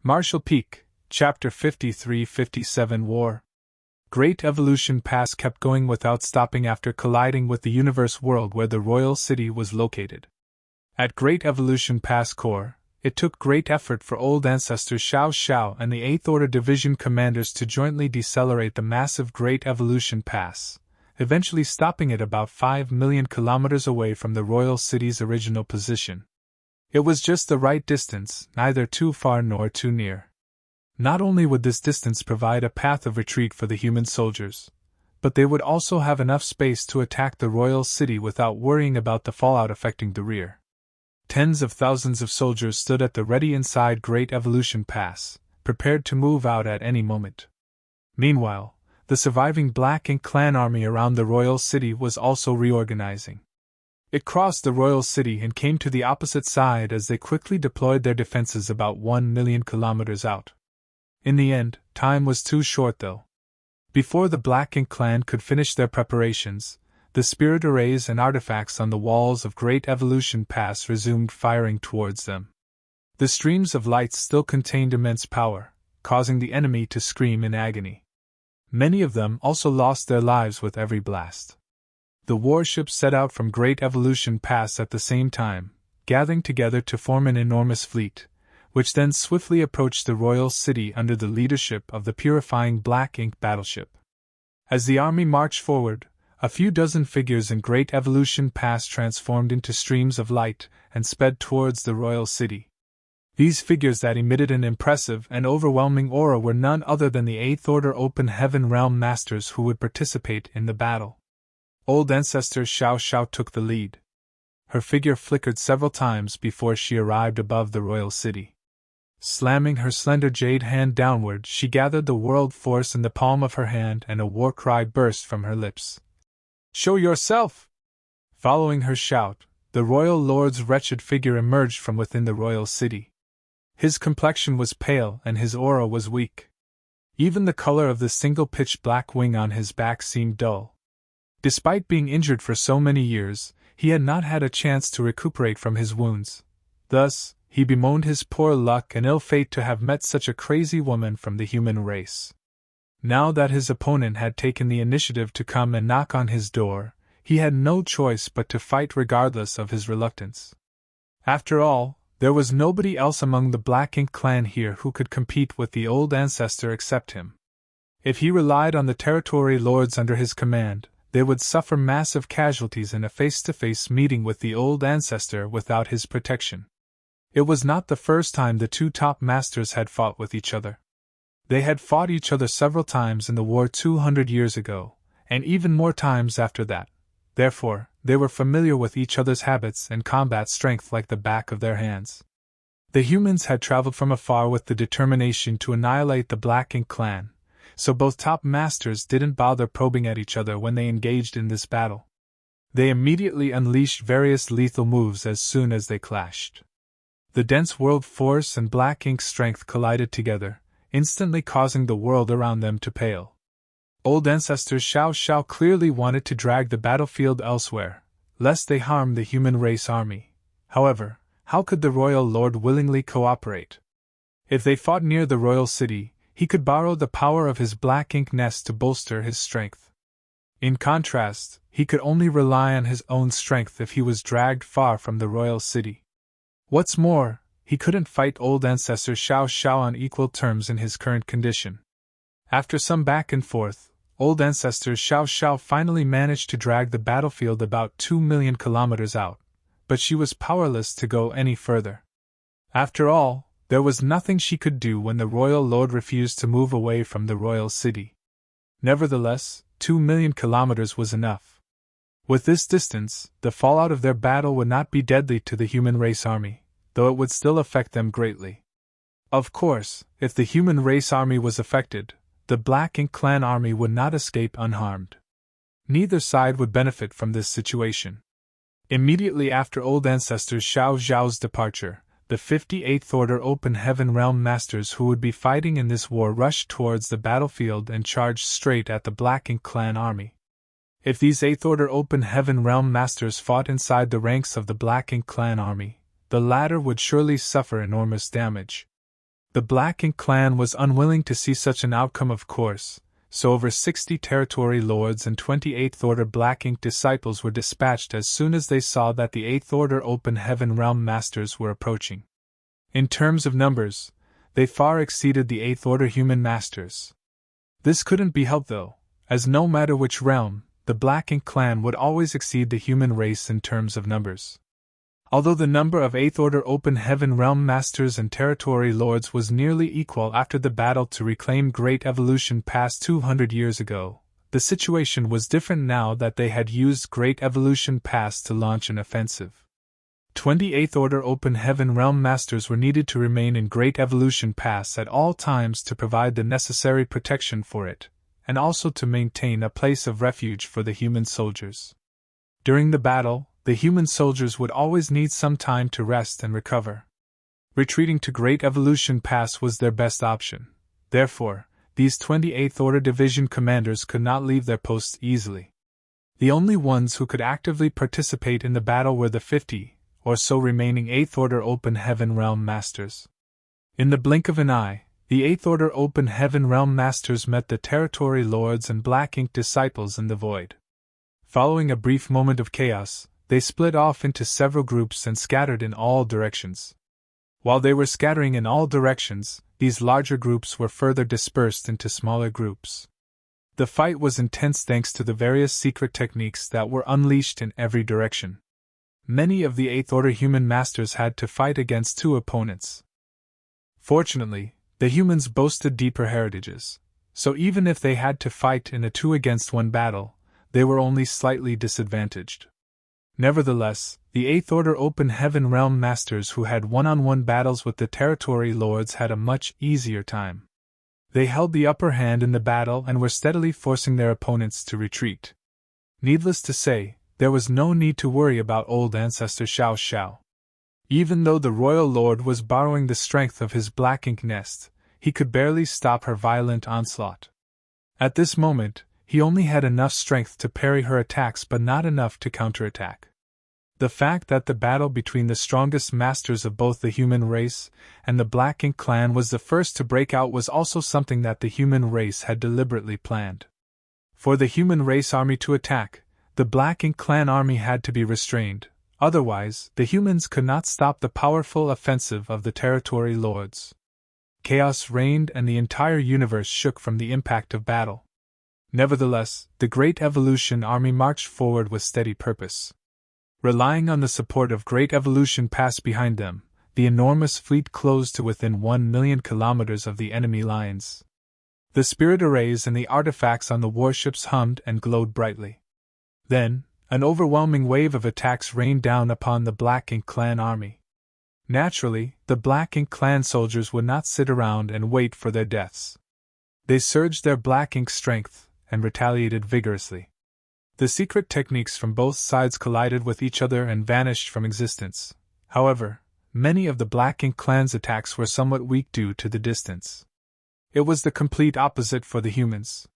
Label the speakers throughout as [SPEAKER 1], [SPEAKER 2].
[SPEAKER 1] Marshall Peak, Chapter 53-57 War. Great Evolution Pass kept going without stopping after colliding with the universe world where the royal city was located. At Great Evolution Pass core, it took great effort for old ancestor Xiao Xiao and the 8th Order Division commanders to jointly decelerate the massive Great Evolution Pass, eventually stopping it about 5 million kilometers away from the royal city's original position. It was just the right distance, neither too far nor too near. Not only would this distance provide a path of retreat for the human soldiers, but they would also have enough space to attack the royal city without worrying about the fallout affecting the rear. Tens of thousands of soldiers stood at the ready inside Great Evolution Pass, prepared to move out at any moment. Meanwhile, the surviving Black Ink clan army around the royal city was also reorganizing. It crossed the royal city and came to the opposite side as they quickly deployed their defenses about 1 million kilometers out. In the end, time was too short though. Before the Black Ink clan could finish their preparations, the spirit arrays and artifacts on the walls of Great Evolution Pass resumed firing towards them. The streams of light still contained immense power, causing the enemy to scream in agony. Many of them also lost their lives with every blast. The warships set out from Great Evolution Pass at the same time, gathering together to form an enormous fleet, which then swiftly approached the royal city under the leadership of the purifying Black Ink battleship. As the army marched forward, a few dozen figures in Great Evolution Pass transformed into streams of light and sped towards the royal city. These figures that emitted an impressive and overwhelming aura were none other than the 8th Order Open Heaven Realm Masters who would participate in the battle. Old ancestor Xiao Xiao took the lead. Her figure flickered several times before she arrived above the royal city. Slamming her slender jade hand downward, she gathered the world force in the palm of her hand and a war cry burst from her lips. "Show yourself!" Following her shout, the royal lord's wretched figure emerged from within the royal city. His complexion was pale and his aura was weak. Even the color of the single pitch-black wing on his back seemed dull. Despite being injured for so many years, he had not had a chance to recuperate from his wounds. Thus, he bemoaned his poor luck and ill fate to have met such a crazy woman from the human race. Now that his opponent had taken the initiative to come and knock on his door, he had no choice but to fight regardless of his reluctance. After all, there was nobody else among the Black Ink clan here who could compete with the old ancestor except him. If he relied on the territory lords under his command, they would suffer massive casualties in a face-to-face meeting with the old ancestor without his protection. It was not the first time the two top masters had fought with each other. They had fought each other several times in the war 200 years ago, and even more times after that. Therefore, they were familiar with each other's habits and combat strength like the back of their hands. The humans had traveled from afar with the determination to annihilate the Black Ink clan, so both top masters didn't bother probing at each other when they engaged in this battle. They immediately unleashed various lethal moves as soon as they clashed. The dense world force and Black Ink strength collided together, instantly causing the world around them to pale. Old ancestor Xiao Xiao clearly wanted to drag the battlefield elsewhere, lest they harm the human race army. However, how could the royal lord willingly cooperate? If they fought near the royal city, he could borrow the power of his Black Ink nest to bolster his strength. In contrast, he could only rely on his own strength if he was dragged far from the royal city. What's more, he couldn't fight old ancestor Xiao Xiao on equal terms in his current condition. After some back and forth, old ancestor Xiao Xiao finally managed to drag the battlefield about 2 million kilometers out, but she was powerless to go any further. After all, there was nothing she could do when the royal lord refused to move away from the royal city. Nevertheless, 2 million kilometers was enough. With this distance, the fallout of their battle would not be deadly to the human race army, though it would still affect them greatly. Of course, if the human race army was affected, the Black Ink clan army would not escape unharmed. Neither side would benefit from this situation. Immediately after old ancestor Xiao Xiao's departure, the 58th Order Open Heaven Realm Masters who would be fighting in this war rushed towards the battlefield and charged straight at the Black Ink clan army. If these 8th Order Open Heaven Realm Masters fought inside the ranks of the Black Ink clan army, the latter would surely suffer enormous damage. The Black Ink clan was unwilling to see such an outcome, of course, so over 60 territory lords and 20 Eighth Order Black Ink disciples were dispatched as soon as they saw that the Eighth Order Open Heaven Realm Masters were approaching. In terms of numbers, they far exceeded the Eighth Order Human Masters. This couldn't be helped though, as no matter which realm, the Black Ink clan would always exceed the human race in terms of numbers. Although the number of Eighth Order Open Heaven Realm Masters and Territory Lords was nearly equal after the battle to reclaim Great Evolution past 200 years ago, the situation was different now that they had used Great Evolution Pass to launch an offensive. 28th Order Open Heaven Realm Masters were needed to remain in Great Evolution Pass at all times to provide the necessary protection for it, and also to maintain a place of refuge for the human soldiers. During the battle, the human soldiers would always need some time to rest and recover. Retreating to Great Evolution Pass was their best option. Therefore, these 28th Order Division commanders could not leave their posts easily. The only ones who could actively participate in the battle were the 50 or so remaining 8th Order Open Heaven Realm Masters. In the blink of an eye, the 8th Order Open Heaven Realm Masters met the Territory Lords and Black Ink disciples in the void. Following a brief moment of chaos, they split off into several groups and scattered in all directions. While they were scattering in all directions, these larger groups were further dispersed into smaller groups. The fight was intense thanks to the various secret techniques that were unleashed in every direction. Many of the 8th Order human masters had to fight against two opponents. Fortunately, the humans boasted deeper heritages, so even if they had to fight in a 2-against-1 battle, they were only slightly disadvantaged. Nevertheless, the 8th Order Open Heaven Realm Masters who had one-on-one battles with the Territory Lords had a much easier time. They held the upper hand in the battle and were steadily forcing their opponents to retreat. Needless to say, there was no need to worry about old ancestor Xiao Xiao. Even though the Royal Lord was borrowing the strength of his Black Ink nest, he could barely stop her violent onslaught. At this moment, he only had enough strength to parry her attacks but not enough to counterattack. The fact that the battle between the strongest masters of both the human race and the Black Ink clan was the first to break out was also something that the human race had deliberately planned. For the human race army to attack, the Black Ink clan army had to be restrained, otherwise the humans could not stop the powerful offensive of the Territory Lords. Chaos reigned and the entire universe shook from the impact of battle. Nevertheless, the Great Evolution Army marched forward with steady purpose. Relying on the support of Great Evolution Pass behind them, the enormous fleet closed to within 1 million kilometers of the enemy lines. The spirit arrays and the artifacts on the warships hummed and glowed brightly. Then, an overwhelming wave of attacks rained down upon the Black Ink clan army. Naturally, the Black Ink clan soldiers would not sit around and wait for their deaths. They surged their Black Ink strength and retaliated vigorously. The secret techniques from both sides collided with each other and vanished from existence. However, many of the Black Ink clan's attacks were somewhat weak due to the distance. It was the complete opposite for the humans.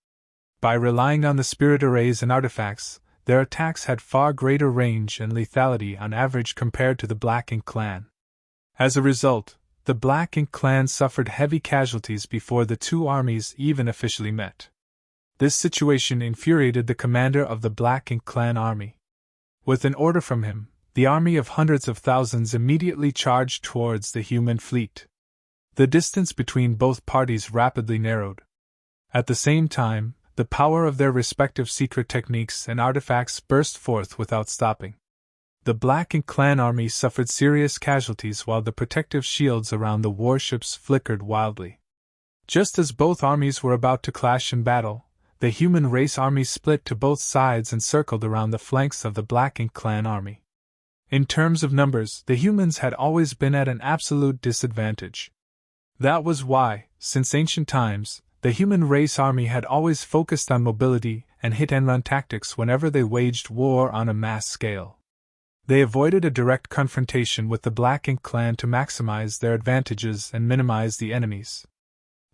[SPEAKER 1] By relying on the spirit arrays and artifacts, their attacks had far greater range and lethality on average compared to the Black Ink clan. As a result, the Black Ink clan suffered heavy casualties before the two armies even officially met. This situation infuriated the commander of the Black Ink clan army. With an order from him, the army of hundreds of thousands immediately charged towards the human fleet. The distance between both parties rapidly narrowed. At the same time, the power of their respective secret techniques and artifacts burst forth without stopping. The Black Ink clan army suffered serious casualties while the protective shields around the warships flickered wildly. Just as both armies were about to clash in battle, the human race army split to both sides and circled around the flanks of the Black Ink clan army. In terms of numbers, the humans had always been at an absolute disadvantage. That was why, since ancient times, the human race army had always focused on mobility and hit-and-run tactics whenever they waged war on a mass scale. They avoided a direct confrontation with the Black Ink clan to maximize their advantages and minimize the enemies.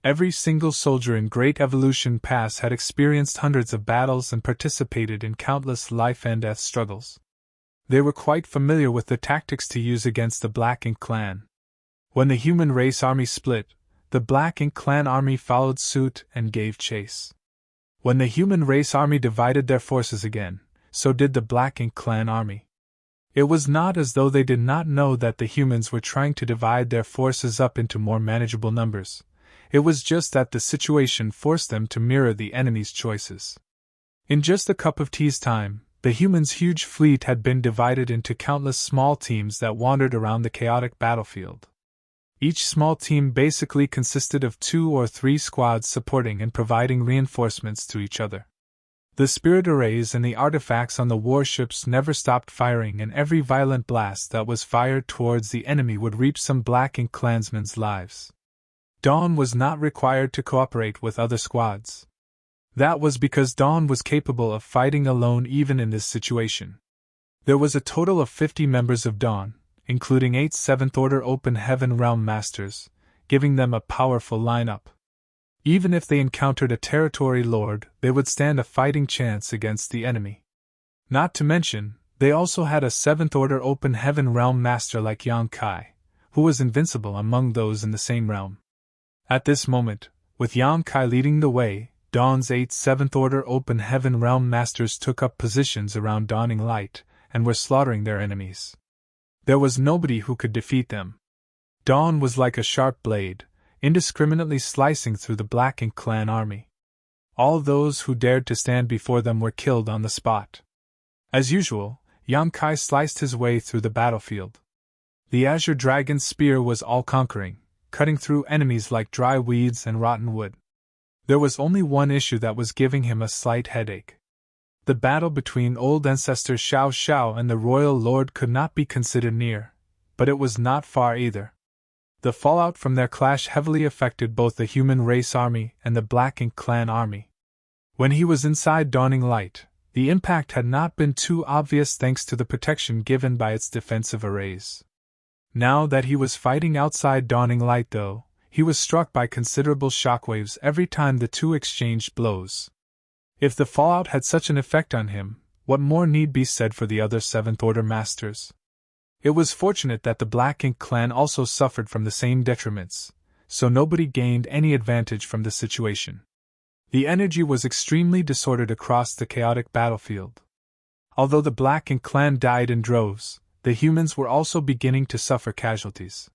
[SPEAKER 1] Every single soldier in Great Evolution Pass had experienced hundreds of battles and participated in countless life-and-death struggles. They were quite familiar with the tactics to use against the Black Ink clan. When the human race army split, the Black Ink Clan army followed suit and gave chase. When the human race army divided their forces again, so did the Black Ink Clan army. It was not as though they did not know that the humans were trying to divide their forces up into more manageable numbers. It was just that the situation forced them to mirror the enemy's choices. In just a cup of tea's time, the humans' huge fleet had been divided into countless small teams that wandered around the chaotic battlefield. Each small team basically consisted of 2 or 3 squads supporting and providing reinforcements to each other. The spirit arrays and the artifacts on the warships never stopped firing, and every violent blast that was fired towards the enemy would reap some Black Ink clansmen's lives. Dawn was not required to cooperate with other squads. That was because Dawn was capable of fighting alone even in this situation. There was a total of 50 members of Dawn, including 8 7th Order Open Heaven Realm Masters, giving them a powerful lineup. Even if they encountered a territory lord, they would stand a fighting chance against the enemy. Not to mention, they also had a 7th Order Open Heaven Realm Master like Yang Kai, who was invincible among those in the same realm. At this moment, with Yang Kai leading the way, Dawn's 8 7th Order Open Heaven Realm Masters took up positions around Dawning Light and were slaughtering their enemies. There was nobody who could defeat them. Dawn was like a sharp blade, indiscriminately slicing through the Black Ink Clan army. All those who dared to stand before them were killed on the spot. As usual, Yang Kai sliced his way through the battlefield. The Azure Dragon's spear was all-conquering, cutting through enemies like dry weeds and rotten wood. There was only one issue that was giving him a slight headache. The battle between old ancestor Xiao Xiao and the royal lord could not be considered near, but it was not far either. The fallout from their clash heavily affected both the human race army and the Black Ink Clan army. When he was inside Dawning Light, the impact had not been too obvious thanks to the protection given by its defensive arrays. Now that he was fighting outside Dawning Light, though, he was struck by considerable shockwaves every time the two exchanged blows. If the fallout had such an effect on him, what more need be said for the other 7th Order Masters? It was fortunate that the Black Ink Clan also suffered from the same detriments, so nobody gained any advantage from the situation. The energy was extremely disordered across the chaotic battlefield. Although the Black Ink Clan died in droves, the humans were also beginning to suffer casualties.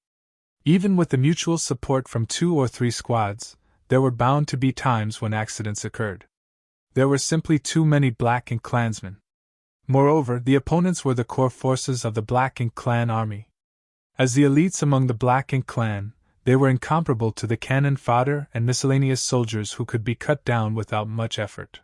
[SPEAKER 1] Even with the mutual support from 2 or 3 squads, there were bound to be times when accidents occurred. There were simply too many Black Ink clansmen. Moreover, the opponents were the core forces of the Black Ink Clan army. As the elites among the Black Ink Clan, they were incomparable to the cannon fodder and miscellaneous soldiers who could be cut down without much effort.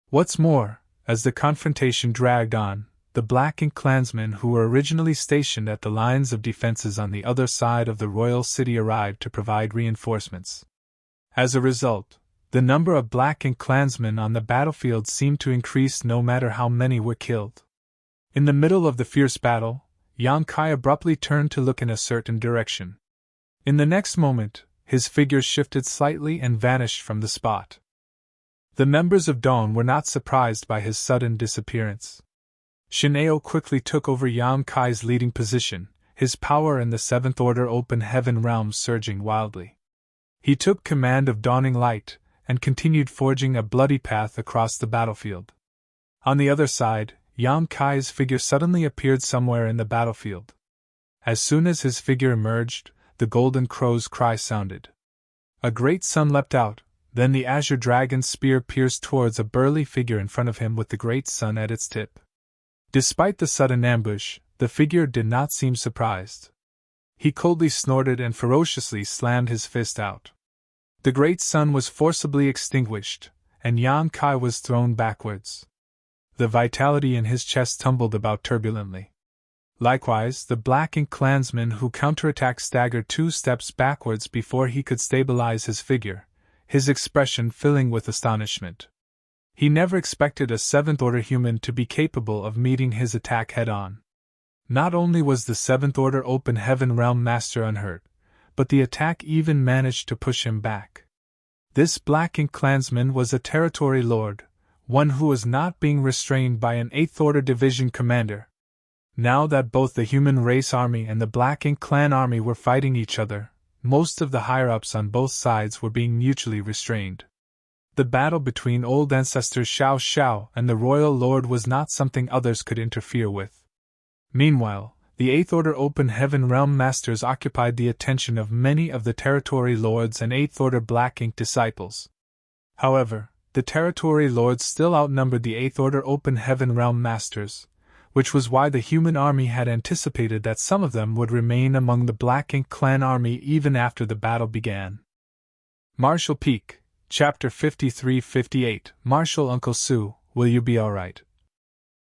[SPEAKER 1] What's more, as the confrontation dragged on, the Black Ink clansmen who were originally stationed at the lines of defenses on the other side of the royal city arrived to provide reinforcements. As a result, the number of Black Ink clansmen on the battlefield seemed to increase no matter how many were killed. In the middle of the fierce battle, Yang Kai abruptly turned to look in a certain direction. In the next moment, his figure shifted slightly and vanished from the spot. The members of Dawn were not surprised by his sudden disappearance. Shineo quickly took over Yang Kai's leading position, his power in the 7th Order Open Heaven realm surging wildly. He took command of Dawning Light, and continued forging a bloody path across the battlefield. On the other side, Yang Kai's figure suddenly appeared somewhere in the battlefield. As soon as his figure emerged, the Golden Crow's cry sounded. A great sun leapt out, then the Azure Dragon's spear pierced towards a burly figure in front of him with the great sun at its tip. Despite the sudden ambush, the figure did not seem surprised. He coldly snorted and ferociously slammed his fist out. The great sun was forcibly extinguished, and Yang Kai was thrown backwards. The vitality in his chest tumbled about turbulently. Likewise, the Black Ink clansman who counterattacked staggered 2 steps backwards before he could stabilize his figure, his expression filling with astonishment. He never expected a 7th Order human to be capable of meeting his attack head-on. Not only was the 7th Order Open Heaven Realm Master unhurt, but the attack even managed to push him back. This Black Ink clansman was a territory lord, one who was not being restrained by an 8th Order Division commander. Now that both the human race army and the Black Ink Clan army were fighting each other, most of the higher-ups on both sides were being mutually restrained. The battle between old ancestors Xiao Xiao and the royal lord was not something others could interfere with. Meanwhile, the Eighth Order Open Heaven Realm Masters occupied the attention of many of the Territory Lords and Eighth Order Black Ink disciples. However, the Territory Lords still outnumbered the Eighth Order Open Heaven Realm Masters, which was why the human army had anticipated that some of them would remain among the Black Ink clan army even after the battle began. Marshall Peak, Chapter 53-58, Marshall Uncle Sue, will you be alright?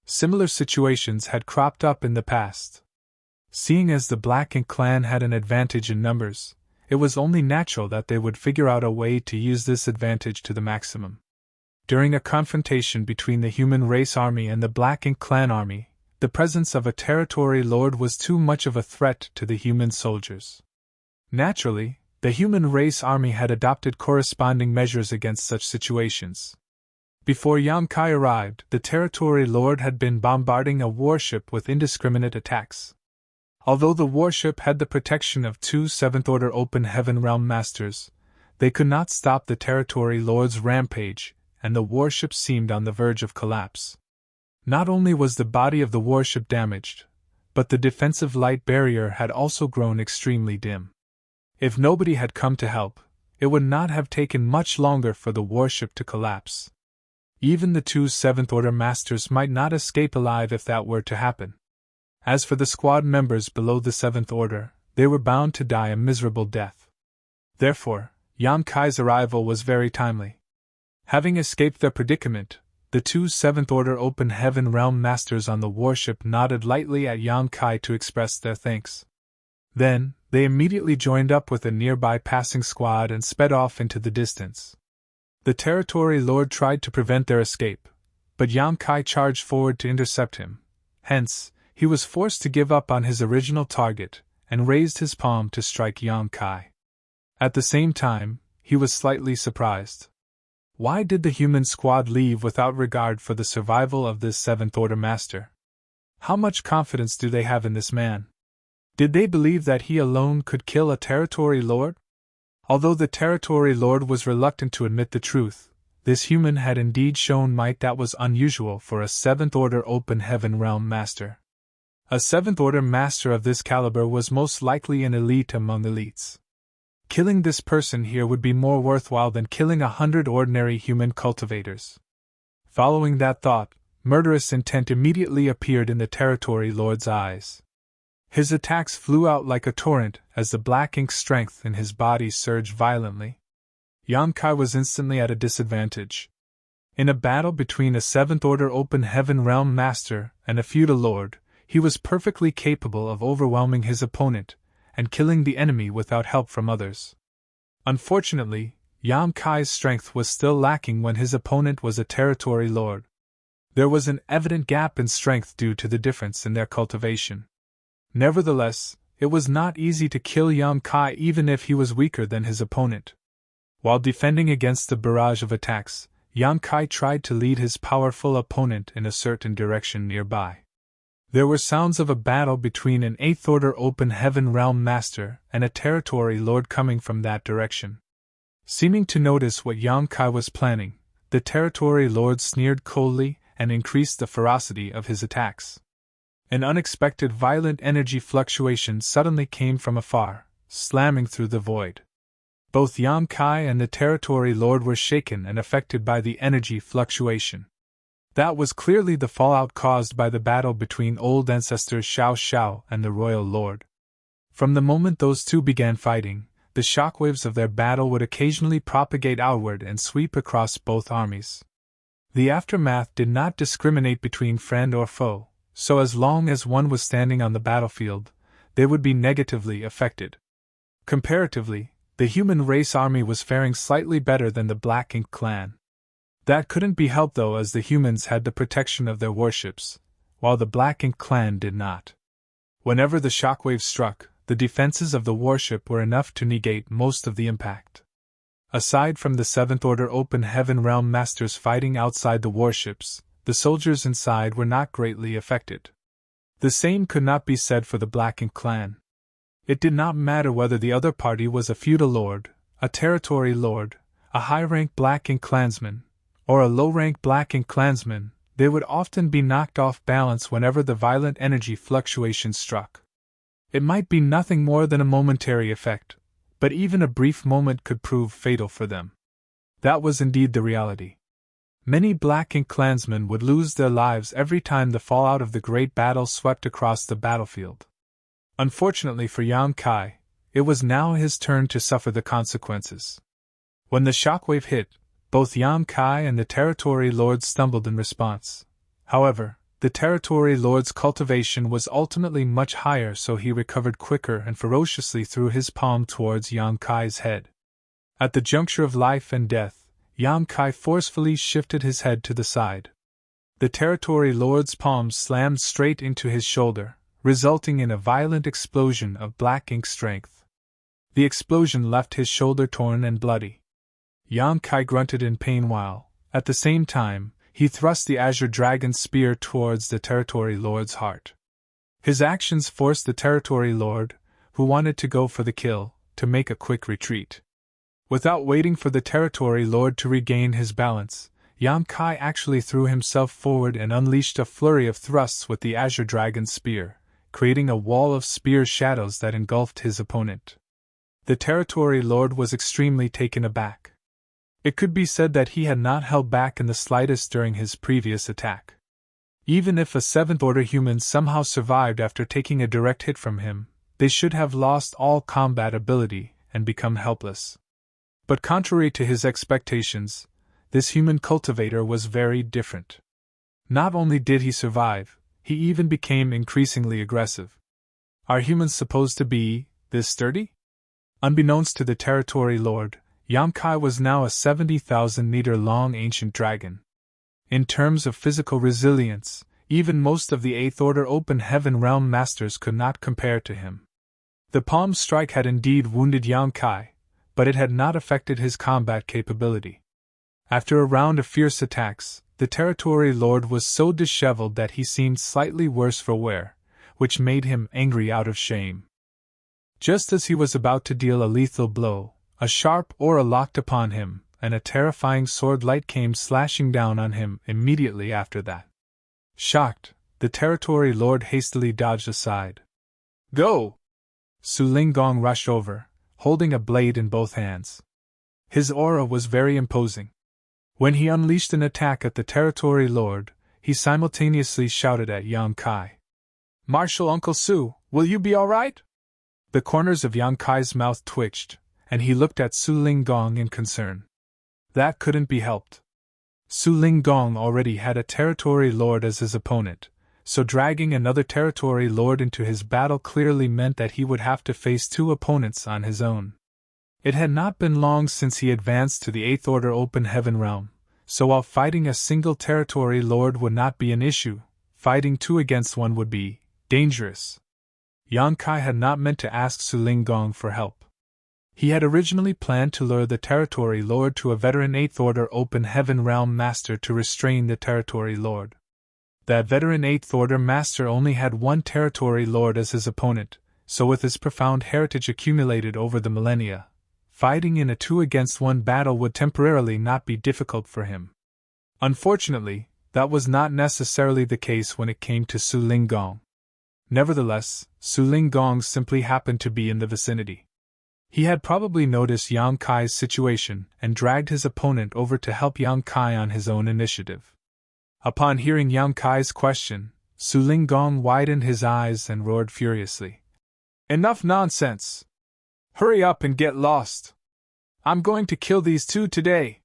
[SPEAKER 1] Similar situations had cropped up in the past. Seeing as the Black Ink clan had an advantage in numbers, it was only natural that they would figure out a way to use this advantage to the maximum. During a confrontation between the human race army and the Black Ink clan army, the presence of a territory lord was too much of a threat to the human soldiers. Naturally, the human race army had adopted corresponding measures against such situations. Before Yang Kai arrived, the territory lord had been bombarding a warship with indiscriminate attacks. Although the warship had the protection of two Seventh Order Open Heaven Realm Masters, they could not stop the territory lord's rampage, and the warship seemed on the verge of collapse. Not only was the body of the warship damaged, but the defensive light barrier had also grown extremely dim. If nobody had come to help, it would not have taken much longer for the warship to collapse. Even the two Seventh Order Masters might not escape alive if that were to happen. As for the squad members below the Seventh Order, they were bound to die a miserable death. Therefore, Yang Kai's arrival was very timely. Having escaped their predicament, the two Seventh Order Open Heaven Realm Masters on the warship nodded lightly at Yang Kai to express their thanks. Then, they immediately joined up with a nearby passing squad and sped off into the distance. The Territory Lord tried to prevent their escape, but Yang Kai charged forward to intercept him. Hence, he was forced to give up on his original target, and raised his palm to strike Yang Kai. At the same time, he was slightly surprised. Why did the human squad leave without regard for the survival of this Seventh Order Master? How much confidence do they have in this man? Did they believe that he alone could kill a Territory Lord? Although the Territory Lord was reluctant to admit the truth, this human had indeed shown might that was unusual for a Seventh Order Open Heaven Realm Master. A Seventh Order Master of this caliber was most likely an elite among elites. Killing this person here would be more worthwhile than killing 100 ordinary human cultivators. Following that thought, murderous intent immediately appeared in the Territory Lord's eyes. His attacks flew out like a torrent as the Black Ink strength in his body surged violently. Yang Kai was instantly at a disadvantage. In a battle between a Seventh Order Open Heaven Realm Master and a feudal lord, he was perfectly capable of overwhelming his opponent and killing the enemy without help from others. Unfortunately, Yang Kai's strength was still lacking when his opponent was a territory lord. There was an evident gap in strength due to the difference in their cultivation. Nevertheless, it was not easy to kill Yang Kai even if he was weaker than his opponent. While defending against the barrage of attacks, Yang Kai tried to lead his powerful opponent in a certain direction nearby. There were sounds of a battle between an Eighth Order Open Heaven Realm Master and a Territory Lord coming from that direction. Seeming to notice what Yang Kai was planning, the Territory Lord sneered coldly and increased the ferocity of his attacks. An unexpected violent energy fluctuation suddenly came from afar, slamming through the void. Both Yang Kai and the Territory Lord were shaken and affected by the energy fluctuation. That was clearly the fallout caused by the battle between old ancestors Xiao Xiao and the Royal Lord. From the moment those two began fighting, the shockwaves of their battle would occasionally propagate outward and sweep across both armies. The aftermath did not discriminate between friend or foe, so as long as one was standing on the battlefield, they would be negatively affected. Comparatively, the human race army was faring slightly better than the Black Ink clan. That couldn't be helped though, as the humans had the protection of their warships, while the Black Ink clan did not. Whenever the shockwaves struck, the defenses of the warship were enough to negate most of the impact. Aside from the Seventh Order Open Heaven Realm Masters fighting outside the warships, the soldiers inside were not greatly affected. The same could not be said for the Black Ink clan. It did not matter whether the other party was a feudal lord, a territory lord, a high-rank black ink clansman, or a low-rank black ink clansman, they would often be knocked off balance whenever the violent energy fluctuation struck. It might be nothing more than a momentary effect, but even a brief moment could prove fatal for them. That was indeed the reality. Many black ink clansmen would lose their lives every time the fallout of the great battle swept across the battlefield. Unfortunately for Yang Kai, it was now his turn to suffer the consequences. When the shockwave hit, both Yang Kai and the territory lord stumbled in response. However, the territory lord's cultivation was ultimately much higher, so he recovered quicker and ferociously threw his palm towards Yang Kai's head. At the juncture of life and death, Yang Kai forcefully shifted his head to the side. The territory lord's palm slammed straight into his shoulder, resulting in a violent explosion of black ink strength. The explosion left his shoulder torn and bloody. Yang Kai grunted in pain while, at the same time, he thrust the azure dragon spear towards the territory lord's heart. His actions forced the territory lord, who wanted to go for the kill, to make a quick retreat. Without waiting for the territory lord to regain his balance, Yang Kai actually threw himself forward and unleashed a flurry of thrusts with the azure dragon spear, creating a wall of spear shadows that engulfed his opponent. The territory lord was extremely taken aback. It could be said that he had not held back in the slightest during his previous attack. Even if a seventh-order human somehow survived after taking a direct hit from him, they should have lost all combat ability and become helpless. But contrary to his expectations, this human cultivator was very different. Not only did he survive, he even became increasingly aggressive. Are humans supposed to be this sturdy? Unbeknownst to the territory lord, Yang Kai was now a 70,000-meter-long ancient dragon. In terms of physical resilience, even most of the 8th Order Open Heaven Realm Masters could not compare to him. The palm strike had indeed wounded Yang Kai, but it had not affected his combat capability. After a round of fierce attacks, the territory lord was so disheveled that he seemed slightly worse for wear, which made him angry out of shame. Just as he was about to deal a lethal blow, a sharp aura locked upon him, and a terrifying sword light came slashing down on him immediately after that. Shocked, the territory lord hastily dodged aside. "Go!" Su Linggong rushed over, holding a blade in both hands. His aura was very imposing. When he unleashed an attack at the territory lord, he simultaneously shouted at Yang Kai. "Marshal Uncle Su, will you be all right?" The corners of Yang Kai's mouth twitched, and he looked at Su Linggong in concern. That couldn't be helped. Su Linggong already had a territory lord as his opponent, so dragging another territory lord into his battle clearly meant that he would have to face two opponents on his own. It had not been long since he advanced to the 8th Order Open Heaven Realm, so while fighting a single territory lord would not be an issue, fighting two against one would be dangerous. Yang Kai had not meant to ask Su Linggong for help. He had originally planned to lure the territory lord to a veteran 8th Order Open Heaven Realm Master to restrain the territory lord. That veteran 8th Order Master only had one territory lord as his opponent, so with his profound heritage accumulated over the millennia, fighting in a 2-against-1 battle would temporarily not be difficult for him. Unfortunately, that was not necessarily the case when it came to Su Linggong. Nevertheless, Su Linggong simply happened to be in the vicinity. He had probably noticed Yang Kai's situation and dragged his opponent over to help Yang Kai on his own initiative. Upon hearing Yang Kai's question, Su Linggong widened his eyes and roared furiously. "Enough nonsense! Hurry up and get lost! I'm going to kill these two today!"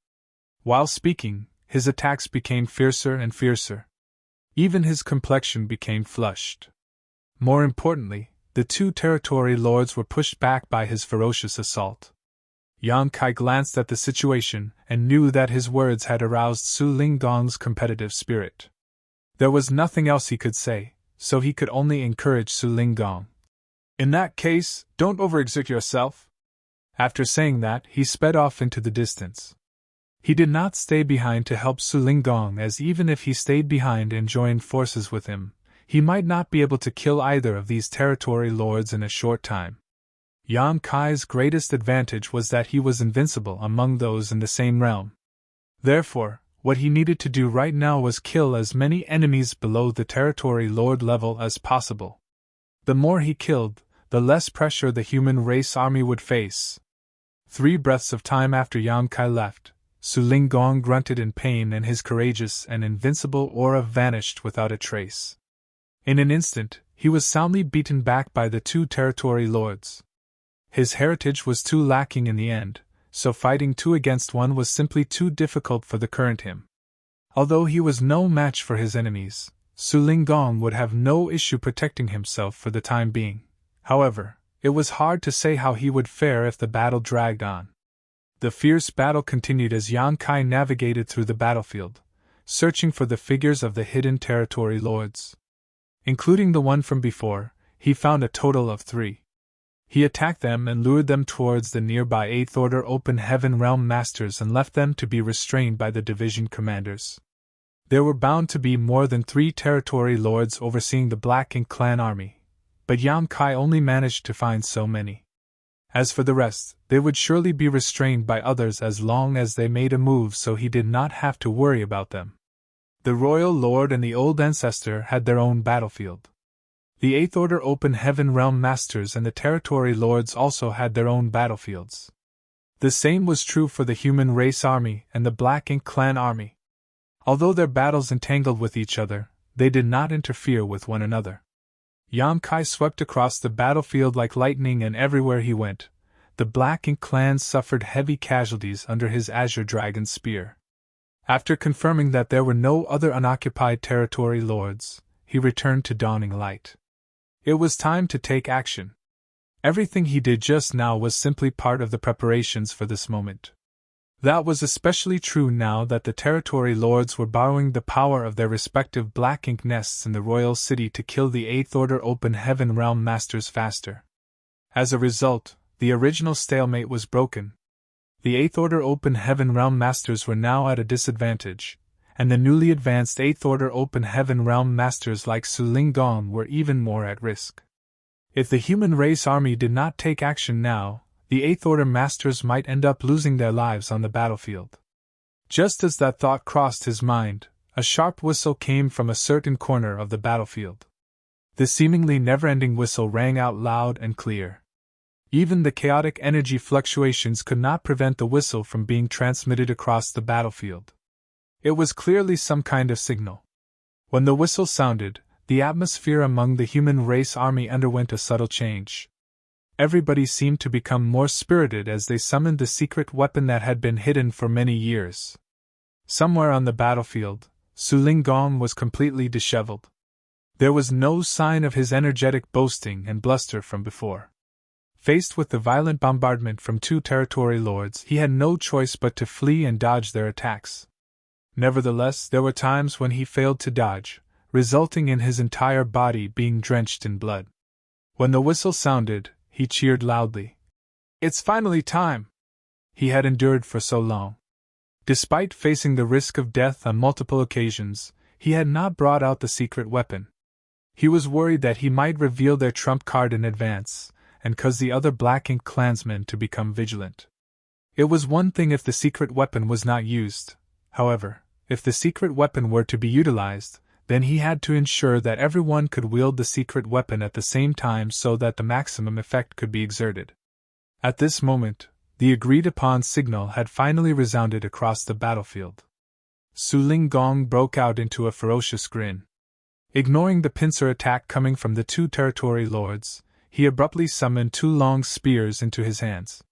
[SPEAKER 1] While speaking, his attacks became fiercer and fiercer. Even his complexion became flushed. More importantly, the two territory lords were pushed back by his ferocious assault. Yang Kai glanced at the situation and knew that his words had aroused Su Linggong's competitive spirit. There was nothing else he could say, so he could only encourage Su Linggong. "In that case, don't overexert yourself." After saying that, he sped off into the distance. He did not stay behind to help Su Linggong, as even if he stayed behind and joined forces with him, he might not be able to kill either of these territory lords in a short time. Yan Kai's greatest advantage was that he was invincible among those in the same realm. Therefore, what he needed to do right now was kill as many enemies below the territory lord level as possible. The more he killed, the less pressure the human race army would face. 3 breaths of time after Yan Kai left, Su Linggong grunted in pain and his courageous and invincible aura vanished without a trace. In an instant, he was soundly beaten back by the 2 territory lords. His heritage was too lacking in the end, so fighting 2 against 1 was simply too difficult for the current him. Although he was no match for his enemies, Su Linggong would have no issue protecting himself for the time being. However, it was hard to say how he would fare if the battle dragged on. The fierce battle continued as Yan Kai navigated through the battlefield, searching for the figures of the hidden territory lords. Including the one from before, he found a total of 3. He attacked them and lured them towards the nearby 8th Order Open Heaven Realm Masters and left them to be restrained by the division commanders. There were bound to be more than 3 territory lords overseeing the Black Ink clan army, but Yan Kai only managed to find so many. As for the rest, they would surely be restrained by others as long as they made a move, so he did not have to worry about them. The Royal Lord and the Old Ancestor had their own battlefield. The 8th Order Open Heaven Realm Masters and the Territory Lords also had their own battlefields. The same was true for the Human Race Army and the Black Ink Clan Army. Although their battles entangled with each other, they did not interfere with one another. Yan Kai swept across the battlefield like lightning, and everywhere he went, the Black Ink Clan suffered heavy casualties under his Azure Dragon Spear. After confirming that there were no other unoccupied territory lords, he returned to Dawning Light. It was time to take action. Everything he did just now was simply part of the preparations for this moment. That was especially true now that the territory lords were borrowing the power of their respective Black Ink nests in the royal city to kill the 8th Order Open Heaven Realm Masters faster. As a result, the original stalemate was broken. The 8th Order Open Heaven Realm Masters were now at a disadvantage, and the newly advanced 8th Order Open Heaven Realm Masters like Su Linggong were even more at risk. If the human race army did not take action now, the 8th Order Masters might end up losing their lives on the battlefield. Just as that thought crossed his mind, a sharp whistle came from a certain corner of the battlefield. The seemingly never-ending whistle rang out loud and clear. Even the chaotic energy fluctuations could not prevent the whistle from being transmitted across the battlefield. It was clearly some kind of signal. When the whistle sounded, the atmosphere among the human race army underwent a subtle change. Everybody seemed to become more spirited as they summoned the secret weapon that had been hidden for many years. Somewhere on the battlefield, Su Linggong was completely disheveled. There was no sign of his energetic boasting and bluster from before. Faced with the violent bombardment from 2 territory lords, he had no choice but to flee and dodge their attacks. Nevertheless, there were times when he failed to dodge, resulting in his entire body being drenched in blood. When the whistle sounded, he cheered loudly. "It's finally time!" He had endured for so long. Despite facing the risk of death on multiple occasions, he had not brought out the secret weapon. He was worried that he might reveal their trump card in advance, and cause the other Black Ink clansmen to become vigilant. It was one thing if the secret weapon was not used. However, if the secret weapon were to be utilized, then he had to ensure that everyone could wield the secret weapon at the same time so that the maximum effect could be exerted. At this moment, the agreed-upon signal had finally resounded across the battlefield. Su Linggong broke out into a ferocious grin. Ignoring the pincer attack coming from the 2 territory lords, he abruptly summoned 2 long spears into his hands.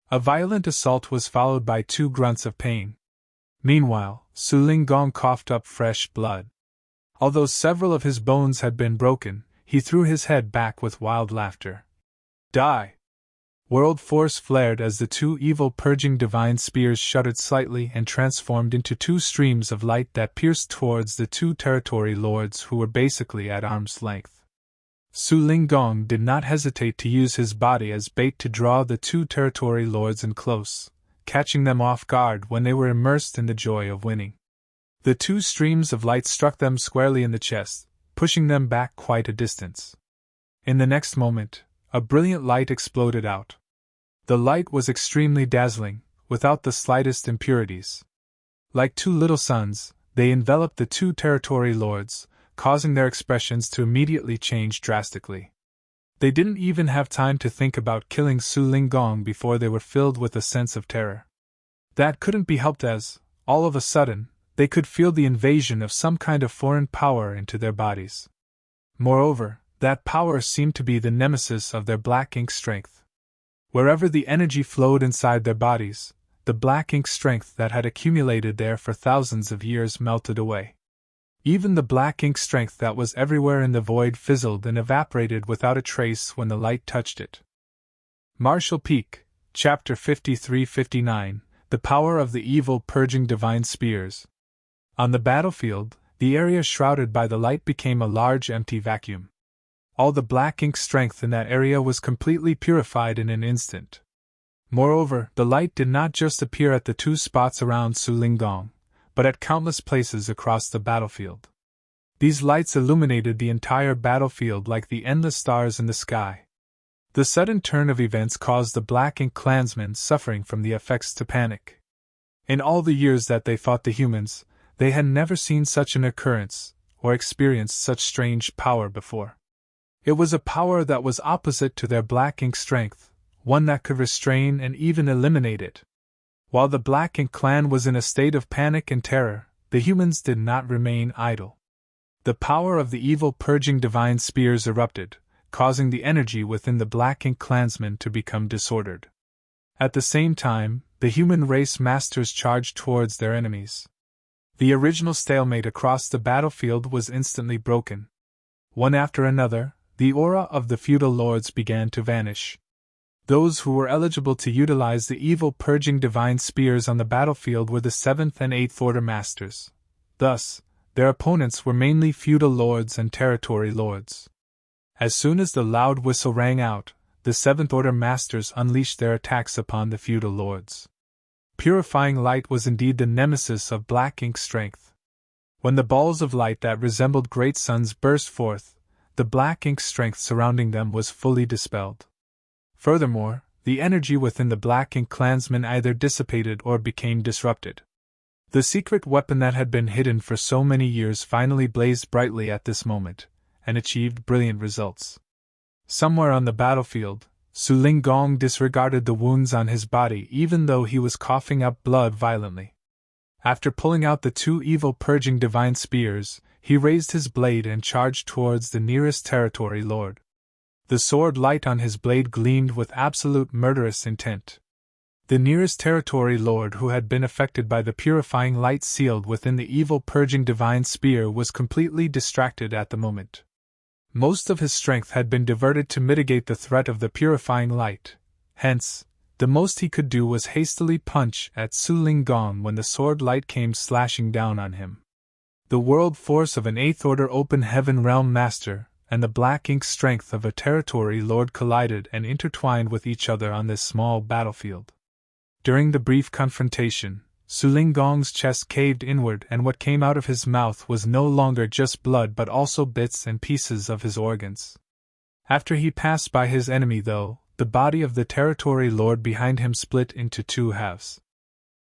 [SPEAKER 1] A violent assault was followed by 2 grunts of pain. Meanwhile, Su Linggong coughed up fresh blood. Although several of his bones had been broken, he threw his head back with wild laughter. "Die!" World force flared as the 2 evil purging divine spears shuddered slightly and transformed into 2 streams of light that pierced towards the 2 territory lords who were basically at arm's length. Su Linggong did not hesitate to use his body as bait to draw the 2 territory lords in close, catching them off guard when they were immersed in the joy of winning. The 2 streams of light struck them squarely in the chest, pushing them back quite a distance. In the next moment, a brilliant light exploded out. The light was extremely dazzling, without the slightest impurities. Like two little suns, they enveloped the two territory lords, causing their expressions to immediately change drastically. They didn't even have time to think about killing Su Lingong before they were filled with a sense of terror. That couldn't be helped as, all of a sudden, they could feel the invasion of some kind of foreign power into their bodies. Moreover, that power seemed to be the nemesis of their black ink strength. Wherever the energy flowed inside their bodies, the black ink strength that had accumulated there for thousands of years melted away. Even the black ink strength that was everywhere in the void fizzled and evaporated without a trace when the light touched it. Marshall Peak, Chapter 53-59, The Power of the Evil Purging Divine Spears. On the battlefield, the area shrouded by the light became a large empty vacuum. All the black ink strength in that area was completely purified in an instant. Moreover, the light did not just appear at the two spots around Su Lingong, but at countless places across the battlefield. These lights illuminated the entire battlefield like the endless stars in the sky. The sudden turn of events caused the black ink clansmen suffering from the effects to panic. In all the years that they fought the humans, they had never seen such an occurrence, or experienced such strange power before. It was a power that was opposite to their black ink strength, one that could restrain and even eliminate it. While the Black Ink clan was in a state of panic and terror, the humans did not remain idle. The power of the evil purging divine spears erupted, causing the energy within the Black Ink clansmen to become disordered. At the same time, the human race masters charged towards their enemies. The original stalemate across the battlefield was instantly broken. One after another, the aura of the feudal lords began to vanish. Those who were eligible to utilize the evil purging divine spears on the battlefield were the 7th and 8th order masters. Thus, their opponents were mainly feudal lords and territory lords. As soon as the loud whistle rang out, the 7th order masters unleashed their attacks upon the feudal lords. Purifying light was indeed the nemesis of black ink strength. When the balls of light that resembled great suns burst forth, the black ink strength surrounding them was fully dispelled. Furthermore, the energy within the Black Ink clansmen either dissipated or became disrupted. The secret weapon that had been hidden for so many years finally blazed brightly at this moment, and achieved brilliant results. Somewhere on the battlefield, Su Lingong disregarded the wounds on his body even though he was coughing up blood violently. After pulling out the two evil purging divine spears, he raised his blade and charged towards the nearest territory lord. The sword light on his blade gleamed with absolute murderous intent. The nearest territory lord who had been affected by the purifying light sealed within the evil purging divine spear was completely distracted at the moment. Most of his strength had been diverted to mitigate the threat of the purifying light, hence, the most he could do was hastily punch at Su Lingong when the sword light came slashing down on him. The world force of an 8th order open heaven realm master and the black ink strength of a territory lord collided and intertwined with each other on this small battlefield. During the brief confrontation, Su Lingong's chest caved inward and what came out of his mouth was no longer just blood but also bits and pieces of his organs. After he passed by his enemy though, the body of the territory lord behind him split into two halves.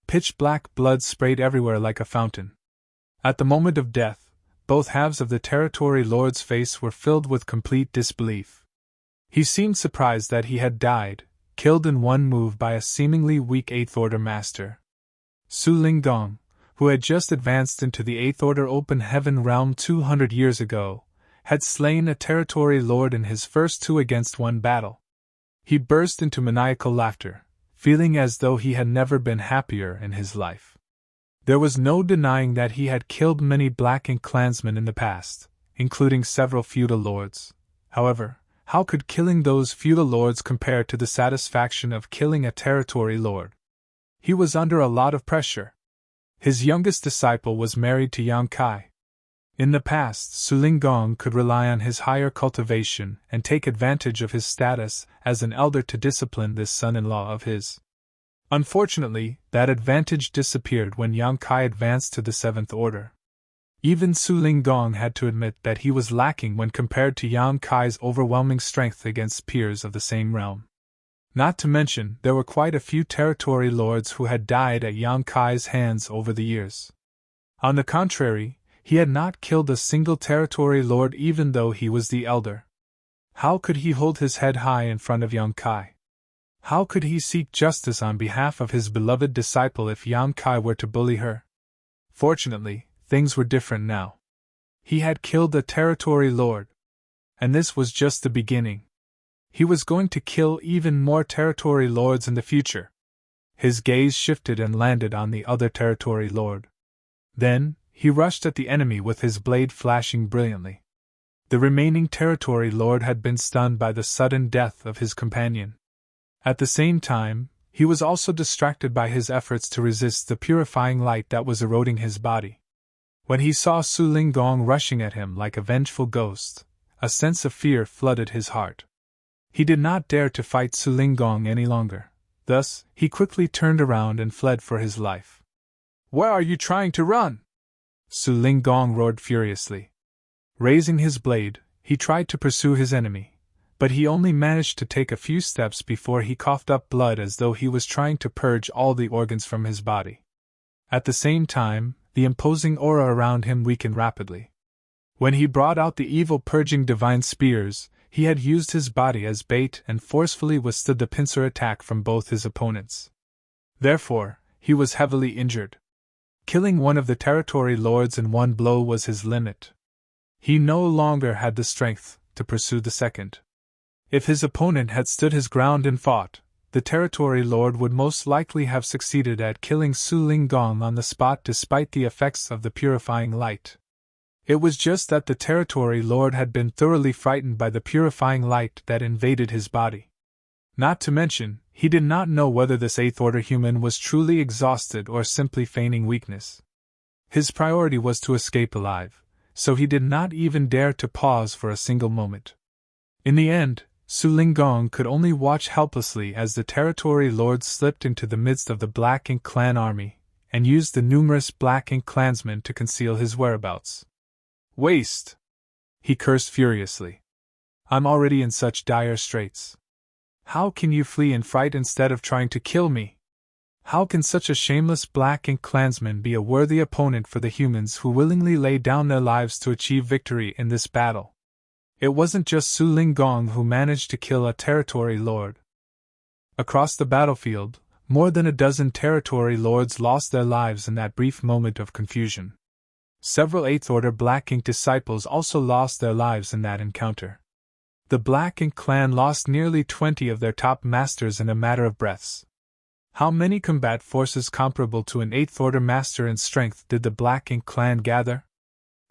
[SPEAKER 1] Pitch black blood sprayed everywhere like a fountain. At the moment of death, both halves of the territory lord's face were filled with complete disbelief. He seemed surprised that he had died, killed in one move by a seemingly weak 8th order master. Su Lingong, who had just advanced into the 8th order open heaven realm 200 years ago, had slain a territory lord in his first 2-against-1 battle. He burst into maniacal laughter, feeling as though he had never been happier in his life. There was no denying that he had killed many Black Ink clansmen in the past, including several feudal lords. However, how could killing those feudal lords compare to the satisfaction of killing a territory lord? He was under a lot of pressure. His youngest disciple was married to Yang Kai. In the past, Su Lingong could rely on his higher cultivation and take advantage of his status as an elder to discipline this son-in-law of his. Unfortunately, that advantage disappeared when Yang Kai advanced to the 7th order. Even Su Linggong had to admit that he was lacking when compared to Yang Kai's overwhelming strength against peers of the same realm. Not to mention, there were quite a few territory lords who had died at Yang Kai's hands over the years. On the contrary, he had not killed a single territory lord even though he was the elder. How could he hold his head high in front of Yang Kai? How could he seek justice on behalf of his beloved disciple if Yang Kai were to bully her? Fortunately, things were different now. He had killed a territory lord. And this was just the beginning. He was going to kill even more territory lords in the future. His gaze shifted and landed on the other territory lord. Then, he rushed at the enemy with his blade flashing brilliantly. The remaining territory lord had been stunned by the sudden death of his companion. At the same time, he was also distracted by his efforts to resist the purifying light that was eroding his body. When he saw Su Linggong rushing at him like a vengeful ghost, a sense of fear flooded his heart. He did not dare to fight Su Linggong any longer. Thus, he quickly turned around and fled for his life. "Where are you trying to run?" Su Linggong roared furiously. Raising his blade, he tried to pursue his enemy, but he only managed to take a few steps before he coughed up blood as though he was trying to purge all the organs from his body. At the same time, the imposing aura around him weakened rapidly. When he brought out the evil purging divine spears, he had used his body as bait and forcefully withstood the pincer attack from both his opponents. Therefore, he was heavily injured. Killing one of the territory lords in one blow was his limit. He no longer had the strength to pursue the second. If his opponent had stood his ground and fought, the territory lord would most likely have succeeded at killing Su Linggong on the spot despite the effects of the purifying light. It was just that the territory lord had been thoroughly frightened by the purifying light that invaded his body. Not to mention, he did not know whether this eighth-order human was truly exhausted or simply feigning weakness. His priority was to escape alive, so he did not even dare to pause for a single moment. In the end, Su Linggong could only watch helplessly as the territory lord slipped into the midst of the Black Ink clan army, and used the numerous Black Ink clansmen to conceal his whereabouts. "Waste!" he cursed furiously. "I'm already in such dire straits. How can you flee in fright instead of trying to kill me? How can such a shameless Black Ink clansman be a worthy opponent for the humans who willingly lay down their lives to achieve victory in this battle?" It wasn't just Su Linggong who managed to kill a territory lord. Across the battlefield, more than a dozen territory lords lost their lives in that brief moment of confusion. Several Eighth-Order Black Ink disciples also lost their lives in that encounter. The Black Ink clan lost nearly 20 of their top masters in a matter of breaths. How many combat forces comparable to an Eighth-Order master in strength did the Black Ink clan gather?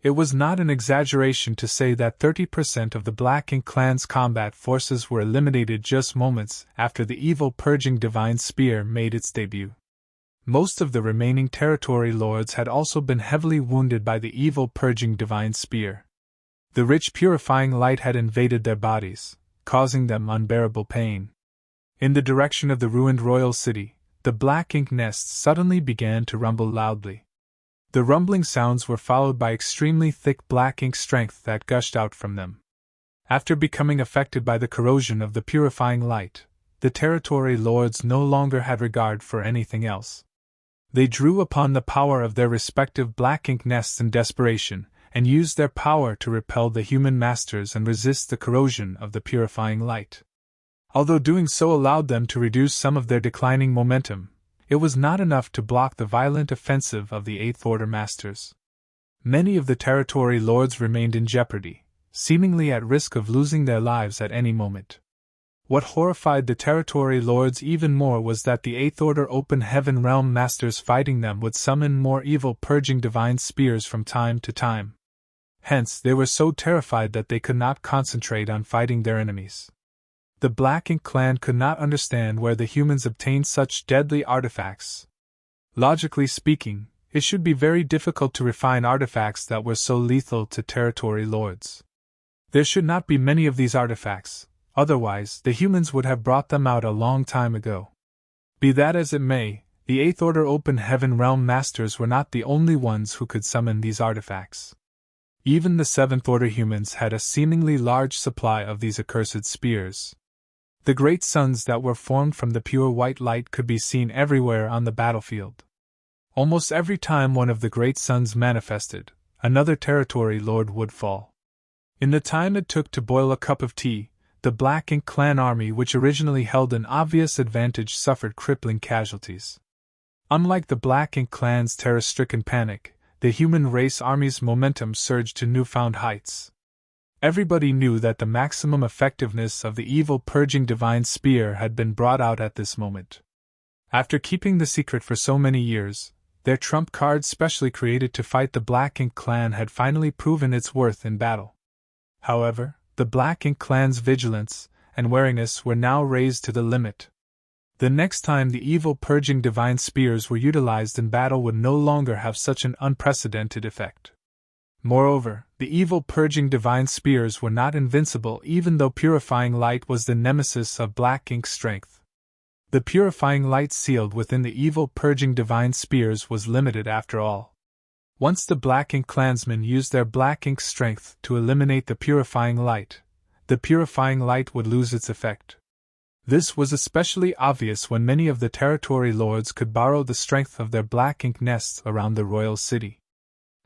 [SPEAKER 1] It was not an exaggeration to say that 30% of the Black Ink clan's combat forces were eliminated just moments after the evil purging divine spear made its debut. Most of the remaining territory lords had also been heavily wounded by the evil purging divine spear. The rich purifying light had invaded their bodies, causing them unbearable pain. In the direction of the ruined royal city, the Black Ink nest suddenly began to rumble loudly. The rumbling sounds were followed by extremely thick Black Ink strength that gushed out from them. After becoming affected by the corrosion of the purifying light, the territory lords no longer had regard for anything else. They drew upon the power of their respective Black Ink nests in desperation, and used their power to repel the human masters and resist the corrosion of the purifying light. Although doing so allowed them to reduce some of their declining momentum, it was not enough to block the violent offensive of the Eighth Order Masters. Many of the territory lords remained in jeopardy, seemingly at risk of losing their lives at any moment. What horrified the territory lords even more was that the Eighth Order Open Heaven Realm Masters fighting them would summon more evil purging divine spears from time to time. Hence, they were so terrified that they could not concentrate on fighting their enemies. The Black Ink clan could not understand where the humans obtained such deadly artifacts. Logically speaking, it should be very difficult to refine artifacts that were so lethal to territory lords. There should not be many of these artifacts, otherwise the humans would have brought them out a long time ago. Be that as it may, The Eighth Order Open Heaven Realm Masters were not the only ones who could summon these artifacts. Even the Seventh Order humans had a seemingly large supply of these accursed spears. The great suns that were formed from the pure white light could be seen everywhere on the battlefield. Almost every time one of the great suns manifested, another territory lord would fall. In the time it took to boil a cup of tea, the Black Ink clan army, which originally held an obvious advantage, suffered crippling casualties. Unlike the Black Ink clan's terror-stricken panic, the human race army's momentum surged to newfound heights. Everybody knew that the maximum effectiveness of the evil purging divine spear had been brought out at this moment. After keeping the secret for so many years, their trump card specially created to fight the Black Ink clan had finally proven its worth in battle. However, the Black Ink clan's vigilance and wariness were now raised to the limit. The next time the evil purging divine spears were utilized in battle would no longer have such an unprecedented effect. Moreover, the evil purging divine spears were not invincible, even though purifying light was the nemesis of Black Ink's strength. The purifying light sealed within the evil purging divine spears was limited after all. Once the Black Ink clansmen used their Black Ink strength to eliminate the purifying light, the purifying light would lose its effect. This was especially obvious when many of the territory lords could borrow the strength of their Black Ink nests around the royal city.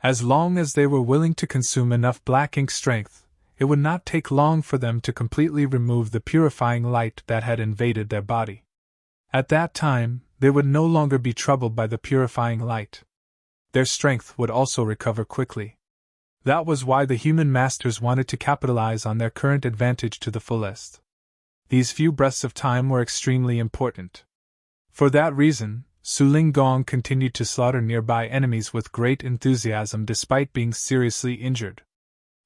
[SPEAKER 1] As long as they were willing to consume enough Black Ink strength, it would not take long for them to completely remove the purifying light that had invaded their body. At that time, they would no longer be troubled by the purifying light. Their strength would also recover quickly. That was why the human masters wanted to capitalize on their current advantage to the fullest. These few breaths of time were extremely important. For that reason, Su Ling Gong continued to slaughter nearby enemies with great enthusiasm despite being seriously injured.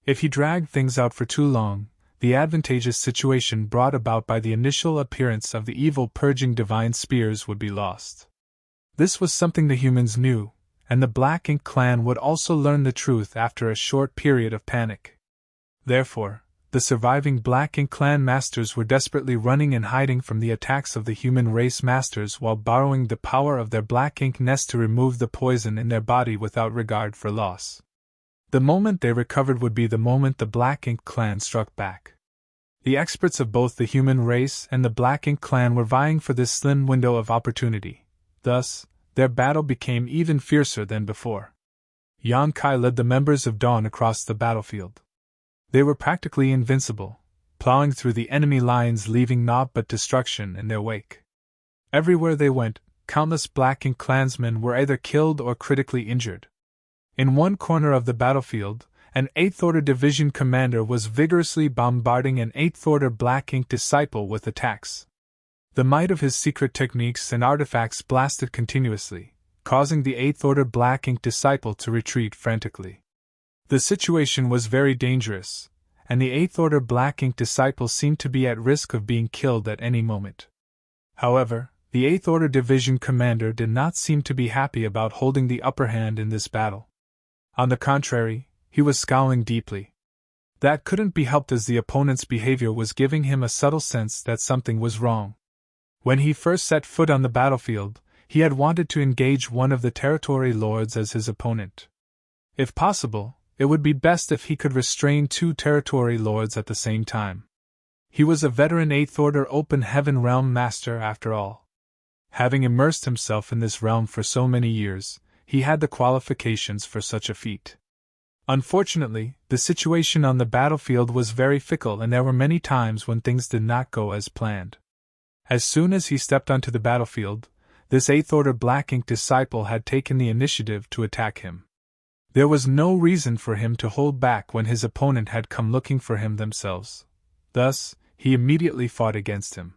[SPEAKER 1] If he dragged things out for too long, the advantageous situation brought about by the initial appearance of the evil purging divine spears would be lost. This was something the humans knew, and the Black Ink clan would also learn the truth after a short period of panic. Therefore, the surviving Black Ink clan masters were desperately running and hiding from the attacks of the human race masters while borrowing the power of their Black Ink nest to remove the poison in their body without regard for loss. The moment they recovered would be the moment the Black Ink clan struck back. The experts of both the human race and the Black Ink clan were vying for this slim window of opportunity. Thus, their battle became even fiercer than before. Yan Kai led the members of Dawn across the battlefield. They were practically invincible, plowing through the enemy lines, leaving naught but destruction in their wake. Everywhere they went, countless Black Ink clansmen were either killed or critically injured. In one corner of the battlefield, an Eighth Order division commander was vigorously bombarding an Eighth Order Black Ink disciple with attacks. The might of his secret techniques and artifacts blasted continuously, causing the Eighth Order Black Ink disciple to retreat frantically. The situation was very dangerous, and the Eighth Order Black Ink disciple seemed to be at risk of being killed at any moment. However, the Eighth Order division commander did not seem to be happy about holding the upper hand in this battle. On the contrary, he was scowling deeply. That couldn't be helped, as the opponent's behavior was giving him a subtle sense that something was wrong. When he first set foot on the battlefield, he had wanted to engage one of the territory lords as his opponent. If possible, it would be best if he could restrain two territory lords at the same time. He was a veteran Eighth Order Open Heaven Realm Master after all. Having immersed himself in this realm for so many years, he had the qualifications for such a feat. Unfortunately, the situation on the battlefield was very fickle, and there were many times when things did not go as planned. As soon as he stepped onto the battlefield, this Eighth Order Black Ink disciple had taken the initiative to attack him. There was no reason for him to hold back when his opponent had come looking for him themselves. Thus, he immediately fought against him.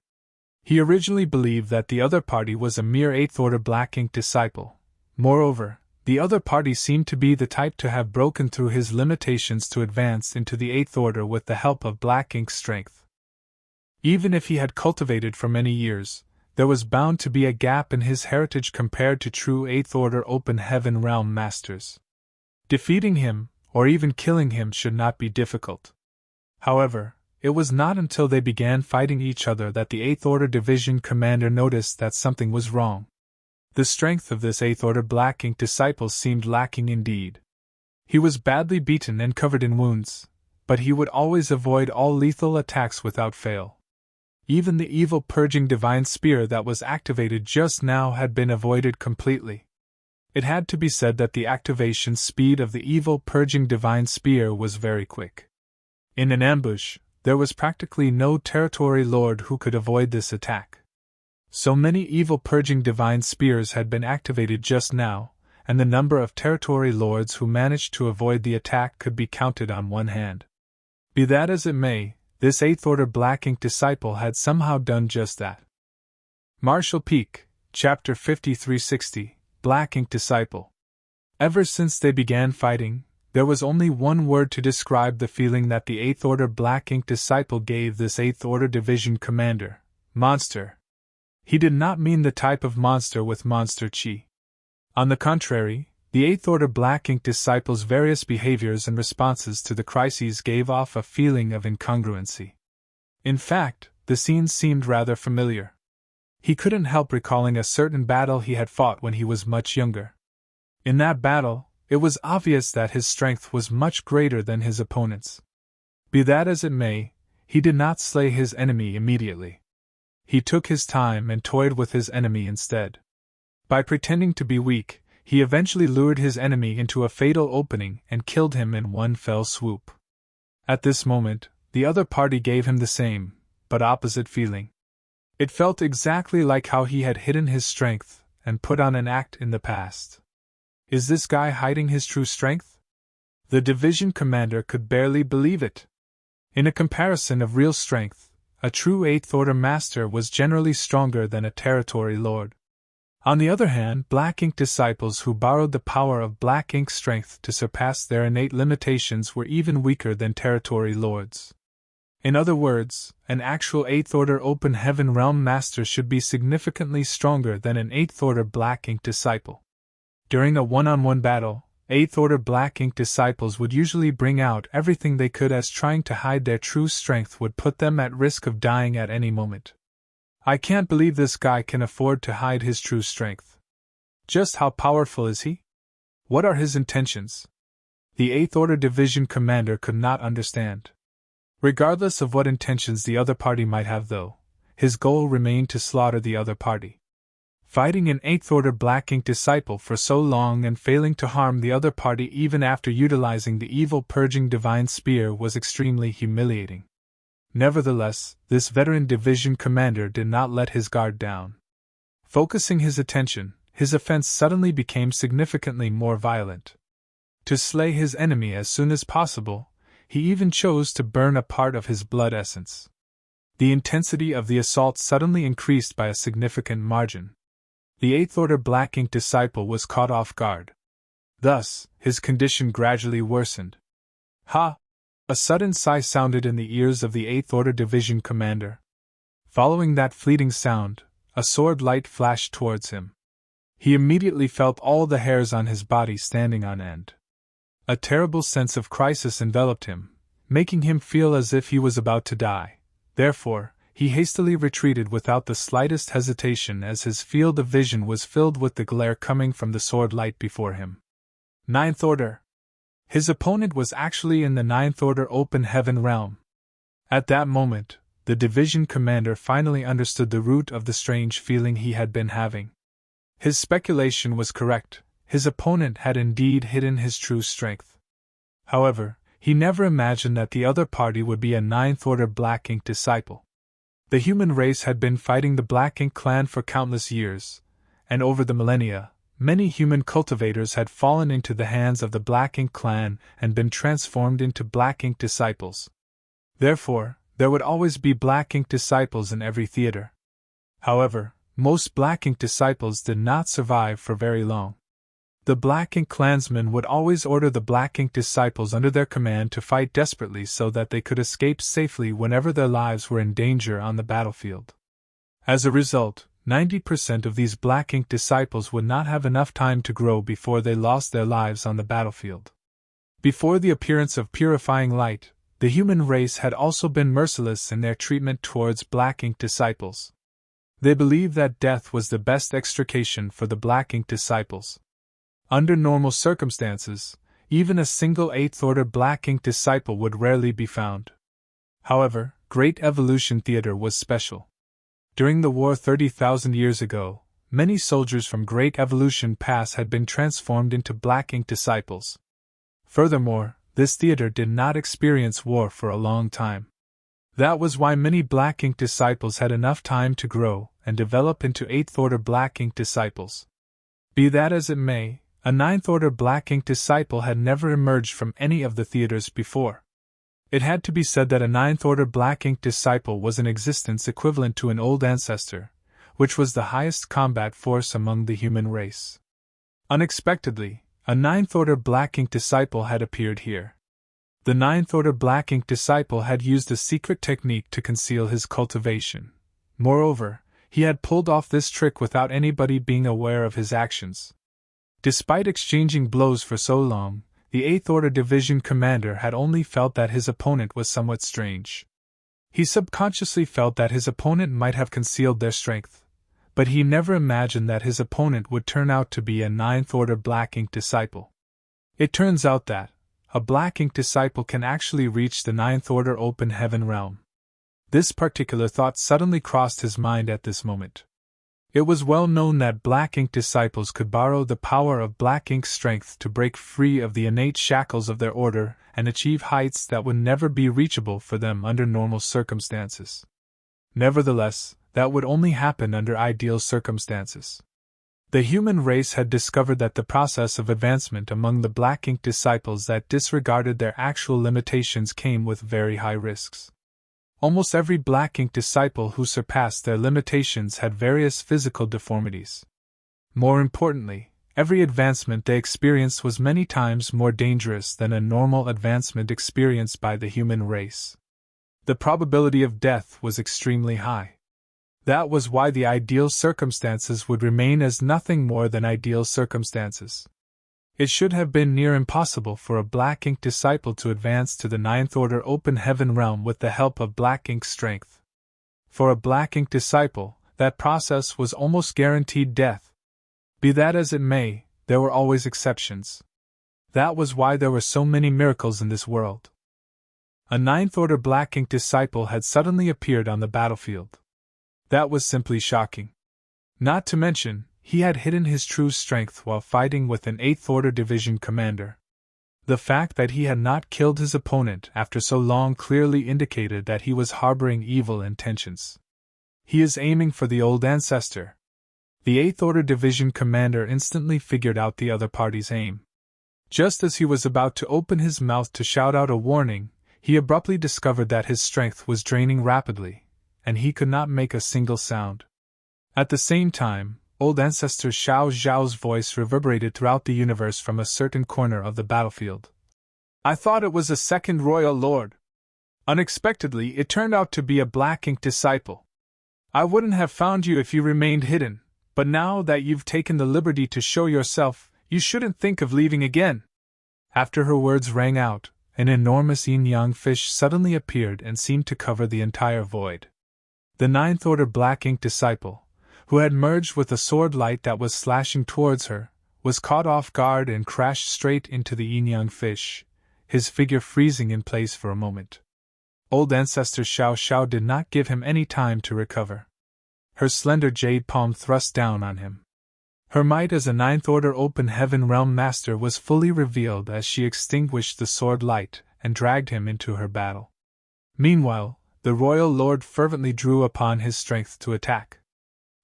[SPEAKER 1] He originally believed that the other party was a mere Eighth Order Black Ink disciple. Moreover, the other party seemed to be the type to have broken through his limitations to advance into the Eighth Order with the help of Black Ink's strength. Even if he had cultivated for many years, there was bound to be a gap in his heritage compared to true Eighth Order Open Heaven Realm Masters. Defeating him, or even killing him, should not be difficult. However, it was not until they began fighting each other that the Eighth Order Division commander noticed that something was wrong. The strength of this eighth-order Black Ink disciple seemed lacking indeed. He was badly beaten and covered in wounds, but he would always avoid all lethal attacks without fail. Even the evil purging divine spear that was activated just now had been avoided completely. It had to be said that the activation speed of the evil purging divine spear was very quick. In an ambush, there was practically no territory lord who could avoid this attack. So many evil purging divine spears had been activated just now, and the number of territory lords who managed to avoid the attack could be counted on one hand. Be that as it may, this eighth-order Black Ink disciple had somehow done just that. Marshall Peak, Chapter 5360, Black Ink Disciple. Ever since they began fighting, there was only one word to describe the feeling that the eighth-order Black Ink disciple gave this eighth-order division commander: monster. He did not mean the type of monster with monster chi. On the contrary, the eighth-order Black Ink disciple's various behaviors and responses to the crises gave off a feeling of incongruency. In fact, the scene seemed rather familiar. He couldn't help recalling a certain battle he had fought when he was much younger. In that battle, it was obvious that his strength was much greater than his opponent's. Be that as it may, he did not slay his enemy immediately. He took his time and toyed with his enemy instead. By pretending to be weak, he eventually lured his enemy into a fatal opening and killed him in one fell swoop. At this moment, the other party gave him the same, but opposite feeling. It felt exactly like how he had hidden his strength and put on an act in the past. Is this guy hiding his true strength? The division commander could barely believe it. In a comparison of real strength, a true eighth-order master was generally stronger than a territory lord. On the other hand, Black Ink disciples who borrowed the power of Black Ink strength to surpass their innate limitations were even weaker than territory lords. In other words, an actual eighth-order open heaven realm master should be significantly stronger than an eighth-order Black Ink disciple. During a one-on-one battle, eighth-order Black Ink disciples would usually bring out everything they could, as trying to hide their true strength would put them at risk of dying at any moment. I can't believe this guy can afford to hide his true strength. Just how powerful is he? What are his intentions? The eighth-order division commander could not understand. Regardless of what intentions the other party might have, though, his goal remained to slaughter the other party. Fighting an eighth-order Black Ink disciple for so long and failing to harm the other party even after utilizing the evil purging divine spear was extremely humiliating. Nevertheless, this veteran division commander did not let his guard down. Focusing his attention, his offense suddenly became significantly more violent. To slay his enemy as soon as possible, he even chose to burn a part of his blood essence. The intensity of the assault suddenly increased by a significant margin. The eighth-order Black Ink disciple was caught off guard. Thus, his condition gradually worsened. Ha! A sudden sigh sounded in the ears of the eighth-order division commander. Following that fleeting sound, a sword light flashed towards him. He immediately felt all the hairs on his body standing on end. A terrible sense of crisis enveloped him, making him feel as if he was about to die. Therefore, he hastily retreated without the slightest hesitation, as his field of vision was filled with the glare coming from the sword light before him. Ninth Order. His opponent was actually in the ninth-order open heaven realm. At that moment, the division commander finally understood the root of the strange feeling he had been having. His speculation was correct. His opponent had indeed hidden his true strength. However, he never imagined that the other party would be a ninth-order Black Ink disciple. The human race had been fighting the Black Ink clan for countless years, and over the millennia, many human cultivators had fallen into the hands of the Black Ink clan and been transformed into Black Ink disciples. Therefore, there would always be Black Ink disciples in every theater. However, most Black Ink disciples did not survive for very long. The Black Ink clansmen would always order the Black Ink disciples under their command to fight desperately so that they could escape safely whenever their lives were in danger on the battlefield. As a result, 90% of these Black Ink disciples would not have enough time to grow before they lost their lives on the battlefield. Before the appearance of purifying light, the human race had also been merciless in their treatment towards Black Ink disciples. They believed that death was the best extrication for the Black Ink disciples. Under normal circumstances, even a single eighth-order Black Ink disciple would rarely be found. However, Great Evolution Theater was special. During the war 30,000 years ago, many soldiers from Great Evolution Pass had been transformed into Black Ink disciples. Furthermore, this theater did not experience war for a long time. That was why many Black Ink disciples had enough time to grow and develop into eighth-order Black Ink disciples. Be that as it may, a ninth-order Black Ink disciple had never emerged from any of the theaters before. It had to be said that a ninth-order Black Ink disciple was in existence equivalent to an old ancestor, which was the highest combat force among the human race. Unexpectedly, a ninth-order Black Ink disciple had appeared here. The ninth-order Black Ink disciple had used a secret technique to conceal his cultivation. Moreover, he had pulled off this trick without anybody being aware of his actions. Despite exchanging blows for so long, the 8th Order Division commander had only felt that his opponent was somewhat strange. He subconsciously felt that his opponent might have concealed their strength, but he never imagined that his opponent would turn out to be a 9th Order Black Ink disciple. It turns out that a Black Ink disciple can actually reach the 9th Order Open Heaven realm. This particular thought suddenly crossed his mind at this moment. It was well known that Black Ink disciples could borrow the power of Black Ink's strength to break free of the innate shackles of their order and achieve heights that would never be reachable for them under normal circumstances. Nevertheless, that would only happen under ideal circumstances. The human race had discovered that the process of advancement among the Black Ink disciples that disregarded their actual limitations came with very high risks. Almost every Black Ink disciple who surpassed their limitations had various physical deformities. More importantly, every advancement they experienced was many times more dangerous than a normal advancement experienced by the human race. The probability of death was extremely high. That was why the ideal circumstances would remain as nothing more than ideal circumstances. It should have been near impossible for a Black Ink disciple to advance to the 9th Order Open Heaven realm with the help of Black Ink's strength. For a Black Ink disciple, that process was almost guaranteed death. Be that as it may, there were always exceptions. That was why there were so many miracles in this world. A 9th Order Black Ink disciple had suddenly appeared on the battlefield. That was simply shocking. Not to mention, he had hidden his true strength while fighting with an 8th Order Division commander. The fact that he had not killed his opponent after so long clearly indicated that he was harboring evil intentions. He is aiming for the old ancestor. The 8th Order Division commander instantly figured out the other party's aim. Just as he was about to open his mouth to shout out a warning, he abruptly discovered that his strength was draining rapidly, and he could not make a single sound. At the same time, Old Ancestor Xiao Zhao's voice reverberated throughout the universe from a certain corner of the battlefield. I thought it was a second royal lord. Unexpectedly, it turned out to be a Black Ink disciple. I wouldn't have found you if you remained hidden, but now that you've taken the liberty to show yourself, you shouldn't think of leaving again. After her words rang out, an enormous yin-yang fish suddenly appeared and seemed to cover the entire void. The 9th Order Black Ink disciple, who had merged with a sword light that was slashing towards her, was caught off guard and crashed straight into the yin-yang fish, his figure freezing in place for a moment. Old Ancestor Xiao Xiao did not give him any time to recover. Her slender jade palm thrust down on him. Her might as a 9th Order Open Heaven Realm Master was fully revealed as she extinguished the sword light and dragged him into her battle. Meanwhile, the Royal Lord fervently drew upon his strength to attack.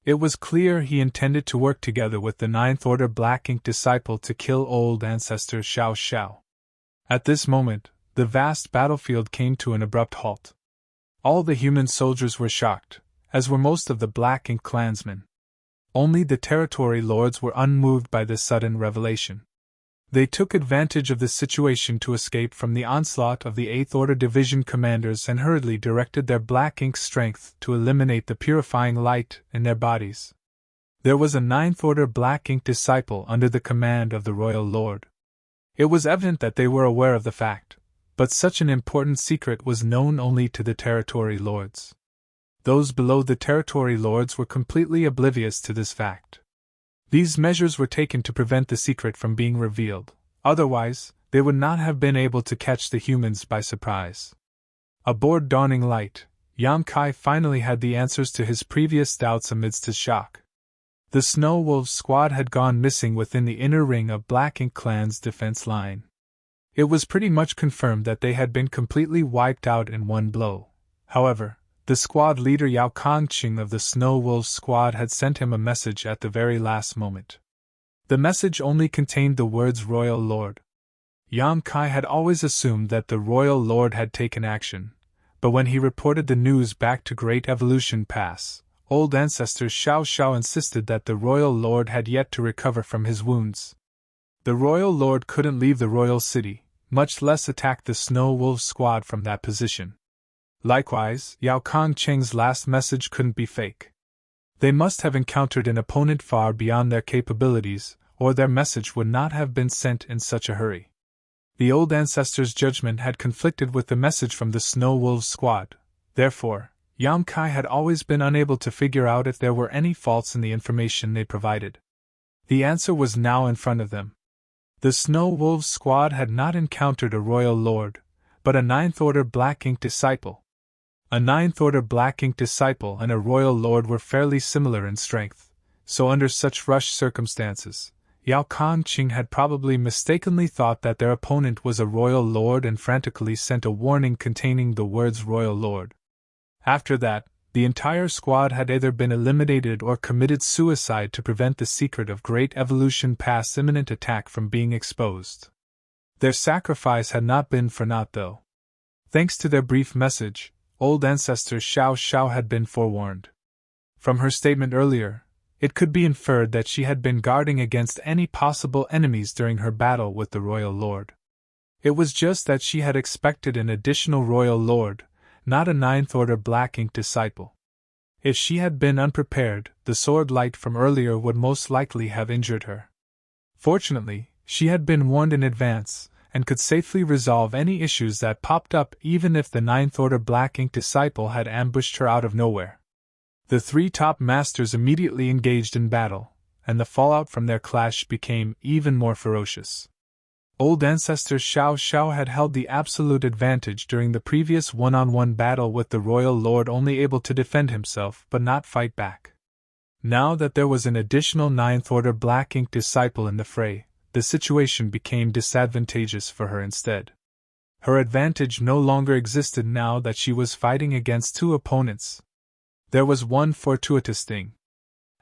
[SPEAKER 1] It was clear he intended to work together with the 9th Order Black Ink disciple to kill Old Ancestor Xiao Xiao. At this moment, the vast battlefield came to an abrupt halt. All the human soldiers were shocked, as were most of the Black Ink clansmen. Only the territory lords were unmoved by this sudden revelation. They took advantage of the situation to escape from the onslaught of the 8th Order Division commanders and hurriedly directed their Black Ink strength to eliminate the purifying light in their bodies. There was a 9th Order Black Ink disciple under the command of the Royal Lord. It was evident that they were aware of the fact, but such an important secret was known only to the territory lords. Those below the territory lords were completely oblivious to this fact. These measures were taken to prevent the secret from being revealed, otherwise, they would not have been able to catch the humans by surprise. Aboard Dawning Light, Yam Kai finally had the answers to his previous doubts amidst his shock. The Snow Wolves squad had gone missing within the inner ring of Black Ink Clan's defense line. It was pretty much confirmed that they had been completely wiped out in one blow. However, the squad leader Yao Kangqing of the Snow Wolves squad had sent him a message at the very last moment. The message only contained the words Royal Lord. Yam Kai had always assumed that the Royal Lord had taken action, but when he reported the news back to Great Evolution Pass, old ancestor Xiao Xiao insisted that the Royal Lord had yet to recover from his wounds. The Royal Lord couldn't leave the Royal City, much less attack the Snow Wolves squad from that position. Likewise, Yao Kangqing's last message couldn't be fake. They must have encountered an opponent far beyond their capabilities, or their message would not have been sent in such a hurry. The old ancestor's judgment had conflicted with the message from the Snow Wolves squad, therefore, Yam Kai had always been unable to figure out if there were any faults in the information they provided. The answer was now in front of them. The Snow Wolves squad had not encountered a Royal Lord, but a Ninth Order Black Ink disciple. A Ninth Order Black Ink disciple and a Royal Lord were fairly similar in strength, so under such rushed circumstances, Yao Kangqing had probably mistakenly thought that their opponent was a Royal Lord and frantically sent a warning containing the words Royal Lord. After that, the entire squad had either been eliminated or committed suicide to prevent the secret of Great Evolution Pass' imminent attack from being exposed. Their sacrifice had not been for naught though. Thanks to their brief message, old ancestor Xiao Xiao had been forewarned. From her statement earlier, it could be inferred that she had been guarding against any possible enemies during her battle with the Royal Lord. It was just that she had expected an additional Royal Lord, not a Ninth Order Black Ink disciple. If she had been unprepared, the sword light from earlier would most likely have injured her. Fortunately, she had been warned in advance, and could safely resolve any issues that popped up even if the Ninth Order Black Ink disciple had ambushed her out of nowhere. The three top masters immediately engaged in battle, and the fallout from their clash became even more ferocious. Old ancestor Xiao Xiao had held the absolute advantage during the previous one-on-one battle with the Royal Lord, only able to defend himself but not fight back. Now that there was an additional Ninth Order Black Ink disciple in the fray, the situation became disadvantageous for her instead. Her advantage no longer existed now that she was fighting against two opponents. There was one fortuitous thing.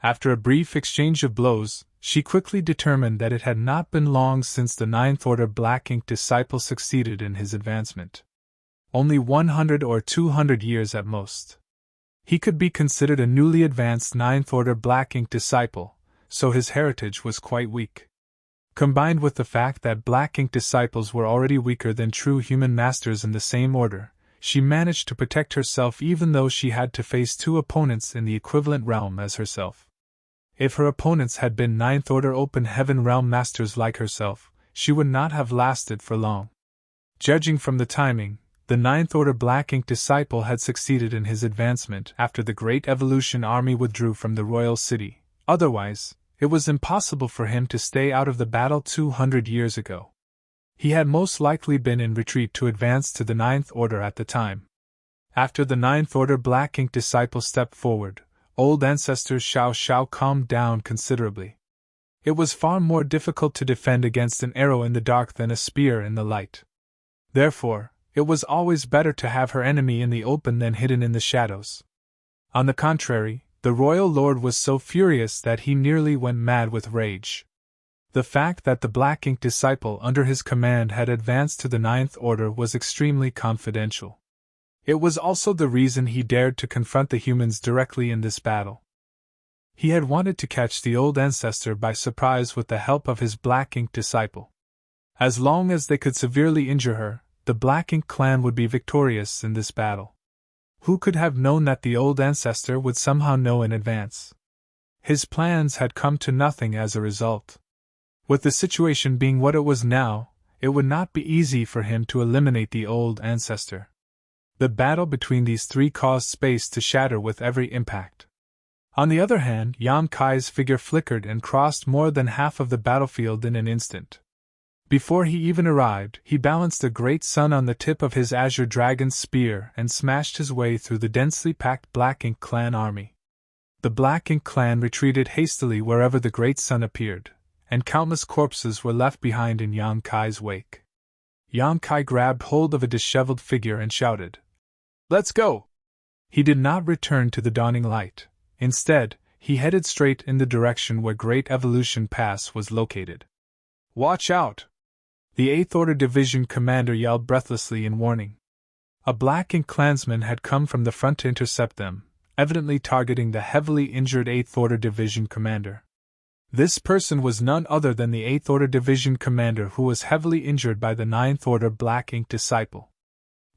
[SPEAKER 1] After a brief exchange of blows, she quickly determined that it had not been long since the Ninth Order Black Ink disciple succeeded in his advancement. Only 100 or 200 years at most. He could be considered a newly advanced Ninth Order Black Ink disciple, so his heritage was quite weak. Combined with the fact that Black Ink disciples were already weaker than true human masters in the same order, she managed to protect herself even though she had to face two opponents in the equivalent realm as herself. If her opponents had been Ninth Order Open Heaven Realm Masters like herself, she would not have lasted for long. Judging from the timing, the Ninth Order Black Ink disciple had succeeded in his advancement after the Great Evolution Army withdrew from the Royal City. Otherwise, it was impossible for him to stay out of the battle 200 years ago. He had most likely been in retreat to advance to the Ninth Order at the time. After the Ninth Order Black Ink disciple stepped forward, old ancestor Xiao Xiao calmed down considerably. It was far more difficult to defend against an arrow in the dark than a spear in the light. Therefore, it was always better to have her enemy in the open than hidden in the shadows. On the contrary, the Royal Lord was so furious that he nearly went mad with rage. The fact that the Black Ink disciple under his command had advanced to the Ninth Order was extremely confidential. It was also the reason he dared to confront the humans directly in this battle. He had wanted to catch the old ancestor by surprise with the help of his Black Ink disciple. As long as they could severely injure her, the Black Ink clan would be victorious in this battle. Who could have known that the old ancestor would somehow know in advance? His plans had come to nothing as a result. With the situation being what it was now, it would not be easy for him to eliminate the old ancestor. The battle between these three caused space to shatter with every impact. On the other hand, Yang Kai's figure flickered and crossed more than half of the battlefield in an instant. Before he even arrived, he balanced a great sun on the tip of his azure dragon's spear and smashed his way through the densely packed Black Ink clan army. The Black Ink clan retreated hastily wherever the great sun appeared, and countless corpses were left behind in Yang Kai's wake. Yang Kai grabbed hold of a disheveled figure and shouted, "Let's go!" He did not return to the dawning light. Instead, he headed straight in the direction where Great Evolution Pass was located. "Watch out!" The 8th Order Division commander yelled breathlessly in warning. A Black Ink clansman had come from the front to intercept them, evidently targeting the heavily injured 8th Order Division commander. This person was none other than the 8th Order Division commander who was heavily injured by the 9th Order Black Ink disciple.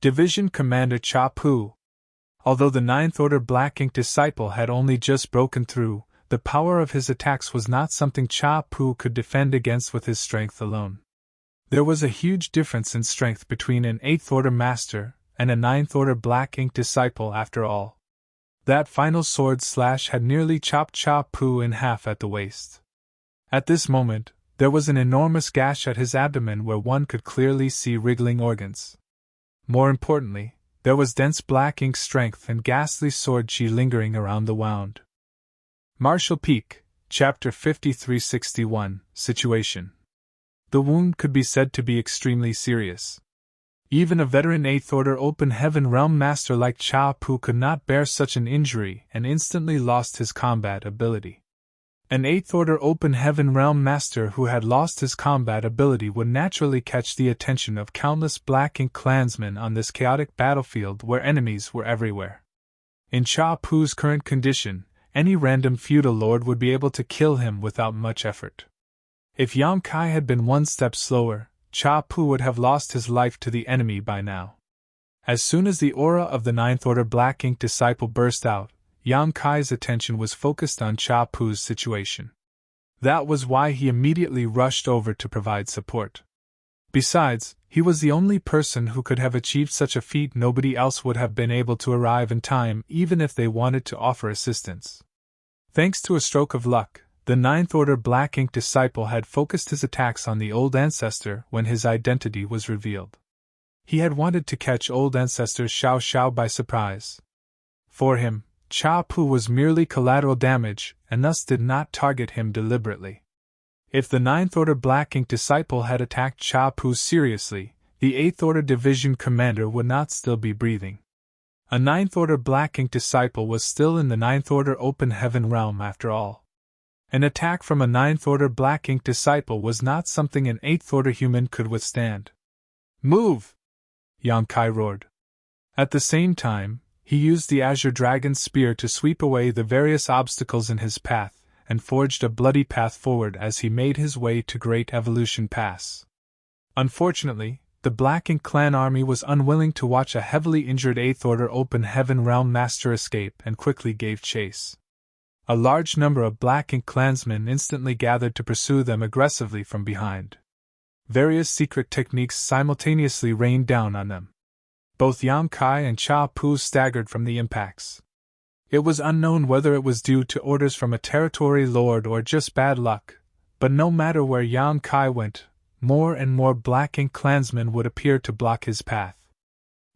[SPEAKER 1] Division Commander Cha Pu. Although the 9th Order Black Ink disciple had only just broken through, the power of his attacks was not something Cha Pu could defend against with his strength alone. There was a huge difference in strength between an 8th Order Master and a 9th Order Black Ink disciple after all. That final sword slash had nearly chopped Cha Pu in half at the waist. At this moment, there was an enormous gash at his abdomen where one could clearly see wriggling organs. More importantly, there was dense Black Ink strength and ghastly sword chi lingering around the wound. Marshall Peak, Chapter 5361, Situation. The wound could be said to be extremely serious. Even a veteran 8th Order Open Heaven Realm Master like Cha Pu could not bear such an injury and instantly lost his combat ability. An 8th Order Open Heaven Realm Master who had lost his combat ability would naturally catch the attention of countless Black Ink clansmen on this chaotic battlefield where enemies were everywhere. In Cha Pu's current condition, any random feudal lord would be able to kill him without much effort. If Yang Kai had been one step slower, Cha Pu would have lost his life to the enemy by now. As soon as the aura of the 9th Order Black Ink disciple burst out, Yang Kai's attention was focused on Cha Pu's situation. That was why he immediately rushed over to provide support. Besides, he was the only person who could have achieved such a feat. Nobody else would have been able to arrive in time even if they wanted to offer assistance. Thanks to a stroke of luck, the 9th Order Black Ink disciple had focused his attacks on the Old Ancestor when his identity was revealed. He had wanted to catch Old Ancestor Xiao Xiao by surprise. For him, Cha Pu was merely collateral damage and thus did not target him deliberately. If the 9th Order Black Ink disciple had attacked Cha Pu seriously, the 8th Order Division commander would not still be breathing. A 9th Order Black Ink disciple was still in the 9th Order Open Heaven realm after all. An attack from a 9th Order Black Ink disciple was not something an 8th Order human could withstand. "Move!" Yang Kai roared. At the same time, he used the Azure Dragon's spear to sweep away the various obstacles in his path, and forged a bloody path forward as he made his way to Great Evolution Pass. Unfortunately, the Black Ink clan army was unwilling to watch a heavily injured 8th Order Open Heaven Realm Master escape and quickly gave chase. A large number of Black Ink clansmen instantly gathered to pursue them aggressively from behind. Various secret techniques simultaneously rained down on them. Both Yang Kai and Cha Pu staggered from the impacts. It was unknown whether it was due to orders from a territory lord or just bad luck, but no matter where Yang Kai went, more and more Black Ink clansmen would appear to block his path.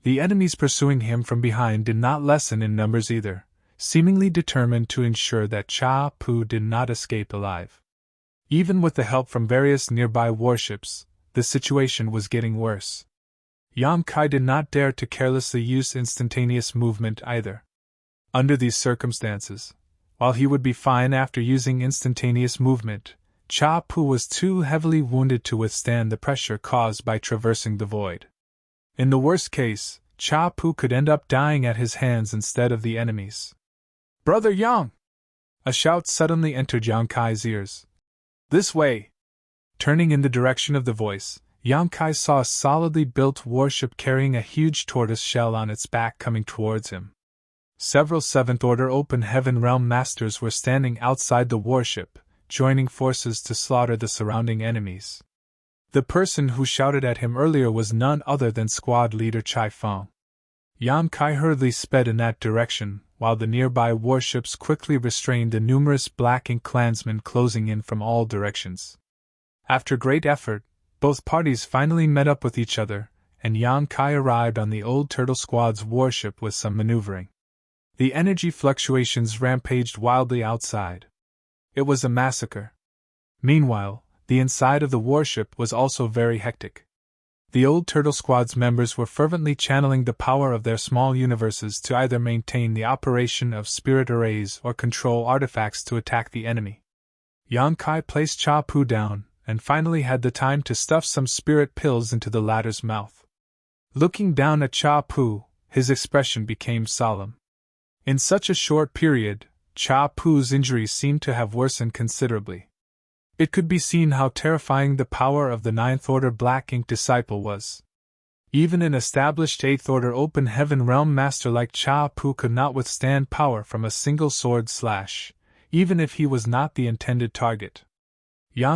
[SPEAKER 1] The enemies pursuing him from behind did not lessen in numbers either, seemingly determined to ensure that Cha Pu did not escape alive. Even with the help from various nearby warships, the situation was getting worse. Yang Kai did not dare to carelessly use instantaneous movement either. Under these circumstances, while he would be fine after using instantaneous movement, Cha Pu was too heavily wounded to withstand the pressure caused by traversing the void. In the worst case, Cha Pu could end up dying at his hands instead of the enemies. "Brother Yang!" A shout suddenly entered Yang Kai's ears. "This way!" Turning in the direction of the voice, Yang Kai saw a solidly built warship carrying a huge tortoise shell on its back coming towards him. Several 7th Order Open Heaven Realm Masters were standing outside the warship, joining forces to slaughter the surrounding enemies. The person who shouted at him earlier was none other than squad leader Chai Feng. Kai hurriedly sped in that direction, while the nearby warships quickly restrained the numerous Black Ink clansmen closing in from all directions. After great effort, both parties finally met up with each other, and Kai arrived on the old Turtle Squad's warship with some maneuvering. The energy fluctuations rampaged wildly outside. It was a massacre. Meanwhile, the inside of the warship was also very hectic. The old Turtle Squad's members were fervently channeling the power of their small universes to either maintain the operation of spirit arrays or control artifacts to attack the enemy. Kai placed Cha Pu down, and finally had the time to stuff some spirit pills into the latter's mouth. Looking down at Cha Pu, his expression became solemn. In such a short period, Cha Pu's injuries seemed to have worsened considerably. It could be seen how terrifying the power of the Ninth Order Black Ink disciple was. Even an established Eighth Order Open Heaven Realm master like Cha Pu could not withstand power from a single sword slash, even if he was not the intended target.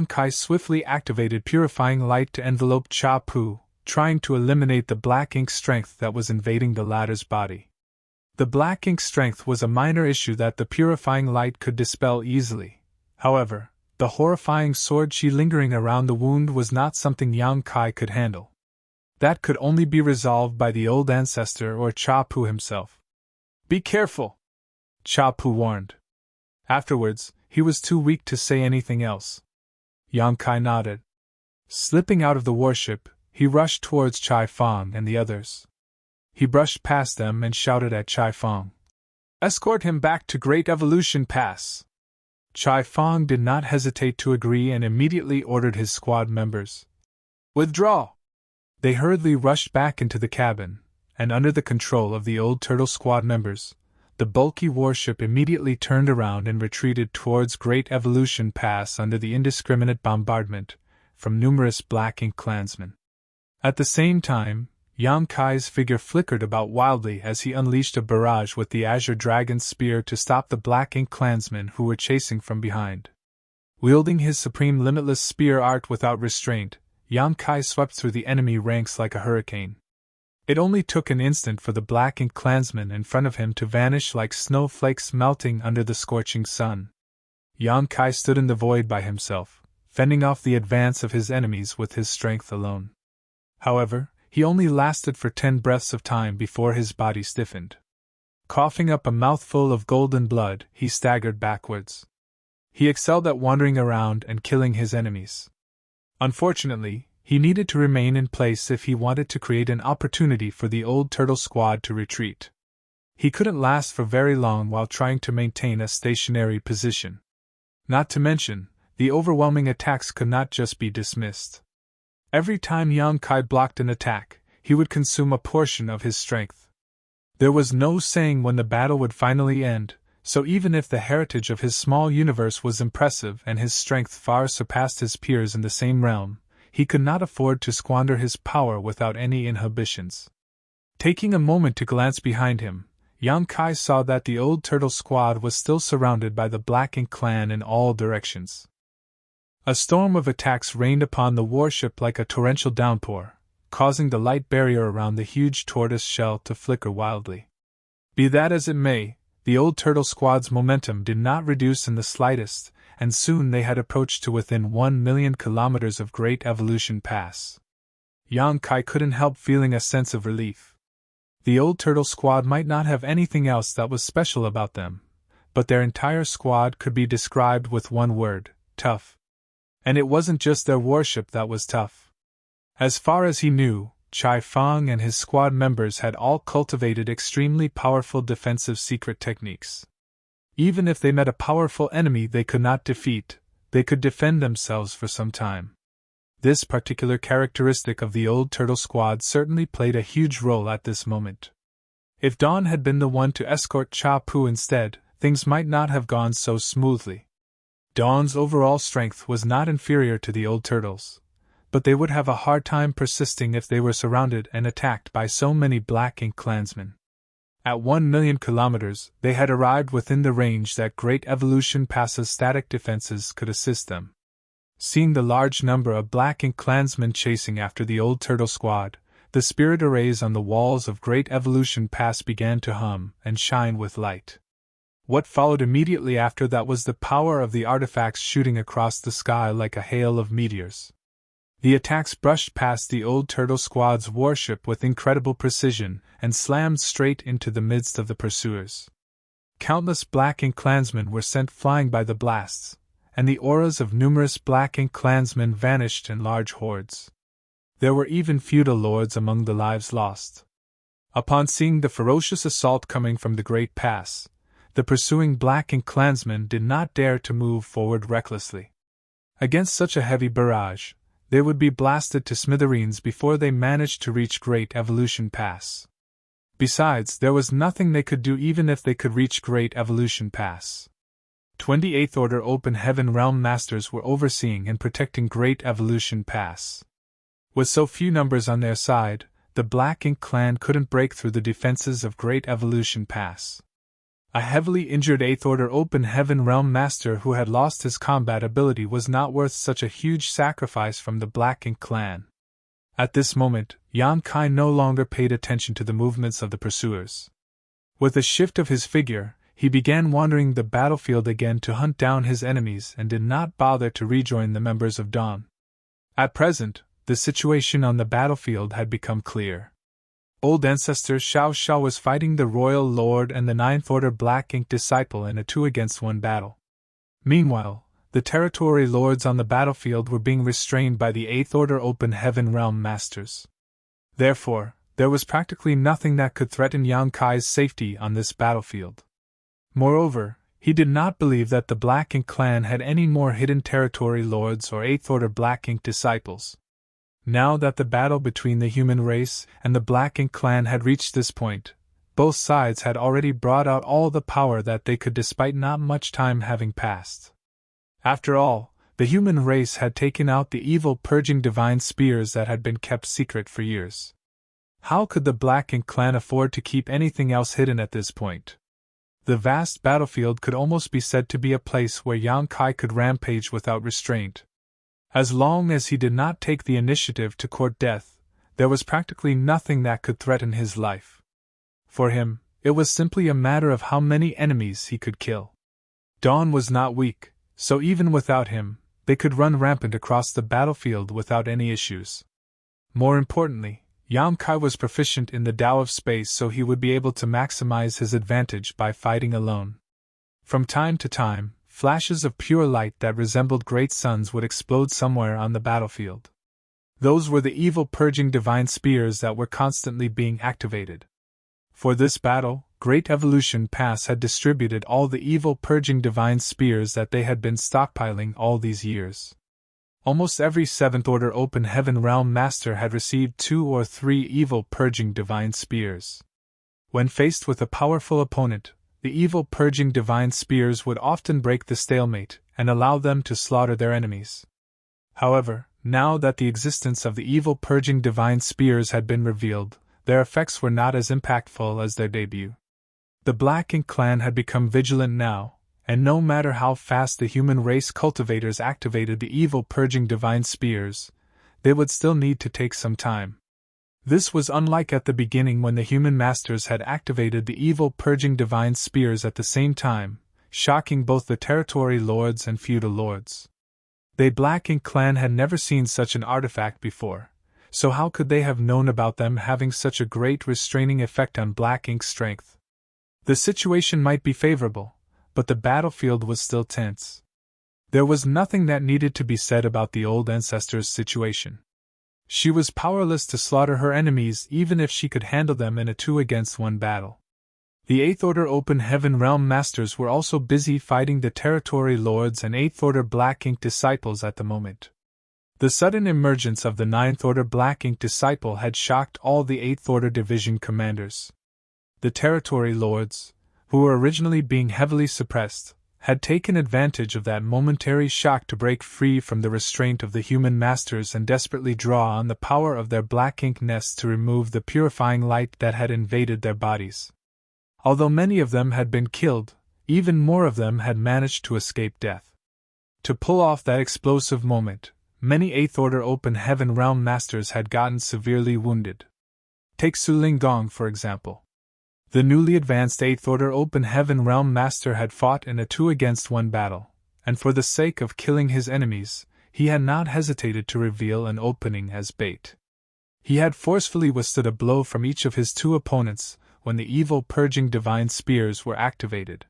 [SPEAKER 1] Kai swiftly activated purifying light to envelope Cha Pu, trying to eliminate the Black Ink strength that was invading the latter's body. The Black Ink strength was a minor issue that the purifying light could dispel easily. However, the horrifying sword chi lingering around the wound was not something Kai could handle. That could only be resolved by the old ancestor or Cha Pu himself. "Be careful," Cha Pu warned. Afterwards, he was too weak to say anything else. Kai nodded. Slipping out of the warship, he rushed towards Chai Fong and the others. He brushed past them and shouted at Chai Fong, "Escort him back to Great Evolution Pass." Chai Fong did not hesitate to agree and immediately ordered his squad members, "Withdraw!" They hurriedly rushed back into the cabin, and under the control of the old Turtle Squad members, the bulky warship immediately turned around and retreated towards Great Evolution Pass under the indiscriminate bombardment from numerous Black Ink clansmen. At the same time, Kai's figure flickered about wildly as he unleashed a barrage with the Azure Dragon's spear to stop the Black Ink clansmen who were chasing from behind. Wielding his supreme limitless spear art without restraint, Kai swept through the enemy ranks like a hurricane. It only took an instant for the Black Ink clansmen in front of him to vanish like snowflakes melting under the scorching sun. Kai stood in the void by himself, fending off the advance of his enemies with his strength alone. However, he only lasted for 10 breaths of time before his body stiffened. Coughing up a mouthful of golden blood, he staggered backwards. He excelled at wandering around and killing his enemies. Unfortunately, he needed to remain in place if he wanted to create an opportunity for the old Turtle Squad to retreat. He couldn't last for very long while trying to maintain a stationary position. Not to mention, the overwhelming attacks could not just be dismissed. Every time Kai blocked an attack, he would consume a portion of his strength. There was no saying when the battle would finally end, so even if the heritage of his small universe was impressive and his strength far surpassed his peers in the same realm, he could not afford to squander his power without any inhibitions. Taking a moment to glance behind him, Kai saw that the old Turtle Squad was still surrounded by the Black Ink clan in all directions. A storm of attacks rained upon the warship like a torrential downpour, causing the light barrier around the huge tortoise shell to flicker wildly. Be that as it may, the old Turtle Squad's momentum did not reduce in the slightest, and soon they had approached to within 1,000,000 kilometers of Great Evolution Pass. Kai couldn't help feeling a sense of relief. The old Turtle Squad might not have anything else that was special about them, but their entire squad could be described with one word: tough. And it wasn't just their warship that was tough. As far as he knew, Chai Fong and his squad members had all cultivated extremely powerful defensive secret techniques. Even if they met a powerful enemy they could not defeat, they could defend themselves for some time. This particular characteristic of the old Turtle Squad certainly played a huge role at this moment. If Dawn had been the one to escort Cha Pu instead, things might not have gone so smoothly. Dawn's overall strength was not inferior to the old turtles, but they would have a hard time persisting if they were surrounded and attacked by so many Black Ink clansmen. At 1,000,000 kilometers, they had arrived within the range that Great Evolution Pass's static defenses could assist them. Seeing the large number of Black Ink clansmen chasing after the old Turtle Squad, the spirit arrays on the walls of Great Evolution Pass began to hum and shine with light. What followed immediately after that was the power of the artifacts shooting across the sky like a hail of meteors. The attacks brushed past the old Turtle Squad's warship with incredible precision and slammed straight into the midst of the pursuers. Countless Black Ink clansmen were sent flying by the blasts, and the auras of numerous Black Ink clansmen vanished in large hordes. There were even feudal lords among the lives lost. Upon seeing the ferocious assault coming from the Great Pass, the pursuing Black Ink clansmen did not dare to move forward recklessly. Against such a heavy barrage, they would be blasted to smithereens before they managed to reach Great Evolution Pass. Besides, there was nothing they could do even if they could reach Great Evolution Pass. 28th Order Open Heaven Realm Masters were overseeing and protecting Great Evolution Pass. With so few numbers on their side, the Black Ink clan couldn't break through the defenses of Great Evolution Pass. A heavily injured 8th Order Open Heaven Realm Master who had lost his combat ability was not worth such a huge sacrifice from the Black Ink clan. At this moment, Yan Kai no longer paid attention to the movements of the pursuers. With a shift of his figure, he began wandering the battlefield again to hunt down his enemies and did not bother to rejoin the members of Dawn. At present, the situation on the battlefield had become clear. Old Ancestor Xiao Xiao was fighting the Royal Lord and the 9th Order Black Ink Disciple in a 2-against-1 battle. Meanwhile, the Territory Lords on the battlefield were being restrained by the 8th Order Open Heaven Realm Masters. Therefore, there was practically nothing that could threaten Yang Kai's safety on this battlefield. Moreover, he did not believe that the Black Ink clan had any more hidden Territory Lords or 8th Order Black Ink Disciples. Now that the battle between the human race and the Black Ink clan had reached this point, both sides had already brought out all the power that they could despite not much time having passed. After all, the human race had taken out the evil purging divine spears that had been kept secret for years. How could the Black Ink clan afford to keep anything else hidden at this point? The vast battlefield could almost be said to be a place where Yang Kai could rampage without restraint. As long as he did not take the initiative to court death, there was practically nothing that could threaten his life. For him, it was simply a matter of how many enemies he could kill. Dawn was not weak, so even without him, they could run rampant across the battlefield without any issues. More importantly, Yang Kai was proficient in the Tao of Space, so he would be able to maximize his advantage by fighting alone. From time to time, flashes of pure light that resembled great suns would explode somewhere on the battlefield. Those were the evil purging divine spears that were constantly being activated. For this battle, Great Evolution Pass had distributed all the evil purging divine spears that they had been stockpiling all these years. Almost every 7th Order Open Heaven Realm Master had received 2 or 3 evil purging divine spears. When faced with a powerful opponent, the evil purging divine spears would often break the stalemate and allow them to slaughter their enemies. However, now that the existence of the evil purging divine spears had been revealed, their effects were not as impactful as their debut. The Black Ink clan had become vigilant now, and no matter how fast the human race cultivators activated the evil purging divine spears, they would still need to take some time. This was unlike at the beginning when the human masters had activated the evil purging divine spears at the same time, shocking both the Territory Lords and Feudal Lords. The Black Ink clan had never seen such an artifact before, so how could they have known about them having such a great restraining effect on Black Ink's strength? The situation might be favorable, but the battlefield was still tense. There was nothing that needed to be said about the old ancestor's situation. She was powerless to slaughter her enemies even if she could handle them in a 2-against-1 battle. The 8th Order Open Heaven Realm Masters were also busy fighting the Territory Lords and 8th Order Black Ink Disciples at the moment. The sudden emergence of the 9th Order Black Ink Disciple had shocked all the 8th Order Division commanders. The Territory Lords, who were originally being heavily suppressed, had taken advantage of that momentary shock to break free from the restraint of the human masters and desperately draw on the power of their Black Ink nests to remove the purifying light that had invaded their bodies. Although many of them had been killed, even more of them had managed to escape death. To pull off that explosive moment, many 8th Order Open Heaven Realm Masters had gotten severely wounded. Take Su Ling Gong, for example. The newly advanced 8th Order Open Heaven Realm Master had fought in a 2-against-1 battle, and for the sake of killing his enemies, he had not hesitated to reveal an opening as bait. He had forcefully withstood a blow from each of his 2 opponents when the evil purging divine spears were activated.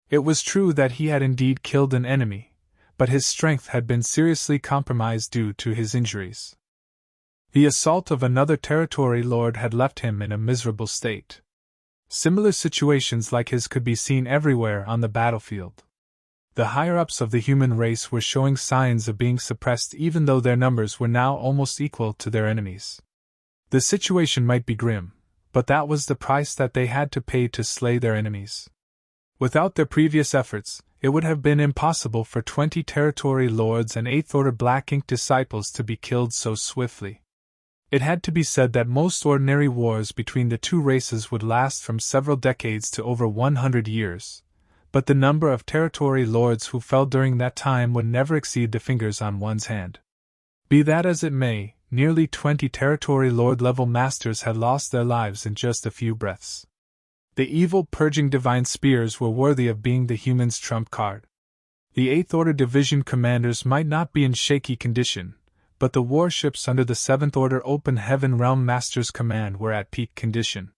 [SPEAKER 1] It was true that he had indeed killed an enemy, but his strength had been seriously compromised due to his injuries. The assault of another territory lord had left him in a miserable state. Similar situations like his could be seen everywhere on the battlefield. The higher-ups of the human race were showing signs of being suppressed even though their numbers were now almost equal to their enemies. The situation might be grim, but that was the price that they had to pay to slay their enemies. Without their previous efforts, it would have been impossible for 20 territory lords and 8th Order Black Ink disciples to be killed so swiftly. It had to be said that most ordinary wars between the 2 races would last from several decades to over 100 years, but the number of territory lords who fell during that time would never exceed the fingers on one's hand. Be that as it may, nearly 20 territory lord-level masters had lost their lives in just a few breaths. The evil purging divine spears were worthy of being the human's trump card. The 8th Order division commanders might not be in shaky condition, but the warships under the 7th Order Open Heaven Realm Master's command were at peak condition.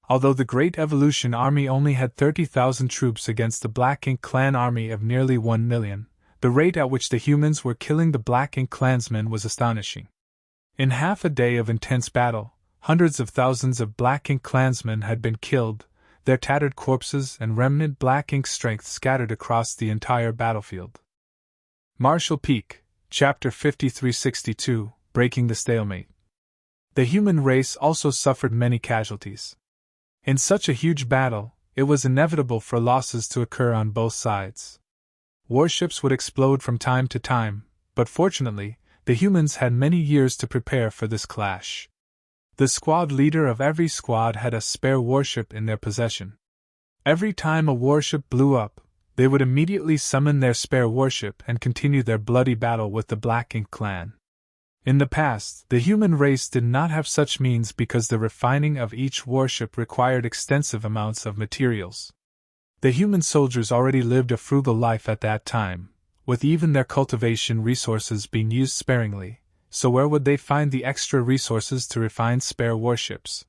[SPEAKER 1] Although the Great Evolution Army only had 30,000 troops against the Black Ink clan army of nearly 1 million, the rate at which the humans were killing the Black Ink clansmen was astonishing. In half a day of intense battle, hundreds of thousands of Black Ink clansmen had been killed, their tattered corpses and remnant Black Ink strength scattered across the entire battlefield. Marshall Peak, Chapter 5362, Breaking the Stalemate. The human race also suffered many casualties. In such a huge battle, it was inevitable for losses to occur on both sides. Warships would explode from time to time, but fortunately, the humans had many years to prepare for this clash. The squad leader of every squad had a spare warship in their possession. Every time a warship blew up, they would immediately summon their spare warship and continue their bloody battle with the Black Ink clan. In the past, the human race did not have such means because the refining of each warship required extensive amounts of materials. The human soldiers already lived a frugal life at that time, with even their cultivation resources being used sparingly, so where would they find the extra resources to refine spare warships?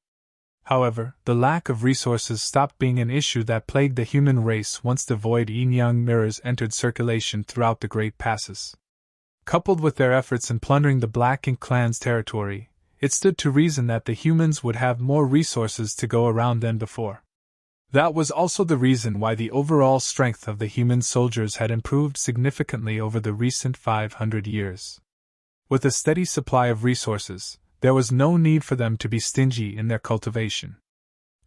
[SPEAKER 1] However, the lack of resources stopped being an issue that plagued the human race once the void yin-yang mirrors entered circulation throughout the Great Passes. Coupled with their efforts in plundering the Black Ink clan's territory, it stood to reason that the humans would have more resources to go around than before. That was also the reason why the overall strength of the human soldiers had improved significantly over the recent 500 years. With a steady supply of resources, there was no need for them to be stingy in their cultivation.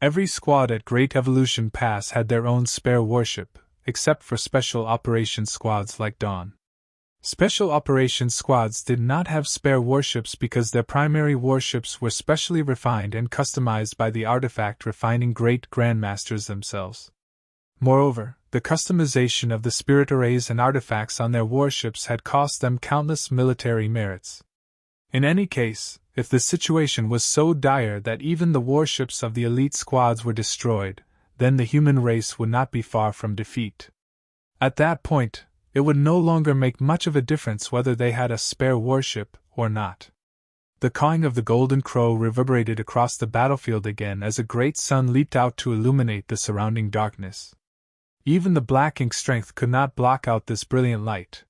[SPEAKER 1] Every squad at Great Evolution Pass had their own spare warship, except for special operations squads like Dawn. Special operations squads did not have spare warships because their primary warships were specially refined and customized by the artifact refining great grandmasters themselves. Moreover, the customization of the spirit arrays and artifacts on their warships had cost them countless military merits. In any case, if the situation was so dire that even the warships of the elite squads were destroyed, then the human race would not be far from defeat. At that point, it would no longer make much of a difference whether they had a spare warship or not. The cawing of the golden crow reverberated across the battlefield again as a great sun leaped out to illuminate the surrounding darkness. Even the Black Ink strength could not block out this brilliant light.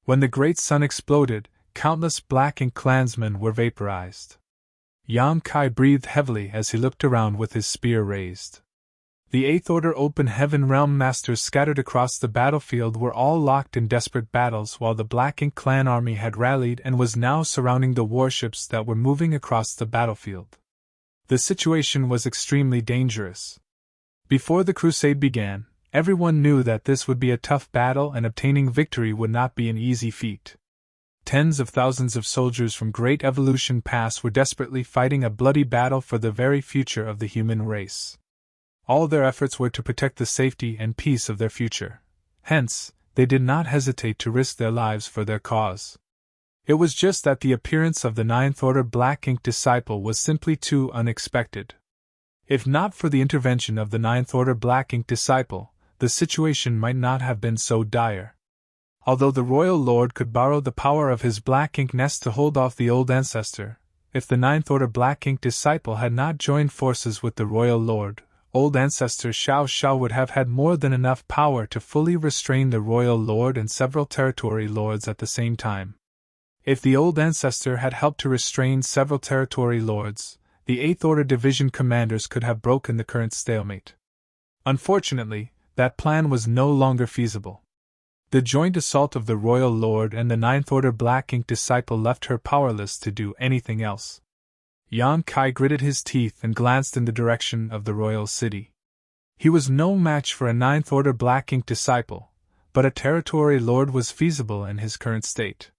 [SPEAKER 1] When the great sun exploded, countless Black Ink clansmen were vaporized. Yam Kai breathed heavily as he looked around with his spear raised. The 8th Order Open Heaven Realm Masters scattered across the battlefield were all locked in desperate battles while the Black Ink clan army had rallied and was now surrounding the warships that were moving across the battlefield. The situation was extremely dangerous. Before the crusade began, everyone knew that this would be a tough battle and obtaining victory would not be an easy feat. Tens of thousands of soldiers from Great Evolution Pass were desperately fighting a bloody battle for the very future of the human race. All their efforts were to protect the safety and peace of their future. Hence, they did not hesitate to risk their lives for their cause. It was just that the appearance of the Ninth Order Black Ink Disciple was simply too unexpected. If not for the intervention of the Ninth Order Black Ink Disciple, the situation might not have been so dire. Although the Royal Lord could borrow the power of his black ink nest to hold off the old ancestor, if the Ninth Order Black Ink Disciple had not joined forces with the Royal Lord, old ancestor Xiao Xiao would have had more than enough power to fully restrain the Royal Lord and several territory lords at the same time. If the old ancestor had helped to restrain several territory lords, the Eighth Order Division commanders could have broken the current stalemate. Unfortunately, that plan was no longer feasible. The joint assault of the Royal Lord and the Ninth Order Black Ink Disciple left her powerless to do anything else. Yang Kai gritted his teeth and glanced in the direction of the royal city. He was no match for a Ninth Order Black Ink Disciple, but a territory lord was feasible in his current state.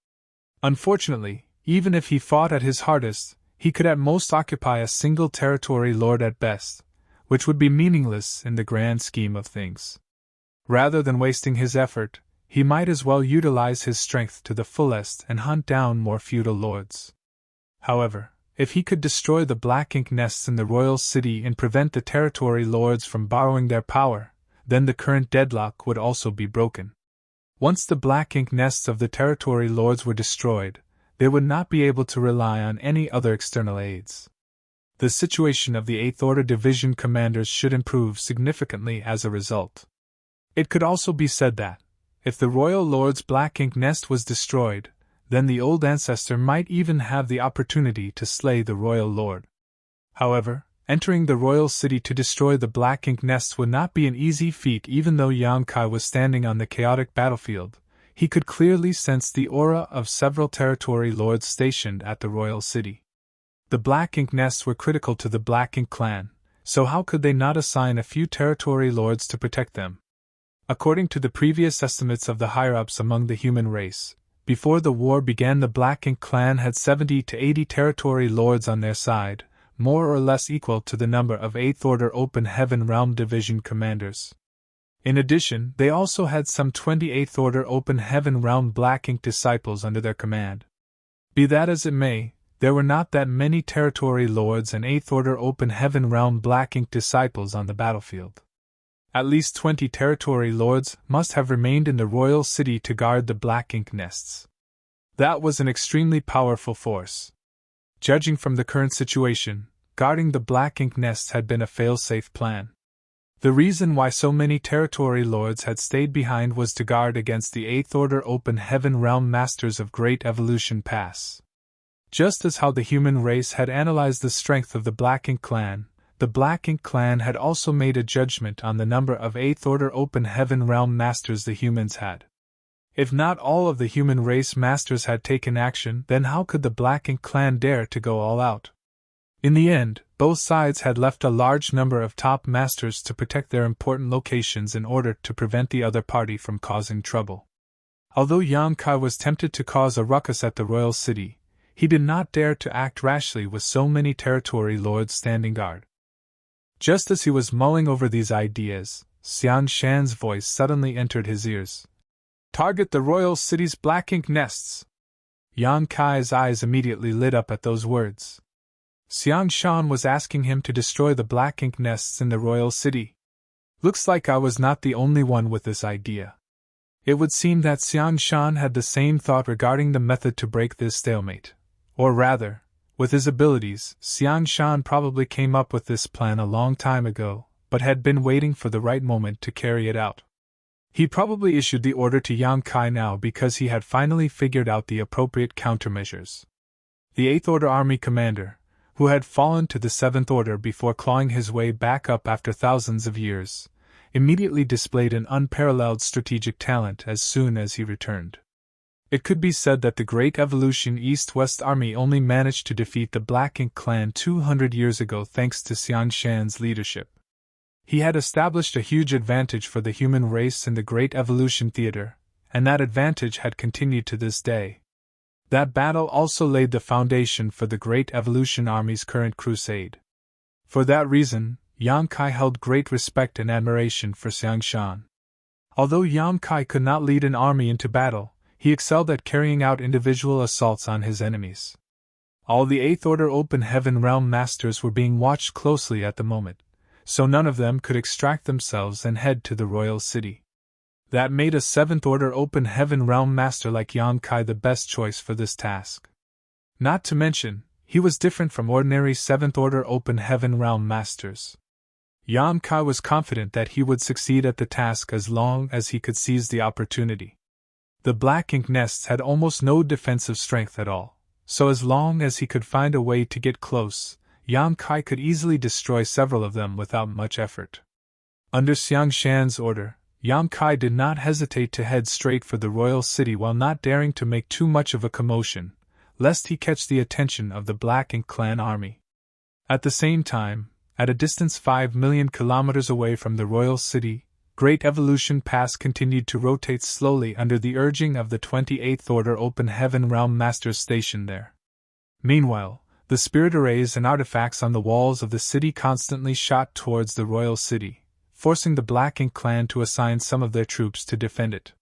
[SPEAKER 1] Unfortunately, even if he fought at his hardest, he could at most occupy a single territory lord at best, which would be meaningless in the grand scheme of things. Rather than wasting his effort, he might as well utilize his strength to the fullest and hunt down more feudal lords. However, if he could destroy the black ink nests in the royal city and prevent the territory lords from borrowing their power, then the current deadlock would also be broken. Once the black ink nests of the territory lords were destroyed, they would not be able to rely on any other external aids. The situation of the Eighth Order Division commanders should improve significantly as a result. It could also be said that, if the Royal Lord's black ink nest was destroyed, then the old ancestor might even have the opportunity to slay the Royal Lord. However, entering the royal city to destroy the black ink nests would not be an easy feat. Even though Yang Kai was standing on the chaotic battlefield, he could clearly sense the aura of several territory lords stationed at the royal city. The black ink nests were critical to the Black Ink clan, so how could they not assign a few territory lords to protect them? According to the previous estimates of the higher-ups among the human race, before the war began the Black Ink clan had 70 to 80 territory lords on their side, more or less equal to the number of Eighth Order Open Heaven Realm Division commanders. In addition, they also had some 28th Order Open Heaven Realm Black Ink disciples under their command. Be that as it may, there were not that many territory lords and 8th Order Open Heaven Realm Black Ink disciples on the battlefield. At least 20 territory lords must have remained in the royal city to guard the black ink nests. That was an extremely powerful force. Judging from the current situation, guarding the black ink nests had been a fail-safe plan. The reason why so many territory lords had stayed behind was to guard against the 8th Order Open Heaven Realm Masters of Great Evolution Pass. Just as how the human race had analyzed the strength of the Black Ink clan, the Black Ink clan had also made a judgment on the number of 8th Order Open Heaven Realm Masters the humans had. If not all of the human race masters had taken action, then how could the Black Ink clan dare to go all out? In the end, both sides had left a large number of top masters to protect their important locations in order to prevent the other party from causing trouble. Although Yang Kai was tempted to cause a ruckus at the royal city, he did not dare to act rashly with so many territory lords standing guard. Just as he was mulling over these ideas, Xian Shan's voice suddenly entered his ears. "Target the royal city's black ink nests!" Yang Kai's eyes immediately lit up at those words. Xiang Shan was asking him to destroy the black ink nests in the royal city. Looks like I was not the only one with this idea. It would seem that Xiang Shan had the same thought regarding the method to break this stalemate. Or rather, with his abilities, Xiang Shan probably came up with this plan a long time ago, but had been waiting for the right moment to carry it out. He probably issued the order to Yang Kai now because he had finally figured out the appropriate countermeasures. The 8th Order Army Commander, who had fallen to the 7th Order before clawing his way back up after thousands of years, immediately displayed an unparalleled strategic talent as soon as he returned. It could be said that the Great Evolution East-West Army only managed to defeat the Black Ink clan 200 years ago thanks to Xian Shan's leadership. He had established a huge advantage for the human race in the Great Evolution Theater, and that advantage had continued to this day. That battle also laid the foundation for the Great Evolution Army's current crusade. For that reason, Yang Kai held great respect and admiration for Xiang Shan. Although Yang Kai could not lead an army into battle, he excelled at carrying out individual assaults on his enemies. All the Eighth Order Open Heaven Realm Masters were being watched closely at the moment, so none of them could extract themselves and head to the royal city. That made a Seventh Order Open Heaven Realm Master like Yan Kai the best choice for this task. Not to mention, he was different from ordinary Seventh Order Open Heaven Realm Masters. Yan Kai was confident that he would succeed at the task as long as he could seize the opportunity. The black ink nests had almost no defensive strength at all, so as long as he could find a way to get close, Yan Kai could easily destroy several of them without much effort. Under Xiang Shan's order, Yan Kai did not hesitate to head straight for the royal city while not daring to make too much of a commotion, lest he catch the attention of the Black Ink clan army. At the same time, at a distance 5 million kilometers away from the royal city, Great Evolution Pass continued to rotate slowly under the urging of the 28th Order Open Heaven Realm Masters stationed there. Meanwhile, the spirit arrays and artifacts on the walls of the city constantly shot towards the royal city, forcing the Black Ink clan to assign some of their troops to defend it.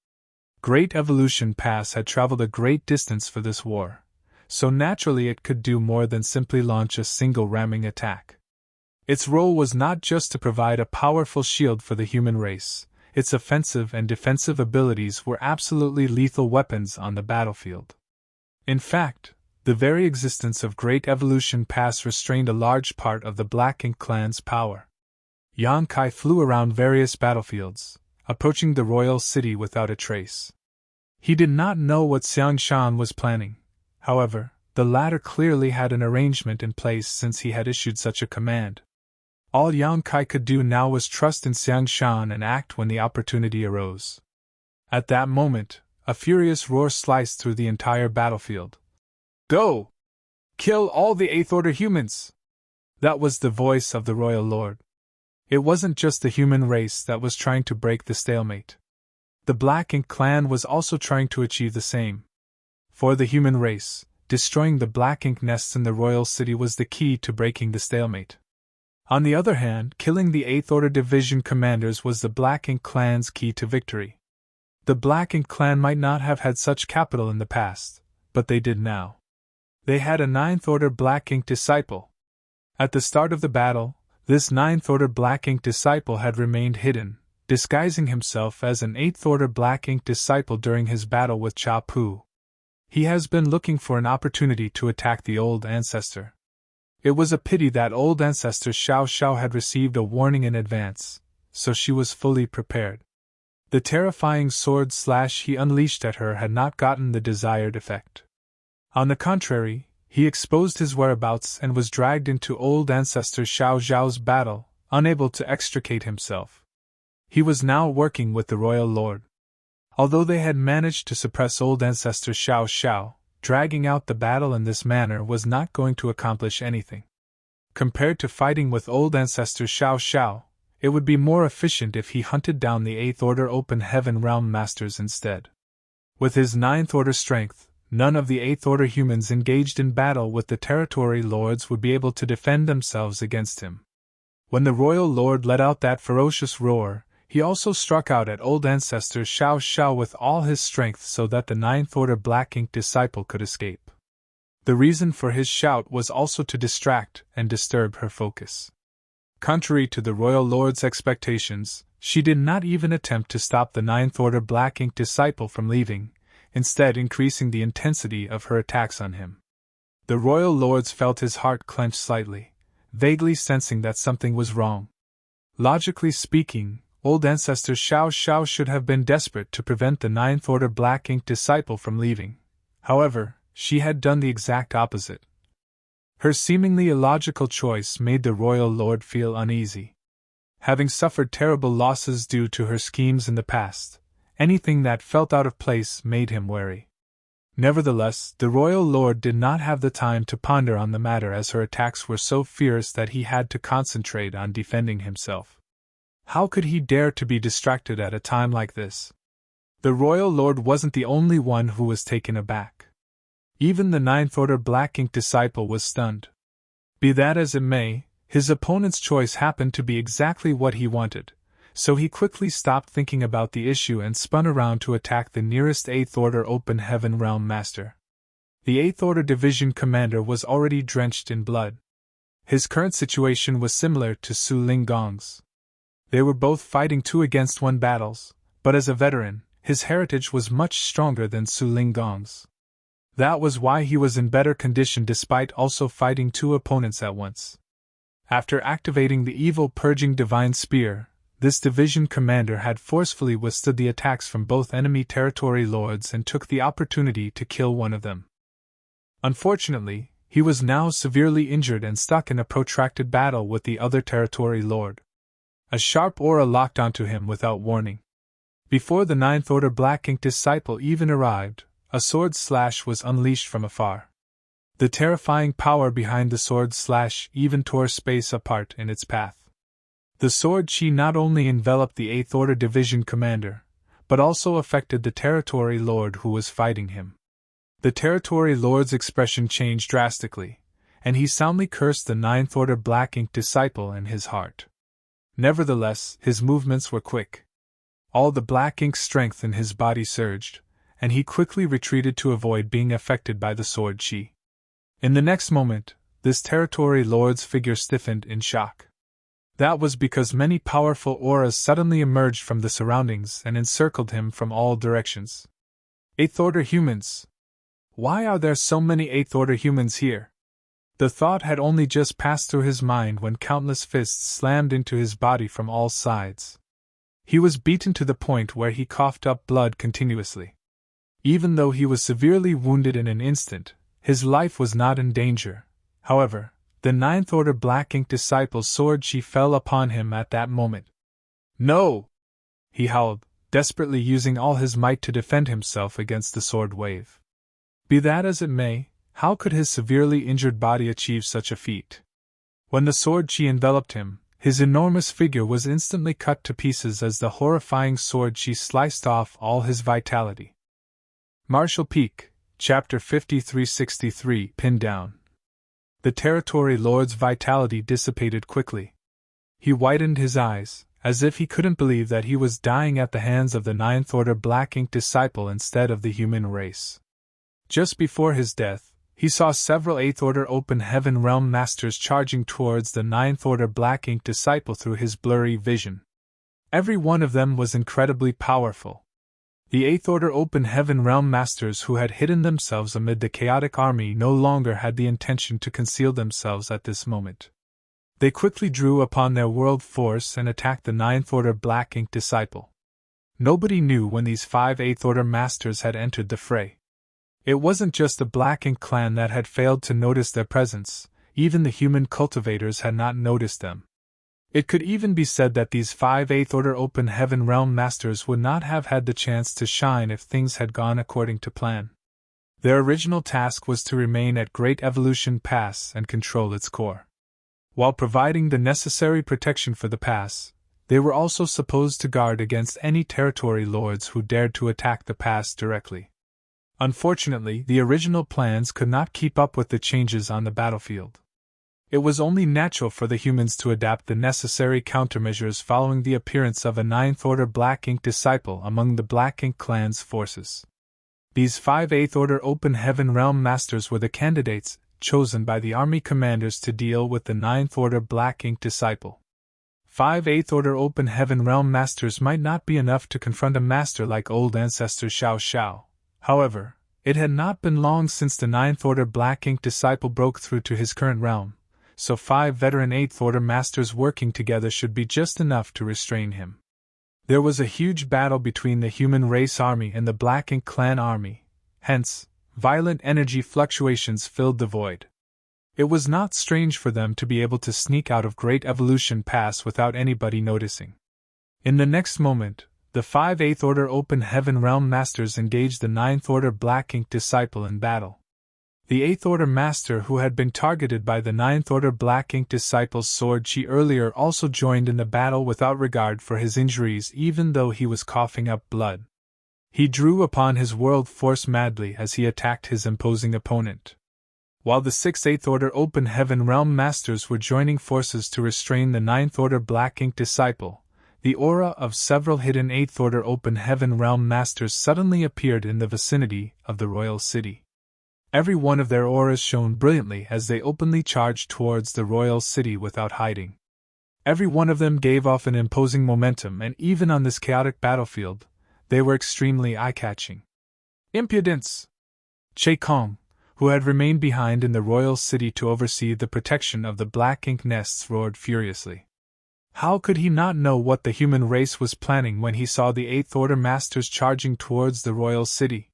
[SPEAKER 1] Great Evolution Pass had traveled a great distance for this war, so naturally it could do more than simply launch a single ramming attack. Its role was not just to provide a powerful shield for the human race, its offensive and defensive abilities were absolutely lethal weapons on the battlefield. In fact, the very existence of Great Evolution Pass restrained a large part of the Black Ink clan's power. Yan Kai flew around various battlefields, approaching the royal city without a trace. He did not know what Xiang Shan was planning. However, the latter clearly had an arrangement in place since he had issued such a command. All Yan Kai could do now was trust in Xiang Shan and act when the opportunity arose. At that moment, a furious roar sliced through the entire battlefield. "Go! Kill all the Eighth Order humans!" That was the voice of the Royal Lord. It wasn't just the human race that was trying to break the stalemate. The Black Ink clan was also trying to achieve the same. For the human race, destroying the Black Ink nests in the royal city was the key to breaking the stalemate. On the other hand, killing the Eighth Order Division commanders was the Black Ink clan's key to victory. The Black Ink clan might not have had such capital in the past, but they did now. They had a Ninth Order Black Ink disciple. At the start of the battle, this Ninth Order Black Ink disciple had remained hidden, disguising himself as an Eighth Order Black Ink disciple during his battle with Cha Pu. He has been looking for an opportunity to attack the old ancestor. It was a pity that old ancestor Xiao Xiao had received a warning in advance, so she was fully prepared. The terrifying sword slash he unleashed at her had not gotten the desired effect. On the contrary, he exposed his whereabouts and was dragged into old ancestor Xiao Xiao's battle, unable to extricate himself. He was now working with the Royal Lord. Although they had managed to suppress old ancestor Xiao Xiao, dragging out the battle in this manner was not going to accomplish anything. Compared to fighting with old ancestor Xiao Xiao, it would be more efficient if he hunted down the Eighth Order Open Heaven Realm Masters instead. With his Ninth Order strength, none of the Eighth Order humans engaged in battle with the Territory Lords would be able to defend themselves against him. When the Royal Lord let out that ferocious roar, he also struck out at old ancestor Xiao Xiao with all his strength so that the Ninth Order Black Ink disciple could escape. The reason for his shout was also to distract and disturb her focus. Contrary to the Royal Lord's expectations, she did not even attempt to stop the Ninth Order Black Ink disciple from leaving, instead increasing the intensity of her attacks on him. The Royal Lords felt his heart clench slightly, vaguely sensing that something was wrong. Logically speaking, old ancestor Xiao Xiao should have been desperate to prevent the Ninth Order Black Ink disciple from leaving. However, she had done the exact opposite. Her seemingly illogical choice made the Royal Lord feel uneasy. Having suffered terrible losses due to her schemes in the past, anything that felt out of place made him wary. Nevertheless, the Royal Lord did not have the time to ponder on the matter as her attacks were so fierce that he had to concentrate on defending himself. How could he dare to be distracted at a time like this? The Royal Lord wasn't the only one who was taken aback. Even the Ninth Order Black Ink disciple was stunned. Be that as it may, his opponent's choice happened to be exactly what he wanted, so he quickly stopped thinking about the issue and spun around to attack the nearest 8th Order Open Heaven Realm Master. The 8th Order Division Commander was already drenched in blood. His current situation was similar to Su Linggong's. They were both fighting 2-against-1 battles, but as a veteran, his heritage was much stronger than Su Linggong's. That was why he was in better condition despite also fighting 2 opponents at once. After activating the evil purging divine spear, this division commander had forcefully withstood the attacks from both enemy territory lords and took the opportunity to kill one of them. Unfortunately, he was now severely injured and stuck in a protracted battle with the other territory lord. A sharp aura locked onto him without warning. Before the 9th Order Black Ink disciple even arrived, a sword slash was unleashed from afar. The terrifying power behind the sword slash even tore space apart in its path. The sword chi not only enveloped the 8th Order Division Commander, but also affected the territory lord who was fighting him. The territory lord's expression changed drastically, and he soundly cursed the 9th Order Black Ink disciple in his heart. Nevertheless, his movements were quick. All the black ink strength in his body surged, and he quickly retreated to avoid being affected by the sword chi. In the next moment, this territory lord's figure stiffened in shock. That was because many powerful auras suddenly emerged from the surroundings and encircled him from all directions. 8th Order humans! Why are there so many 8th Order humans here? The thought had only just passed through his mind when countless fists slammed into his body from all sides. He was beaten to the point where he coughed up blood continuously. Even though he was severely wounded in an instant, his life was not in danger. However, the 9th Order Black Ink disciple's sword chi fell upon him at that moment. "No!" he howled, desperately using all his might to defend himself against the sword wave. Be that as it may, how could his severely injured body achieve such a feat? When the sword chi enveloped him, his enormous figure was instantly cut to pieces as the horrifying sword chi sliced off all his vitality. Martial Peak, Chapter 5363, Pinned Down. The territory lord's vitality dissipated quickly. He widened his eyes, as if he couldn't believe that he was dying at the hands of the 9th Order Black Ink disciple instead of the human race. Just before his death, he saw several 8th Order Open Heaven Realm Masters charging towards the 9th Order Black Ink disciple through his blurry vision. Every one of them was incredibly powerful. The 8th Order Open Heaven Realm Masters who had hidden themselves amid the chaotic army no longer had the intention to conceal themselves at this moment. They quickly drew upon their world force and attacked the 9th Order Black Ink disciple. Nobody knew when these 5 8th Order Masters had entered the fray. It wasn't just the Black Ink clan that had failed to notice their presence, even the human cultivators had not noticed them. It could even be said that these 5 8th Order Open Heaven Realm Masters would not have had the chance to shine if things had gone according to plan. Their original task was to remain at Great Evolution Pass and control its core. While providing the necessary protection for the pass, they were also supposed to guard against any territory lords who dared to attack the pass directly. Unfortunately, the original plans could not keep up with the changes on the battlefield. It was only natural for the humans to adapt the necessary countermeasures following the appearance of a 9th Order Black Ink disciple among the Black Ink clan's forces. These 5 8th Order Open Heaven Realm Masters were the candidates chosen by the army commanders to deal with the 9th Order Black Ink disciple. 5 8th Order Open Heaven Realm Masters might not be enough to confront a master like old ancestor Xiao Xiao. However, it had not been long since the 9th Order Black Ink disciple broke through to his current realm, so 5 veteran 8th Order Masters working together should be just enough to restrain him. There was a huge battle between the human race army and the Black Ink clan army, hence, violent energy fluctuations filled the void. It was not strange for them to be able to sneak out of Great Evolution Pass without anybody noticing. In the next moment, the 5 8th Order Open Heaven Realm Masters engaged the 9th Order Black Ink disciple in battle. The 8th Order Master who had been targeted by the 9th Order Black Ink disciple's sword chi earlier also joined in the battle without regard for his injuries even though he was coughing up blood. He drew upon his world force madly as he attacked his imposing opponent. While the 6th 8th Order Open Heaven Realm Masters were joining forces to restrain the 9th Order Black Ink disciple, The aura of several hidden 8th Order Open Heaven Realm Masters suddenly appeared in the vicinity of the royal city. Every one of their auras shone brilliantly as they openly charged towards the royal city without hiding. Every one of them gave off an imposing momentum, and even on this chaotic battlefield, they were extremely eye-catching. Impudence! Che Kong, who had remained behind in the royal city to oversee the protection of the black ink nests, roared furiously. How could he not know what the human race was planning when he saw the 8th Order Masters charging towards the royal city?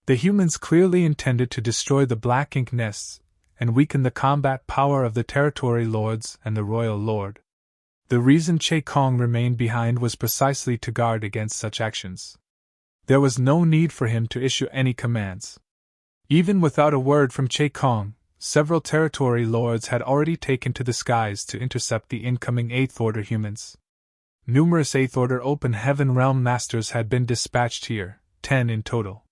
[SPEAKER 1] The humans clearly intended to destroy the black ink nests and weaken the combat power of the territory lords and the royal lord. The reason Che Kong remained behind was precisely to guard against such actions. There was no need for him to issue any commands. Even without a word from Che Kong, several territory lords had already taken to the skies to intercept the incoming 8th Order humans. Numerous 8th Order Open Heaven Realm Masters had been dispatched here, 10 in total.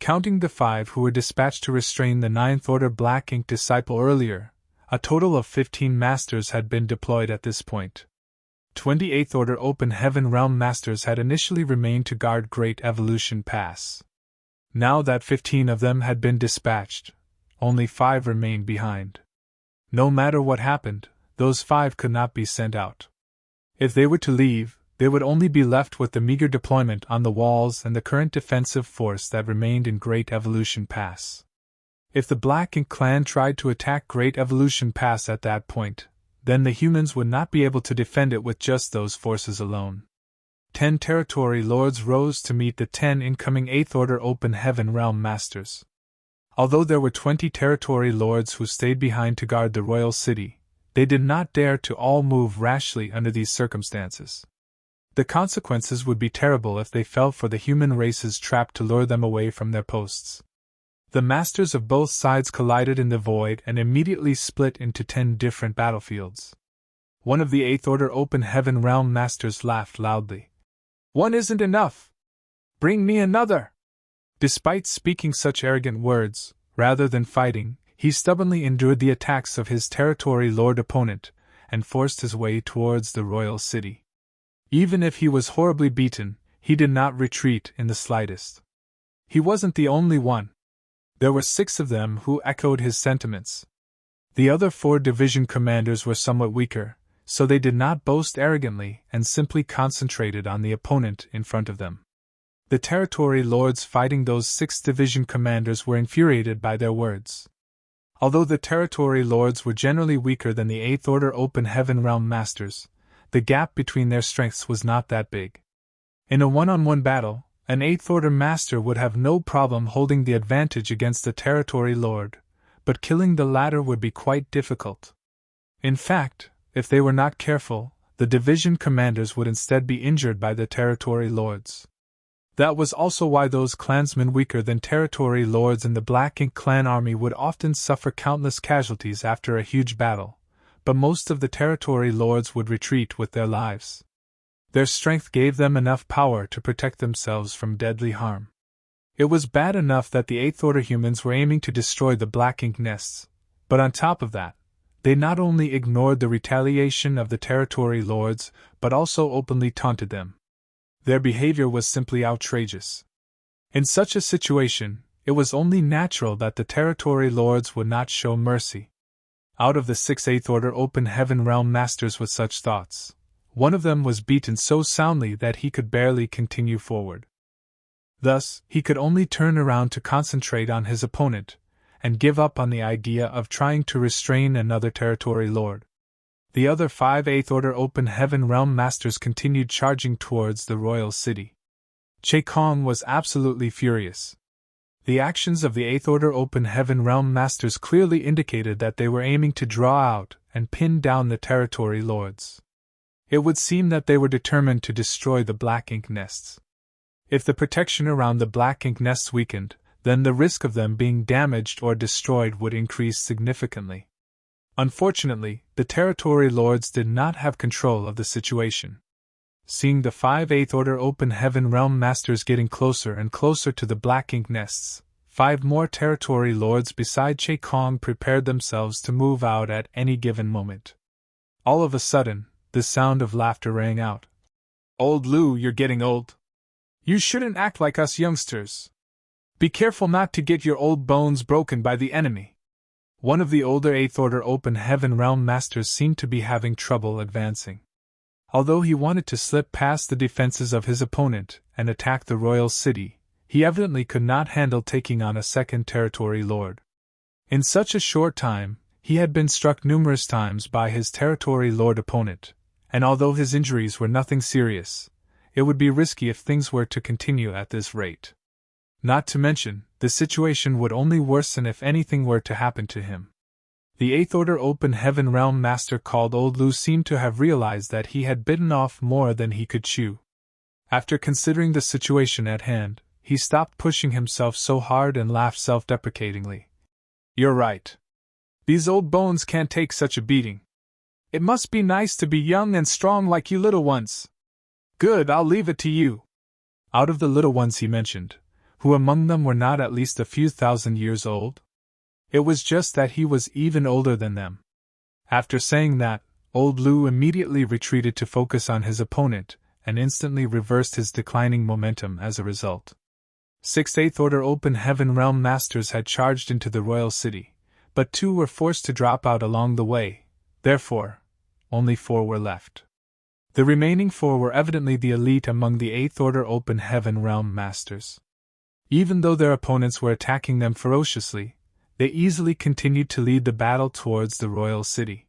[SPEAKER 1] Counting the 5 who were dispatched to restrain the 9th Order Black Ink Disciple earlier, a total of 15 Masters had been deployed at this point. 28th Order Open Heaven Realm Masters had initially remained to guard Great Evolution Pass. Now that 15 of them had been dispatched, only 5 remained behind. No matter what happened, those 5 could not be sent out. If they were to leave, they would only be left with the meager deployment on the walls and the current defensive force that remained in Great Evolution Pass. If the Black Ink clan tried to attack Great Evolution Pass at that point, then the humans would not be able to defend it with just those forces alone. 10 territory lords rose to meet the 10 incoming 8th Order Open Heaven Realm Masters. Although there were 20 territory lords who stayed behind to guard the royal city, they did not dare to all move rashly under these circumstances. The consequences would be terrible if they fell for the human race's trap to lure them away from their posts. The masters of both sides collided in the void and immediately split into 10 different battlefields. One of the 8th Order Open Heaven Realm Masters laughed loudly. "One isn't enough! Bring me another!" Despite speaking such arrogant words, rather than fighting, he stubbornly endured the attacks of his territory lord opponent, and forced his way towards the royal city. Even if he was horribly beaten, he did not retreat in the slightest. He wasn't the only one. There were 6 of them who echoed his sentiments. The other 4 division commanders were somewhat weaker, so they did not boast arrogantly and simply concentrated on the opponent in front of them. The territory lords fighting those 6 division commanders were infuriated by their words. Although the territory lords were generally weaker than the 8th Order Open Heaven Realm Masters, the gap between their strengths was not that big. In a one-on-one battle, an 8th Order Master would have no problem holding the advantage against the territory lord, but killing the latter would be quite difficult. In fact, if they were not careful, the division commanders would instead be injured by the territory lords. That was also why those clansmen weaker than territory lords in the Black Ink clan army would often suffer countless casualties after a huge battle, but most of the territory lords would retreat with their lives. Their strength gave them enough power to protect themselves from deadly harm. It was bad enough that the 8th Order humans were aiming to destroy the Black Ink nests, but on top of that, they not only ignored the retaliation of the territory lords, but also openly taunted them. Their behavior was simply outrageous. In such a situation, it was only natural that the territory lords would not show mercy. Out of the 6 8th Order Open Heaven Realm Masters with such thoughts, one of them was beaten so soundly that he could barely continue forward. Thus, he could only turn around to concentrate on his opponent, and give up on the idea of trying to restrain another territory lord. The other 5 8th Order Open Heaven Realm Masters continued charging towards the royal city. Che Kong was absolutely furious. The actions of the 8th Order Open Heaven Realm Masters clearly indicated that they were aiming to draw out and pin down the territory lords. It would seem that they were determined to destroy the Black Ink nests. If the protection around the Black Ink nests weakened, then the risk of them being damaged or destroyed would increase significantly. Unfortunately, the territory lords did not have control of the situation. Seeing the 5 8th Order Open Heaven Realm Masters getting closer and closer to the Black Ink nests, 5 more territory lords beside Che Kong prepared themselves to move out at any given moment. All of a sudden, the sound of laughter rang out. Old Lou, you're getting old. You shouldn't act like us youngsters. Be careful not to get your old bones broken by the enemy. One of the older 8th Order Open Heaven Realm Masters seemed to be having trouble advancing. Although he wanted to slip past the defenses of his opponent and attack the royal city, he evidently could not handle taking on a second territory lord. In such a short time, he had been struck numerous times by his territory lord opponent, and although his injuries were nothing serious, it would be risky if things were to continue at this rate. Not to mention, the situation would only worsen if anything were to happen to him. The 8th Order Open Heaven Realm Master called Old Lou seemed to have realized that he had bitten off more than he could chew. After considering the situation at hand, he stopped pushing himself so hard and laughed self-deprecatingly. You're right. These old bones can't take such a beating. It must be nice to be young and strong like you little ones. Good, I'll leave it to you. Out of the little ones he mentioned, who among them were not at least a few thousand years old? It was just that he was even older than them. After saying that, Old Lou immediately retreated to focus on his opponent, and instantly reversed his declining momentum as a result. 6 8th Order Open Heaven Realm Masters had charged into the royal city, but 2 were forced to drop out along the way, therefore, only 4 were left. The remaining 4 were evidently the elite among the 8th Order Open Heaven Realm Masters. Even though their opponents were attacking them ferociously, they easily continued to lead the battle towards the royal city.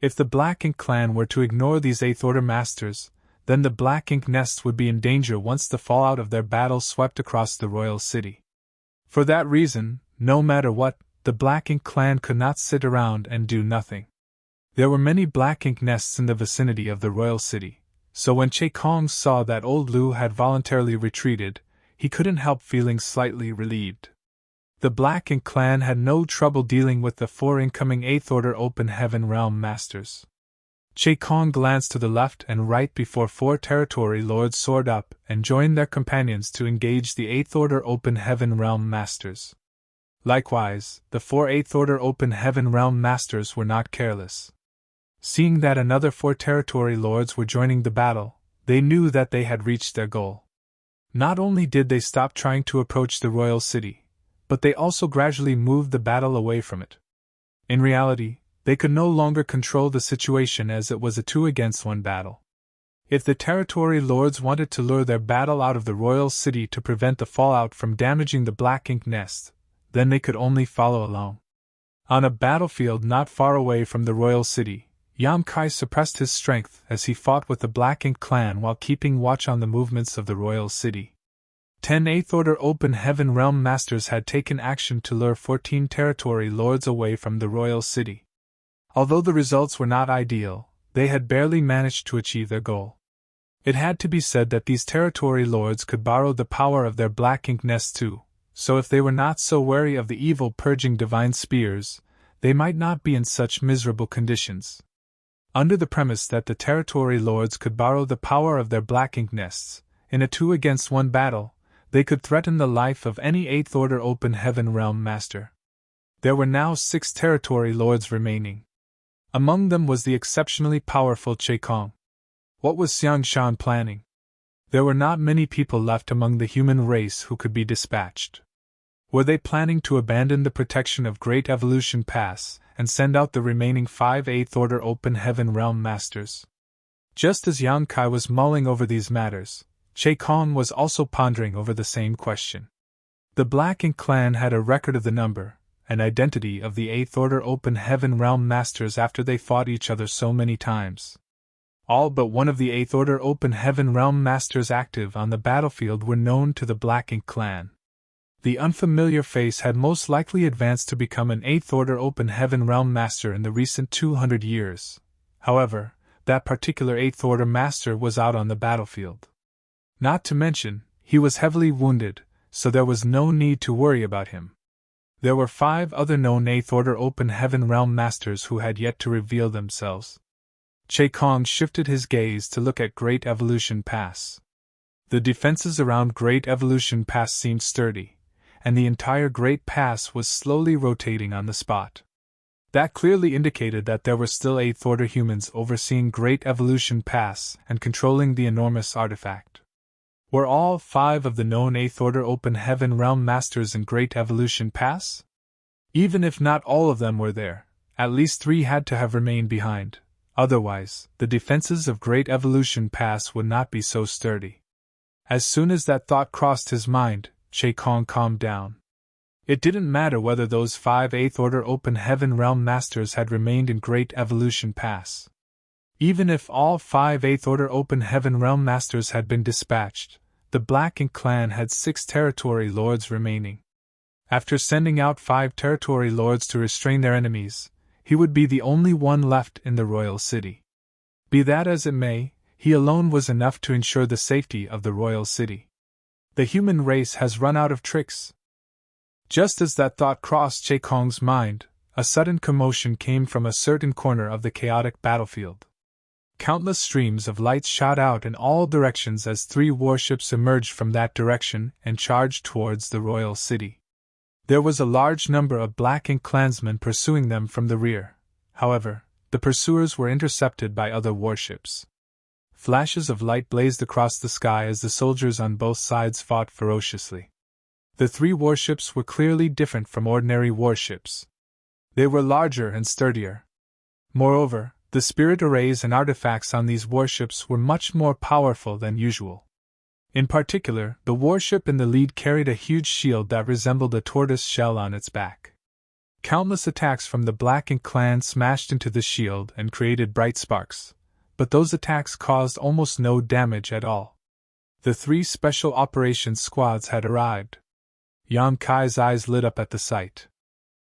[SPEAKER 1] If the Black Ink clan were to ignore these 8th Order Masters, then the Black Ink nests would be in danger once the fallout of their battle swept across the royal city. For that reason, no matter what, the Black Ink clan could not sit around and do nothing. There were many Black Ink nests in the vicinity of the royal city, so when Che Kong saw that Old Lou had voluntarily retreated, he couldn't help feeling slightly relieved. The Black Ink clan had no trouble dealing with the 4 incoming 8th Order Open Heaven Realm Masters. Che Kong glanced to the left and right before 4 territory lords soared up and joined their companions to engage the 8th Order Open Heaven Realm Masters. Likewise, the 4 8th Order Open Heaven Realm Masters were not careless. Seeing that another 4 territory lords were joining the battle, they knew that they had reached their goal. Not only did they stop trying to approach the royal city, but they also gradually moved the battle away from it. In reality, they could no longer control the situation as it was a 2-against-1 battle. If the territory lords wanted to lure their battle out of the royal city to prevent the fallout from damaging the Black Ink nest, then they could only follow along. On a battlefield not far away from the royal city, Yam Kai suppressed his strength as he fought with the Black Ink clan while keeping watch on the movements of the royal city. 10 8th Order Open Heaven Realm Masters had taken action to lure 14 territory lords away from the royal city. Although the results were not ideal, they had barely managed to achieve their goal. It had to be said that these territory lords could borrow the power of their Black Ink nests too, so if they were not so wary of the evil purging divine spears, they might not be in such miserable conditions. Under the premise that the territory lords could borrow the power of their Black Ink nests, in a 2-against-1 battle, they could threaten the life of any 8th Order Open Heaven Realm Master. There were now 6 territory lords remaining. Among them was the exceptionally powerful Che Kong. What was Xiang Shan planning? There were not many people left among the human race who could be dispatched. Were they planning to abandon the protection of Great Evolution Pass and send out the remaining 5 8th Order Open Heaven Realm Masters? Just as Yang Kai was mulling over these matters, Che Kong was also pondering over the same question. The Black Ink clan had a record of the number and identity of the 8th Order Open Heaven Realm Masters after they fought each other so many times. All but one of the 8th Order Open Heaven Realm Masters active on the battlefield were known to the Black Ink clan. The unfamiliar face had most likely advanced to become an 8th Order Open Heaven Realm Master in the recent 200 years. However, that particular 8th Order Master was out on the battlefield. Not to mention, he was heavily wounded, so there was no need to worry about him. There were 5 other known 8th Order Open Heaven Realm Masters who had yet to reveal themselves. Che Kong shifted his gaze to look at Great Evolution Pass. The defenses around Great Evolution Pass seemed sturdy, and the entire Great Pass was slowly rotating on the spot. That clearly indicated that there were still 8th order humans overseeing Great Evolution Pass and controlling the enormous artifact. Were all 5 of the known 8th order Open Heaven Realm Masters in Great Evolution Pass? Even if not all of them were there, at least 3 had to have remained behind. Otherwise, the defenses of Great Evolution Pass would not be so sturdy. As soon as that thought crossed his mind, Che Kong calmed down. It didn't matter whether those 5 8th Order Open Heaven Realm Masters had remained in Great Evolution Pass. Even if all 5 8th Order Open Heaven Realm Masters had been dispatched, the Black Ink clan had 6 territory lords remaining. After sending out 5 territory lords to restrain their enemies, he would be the only one left in the royal city. Be that as it may, he alone was enough to ensure the safety of the royal city. The human race has run out of tricks. Just as that thought crossed Che Kong's mind, a sudden commotion came from a certain corner of the chaotic battlefield. Countless streams of lights shot out in all directions as 3 warships emerged from that direction and charged towards the royal city. There was a large number of Black Ink clansmen pursuing them from the rear. However, the pursuers were intercepted by other warships. Flashes of light blazed across the sky as the soldiers on both sides fought ferociously. The 3 warships were clearly different from ordinary warships. They were larger and sturdier. Moreover, the spirit arrays and artifacts on these warships were much more powerful than usual. In particular, the warship in the lead carried a huge shield that resembled a tortoise shell on its back. Countless attacks from the Black Ink clan smashed into the shield and created bright sparks, but those attacks caused almost no damage at all. The 3 special operations squads had arrived. Yan Kai's eyes lit up at the sight.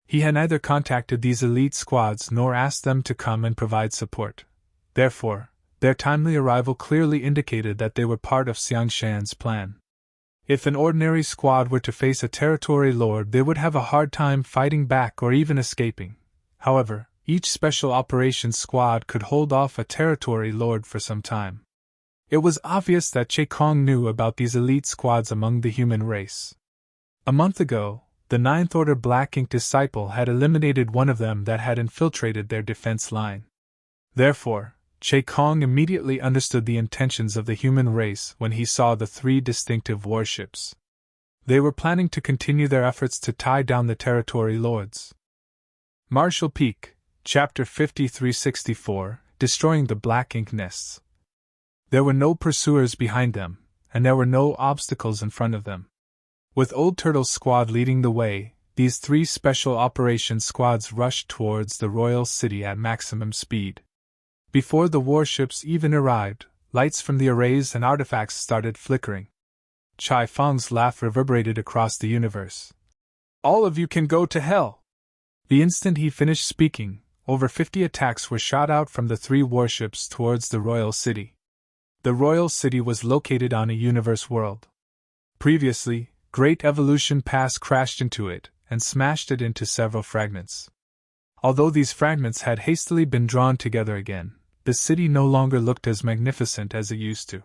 [SPEAKER 1] He had neither contacted these elite squads nor asked them to come and provide support. Therefore, their timely arrival clearly indicated that they were part of Xiangshan's plan. If an ordinary squad were to face a territory lord, they would have a hard time fighting back or even escaping. However, each special operations squad could hold off a territory lord for some time. It was obvious that Che Kong knew about these elite squads among the human race. A month ago, the 9th Order Black Ink disciple had eliminated one of them that had infiltrated their defense line. Therefore, Che Kong immediately understood the intentions of the human race when he saw the 3 distinctive warships. They were planning to continue their efforts to tie down the territory lords. Marshall Peak, Chapter 5364, Destroying the Black Ink Nests. There were no pursuers behind them, and there were no obstacles in front of them. With Old Turtle's squad leading the way, these 3 special operations squads rushed towards the royal city at maximum speed. Before the warships even arrived, lights from the arrays and artifacts started flickering. Chai Feng's laugh reverberated across the universe. "All of you can go to hell!" The instant he finished speaking, over 50 attacks were shot out from the 3 warships towards the royal city. The royal city was located on a universe world. Previously, Great Evolution Pass crashed into it and smashed it into several fragments. Although these fragments had hastily been drawn together again, the city no longer looked as magnificent as it used to.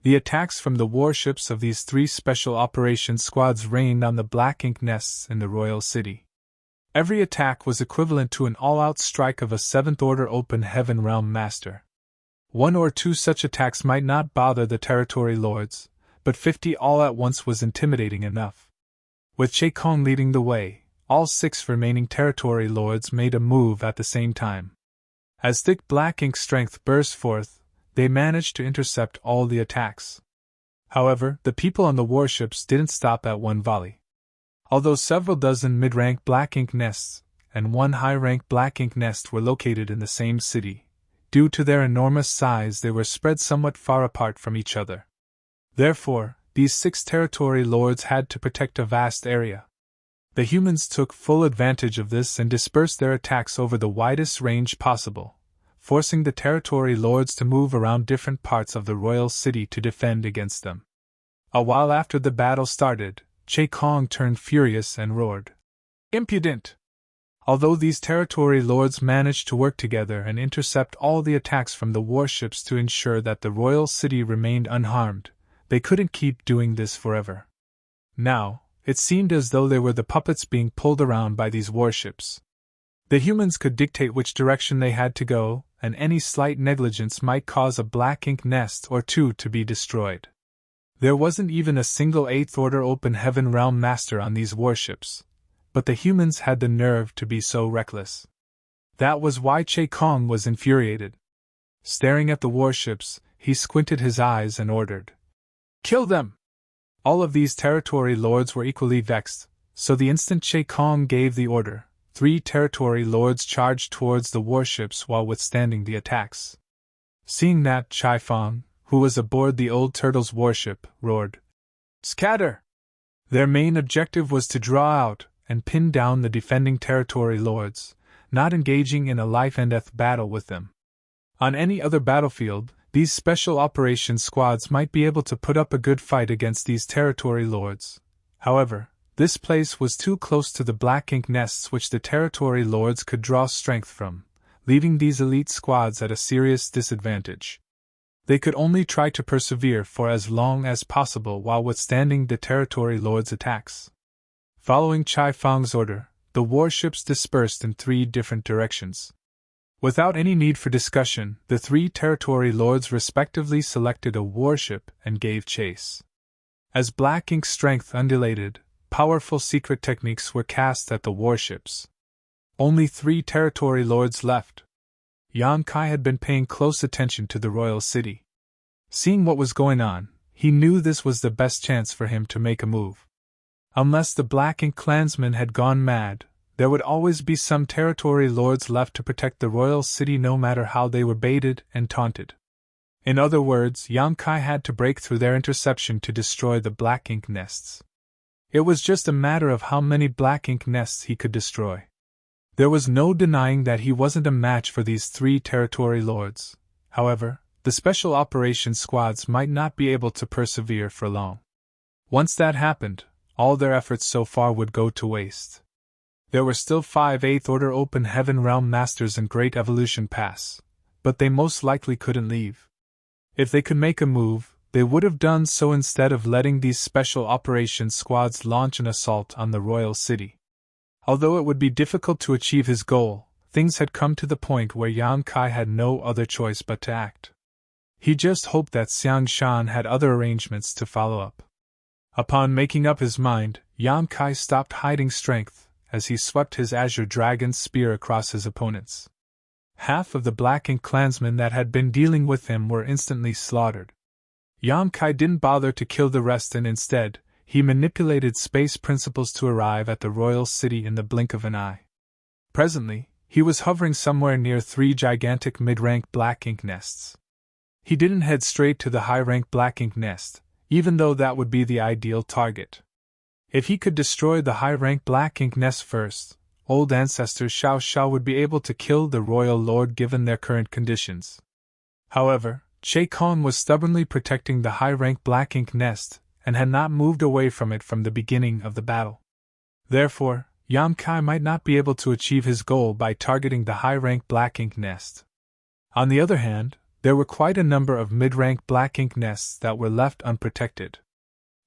[SPEAKER 1] The attacks from the warships of these 3 special operations squads rained on the Black Ink nests in the royal city. Every attack was equivalent to an all-out strike of a 7th Order Open Heaven Realm Master. 1 or 2 such attacks might not bother the territory lords, but 50 all at once was intimidating enough. With Che Kong leading the way, all 6 remaining territory lords made a move at the same time. As thick Black Ink strength burst forth, they managed to intercept all the attacks. However, the people on the warships didn't stop at one volley. Although several dozen mid-rank Black Ink nests and 1 high-rank Black Ink nest were located in the same city, due to their enormous size they were spread somewhat far apart from each other. Therefore, these 6 territory lords had to protect a vast area. The humans took full advantage of this and dispersed their attacks over the widest range possible, forcing the territory lords to move around different parts of the royal city to defend against them. A while after the battle started, Che Kong turned furious and roared, "Impudent!" Although these territory lords managed to work together and intercept all the attacks from the warships to ensure that the royal city remained unharmed, they couldn't keep doing this forever. Now, it seemed as though they were the puppets being pulled around by these warships. The humans could dictate which direction they had to go, and any slight negligence might cause a black ink nest or two to be destroyed. There wasn't even a single 8th Order Open Heaven Realm Master on these warships, but the humans had the nerve to be so reckless. That was why Che Kong was infuriated. Staring at the warships, he squinted his eyes and ordered, "Kill them!" All of these territory lords were equally vexed, so the instant Che Kong gave the order, 3 territory lords charged towards the warships while withstanding the attacks. Seeing that, Chai Fang, who was aboard the Old Turtle's warship, roared, "Scatter!" Their main objective was to draw out and pin down the defending territory lords, not engaging in a life-and-death battle with them. On any other battlefield, these special operations squads might be able to put up a good fight against these territory lords. However, this place was too close to the black ink nests which the territory lords could draw strength from, leaving these elite squads at a serious disadvantage. They could only try to persevere for as long as possible while withstanding the territory lords' attacks. Following Chai Fang's order, the warships dispersed in 3 different directions. Without any need for discussion, the 3 territory lords respectively selected a warship and gave chase. As black ink strength undulated, powerful secret techniques were cast at the warships. Only 3 territory lords left. Yan Kai had been paying close attention to the royal city. Seeing what was going on, he knew this was the best chance for him to make a move. Unless the black ink clansmen had gone mad, there would always be some territory lords left to protect the royal city no matter how they were baited and taunted. In other words, Yan Kai had to break through their interception to destroy the black ink nests. It was just a matter of how many black ink nests he could destroy. There was no denying that he wasn't a match for these 3 territory lords. However, the special operations squads might not be able to persevere for long. Once that happened, all their efforts so far would go to waste. There were still 5 8th Order Open Heaven Realm Masters in Great Evolution Pass, but they most likely couldn't leave. If they could make a move, they would have done so instead of letting these special operations squads launch an assault on the royal city. Although it would be difficult to achieve his goal, things had come to the point where Yan Kai had no other choice but to act. He just hoped that Xiang Shan had other arrangements to follow up. Upon making up his mind, Yan Kai stopped hiding strength as he swept his Azure Dragon's spear across his opponents. Half of the black ink clansmen that had been dealing with him were instantly slaughtered. Yan Kai didn't bother to kill the rest, and instead, he manipulated space principles to arrive at the royal city in the blink of an eye. Presently, he was hovering somewhere near 3 gigantic mid-rank black ink nests. He didn't head straight to the high-rank black ink nest, even though that would be the ideal target. If he could destroy the high-rank black ink nest first, old ancestor Xiao Xiao would be able to kill the royal lord given their current conditions. However, Che Kong was stubbornly protecting the high-rank black ink nest and had not moved away from it from the beginning of the battle. Therefore, Yan Kai might not be able to achieve his goal by targeting the high-rank black ink nest. On the other hand, there were quite a number of mid-rank black ink nests that were left unprotected.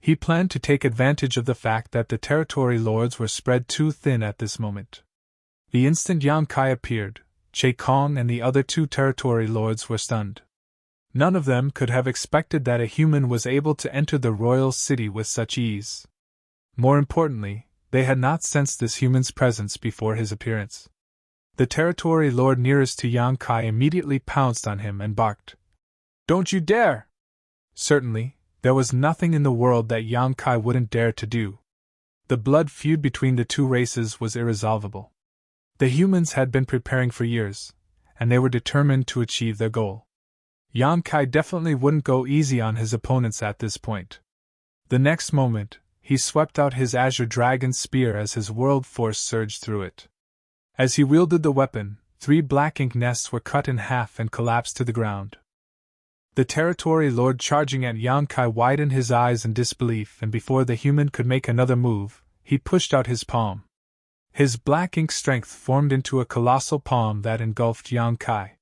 [SPEAKER 1] He planned to take advantage of the fact that the territory lords were spread too thin at this moment. The instant Yan Kai appeared, Che Kong and the other 2 territory lords were stunned. None of them could have expected that a human was able to enter the royal city with such ease. More importantly, they had not sensed this human's presence before his appearance. The territory lord nearest to Yan Kai immediately pounced on him and barked, "Don't you dare!" Certainly, there was nothing in the world that Yan Kai wouldn't dare to do. The blood feud between the 2 races was irresolvable. The humans had been preparing for years, and they were determined to achieve their goal. Yan Kai definitely wouldn't go easy on his opponents at this point. The next moment, he swept out his Azure Dragon spear as his world force surged through it. As he wielded the weapon, 3 black ink nests were cut in half and collapsed to the ground. The territory lord charging at Yan Kai widened his eyes in disbelief, and before the human could make another move, he pushed out his palm. His black ink strength formed into a colossal palm that engulfed Yan Kai.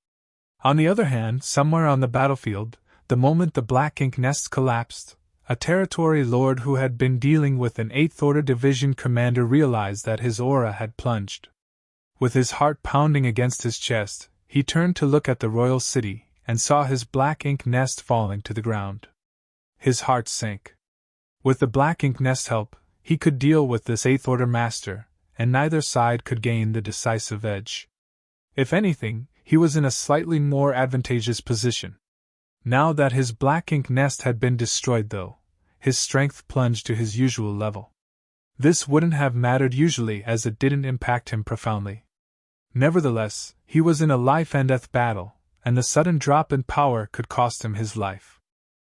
[SPEAKER 1] On the other hand, somewhere on the battlefield, the moment the black ink nest collapsed, a territory lord who had been dealing with an 8th Order Division commander realized that his aura had plunged. With his heart pounding against his chest, he turned to look at the royal city and saw his black ink nest falling to the ground. His heart sank. With the black ink nest help, he could deal with this Eighth Order master, and neither side could gain the decisive edge. If anything, he was in a slightly more advantageous position. Now that his black ink nest had been destroyed, though, his strength plunged to his usual level. This wouldn't have mattered usually, as it didn't impact him profoundly. Nevertheless, he was in a life-and-death battle, and the sudden drop in power could cost him his life.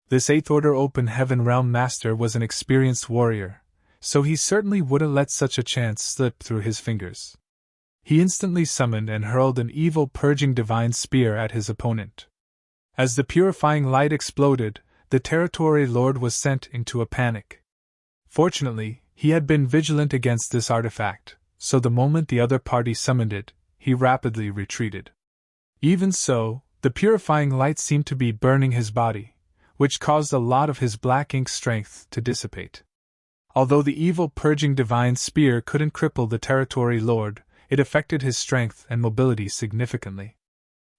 [SPEAKER 1] This Eighth Order Open Heaven Realm Master was an experienced warrior, so he certainly wouldn't let such a chance slip through his fingers. He instantly summoned and hurled an evil purging divine spear at his opponent. As the purifying light exploded, the Territory Lord was sent into a panic. Fortunately, he had been vigilant against this artifact, so the moment the other party summoned it, he rapidly retreated. Even so, the purifying light seemed to be burning his body, which caused a lot of his black ink strength to dissipate. Although the evil purging divine spear couldn't cripple the Territory Lord, it affected his strength and mobility significantly.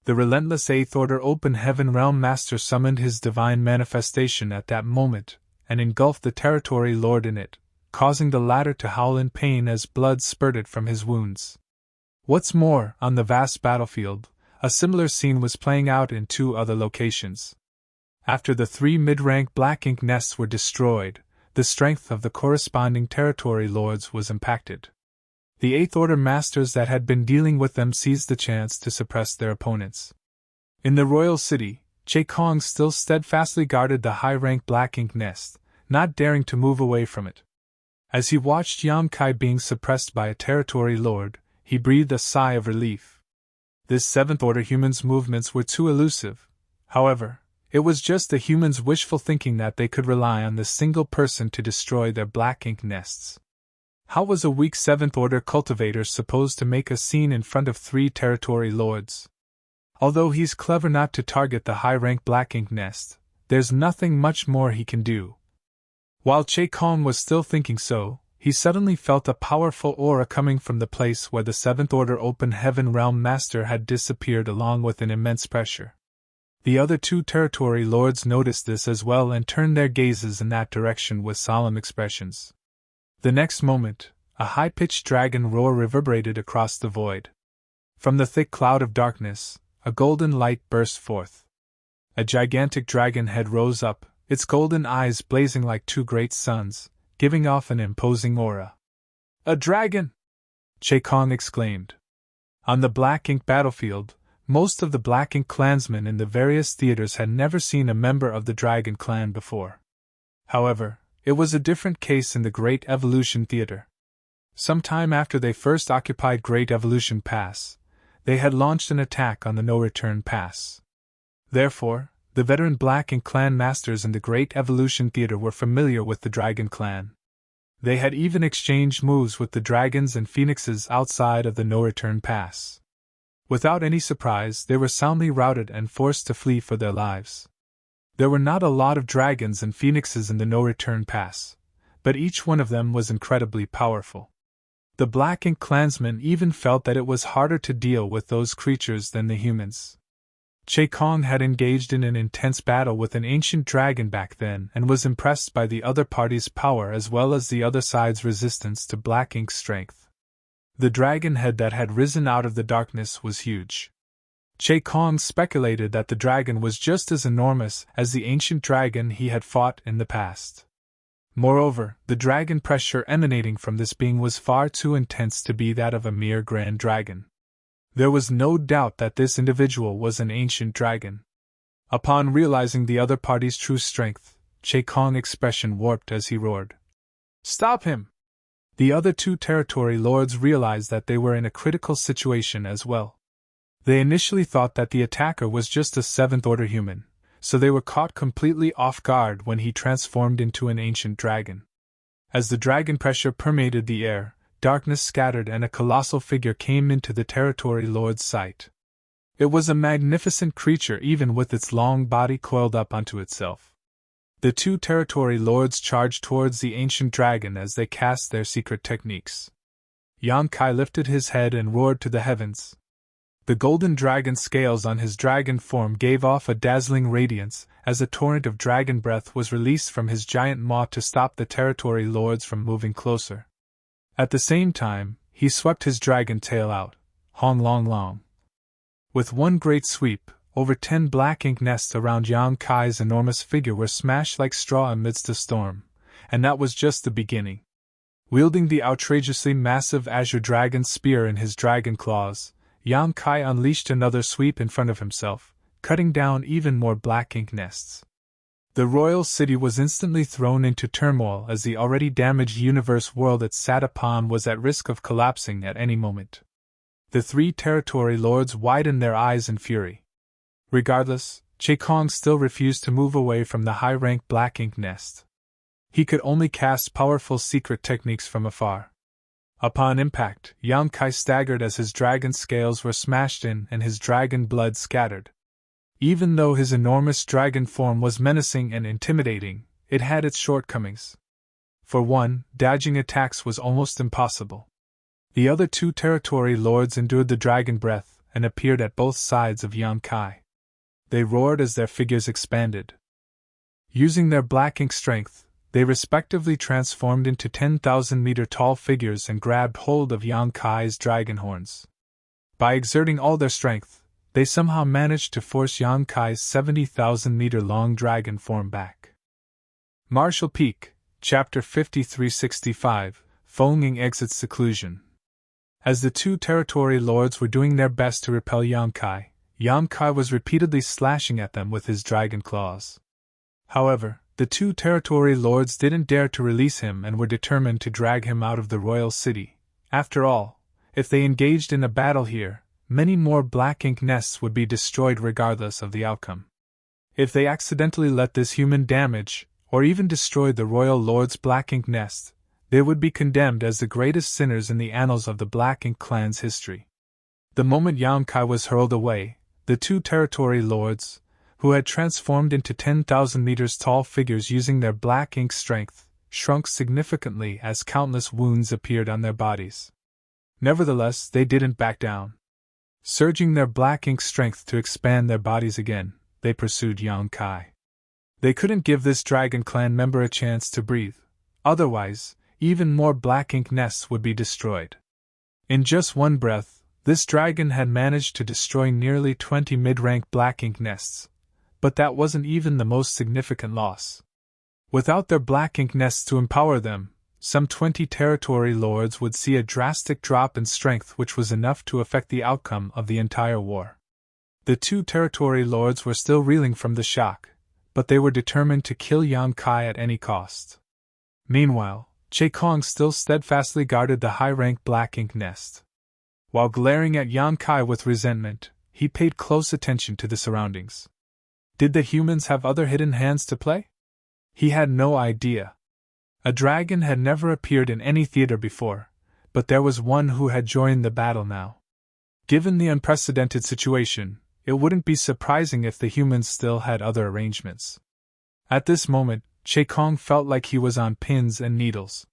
[SPEAKER 1] The relentless Eighth Order Open Heaven Realm Master summoned his divine manifestation at that moment, and engulfed the Territory Lord in it, causing the latter to howl in pain as blood spurted from his wounds. What's more, on the vast battlefield, a similar scene was playing out in 2 other locations. After the 3 mid-rank black ink nests were destroyed, the strength of the corresponding Territory Lords was impacted. The Eighth Order Masters that had been dealing with them seized the chance to suppress their opponents. In the royal city, Che Kong still steadfastly guarded the high-rank black ink nest, not daring to move away from it. As he watched Yam Kai being suppressed by a Territory Lord, he breathed a sigh of relief. This Seventh Order human's movements were too elusive. However, it was just the humans' wishful thinking that they could rely on this single person to destroy their black ink nests. How was a weak Seventh Order cultivator supposed to make a scene in front of 3 Territory Lords? Although he's clever not to target the high-rank black ink nest, there's nothing much more he can do. While Che Kong was still thinking so, he suddenly felt a powerful aura coming from the place where the Seventh Order Open Heaven Realm Master had disappeared, along with an immense pressure. The other 2 Territory Lords noticed this as well and turned their gazes in that direction with solemn expressions. The next moment, a high-pitched dragon roar reverberated across the void. From the thick cloud of darkness, a golden light burst forth. A gigantic dragon head rose up, its golden eyes blazing like 2 great suns, giving off an imposing aura. "A dragon!" Che Kong exclaimed. On the black ink battlefield, most of the black ink clansmen in the various theaters had never seen a member of the Dragon Clan before. However, it was a different case in the Great Evolution Theater. Sometime after they first occupied Great Evolution Pass, they had launched an attack on the No-Return Pass. Therefore, the veteran Black Ink Clan masters in the Great Evolution Theater were familiar with the Dragon Clan. They had even exchanged moves with the dragons and phoenixes outside of the No-Return Pass. Without any surprise, they were soundly routed and forced to flee for their lives. There were not a lot of dragons and phoenixes in the No-Return Pass, but each one of them was incredibly powerful. The Black Ink clansmen even felt that it was harder to deal with those creatures than the humans. Che Kong had engaged in an intense battle with an ancient dragon back then and was impressed by the other party's power as well as the other side's resistance to Black Ink's strength. The dragon head that had risen out of the darkness was huge. Che Kong speculated that the dragon was just as enormous as the ancient dragon he had fought in the past. Moreover, the dragon pressure emanating from this being was far too intense to be that of a mere grand dragon. There was no doubt that this individual was an ancient dragon. Upon realizing the other party's true strength, Che Kong's expression warped as he roared, "Stop him!" The other 2 Territory Lords realized that they were in a critical situation as well. They initially thought that the attacker was just a 7th Order human, so they were caught completely off guard when he transformed into an ancient dragon. As the dragon pressure permeated the air, darkness scattered and a colossal figure came into the Territory Lord's sight. It was a magnificent creature even with its long body coiled up onto itself. The 2 Territory Lords charged towards the ancient dragon as they cast their secret techniques. Yang Kai lifted his head and roared to the heavens. The golden dragon scales on his dragon form gave off a dazzling radiance as a torrent of dragon breath was released from his giant maw to stop the territory lords from moving closer. At the same time, he swept his dragon tail out, hong long long. With one great sweep, over 10 black ink nests around Yang Kai's enormous figure were smashed like straw amidst a storm, and that was just the beginning. Wielding the outrageously massive azure dragon spear in his dragon claws, Yang Kai unleashed another sweep in front of himself, cutting down even more black ink nests. The royal city was instantly thrown into turmoil as the already damaged universe world it sat upon was at risk of collapsing at any moment. The 3 territory lords widened their eyes in fury. Regardless, Che Kong still refused to move away from the high-rank black ink nest. He could only cast powerful secret techniques from afar. Upon impact, Yang Kai staggered as his dragon scales were smashed in and his dragon blood scattered. Even though his enormous dragon form was menacing and intimidating, it had its shortcomings. For one, dodging attacks was almost impossible. The other 2 territory lords endured the dragon breath and appeared at both sides of Yang Kai. They roared as their figures expanded. Using their black ink strength, they respectively transformed into 10,000-meter tall figures and grabbed hold of Yang Kai's dragon horns. By exerting all their strength, they somehow managed to force Yang Kai's 70,000-meter long dragon form back. Martial Peak, Chapter 5365, Fenging Exits Seclusion. As the 2 territory lords were doing their best to repel Yang Kai was repeatedly slashing at them with his dragon claws. However, the 2 territory lords didn't dare to release him and were determined to drag him out of the royal city. After all, if they engaged in a battle here, many more black ink nests would be destroyed regardless of the outcome. If they accidentally let this human damage, or even destroyed the royal lord's black ink nest, they would be condemned as the greatest sinners in the annals of the Black Ink clan's history. The moment Yang Kai was hurled away, the 2 territory lords, who had transformed into 10,000 meters tall figures using their black ink strength, shrunk significantly as countless wounds appeared on their bodies. Nevertheless, they didn't back down. Surging their black ink strength to expand their bodies again, they pursued Yang Kai. They couldn't give this Dragon Clan member a chance to breathe, otherwise, even more black ink nests would be destroyed. In just one breath, this dragon had managed to destroy nearly 20 mid-rank black ink nests, but that wasn't even the most significant loss. Without their black ink nests to empower them, some 20 territory lords would see a drastic drop in strength which was enough to affect the outcome of the entire war. The 2 territory lords were still reeling from the shock, but they were determined to kill Yang Kai at any cost. Meanwhile, Che Kong still steadfastly guarded the high-rank black ink nest. While glaring at Yang Kai with resentment, he paid close attention to the surroundings. Did the humans have other hidden hands to play? He had no idea. A dragon had never appeared in any theater before, but there was one who had joined the battle now. Given the unprecedented situation, it wouldn't be surprising if the humans still had other arrangements. At this moment, Che Kong felt like he was on pins and needles.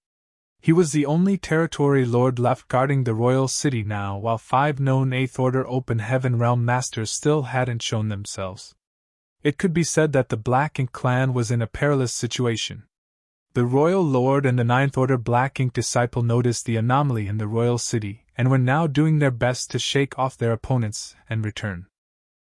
[SPEAKER 1] He was the only territory lord left guarding the royal city now, while 5 known 8th Order Open Heaven Realm Masters still hadn't shown themselves. It could be said that the Black Ink clan was in a perilous situation. The Royal Lord and the 9th Order Black Ink disciple noticed the anomaly in the royal city and were now doing their best to shake off their opponents and return.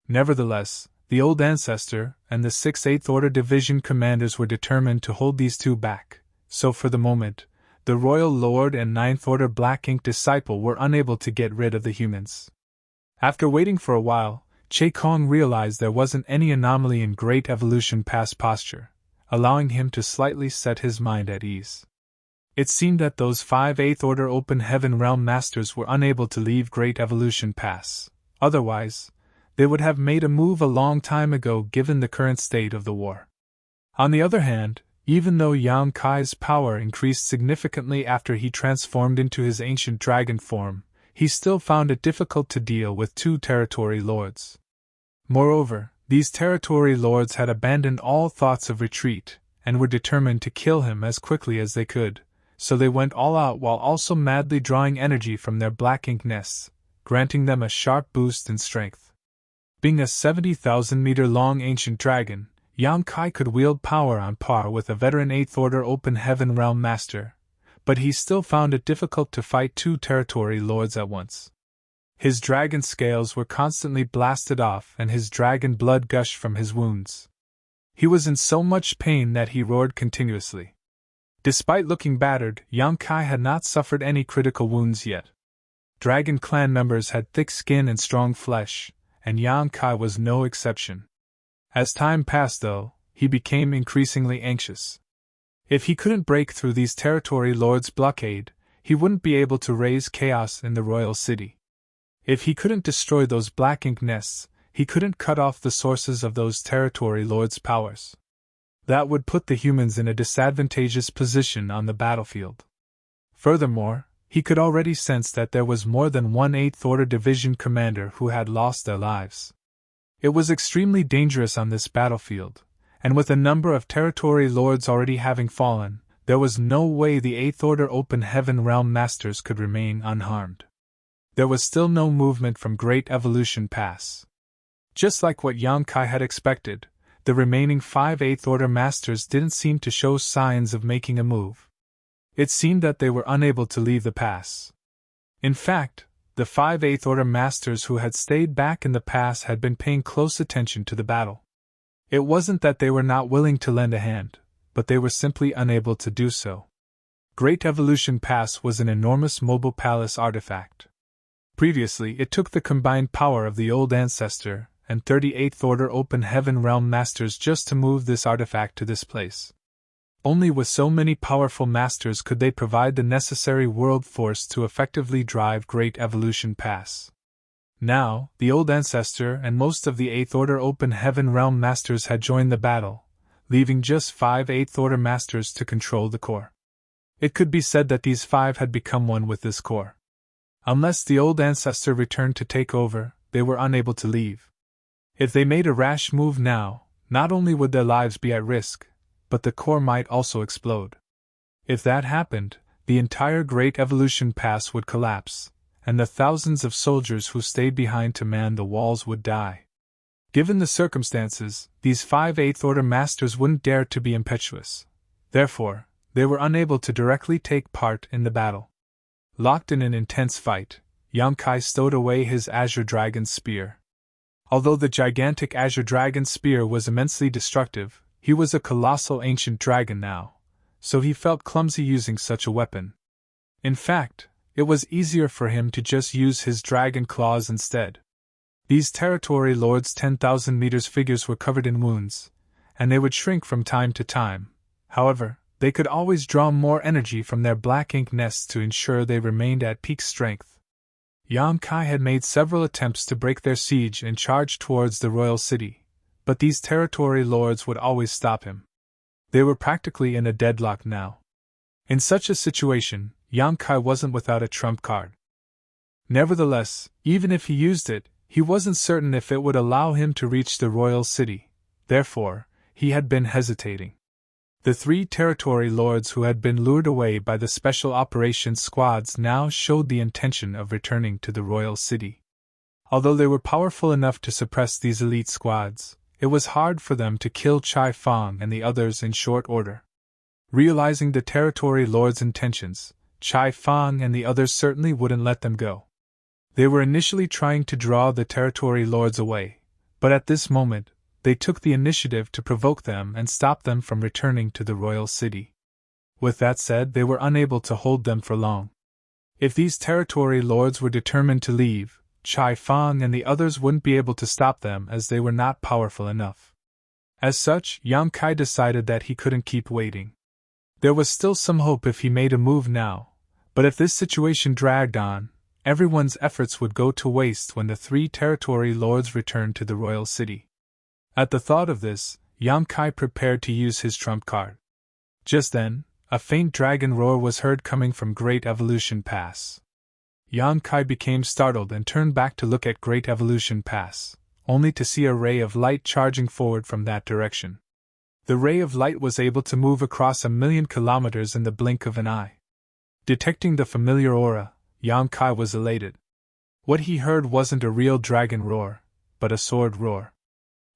[SPEAKER 1] Nevertheless, the Old Ancestor and the 6th 8th Order Division commanders were determined to hold these 2 back, so for the moment, the Royal Lord and 9th Order Black Ink disciple were unable to get rid of the humans. After waiting for a while, Che Kong realized there wasn't any anomaly in Great Evolution Pass posture, allowing him to slightly set his mind at ease. It seemed that those 5 8th Order Open Heaven Realm Masters were unable to leave Great Evolution Pass, otherwise, they would have made a move a long time ago given the current state of the war. On the other hand, even though Yang Kai's power increased significantly after he transformed into his ancient dragon form, he still found it difficult to deal with 2 territory lords. Moreover, these territory lords had abandoned all thoughts of retreat, and were determined to kill him as quickly as they could, so they went all out while also madly drawing energy from their black ink nests, granting them a sharp boost in strength. Being a 70,000-meter-long ancient dragon, Yang Kai could wield power on par with a veteran 8th Order Open Heaven Realm Master, but he still found it difficult to fight two territory lords at once. His dragon scales were constantly blasted off and his dragon blood gushed from his wounds. He was in so much pain that he roared continuously. Despite looking battered, Yang Kai had not suffered any critical wounds yet. Dragon clan members had thick skin and strong flesh, and Yang Kai was no exception. As time passed, though, he became increasingly anxious. If he couldn't break through these territory lords' blockade, he wouldn't be able to raise chaos in the royal city. If he couldn't destroy those black ink nests, he couldn't cut off the sources of those territory lords' powers. That would put the humans in a disadvantageous position on the battlefield. Furthermore, he could already sense that there was more than one 8th Order Division commander who had lost their lives. It was extremely dangerous on this battlefield, and with a number of territory lords already having fallen, there was no way the 8th Order Open Heaven Realm Masters could remain unharmed. There was still no movement from Great Evolution Pass. Just like what Yang Kai had expected, the remaining 5 8th Order Masters didn't seem to show signs of making a move. It seemed that they were unable to leave the pass. In fact, the 5 8th Order Masters who had stayed back in the pass had been paying close attention to the battle. It wasn't that they were not willing to lend a hand, but they were simply unable to do so. Great Evolution Pass was an enormous mobile palace artifact. Previously, it took the combined power of the Old Ancestor and 38th Order Open Heaven Realm Masters just to move this artifact to this place. Only with so many powerful masters could they provide the necessary world force to effectively drive Great Evolution Pass. Now, the Old Ancestor and most of the 8th Order Open Heaven Realm Masters had joined the battle, leaving just 5 8th Order Masters to control the core. It could be said that these 5 had become one with this core. Unless the Old Ancestor returned to take over, they were unable to leave. If they made a rash move now, not only would their lives be at risk, but the core might also explode. If that happened, the entire Great Evolution Pass would collapse, and the thousands of soldiers who stayed behind to man the walls would die. Given the circumstances, these 5 8th Order Masters wouldn't dare to be impetuous. Therefore, they were unable to directly take part in the battle. Locked in an intense fight, Yang Kai stowed away his Azure Dragon Spear. Although the gigantic Azure Dragon Spear was immensely destructive, he was a colossal ancient dragon now, so he felt clumsy using such a weapon. In fact, it was easier for him to just use his dragon claws instead. These territory lords' 10,000 meters figures were covered in wounds, and they would shrink from time to time. However, they could always draw more energy from their black ink nests to ensure they remained at peak strength. Yang Kai had made several attempts to break their siege and charge towards the royal city, but these territory lords would always stop him. They were practically in a deadlock now. In such a situation, Yang Kai wasn't without a trump card. Nevertheless, even if he used it, he wasn't certain if it would allow him to reach the royal city. Therefore, he had been hesitating. The 3 territory lords who had been lured away by the special operations squads now showed the intention of returning to the royal city. Although they were powerful enough to suppress these elite squads, it was hard for them to kill Chai Fang and the others in short order. Realizing the territory lords' intentions, Chai Fang and the others certainly wouldn't let them go. They were initially trying to draw the territory lords away, but at this moment, they took the initiative to provoke them and stop them from returning to the royal city. With that said, they were unable to hold them for long. If these territory lords were determined to leave, Chai Fang and the others wouldn't be able to stop them as they were not powerful enough. As such, Yang Kai decided that he couldn't keep waiting. There was still some hope if he made a move now, but if this situation dragged on, everyone's efforts would go to waste when the 3 territory lords returned to the royal city. At the thought of this, Yang Kai prepared to use his trump card. Just then, a faint dragon roar was heard coming from Great Evolution Pass. Yang Kai became startled and turned back to look at Great Evolution Pass, only to see a ray of light charging forward from that direction. The ray of light was able to move across 1,000,000 kilometers in the blink of an eye. Detecting the familiar aura, Yang Kai was elated. What he heard wasn't a real dragon roar, but a sword roar.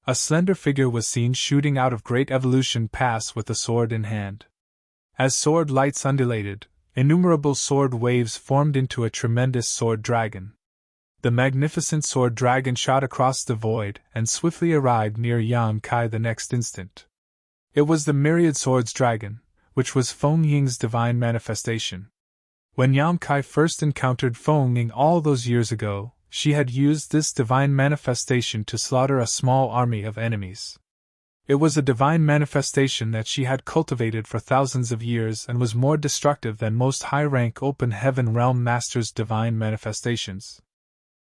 [SPEAKER 1] A slender figure was seen shooting out of Great Evolution Pass with a sword in hand. As sword lights undulated, innumerable sword waves formed into a tremendous sword dragon. The magnificent sword dragon shot across the void and swiftly arrived near Yang Kai the next instant. It was the Myriad Swords dragon, which was Feng Ying's divine manifestation. When Yang Kai first encountered Feng Ying all those years ago, she had used this divine manifestation to slaughter a small army of enemies. It was a divine manifestation that she had cultivated for thousands of years and was more destructive than most high-rank open heaven realm masters' divine manifestations.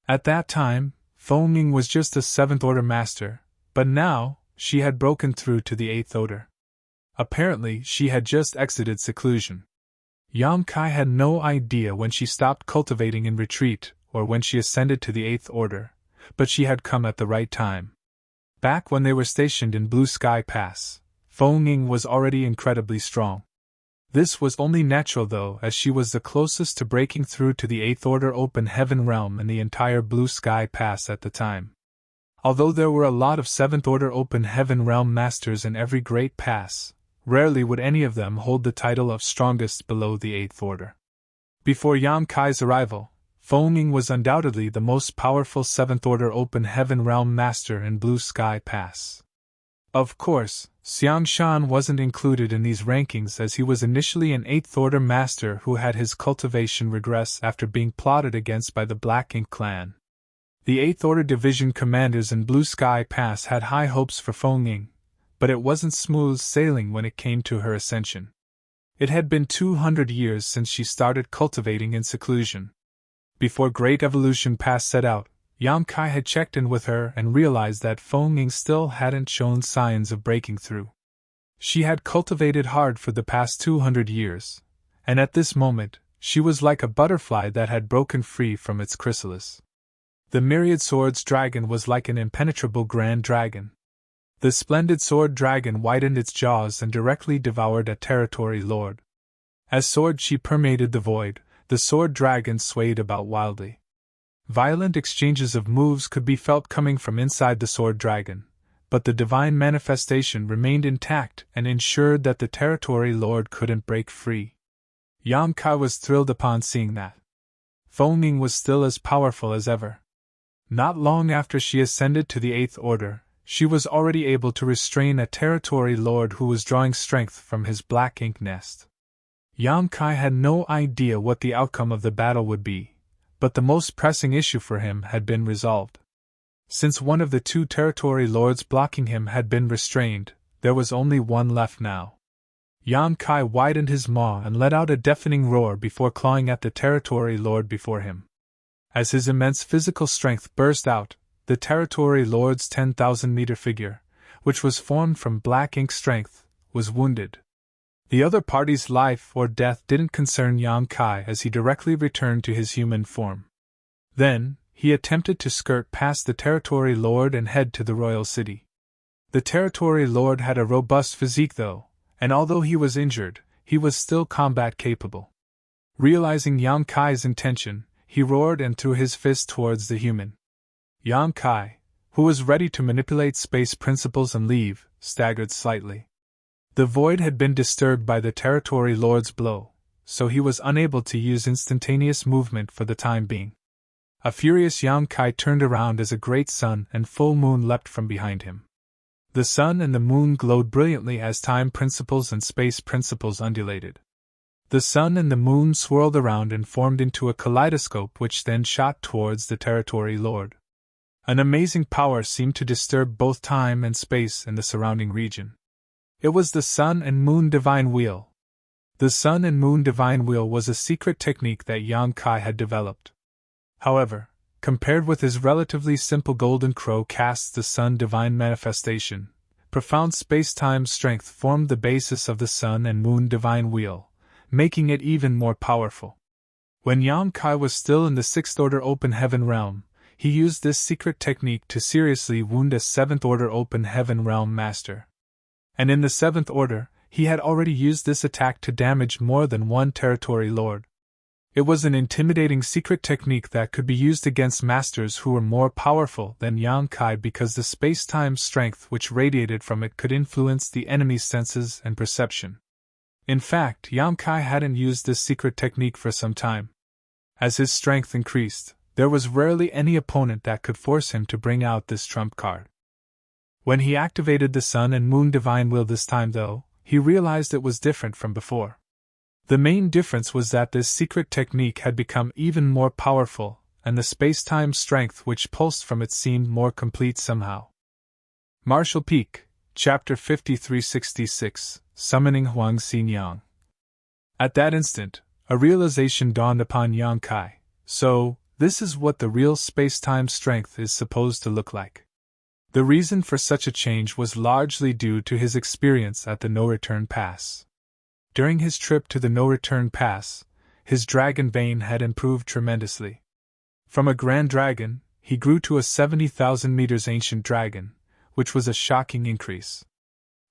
[SPEAKER 1] At that time, Feng Ying was just a 7th Order master, but now, she had broken through to the 8th Order. Apparently, she had just exited seclusion. Yang Kai had no idea when she stopped cultivating in retreat, or when she ascended to the 8th Order, but she had come at the right time. Back when they were stationed in Blue Sky Pass, Feng Ying was already incredibly strong. This was only natural though, as she was the closest to breaking through to the 8th Order open heaven realm in the entire Blue Sky Pass at the time. Although there were a lot of 7th Order open heaven realm masters in every great pass, rarely would any of them hold the title of strongest below the 8th Order. Before Yang Kai's arrival, Feng Ying was undoubtedly the most powerful 7th Order open heaven realm master in Blue Sky Pass. Of course, Xiang Shan wasn't included in these rankings as he was initially an 8th Order master who had his cultivation regress after being plotted against by the Black Ink clan. The 8th Order division commanders in Blue Sky Pass had high hopes for Feng Ying, but it wasn't smooth sailing when it came to her ascension. It had been 200 years since she started cultivating in seclusion. Before Great Evolution Pass set out, Yang Kai had checked in with her and realized that Feng Ying still hadn't shown signs of breaking through. She had cultivated hard for the past 200 years, and at this moment, she was like a butterfly that had broken free from its chrysalis. The Myriad Swords dragon was like an impenetrable grand dragon. The splendid sword dragon widened its jaws and directly devoured a territory lord. As sword chi permeated the void, the sword dragon swayed about wildly. Violent exchanges of moves could be felt coming from inside the sword dragon, but the divine manifestation remained intact and ensured that the territory lord couldn't break free. Yang Kai was thrilled upon seeing that. Feng Ying was still as powerful as ever. Not long after she ascended to the 8th Order, she was already able to restrain a territory lord who was drawing strength from his black ink nest. Yang Kai had no idea what the outcome of the battle would be, but the most pressing issue for him had been resolved. Since one of the 2 territory lords blocking him had been restrained, there was only one left now. Yang Kai widened his maw and let out a deafening roar before clawing at the territory lord before him. As his immense physical strength burst out, the territory lord's 10,000-meter figure, which was formed from black ink strength, was wounded. The other party's life or death didn't concern Yang Kai as he directly returned to his human form. Then, he attempted to skirt past the territory lord and head to the royal city. The territory lord had a robust physique though, and although he was injured, he was still combat capable. Realizing Yang Kai's intention, he roared and threw his fist towards the human. Yang Kai, who was ready to manipulate space principles and leave, staggered slightly. The void had been disturbed by the territory lord's blow, so he was unable to use instantaneous movement for the time being. A furious Yang Kai turned around as a great sun and full moon leapt from behind him. The sun and the moon glowed brilliantly as time principles and space principles undulated. The sun and the moon swirled around and formed into a kaleidoscope which then shot towards the territory lord. An amazing power seemed to disturb both time and space in the surrounding region. It was the Sun and Moon Divine Wheel. The Sun and Moon Divine Wheel was a secret technique that Yang Kai had developed. However, compared with his relatively simple Golden Crow casts the Sun Divine Manifestation, profound space-time strength formed the basis of the Sun and Moon Divine Wheel, making it even more powerful. When Yang Kai was still in the 6th Order Open Heaven realm, he used this secret technique to seriously wound a 7th Order Open Heaven realm master. And in the 7th Order, he had already used this attack to damage more than one territory lord. It was an intimidating secret technique that could be used against masters who were more powerful than Yang Kai because the space-time strength which radiated from it could influence the enemy's senses and perception. In fact, Yang Kai hadn't used this secret technique for some time. As his strength increased, there was rarely any opponent that could force him to bring out this trump card. When he activated the Sun and Moon Divine Will this time, though, he realized it was different from before. The main difference was that this secret technique had become even more powerful, and the space-time strength which pulsed from it seemed more complete somehow. Martial Peak, Chapter 5366, Summoning Huang Xinyang. At that instant, a realization dawned upon Yang Kai. So, this is what the real space-time strength is supposed to look like. The reason for such a change was largely due to his experience at the No-Return Pass. During his trip to the No-Return Pass, his dragon vein had improved tremendously. From a grand dragon, he grew to a 70,000 meters ancient dragon, which was a shocking increase.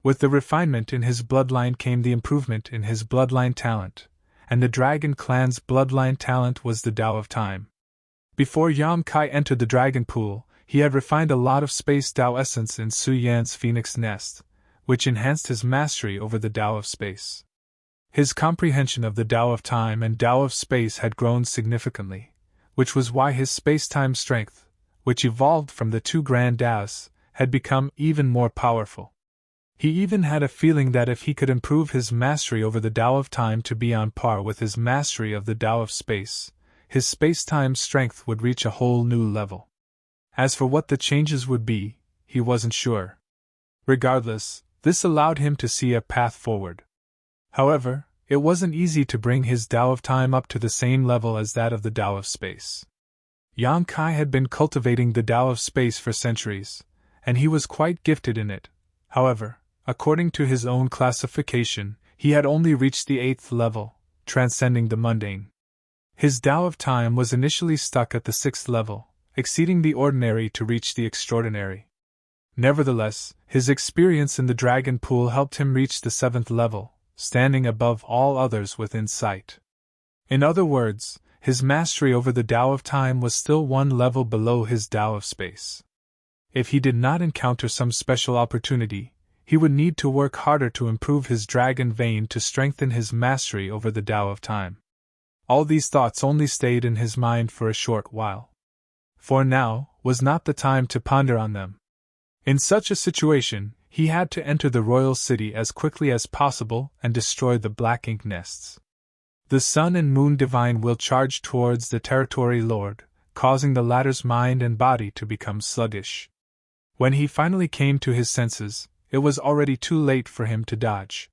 [SPEAKER 1] With the refinement in his bloodline came the improvement in his bloodline talent, and the dragon clan's bloodline talent was the Tao of Time. Before Yang Kai entered the dragon pool, he had refined a lot of space Tao essence in Su Yan's phoenix nest, which enhanced his mastery over the Tao of space. His comprehension of the Tao of Time and Tao of space had grown significantly, which was why his space-time strength, which evolved from the two grand Taos, had become even more powerful. He even had a feeling that if he could improve his mastery over the Tao of Time to be on par with his mastery of the Tao of space, his space-time strength would reach a whole new level. As for what the changes would be, he wasn't sure. Regardless, this allowed him to see a path forward. However, it wasn't easy to bring his Tao of Time up to the same level as that of the Tao of space. Yang Kai had been cultivating the Tao of space for centuries, and he was quite gifted in it. However, according to his own classification, he had only reached the 8th level, transcending the mundane. His Tao of Time was initially stuck at the 6th level, exceeding the ordinary to reach the extraordinary. Nevertheless, his experience in the dragon pool helped him reach the 7th level, standing above all others within sight. In other words, his mastery over the Tao of Time was still one level below his Tao of space. If he did not encounter some special opportunity, he would need to work harder to improve his dragon vein to strengthen his mastery over the Tao of Time. All these thoughts only stayed in his mind for a short while. For now was not the time to ponder on them. In such a situation, he had to enter the royal city as quickly as possible and destroy the black ink nests. The Sun and Moon Divine Will charged towards the Territory Lord, causing the latter's mind and body to become sluggish. When he finally came to his senses, it was already too late for him to dodge.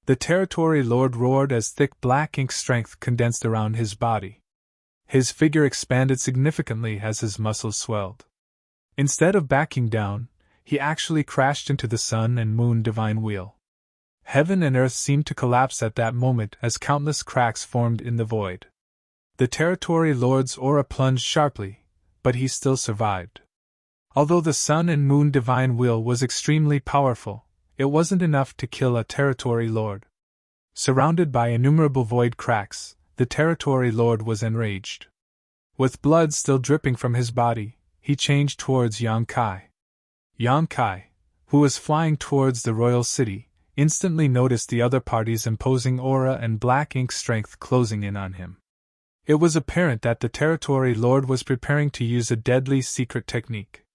[SPEAKER 1] The Territory Lord roared as thick black ink strength condensed around his body. His figure expanded significantly as his muscles swelled. Instead of backing down, he actually crashed into the Sun and Moon Divine Wheel. Heaven and earth seemed to collapse at that moment as countless cracks formed in the void. The Territory Lord's aura plunged sharply, but he still survived. Although the Sun and Moon Divine Wheel was extremely powerful, it wasn't enough to kill a Territory Lord. Surrounded by innumerable void cracks, the Territory Lord was enraged. With blood still dripping from his body, he changed towards Yang Kai. Yang Kai, who was flying towards the royal city, instantly noticed the other party's imposing aura and black ink strength closing in on him. It was apparent that the Territory Lord was preparing to use a deadly secret technique.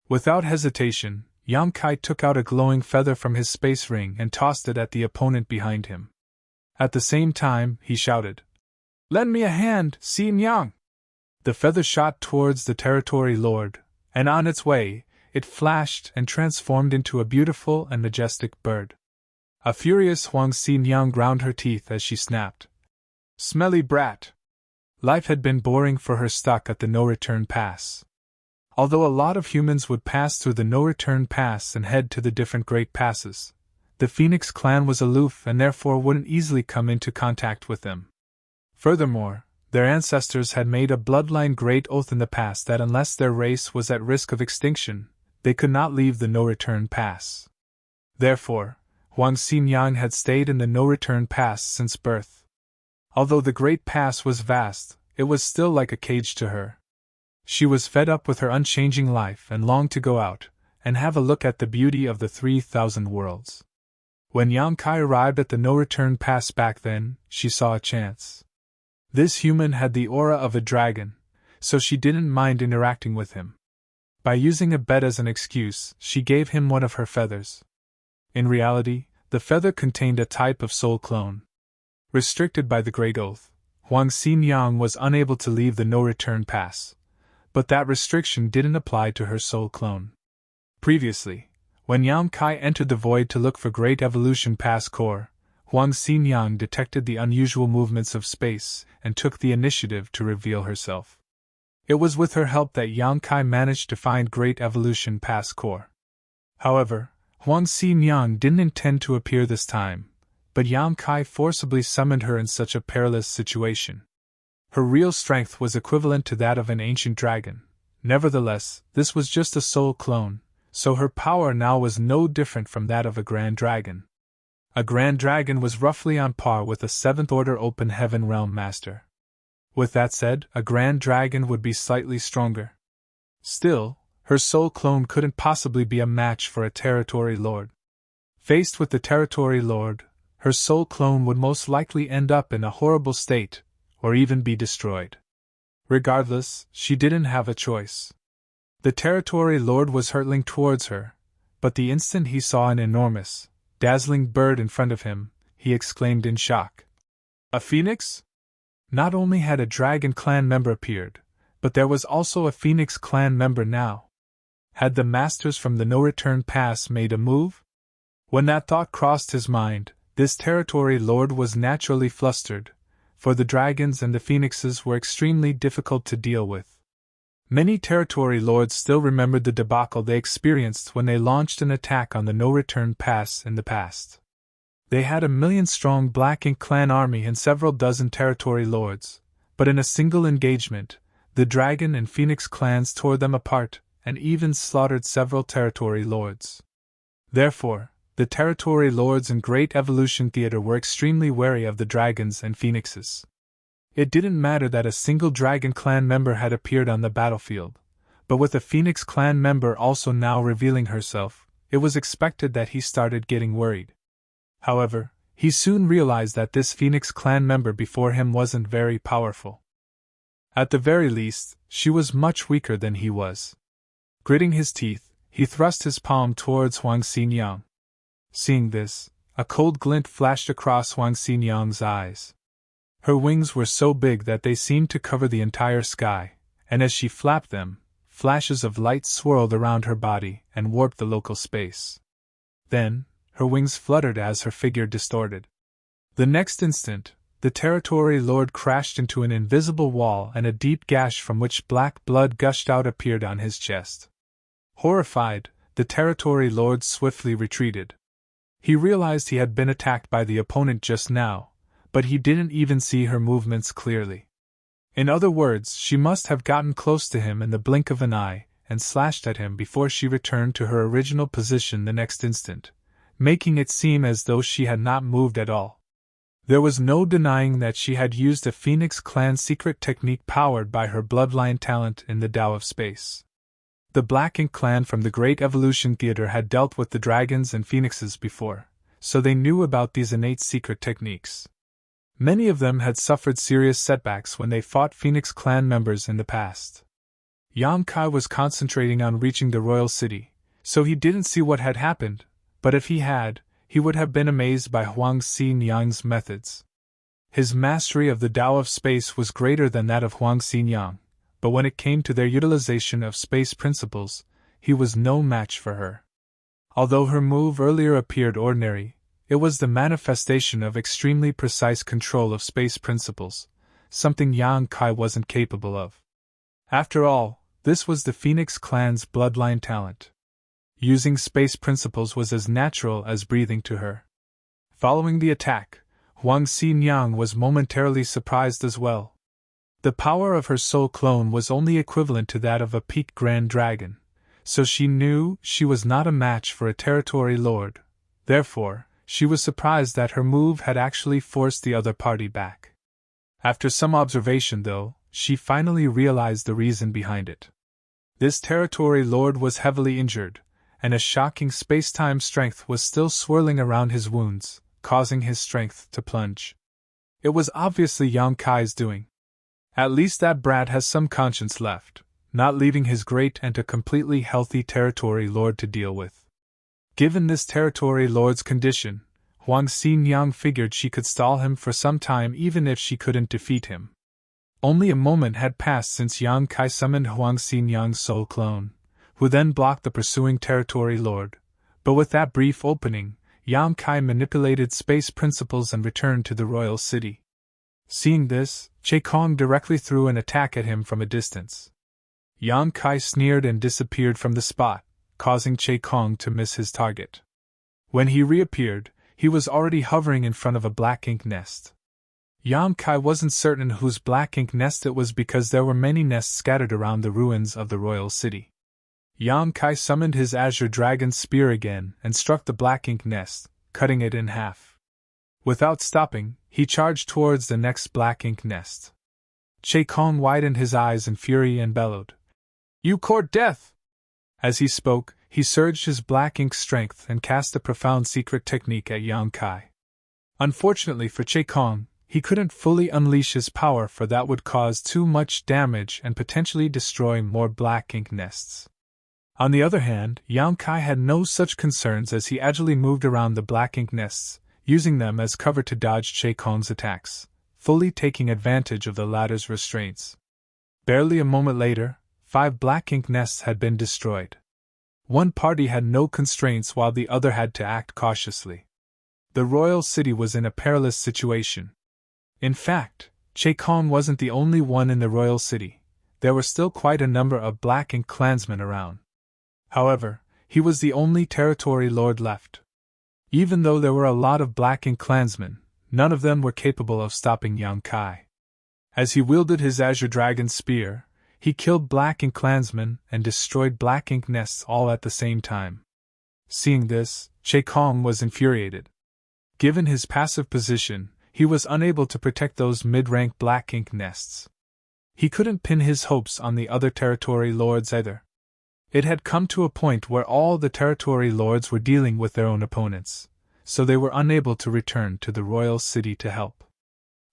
[SPEAKER 1] Without hesitation, Yang Kai took out a glowing feather from his space ring and tossed it at the opponent behind him. At the same time, he shouted, "Lend me a hand, Xinyang!" The feather shot towards the Territory Lord, and on its way, it flashed and transformed into a beautiful and majestic bird. A furious Huang Xinyang ground her teeth as she snapped, "Smelly brat!" Life had been boring for her stuck at the No-Return Pass. Although a lot of humans would pass through the No-Return Pass and head to the different Great Passes, the Phoenix clan was aloof and therefore wouldn't easily come into contact with them. Furthermore, their ancestors had made a bloodline great oath in the past that unless their race was at risk of extinction, they could not leave the No-Return Pass. Therefore, Huang Xinyang had stayed in the No-Return Pass since birth. Although the Great Pass was vast, it was still like a cage to her. She was fed up with her unchanging life and longed to go out and have a look at the beauty of the 3,000 worlds. When Yang Kai arrived at the no-return pass back then, she saw a chance. This human had the aura of a dragon, so she didn't mind interacting with him. By using a bet as an excuse, she gave him one of her feathers. In reality, the feather contained a type of soul clone. Restricted by the Great Oath, Huang Xinyang was unable to leave the no-return pass. But that restriction didn't apply to her soul clone. Previously, when Yang Kai entered the void to look for Great Evolution Pass core, Huang Xinyang detected the unusual movements of space and took the initiative to reveal herself. It was with her help that Yang Kai managed to find Great Evolution Pass core. However, Huang Xinyang didn't intend to appear this time, but Yang Kai forcibly summoned her in such a perilous situation. Her real strength was equivalent to that of an ancient dragon. Nevertheless, this was just a soul clone, so her power now was no different from that of a grand dragon. A grand dragon was roughly on par with a 7th Order Open Heaven Realm Master. With that said, a grand dragon would be slightly stronger. Still, her soul clone couldn't possibly be a match for a territory lord. Faced with the territory lord, her soul clone would most likely end up in a horrible state, or even be destroyed. Regardless, she didn't have a choice. The territory lord was hurtling towards her, but the instant he saw an enormous, dazzling bird in front of him, he exclaimed in shock. A phoenix? Not only had a dragon clan member appeared, but there was also a phoenix clan member now. Had the masters from the no-return pass made a move? When that thought crossed his mind, this territory lord was naturally flustered, for the dragons and the phoenixes were extremely difficult to deal with. Many territory lords still remembered the debacle they experienced when they launched an attack on the no-return pass in the past. They had a 1,000,000-strong Black Ink clan army and several dozen territory lords, but in a single engagement, the dragon and phoenix clans tore them apart and even slaughtered several territory lords. Therefore, the territory lords in Great Evolution Theater were extremely wary of the dragons and phoenixes. It didn't matter that a single dragon clan member had appeared on the battlefield, but with a phoenix clan member also now revealing herself, it was expected that he started getting worried. However, he soon realized that this phoenix clan member before him wasn't very powerful. At the very least, she was much weaker than he was. Gritting his teeth, he thrust his palm towards Huang Xinyang. Seeing this, a cold glint flashed across Huang Xinyang's eyes. Her wings were so big that they seemed to cover the entire sky, and as she flapped them, flashes of light swirled around her body and warped the local space. Then, her wings fluttered as her figure distorted. The next instant, the territory lord crashed into an invisible wall and a deep gash from which black blood gushed out appeared on his chest. Horrified, the territory lord swiftly retreated. He realized he had been attacked by the opponent just now, but he didn't even see her movements clearly. In other words, she must have gotten close to him in the blink of an eye and slashed at him before she returned to her original position the next instant, making it seem as though she had not moved at all. There was no denying that she had used a Phoenix Clan secret technique powered by her bloodline talent in the Tao of Space. The Black Ink clan from the Great Evolution Theater had dealt with the dragons and phoenixes before, so they knew about these innate secret techniques. Many of them had suffered serious setbacks when they fought Phoenix Clan members in the past. Yang Kai was concentrating on reaching the royal city, so he didn't see what had happened, but if he had, he would have been amazed by Huang Xinyang's methods. His mastery of the Tao of Space was greater than that of Huang Xinyang, but when it came to their utilization of space principles, he was no match for her. Although her move earlier appeared ordinary, it was the manifestation of extremely precise control of space principles, something Yang Kai wasn't capable of. After all, this was the Phoenix Clan's bloodline talent. Using space principles was as natural as breathing to her. Following the attack, Huang Xinyang was momentarily surprised as well. The power of her soul clone was only equivalent to that of a peak grand dragon, so she knew she was not a match for a territory lord. Therefore, she was surprised that her move had actually forced the other party back. After some observation, though, she finally realized the reason behind it. This territory lord was heavily injured, and a shocking space-time strength was still swirling around his wounds, causing his strength to plunge. It was obviously Yang Kai's doing. At least that brat has some conscience left, not leaving his great and a completely healthy territory lord to deal with. Given this territory lord's condition, Huang Xinyang figured she could stall him for some time even if she couldn't defeat him. Only a moment had passed since Yang Kai summoned Huang Xinyang's soul clone, who then blocked the pursuing territory lord, but with that brief opening, Yang Kai manipulated space principles and returned to the royal city. Seeing this, Che Kong directly threw an attack at him from a distance. Yang Kai sneered and disappeared from the spot, causing Che Kong to miss his target. When he reappeared, he was already hovering in front of a black ink nest. Yang Kai wasn't certain whose black ink nest it was because there were many nests scattered around the ruins of the royal city. Yang Kai summoned his azure dragon spear again and struck the black ink nest, cutting it in half. Without stopping, he charged towards the next black ink nest. Che Kong widened his eyes in fury and bellowed, "You court death!" As he spoke, he surged his black ink strength and cast a profound secret technique at Yang Kai. Unfortunately for Che Kong, he couldn't fully unleash his power, for that would cause too much damage and potentially destroy more black ink nests. On the other hand, Yang Kai had no such concerns as he agilely moved around the black ink nests, using them as cover to dodge Che Kong's attacks, fully taking advantage of the latter's restraints. Barely a moment later, 5 black ink nests had been destroyed. One party had no constraints while the other had to act cautiously. The royal city was in a perilous situation. In fact, Che Kong wasn't the only one in the royal city. There were still quite a number of black ink clansmen around. However, he was the only territory lord left. Even though there were a lot of black ink clansmen, none of them were capable of stopping Yang Kai. As he wielded his azure dragon spear, he killed black ink clansmen and destroyed black ink nests all at the same time. Seeing this, Che Kong was infuriated. Given his passive position, he was unable to protect those mid-rank black ink nests. He couldn't pin his hopes on the other territory lords either. It had come to a point where all the territory lords were dealing with their own opponents, so they were unable to return to the royal city to help.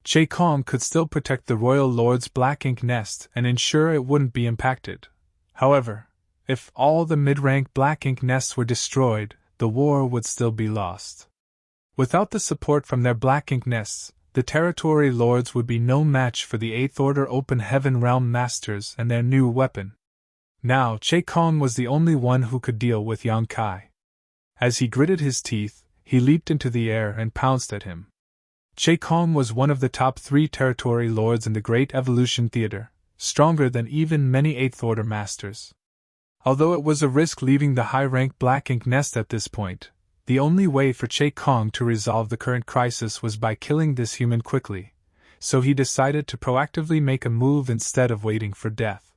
[SPEAKER 1] Che Kong could still protect the royal lord's black ink nest and ensure it wouldn't be impacted. However, if all the mid-rank black ink nests were destroyed, the war would still be lost. Without the support from their black ink nests, the territory lords would be no match for the 8th Order Open Heaven Realm Masters and their new weapon. Now Che Kong was the only one who could deal with Yang Kai. As he gritted his teeth, he leaped into the air and pounced at him. Che Kong was one of the top 3 territory lords in the Great Evolution Theater, stronger than even many 8th Order Masters. Although it was a risk leaving the high-rank black ink nest at this point, the only way for Che Kong to resolve the current crisis was by killing this human quickly, so he decided to proactively make a move instead of waiting for death.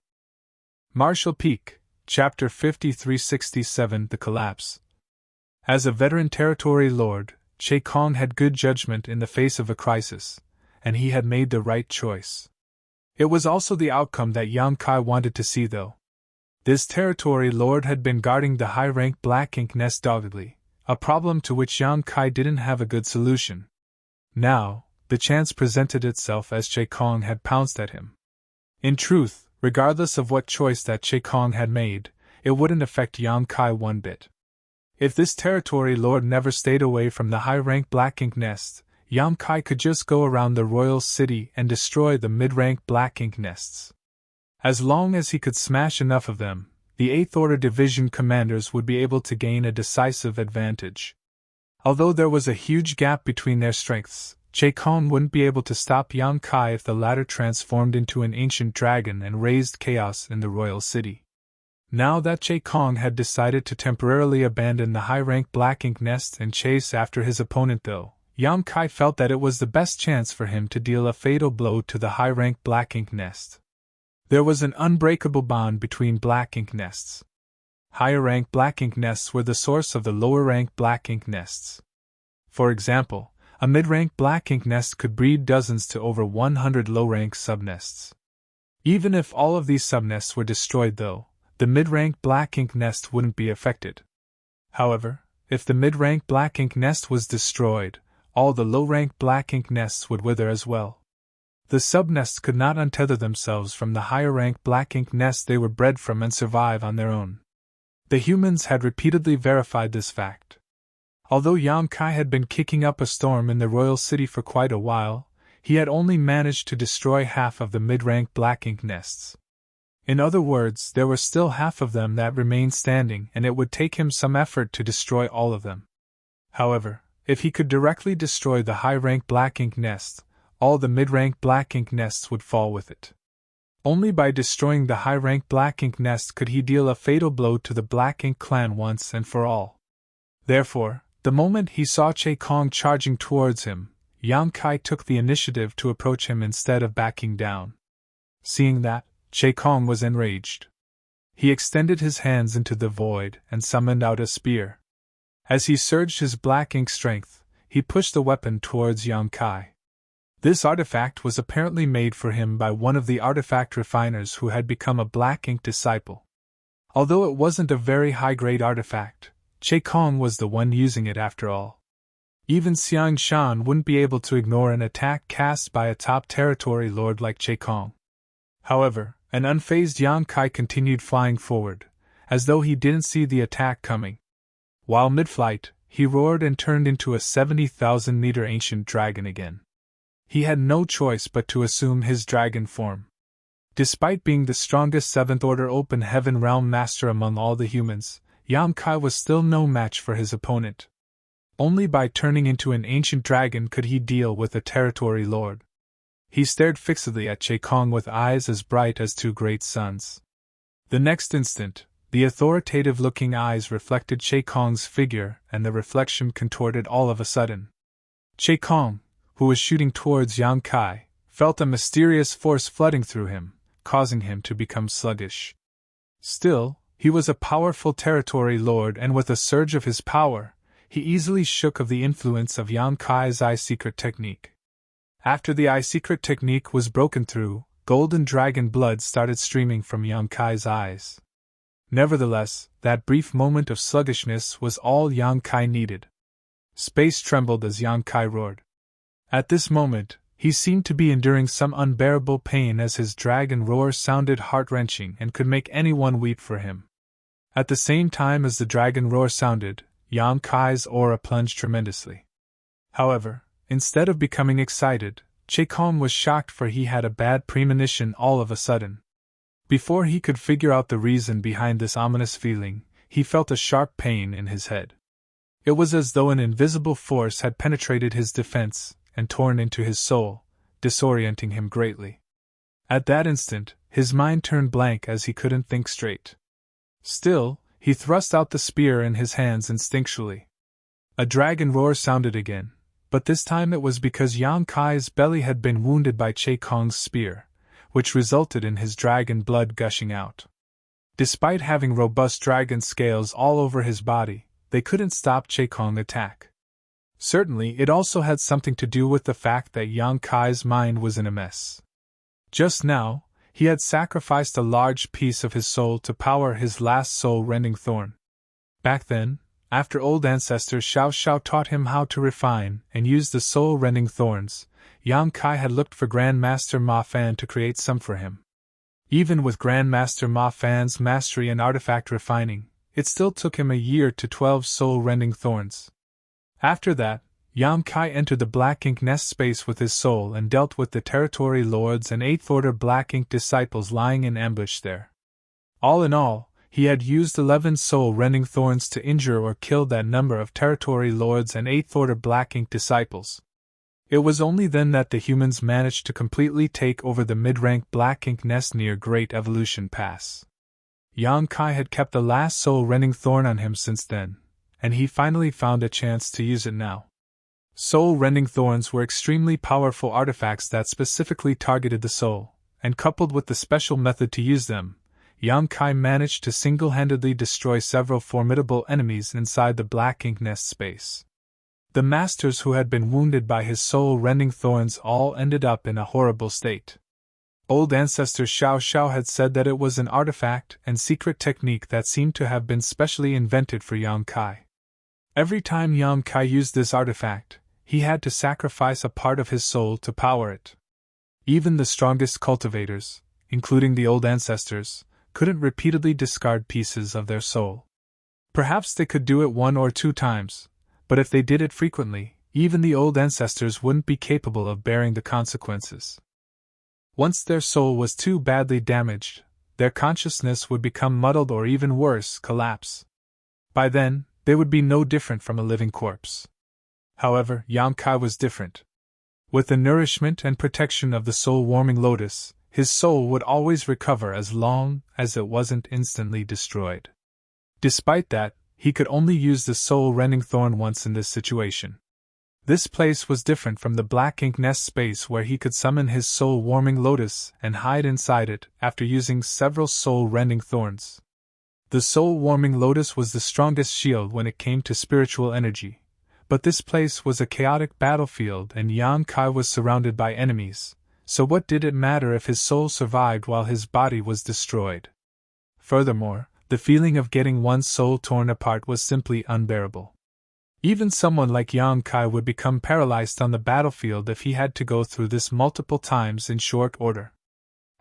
[SPEAKER 1] Marshall Peak, Chapter 5367 The Collapse. As a veteran territory lord, Che Kong had good judgment in the face of a crisis, and he had made the right choice. It was also the outcome that Yang Kai wanted to see, though. This territory lord had been guarding the high-rank black ink nest doggedly, a problem to which Yang Kai didn't have a good solution. Now, the chance presented itself as Che Kong had pounced at him. In truth, regardless of what choice that Che Kong had made, it wouldn't affect Yang Kai one bit. If this territory lord never stayed away from the high-rank black ink nest, Yang Kai could just go around the royal city and destroy the mid-rank black ink nests. As long as he could smash enough of them, the 8th Order Division commanders would be able to gain a decisive advantage. Although there was a huge gap between their strengths, Che Kong wouldn't be able to stop Yang Kai if the latter transformed into an ancient dragon and raised chaos in the royal city. Now that Che Kong had decided to temporarily abandon the high-rank black ink nest and chase after his opponent, though, Yang Kai felt that it was the best chance for him to deal a fatal blow to the high-rank black ink nest. There was an unbreakable bond between black ink nests. Higher-rank black ink nests were the source of the lower-rank black ink nests. For example, A mid-rank black ink nest could breed dozens to over 100 low-rank subnests. Even if all of these subnests were destroyed though, the mid-rank black ink nest wouldn't be affected. However, if the mid-rank black ink nest was destroyed, all the low-rank black ink nests would wither as well. The subnests could not untether themselves from the higher-rank black ink nests they were bred from and survive on their own. The humans had repeatedly verified this fact. Although Yang Kai had been kicking up a storm in the royal city for quite a while, he had only managed to destroy half of the mid-rank black ink nests. In other words, there were still half of them that remained standing, and it would take him some effort to destroy all of them. However, if he could directly destroy the high-rank black ink nest, all the mid-rank black ink nests would fall with it. Only by destroying the high-rank black ink nest could he deal a fatal blow to the black ink clan once and for all. Therefore, the moment he saw Che Kong charging towards him, Yang Kai took the initiative to approach him instead of backing down. Seeing that, Che Kong was enraged. He extended his hands into the void and summoned out a spear. As he surged his black ink strength, he pushed the weapon towards Yang Kai. This artifact was apparently made for him by one of the artifact refiners who had become a black ink disciple. Although it wasn't a very high-grade artifact, Che Kong was the one using it after all. Even Xiang Shan wouldn't be able to ignore an attack cast by a top territory lord like Che Kong. However, an unfazed Yang Kai continued flying forward, as though he didn't see the attack coming. While mid-flight, he roared and turned into a 70,000-meter ancient dragon again. He had no choice but to assume his dragon form. Despite being the strongest 7th-order open heaven realm master among all the humans, Yang Kai was still no match for his opponent. Only by turning into an ancient dragon could he deal with a territory lord. He stared fixedly at Che Kong with eyes as bright as two great suns. The next instant, the authoritative-looking eyes reflected Che Kong's figure, and the reflection contorted all of a sudden. Che Kong, who was shooting towards Yang Kai, felt a mysterious force flooding through him, causing him to become sluggish. Still, he was a powerful territory lord, and with a surge of his power, he easily shook of the influence of Yang Kai's eye secret technique. After the eye secret technique was broken through, golden dragon blood started streaming from Yang Kai's eyes. Nevertheless, that brief moment of sluggishness was all Yang Kai needed. Space trembled as Yang Kai roared. At this moment, he seemed to be enduring some unbearable pain as his dragon roar sounded heart-wrenching and could make anyone weep for him. At the same time as the dragon roar sounded, Yang Kai's aura plunged tremendously. However, instead of becoming excited, Che Kong was shocked, for he had a bad premonition all of a sudden. Before he could figure out the reason behind this ominous feeling, he felt a sharp pain in his head. It was as though an invisible force had penetrated his defense and torn into his soul, disorienting him greatly. At that instant, his mind turned blank as he couldn't think straight. Still, he thrust out the spear in his hands instinctually. A dragon roar sounded again, but this time it was because Yang Kai's belly had been wounded by Che Kong's spear, which resulted in his dragon blood gushing out. Despite having robust dragon scales all over his body, they couldn't stop Che Kong's attack. Certainly, it also had something to do with the fact that Yang Kai's mind was in a mess. Just now, he had sacrificed a large piece of his soul to power his last soul-rending thorn. Back then, after old ancestor Xiao Xiao taught him how to refine and use the soul-rending thorns, Yang Kai had looked for Grandmaster Ma Fan to create some for him. Even with Grandmaster Ma Fan's mastery in artifact refining, it still took him a year to 12 soul-rending thorns. After that, Yang Kai entered the black ink nest space with his soul and dealt with the territory lords and 8th Order black ink disciples lying in ambush there. All in all, he had used 11 soul-rending thorns to injure or kill that number of territory lords and 8th Order black ink disciples. It was only then that the humans managed to completely take over the mid-rank black ink nest near Great Evolution Pass. Yang Kai had kept the last soul-rending thorn on him since then, and he finally found a chance to use it now. Soul-rending thorns were extremely powerful artifacts that specifically targeted the soul, and coupled with the special method to use them, Yang Kai managed to single-handedly destroy several formidable enemies inside the black ink nest space. The masters who had been wounded by his soul-rending thorns all ended up in a horrible state. Old ancestor Xiao Xiao had said that it was an artifact and secret technique that seemed to have been specially invented for Yang Kai. Every time Yang Kai used this artifact, he had to sacrifice a part of his soul to power it. Even the strongest cultivators, including the old ancestors, couldn't repeatedly discard pieces of their soul. Perhaps they could do it 1 or 2 times, but if they did it frequently, even the old ancestors wouldn't be capable of bearing the consequences. Once their soul was too badly damaged, their consciousness would become muddled or even worse, collapse. By then, they would be no different from a living corpse. However, Yang Kai was different. With the nourishment and protection of the soul-warming lotus, his soul would always recover as long as it wasn't instantly destroyed. Despite that, he could only use the soul-rending thorn once in this situation. This place was different from the black ink nest space where he could summon his soul-warming lotus and hide inside it after using several soul-rending thorns. The soul-warming lotus was the strongest shield when it came to spiritual energy, but this place was a chaotic battlefield and Yang Kai was surrounded by enemies, so what did it matter if his soul survived while his body was destroyed? Furthermore, the feeling of getting one's soul torn apart was simply unbearable. Even someone like Yang Kai would become paralyzed on the battlefield if he had to go through this multiple times in short order.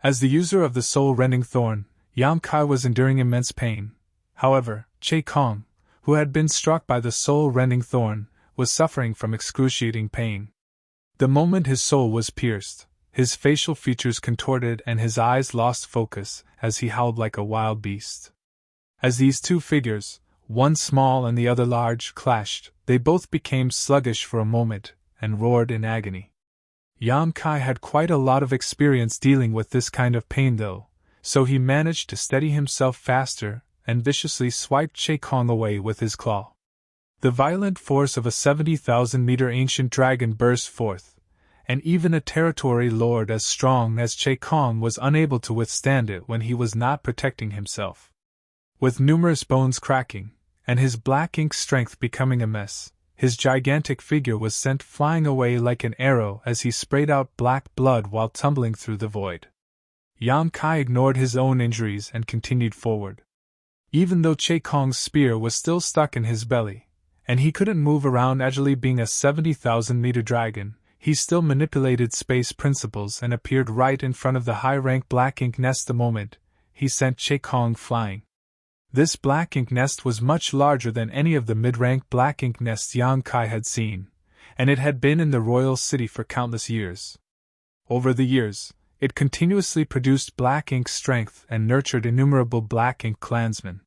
[SPEAKER 1] As the user of the soul-rending thorn, Yang Kai was enduring immense pain. However, Che Kong, who had been struck by the soul-rending thorn, was suffering from excruciating pain. The moment his soul was pierced, his facial features contorted and his eyes lost focus as he howled like a wild beast. As these two figures, one small and the other large, clashed, they both became sluggish for a moment and roared in agony. Yang Kai had quite a lot of experience dealing with this kind of pain though, so he managed to steady himself faster and viciously swiped Che Kong away with his claw. The violent force of a 70,000-meter ancient dragon burst forth, and even a territory lord as strong as Che Kong was unable to withstand it when he was not protecting himself. With numerous bones cracking, and his black ink strength becoming a mess, his gigantic figure was sent flying away like an arrow as he sprayed out black blood while tumbling through the void. Yang Kai ignored his own injuries and continued forward. Even though Che Kong's spear was still stuck in his belly, and he couldn't move around agilely being a 70,000-meter dragon, he still manipulated space principles and appeared right in front of the high-rank black ink nest the moment he sent Che Kong flying. This black ink nest was much larger than any of the mid-rank black ink nests Yang Kai had seen, and it had been in the royal city for countless years. Over the years, it continuously produced black ink strength and nurtured innumerable black ink clansmen.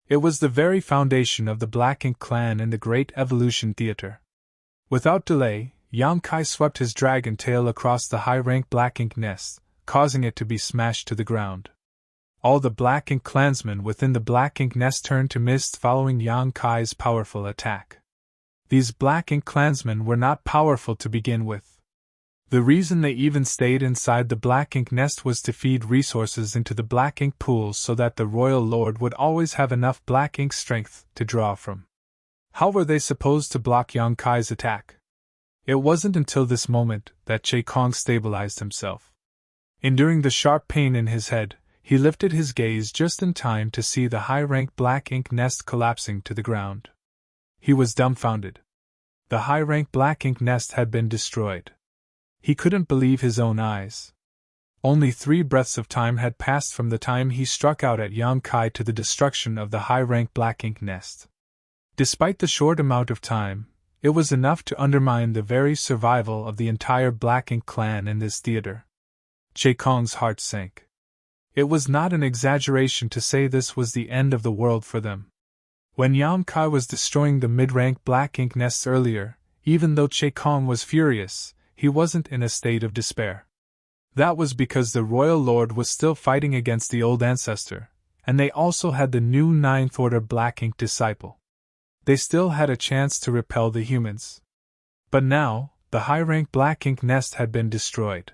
[SPEAKER 1] It was the very foundation of the black ink clan in the Great Evolution Theater. Without delay, Yang Kai swept his dragon tail across the high-rank black ink nest, causing it to be smashed to the ground. All the black ink clansmen within the black ink nest turned to mist following Yang Kai's powerful attack. These black ink clansmen were not powerful to begin with. The reason they even stayed inside the black ink nest was to feed resources into the black ink pools so that the royal lord would always have enough black ink strength to draw from. How were they supposed to block Yang Kai's attack? It wasn't until this moment that Che Kong stabilized himself. Enduring the sharp pain in his head, he lifted his gaze just in time to see the high-rank black ink nest collapsing to the ground. He was dumbfounded. The high-rank black ink nest had been destroyed. He couldn't believe his own eyes. Only 3 breaths of time had passed from the time he struck out at Yang Kai to the destruction of the high-rank black ink nest. Despite the short amount of time, it was enough to undermine the very survival of the entire black ink clan in this theater. Che Kong's heart sank. It was not an exaggeration to say this was the end of the world for them. When Yang Kai was destroying the mid-rank black ink nests earlier, even though Che Kong was furious, he wasn't in a state of despair. That was because the royal lord was still fighting against the old ancestor, and they also had the new 9th Order black ink disciple. They still had a chance to repel the humans. But now, the high-rank black ink nest had been destroyed.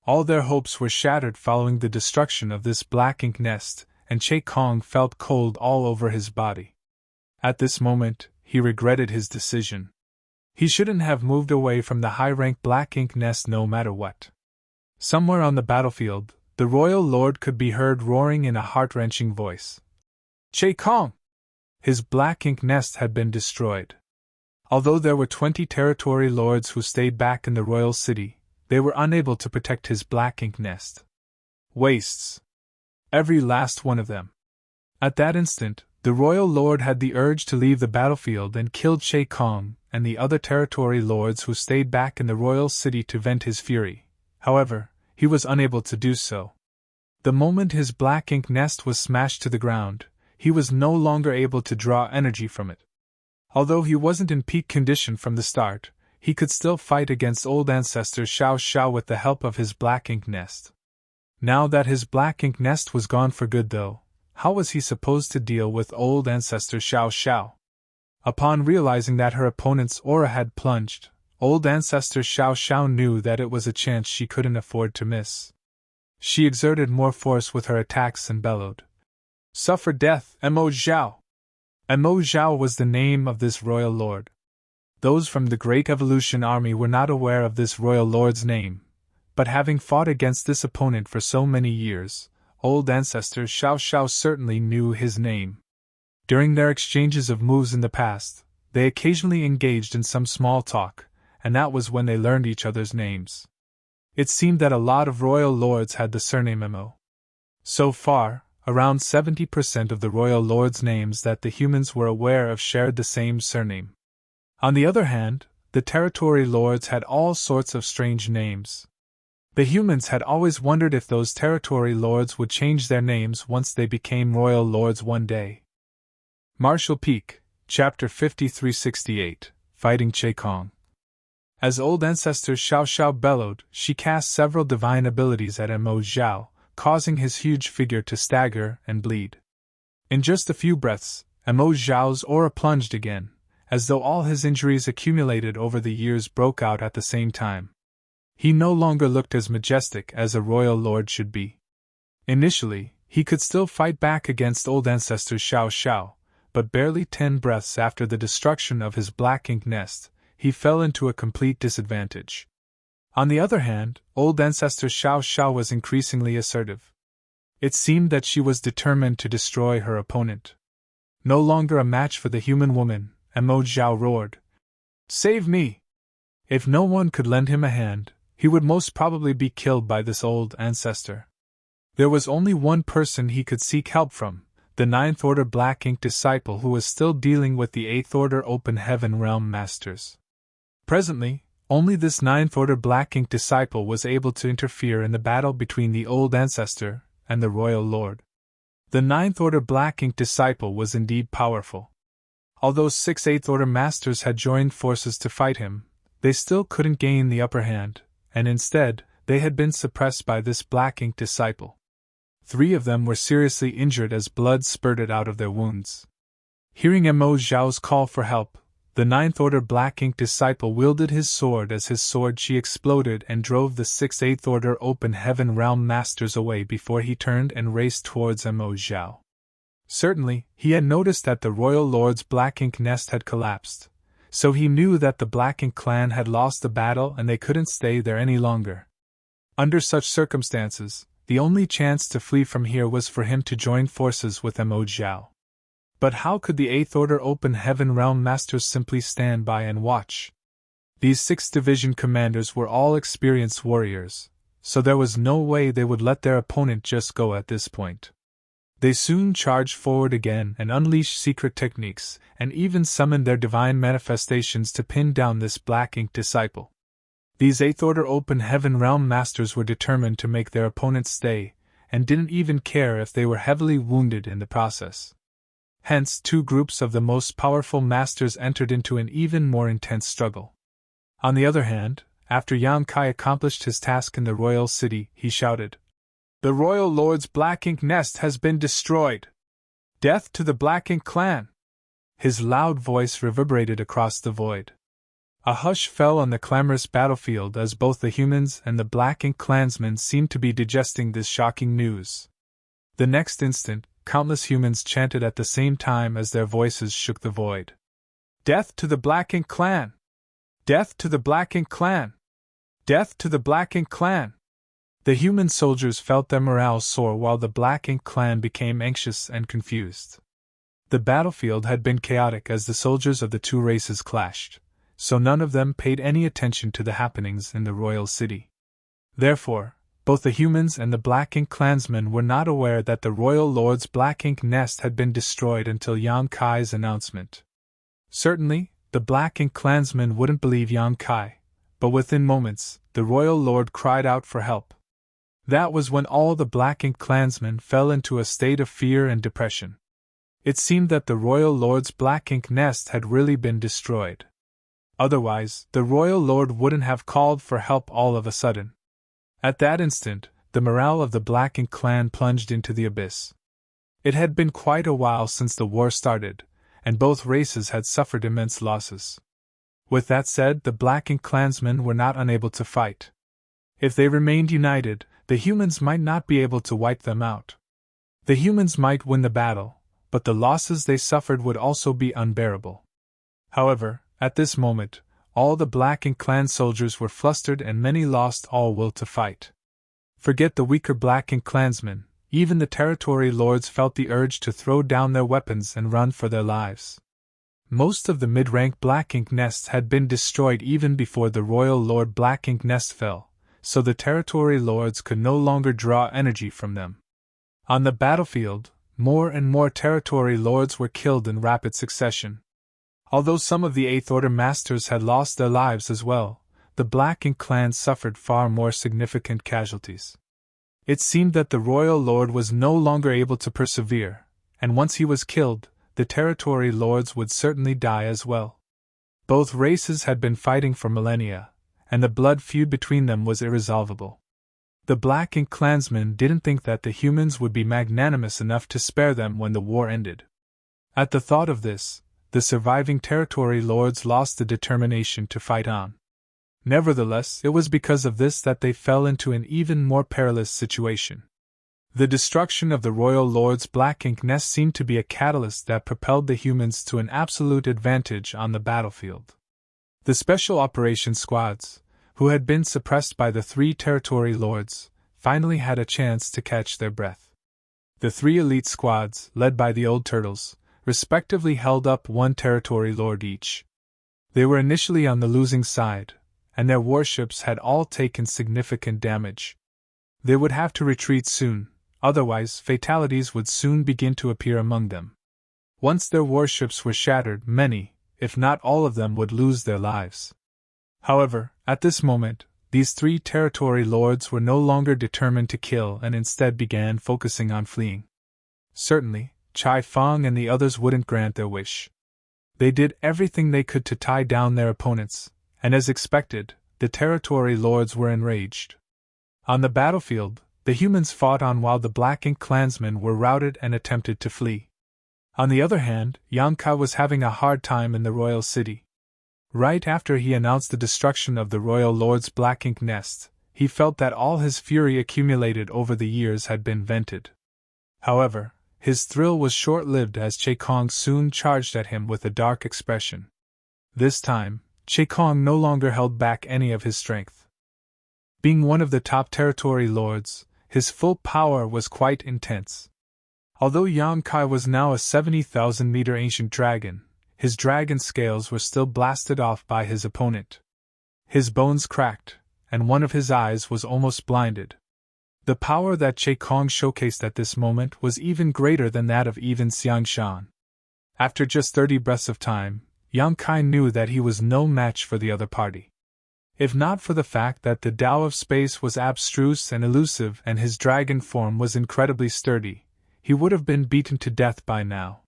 [SPEAKER 1] All their hopes were shattered following the destruction of this black ink nest, and Che Kong felt cold all over his body. At this moment, he regretted his decision. He shouldn't have moved away from the high-rank black ink nest no matter what. Somewhere on the battlefield, the royal lord could be heard roaring in a heart-wrenching voice. Che Kong! His black ink nest had been destroyed. Although there were 20 territory lords who stayed back in the royal city, they were unable to protect his black ink nest. Wastes. Every last one of them. At that instant, the royal lord had the urge to leave the battlefield and kill Che Kong and the other territory lords who stayed back in the royal city to vent his fury. However, he was unable to do so. The moment his black ink nest was smashed to the ground, he was no longer able to draw energy from it. Although he wasn't in peak condition from the start, he could still fight against old ancestor Xiao Xiao with the help of his black ink nest. Now that his black ink nest was gone for good though, how was he supposed to deal with old ancestor Xiao Xiao? Upon realizing that her opponent's aura had plunged, old ancestor Xiao Xiao knew that it was a chance she couldn't afford to miss. She exerted more force with her attacks and bellowed. Suffer death, Mo Zhao! Mo Zhao was the name of this royal lord. Those from the Great Evolution Army were not aware of this royal lord's name, but having fought against this opponent for so many years, old ancestor Xiao Xiao certainly knew his name. During their exchanges of moves in the past, they occasionally engaged in some small talk, and that was when they learned each other's names. It seemed that a lot of royal lords had the surname Mo. So far, around 70% of the royal lords' names that the humans were aware of shared the same surname. On the other hand, the territory lords had all sorts of strange names. The humans had always wondered if those territory lords would change their names once they became royal lords one day. Martial Peak, Chapter 5368, Fighting Che Kong. As old ancestor Xiao Xiao bellowed, she cast several divine abilities at Mo Zhao, causing his huge figure to stagger and bleed. In just a few breaths, Mo Zhao's aura plunged again, as though all his injuries accumulated over the years broke out at the same time. He no longer looked as majestic as a royal lord should be. Initially, he could still fight back against old ancestor Xiao Xiao, but barely 10 breaths after the destruction of his black ink nest, he fell into a complete disadvantage. On the other hand, old ancestor Xiao Xiao was increasingly assertive. It seemed that she was determined to destroy her opponent. No longer a match for the human woman, Mo Zhao roared. Save me! If no one could lend him a hand, he would most probably be killed by this old ancestor. There was only one person he could seek help from, the Ninth Order Black Ink disciple who was still dealing with the Eighth Order Open Heaven Realm Masters. Presently, only this Ninth Order Black Ink disciple was able to interfere in the battle between the old ancestor and the royal lord. The Ninth Order Black Ink disciple was indeed powerful. Although 6 Eighth Order Masters had joined forces to fight him, they still couldn't gain the upper hand, and instead, they had been suppressed by this Black Ink disciple. 3 of them were seriously injured as blood spurted out of their wounds. Hearing Mo Zhao's call for help, the Ninth Order Black Ink disciple wielded his sword as his sword chi exploded and drove the 6th Eighth Order Open Heaven Realm Masters away before he turned and raced towards Mo Zhao. Certainly, he had noticed that the Royal Lord's Black Ink nest had collapsed, so he knew that the Black Ink clan had lost the battle and they couldn't stay there any longer. Under such circumstances, the only chance to flee from here was for him to join forces with Mo Zhao. But how could the Eighth Order Open Heaven Realm Masters simply stand by and watch? These 6th Division commanders were all experienced warriors, so there was no way they would let their opponent just go at this point. They soon charged forward again and unleashed secret techniques, and even summoned their divine manifestations to pin down this Black Ink disciple. These Eighth Order Open Heaven Realm Masters were determined to make their opponents stay, and didn't even care if they were heavily wounded in the process. Hence, 2 groups of the most powerful masters entered into an even more intense struggle. On the other hand, after Yan Kai accomplished his task in the royal city, he shouted, "The Royal Lord's Black Ink nest has been destroyed! Death to the Black Ink clan!" His loud voice reverberated across the void. A hush fell on the clamorous battlefield as both the humans and the Black Ink clansmen seemed to be digesting this shocking news. The next instant, countless humans chanted at the same time as their voices shook the void. "Death to the Black Ink clan! Death to the Black Ink Clan! Death to the Black Ink Clan! The human soldiers felt their morale soar while the Black Ink Clan became anxious and confused. The battlefield had been chaotic as the soldiers of the two races clashed, so none of them paid any attention to the happenings in the royal city. Therefore, both the humans and the Black Ink clansmen were not aware that the royal lord's Black Ink nest had been destroyed until Yang Kai's announcement. Certainly, the Black Ink clansmen wouldn't believe Yang Kai, but within moments, the royal lord cried out for help. That was when all the Black Ink clansmen fell into a state of fear and depression. It seemed that the royal lord's Black Ink nest had really been destroyed. Otherwise, the royal lord wouldn't have called for help all of a sudden. At that instant, the morale of the Black Ink clan plunged into the abyss. It had been quite a while since the war started, and both races had suffered immense losses. With that said, the Black Ink clansmen were not unable to fight. If they remained united, the humans might not be able to wipe them out. The humans might win the battle, but the losses they suffered would also be unbearable. However, at this moment, all the Black Ink clan soldiers were flustered and many lost all will to fight. Forget the weaker Black Ink clansmen, even the territory lords felt the urge to throw down their weapons and run for their lives. Most of the mid-rank Black Ink nests had been destroyed even before the royal lord Black Ink nest fell, so the territory lords could no longer draw energy from them. On the battlefield, more and more territory lords were killed in rapid succession. Although some of the Eighth Order masters had lost their lives as well, the Black Ink clan suffered far more significant casualties. It seemed that the royal lord was no longer able to persevere, and once he was killed, the territory lords would certainly die as well. Both races had been fighting for millennia, and the blood feud between them was irresolvable. The Black Ink clansmen didn't think that the humans would be magnanimous enough to spare them when the war ended. At the thought of this, the surviving territory lords lost the determination to fight on. Nevertheless, it was because of this that they fell into an even more perilous situation. The destruction of the royal lord's Black Ink nest seemed to be a catalyst that propelled the humans to an absolute advantage on the battlefield. The Special Operations Squads, who had been suppressed by the three territory lords, finally had a chance to catch their breath. The three elite squads, led by the Old Turtles, respectively held up one territory lord each. They were initially on the losing side, and their warships had all taken significant damage. They would have to retreat soon, otherwise fatalities would soon begin to appear among them. Once their warships were shattered, many, if not all of them, would lose their lives. However, at this moment, these three territory lords were no longer determined to kill and instead began focusing on fleeing. Certainly, Chai Fang and the others wouldn't grant their wish. They did everything they could to tie down their opponents, and as expected, the territory lords were enraged. On the battlefield, the humans fought on while the Black Ink clansmen were routed and attempted to flee. On the other hand, Yang Kai was having a hard time in the royal city. Right after he announced the destruction of the royal lord's Black Ink nest, he felt that all his fury accumulated over the years had been vented. However, his thrill was short-lived as Che Kong soon charged at him with a dark expression. This time, Che Kong no longer held back any of his strength. Being one of the top territory lords, his full power was quite intense. Although Yang Kai was now a 70,000-meter ancient dragon, his dragon scales were still blasted off by his opponent. His bones cracked, and one of his eyes was almost blinded. The power that Che Kong showcased at this moment was even greater than that of even Xiangshan. After just 30 breaths of time, Yang Kai knew that he was no match for the other party. If not for the fact that the Tao of space was abstruse and elusive and his dragon form was incredibly sturdy, he would have been beaten to death by now.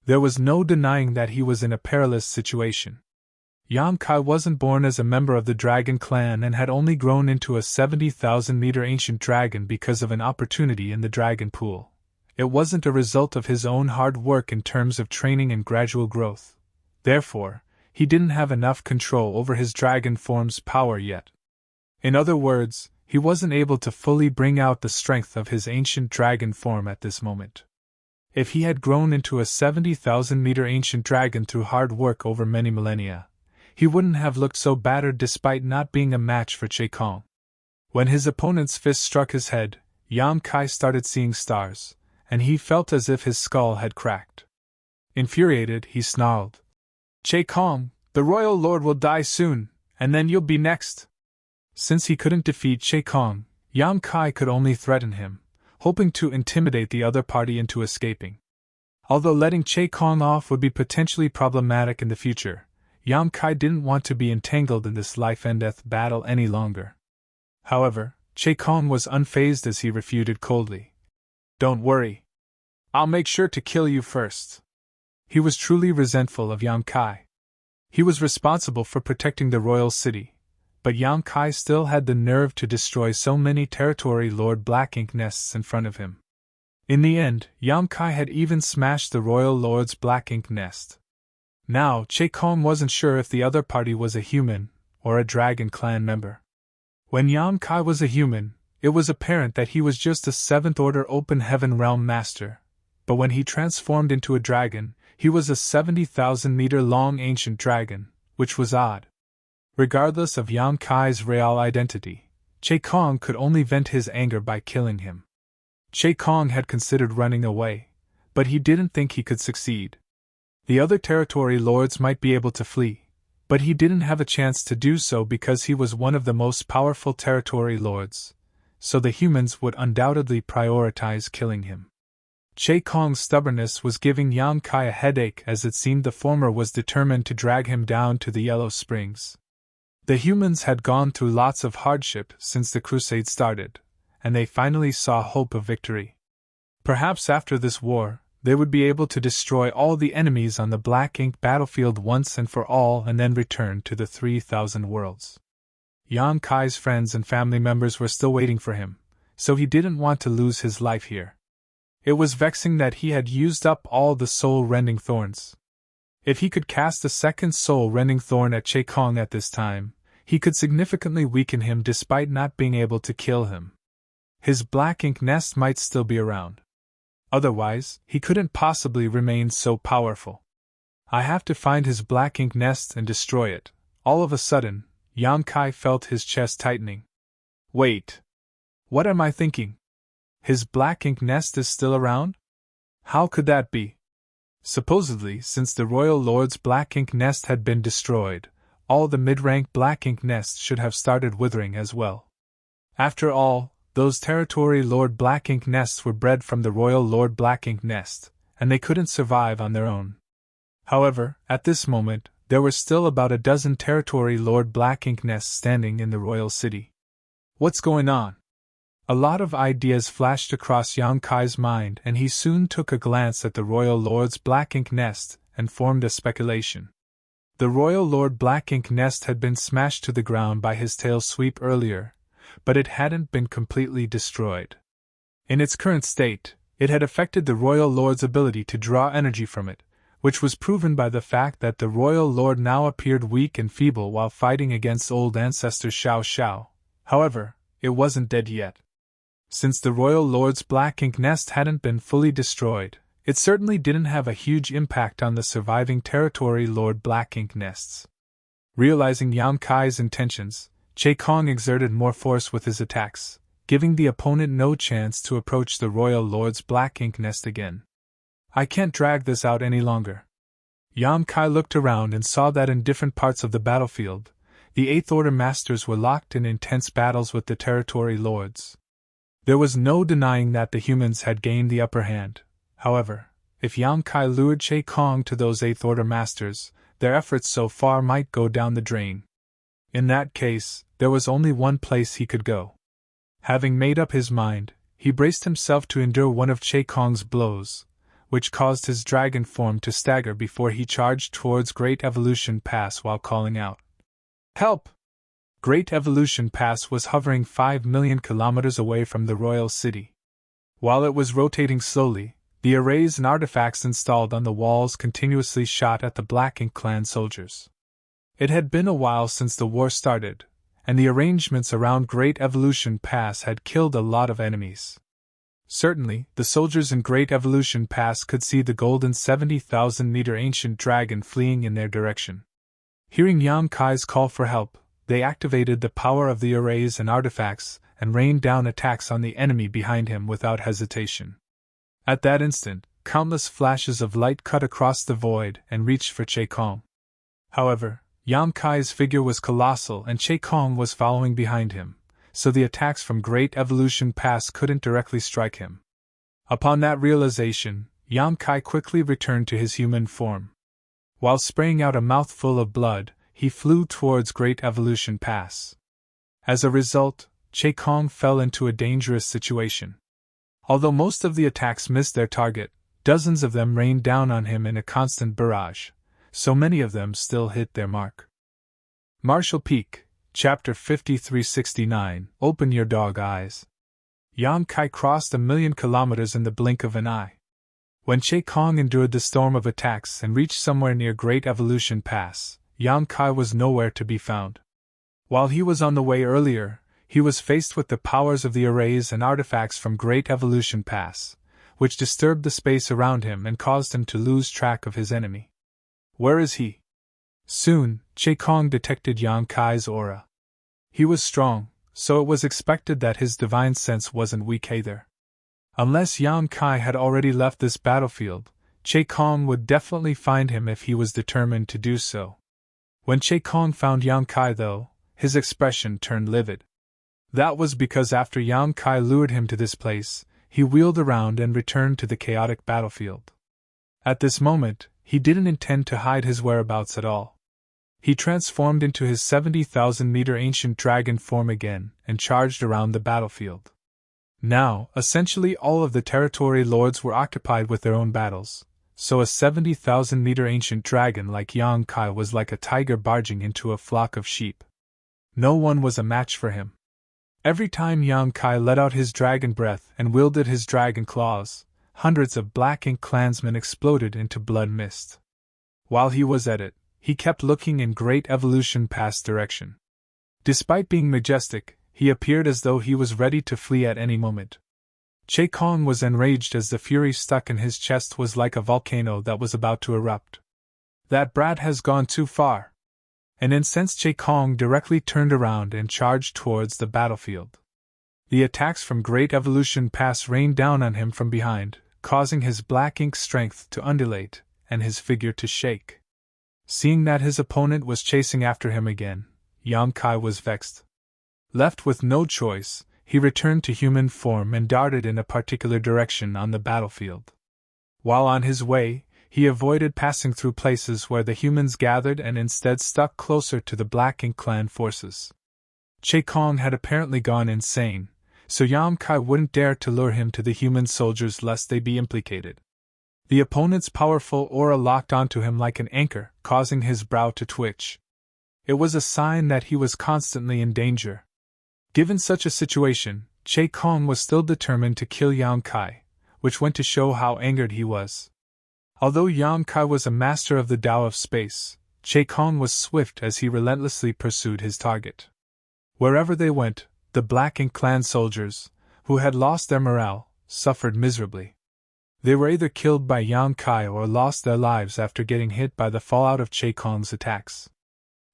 [SPEAKER 1] There was no denying that he was in a perilous situation. Yang Kai wasn't born as a member of the Dragon Clan and had only grown into a 70,000-meter ancient dragon because of an opportunity in the dragon pool. It wasn't a result of his own hard work in terms of training and gradual growth. Therefore, he didn't have enough control over his dragon form's power yet. In other words, he wasn't able to fully bring out the strength of his ancient dragon form at this moment. If he had grown into a 70,000-meter ancient dragon through hard work over many millennia, he wouldn't have looked so battered despite not being a match for Che Kong. When his opponent's fist struck his head, Yang Kai started seeing stars, and he felt as if his skull had cracked. Infuriated, he snarled, "Che Kong, the royal lord will die soon, and then you'll be next." Since he couldn't defeat Che Kong, Yang Kai could only threaten him, hoping to intimidate the other party into escaping. Although letting Che Kong off would be potentially problematic in the future, Yang Kai didn't want to be entangled in this life-and-death battle any longer. However, Che Kong was unfazed as he refuted coldly, "Don't worry. I'll make sure to kill you first." He was truly resentful of Yang Kai. He was responsible for protecting the royal city, but Yang Kai still had the nerve to destroy so many Territory Lord Black Ink nests in front of him. In the end, Yang Kai had even smashed the royal lord's black ink nest. Now, Che Kong wasn't sure if the other party was a human or a dragon clan member. When Yang Kai was a human, it was apparent that he was just a 7th Order Open Heaven Realm Master, but when he transformed into a dragon, he was a 70,000-meter-long ancient dragon, which was odd. Regardless of Yang Kai's real identity, Che Kong could only vent his anger by killing him. Che Kong had considered running away, but he didn't think he could succeed. The other territory lords might be able to flee, but he didn't have a chance to do so because he was one of the most powerful territory lords, so the humans would undoubtedly prioritize killing him. Che Kong's stubbornness was giving Yang Kai a headache, as it seemed the former was determined to drag him down to the Yellow Springs. The humans had gone through lots of hardship since the crusade started, and they finally saw hope of victory. Perhaps after this war, they would be able to destroy all the enemies on the Black Ink battlefield once and for all and then return to the 3,000 worlds. Yang Kai's friends and family members were still waiting for him, so he didn't want to lose his life here. It was vexing that he had used up all the soul-rending thorns. If he could cast a second soul-rending thorn at Che Kong at this time, he could significantly weaken him despite not being able to kill him. His black ink nest might still be around. Otherwise, he couldn't possibly remain so powerful. I have to find his black ink nest and destroy it. All of a sudden, Yang Kai felt his chest tightening. Wait. What am I thinking? His black ink nest is still around? How could that be? Supposedly, since the royal lord's black ink nest had been destroyed, all the mid-rank black ink nests should have started withering as well. After all, those Territory Lord Black Ink nests were bred from the Royal Lord Black Ink nest, and they couldn't survive on their own. However, at this moment, there were still about a dozen Territory Lord Black Ink nests standing in the royal city. What's going on? A lot of ideas flashed across Yang Kai's mind, and he soon took a glance at the Royal Lord's Black Ink nest and formed a speculation. The Royal Lord Black Ink nest had been smashed to the ground by his tail sweep earlier, but it hadn't been completely destroyed. In its current state, it had affected the Royal Lord's ability to draw energy from it, which was proven by the fact that the Royal Lord now appeared weak and feeble while fighting against old ancestor Xiao Xiao. However, it wasn't dead yet. Since the Royal Lord's Black Ink nest hadn't been fully destroyed, it certainly didn't have a huge impact on the surviving Territory Lord Black Ink nests. Realizing Yang Kai's intentions, Che Kong exerted more force with his attacks, giving the opponent no chance to approach the Royal Lord's Black Ink nest again. I can't drag this out any longer. Yang Kai looked around and saw that in different parts of the battlefield, the 8th Order Masters were locked in intense battles with the Territory Lords. There was no denying that the humans had gained the upper hand. However, if Yang Kai lured Che Kong to those 8th Order Masters, their efforts so far might go down the drain. In that case, there was only one place he could go. Having made up his mind, he braced himself to endure one of Che Kong's blows, which caused his dragon form to stagger before he charged towards Great Evolution Pass while calling out, "Help!" Great Evolution Pass was hovering 5 million kilometers away from the royal city. While it was rotating slowly, the arrays and artifacts installed on the walls continuously shot at the Black Ink clan soldiers. It had been a while since the war started, and the arrangements around Great Evolution Pass had killed a lot of enemies. Certainly, the soldiers in Great Evolution Pass could see the golden 70,000-meter ancient dragon fleeing in their direction. Hearing Yang Kai's call for help, they activated the power of the arrays and artifacts and rained down attacks on the enemy behind him without hesitation. At that instant, countless flashes of light cut across the void and reached for Che Kong. However, Yang Kai's figure was colossal and Che Kong was following behind him, so the attacks from Great Evolution Pass couldn't directly strike him. Upon that realization, Yang Kai quickly returned to his human form. While spraying out a mouthful of blood, he flew towards Great Evolution Pass. As a result, Che Kong fell into a dangerous situation. Although most of the attacks missed their target, dozens of them rained down on him in a constant barrage, so many of them still hit their mark. Marshall Peak, Chapter 5369, Open Your Dog Eyes. Yang Kai crossed 1,000,000 kilometers in the blink of an eye. When Che Kong endured the storm of attacks and reached somewhere near Great Evolution Pass, Yang Kai was nowhere to be found. While he was on the way earlier, he was faced with the powers of the arrays and artifacts from Great Evolution Pass, which disturbed the space around him and caused him to lose track of his enemy. Where is he? Soon, Che Kong detected Yang Kai's aura. He was strong, so it was expected that his divine sense wasn't weak either. Unless Yang Kai had already left this battlefield, Che Kong would definitely find him if he was determined to do so. When Che Kong found Yang Kai, though, his expression turned livid. That was because after Yang Kai lured him to this place, he wheeled around and returned to the chaotic battlefield. At this moment, he didn't intend to hide his whereabouts at all. He transformed into his 70,000-meter ancient dragon form again and charged around the battlefield. Now, essentially all of the territory lords were occupied with their own battles, so a 70,000-meter ancient dragon like Yang Kai was like a tiger barging into a flock of sheep. No one was a match for him. Every time Yang Kai let out his dragon breath and wielded his dragon claws, hundreds of Black Ink clansmen exploded into blood mist. While he was at it, he kept looking in Great Evolution Pass direction. Despite being majestic, he appeared as though he was ready to flee at any moment. Che Kong was enraged as the fury stuck in his chest was like a volcano that was about to erupt. That brat has gone too far. An incensed Che Kong directly turned around and charged towards the battlefield. The attacks from Great Evolution Pass rained down on him from behind, causing his Black Ink strength to undulate and his figure to shake. Seeing that his opponent was chasing after him again, Yang Kai was vexed. Left with no choice, he returned to human form and darted in a particular direction on the battlefield. While on his way, he avoided passing through places where the humans gathered and instead stuck closer to the Black Ink clan forces. Che Kong had apparently gone insane, so Yang Kai wouldn't dare to lure him to the human soldiers lest they be implicated. The opponent's powerful aura locked onto him like an anchor, causing his brow to twitch. It was a sign that he was constantly in danger. Given such a situation, Che Kong was still determined to kill Yang Kai, which went to show how angered he was. Although Yang Kai was a master of the Tao of space, Che Kong was swift as he relentlessly pursued his target. Wherever they went, the Black Ink clan soldiers, who had lost their morale, suffered miserably. They were either killed by Yang Kai or lost their lives after getting hit by the fallout of Che Kong's attacks.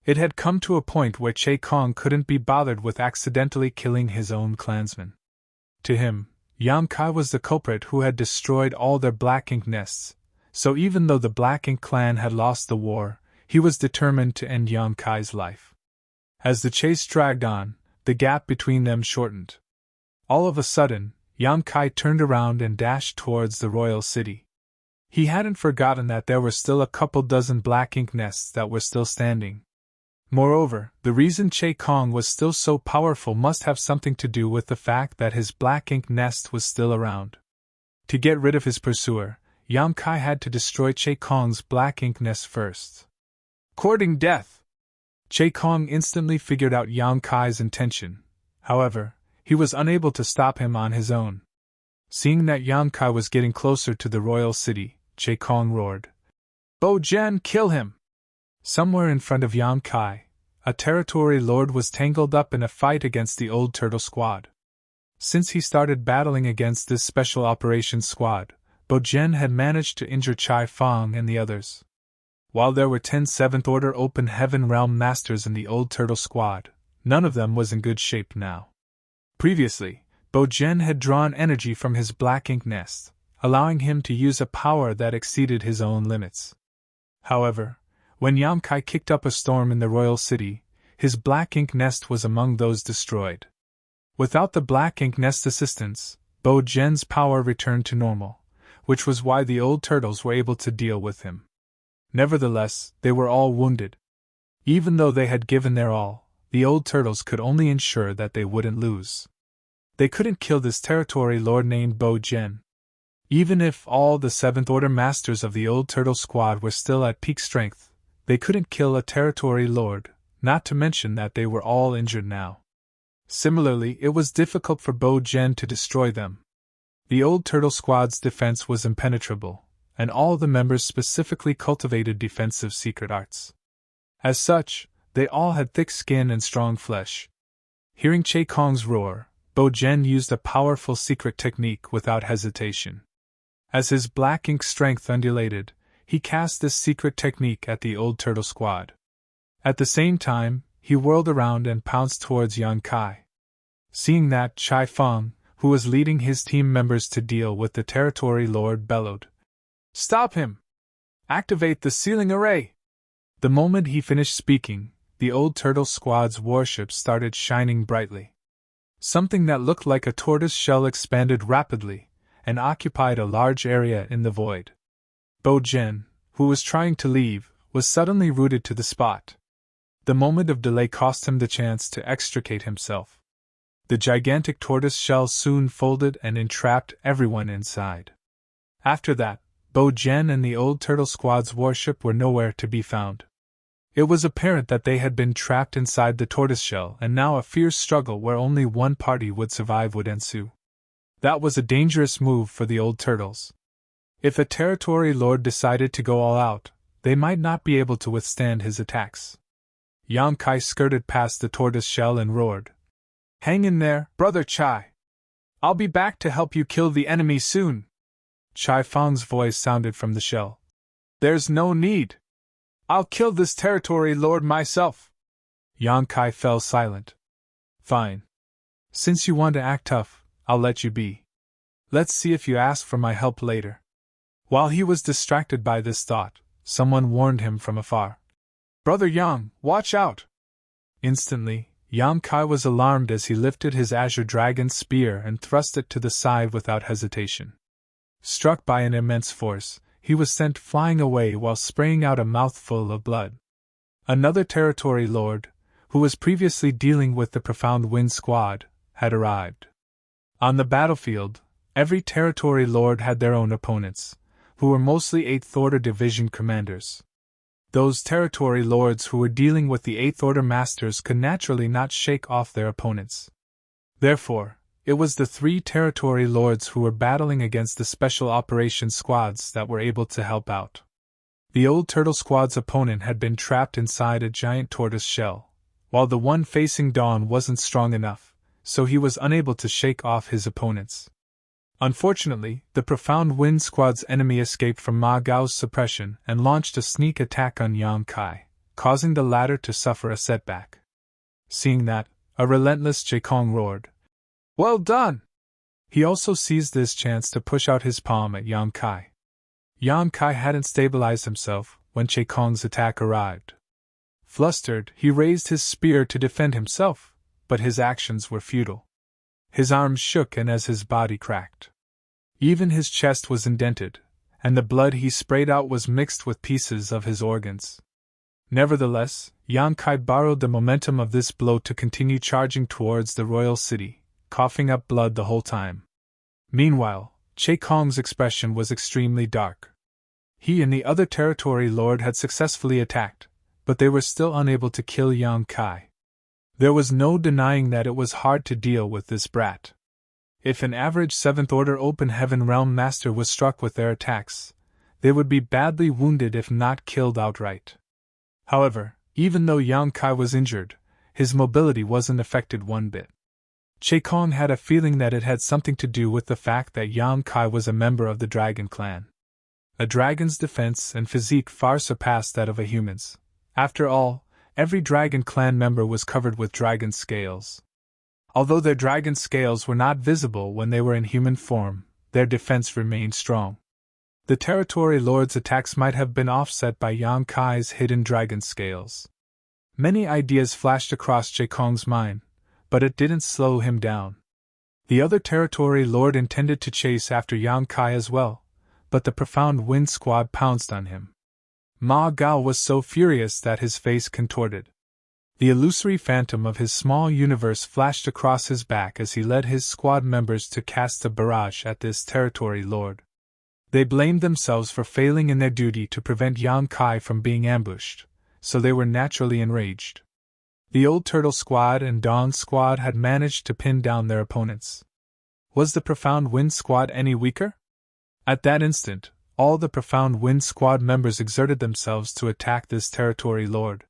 [SPEAKER 1] It had come to a point where Che Kong couldn't be bothered with accidentally killing his own clansmen. To him, Yang Kai was the culprit who had destroyed all their Black Ink nests. So even though the Black Ink clan had lost the war, he was determined to end Yang Kai's life. As the chase dragged on, the gap between them shortened. All of a sudden, Yang Kai turned around and dashed towards the royal city. He hadn't forgotten that there were still a couple dozen Black Ink nests that were still standing. Moreover, the reason Che Kong was still so powerful must have something to do with the fact that his Black Ink nest was still around. To get rid of his pursuer, Yang Kai had to destroy Che Kong's Black Ink nest first. Courting death! Che Kong instantly figured out Yang Kai's intention. However, he was unable to stop him on his own. Seeing that Yang Kai was getting closer to the royal city, Che Kong roared, "Bo Jian, kill him!" Somewhere in front of Yang Kai, a territory lord was tangled up in a fight against the old turtle squad. Since he started battling against this special operations squad, Bo Jian had managed to injure Chai Fang and the others. While there were 10 Seventh Order Open Heaven Realm Masters in the Old Turtle Squad, none of them was in good shape now. Previously, Bo-Jen had drawn energy from his black ink nest, allowing him to use a power that exceeded his own limits. However, when Yamkai kicked up a storm in the royal city, his black ink nest was among those destroyed. Without the black ink nest assistance, Bo-Jen's power returned to normal, which was why the old turtles were able to deal with him. Nevertheless, they were all wounded. Even though they had given their all, the old turtles could only ensure that they wouldn't lose. They couldn't kill this territory lord named Bo-Jen. Even if all the Seventh Order Masters of the Old Turtle Squad were still at peak strength, they couldn't kill a territory lord, not to mention that they were all injured now. Similarly, it was difficult for Bo-Jen to destroy them. The Old Turtle Squad's defense was impenetrable, and all the members specifically cultivated defensive secret arts. As such, they all had thick skin and strong flesh. Hearing Che Kong's roar, Bo-Jen used a powerful secret technique without hesitation. As his black ink strength undulated, he cast this secret technique at the Old Turtle Squad. At the same time, he whirled around and pounced towards Yang Kai. Seeing that, Chai Feng, who was leading his team members to deal with the territory lord, bellowed, "Stop him! Activate the sealing array!" The moment he finished speaking, the Old Turtle Squad's warship started shining brightly. Something that looked like a tortoise shell expanded rapidly and occupied a large area in the void. Bo-Jen, who was trying to leave, was suddenly rooted to the spot. The moment of delay cost him the chance to extricate himself. The gigantic tortoise shell soon folded and entrapped everyone inside. After that, Bo-Jen and the Old Turtle Squad's warship were nowhere to be found. It was apparent that they had been trapped inside the tortoise shell, and now a fierce struggle where only one party would survive would ensue. That was a dangerous move for the old turtles. If a territory lord decided to go all out, they might not be able to withstand his attacks. Yang Kai skirted past the tortoise shell and roared, "Hang in there, Brother Chai! I'll be back to help you kill the enemy soon!" Chai Feng's voice sounded from the shell. "There's no need. I'll kill this territory lord myself." Yang Kai fell silent. "Fine. Since you want to act tough, I'll let you be. Let's see if you ask for my help later." While he was distracted by this thought, someone warned him from afar. "Brother Yang, watch out!" Instantly, Yang Kai was alarmed as he lifted his Azure Dragon spear and thrust it to the side without hesitation. Struck by an immense force, he was sent flying away while spraying out a mouthful of blood. Another territory lord, who was previously dealing with the Profound Wind Squad, had arrived. On the battlefield, every territory lord had their own opponents, who were mostly 8th Order Division commanders. Those territory lords who were dealing with the 8th Order Masters could naturally not shake off their opponents. Therefore, it was the 3 territory lords who were battling against the Special Operations Squads that were able to help out. The Old Turtle Squad's opponent had been trapped inside a giant tortoise shell, while the one facing Dawn wasn't strong enough, so he was unable to shake off his opponents. Unfortunately, the Profound Wind Squad's enemy escaped from Ma Gao's suppression and launched a sneak attack on Yang Kai, causing the latter to suffer a setback. Seeing that, a relentless Che Kong roared, "Well done!" He also seized this chance to push out his palm at Yang Kai. Yang Kai hadn't stabilized himself when Che Kong's attack arrived. Flustered, he raised his spear to defend himself, but his actions were futile. His arms shook and as his body cracked. Even his chest was indented, and the blood he sprayed out was mixed with pieces of his organs. Nevertheless, Yang Kai borrowed the momentum of this blow to continue charging towards the royal city, coughing up blood the whole time. Meanwhile, Che Kong's expression was extremely dark. He and the other territory lord had successfully attacked, but they were still unable to kill Yang Kai. There was no denying that it was hard to deal with this brat. If an average 7th Order Open Heaven Realm Master was struck with their attacks, they would be badly wounded if not killed outright. However, even though Yang Kai was injured, his mobility wasn't affected one bit. Che Kong had a feeling that it had something to do with the fact that Yang Kai was a member of the Dragon Clan. A dragon's defense and physique far surpassed that of a human's. After all, every dragon clan member was covered with dragon scales. Although their dragon scales were not visible when they were in human form, their defense remained strong. The territory lord's attacks might have been offset by Yang Kai's hidden dragon scales. Many ideas flashed across Cheikong's mind, but it didn't slow him down. The other territory lord intended to chase after Yang Kai as well, but the profound wind squad pounced on him. Ma Gao was so furious that his face contorted. The illusory phantom of his small universe flashed across his back as he led his squad members to cast a barrage at this territory lord. They blamed themselves for failing in their duty to prevent Yang Kai from being ambushed, so they were naturally enraged. The Old Turtle Squad and Dawn Squad had managed to pin down their opponents. Was the Profound Wind Squad any weaker? At that instant, all the Profound Wind Squad members exerted themselves to attack this territory lord.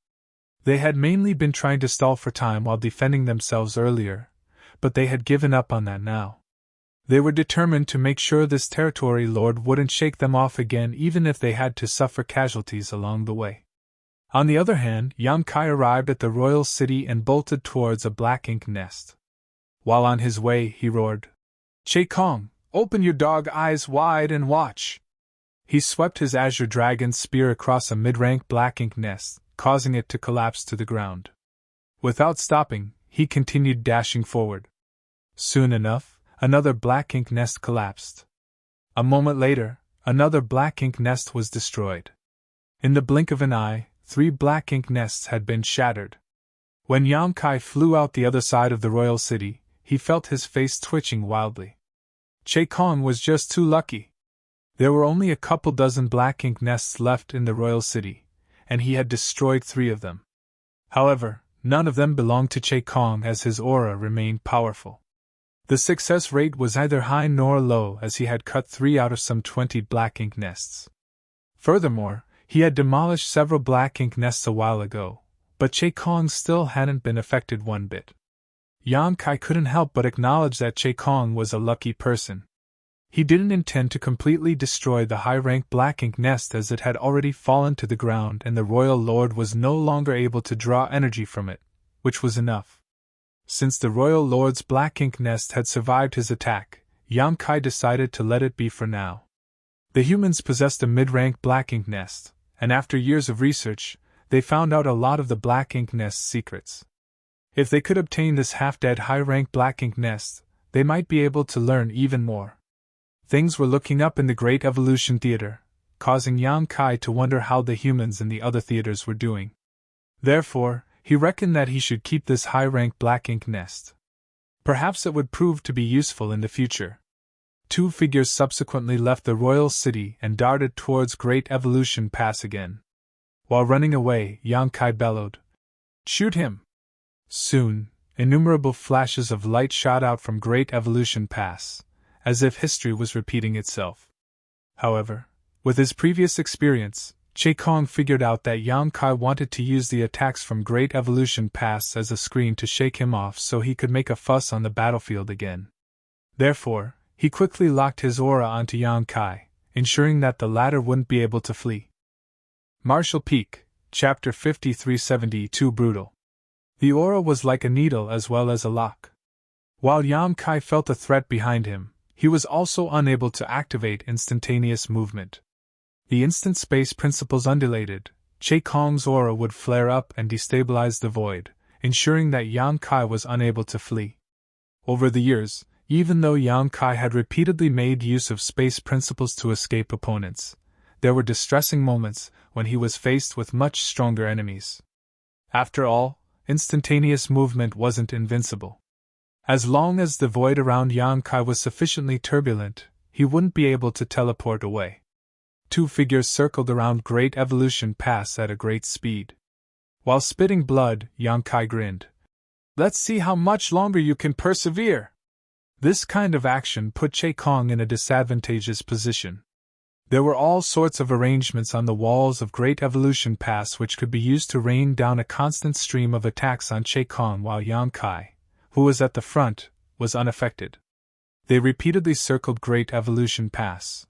[SPEAKER 1] They had mainly been trying to stall for time while defending themselves earlier, but they had given up on that now. They were determined to make sure this territory lord wouldn't shake them off again even if they had to suffer casualties along the way. On the other hand, Yang Kai arrived at the royal city and bolted towards a black ink nest. While on his way, he roared, "Cheikong, open your dog eyes wide and watch!" He swept his azure dragon spear across a mid-rank black ink nest, causing it to collapse to the ground. Without stopping, he continued dashing forward. Soon enough, another black ink nest collapsed. A moment later, another black ink nest was destroyed. In the blink of an eye, 3 black ink nests had been shattered. When Yang Kai flew out the other side of the royal city, he felt his face twitching wildly. Cheikong was just too lucky. There were only a couple dozen black ink nests left in the royal city, and he had destroyed 3 of them. However, none of them belonged to Cheikong as his aura remained powerful. The success rate was neither high nor low as he had cut 3 out of some 20 black ink nests. Furthermore, he had demolished several black ink nests a while ago, but Cheikong still hadn't been affected one bit. Yang Kai couldn't help but acknowledge that Cheikong was a lucky person. He didn't intend to completely destroy the high-rank black ink nest as it had already fallen to the ground and the royal lord was no longer able to draw energy from it, which was enough. Since the royal lord's black ink nest had survived his attack, Yang Kai decided to let it be for now. The humans possessed a mid-rank black ink nest, and after years of research, they found out a lot of the black ink nest's secrets. If they could obtain this half-dead high-rank black ink nest, they might be able to learn even more. Things were looking up in the Great Evolution Theater, causing Yang Kai to wonder how the humans in the other theaters were doing. Therefore, he reckoned that he should keep this high-rank black ink nest. Perhaps it would prove to be useful in the future. 2 figures subsequently left the royal city and darted towards Great Evolution Pass again. While running away, Yang Kai bellowed, "Shoot him!" Soon, innumerable flashes of light shot out from Great Evolution Pass, as if history was repeating itself. However, with his previous experience, Cheikong figured out that Yang Kai wanted to use the attacks from Great Evolution Pass as a screen to shake him off so he could make a fuss on the battlefield again. Therefore, he quickly locked his aura onto Yang Kai, ensuring that the latter wouldn't be able to flee. Martial Peak, Chapter 5372 Brutal. The aura was like a needle as well as a lock. While Yang Kai felt a threat behind him, he was also unable to activate instantaneous movement. The instant space principles undulated, Cheikong's aura would flare up and destabilize the void, ensuring that Yang Kai was unable to flee. Over the years, even though Yang Kai had repeatedly made use of space principles to escape opponents, there were distressing moments when he was faced with much stronger enemies. After all, instantaneous movement wasn't invincible. As long as the void around Yang Kai was sufficiently turbulent, he wouldn't be able to teleport away. 2 figures circled around Great Evolution Pass at a great speed. While spitting blood, Yang Kai grinned. "Let's see how much longer you can persevere." This kind of action put Cheikong in a disadvantageous position. There were all sorts of arrangements on the walls of Great Evolution Pass which could be used to rain down a constant stream of attacks on Cheikong while Yang Kai, who was at the front, was unaffected. They repeatedly circled Great Evolution Pass.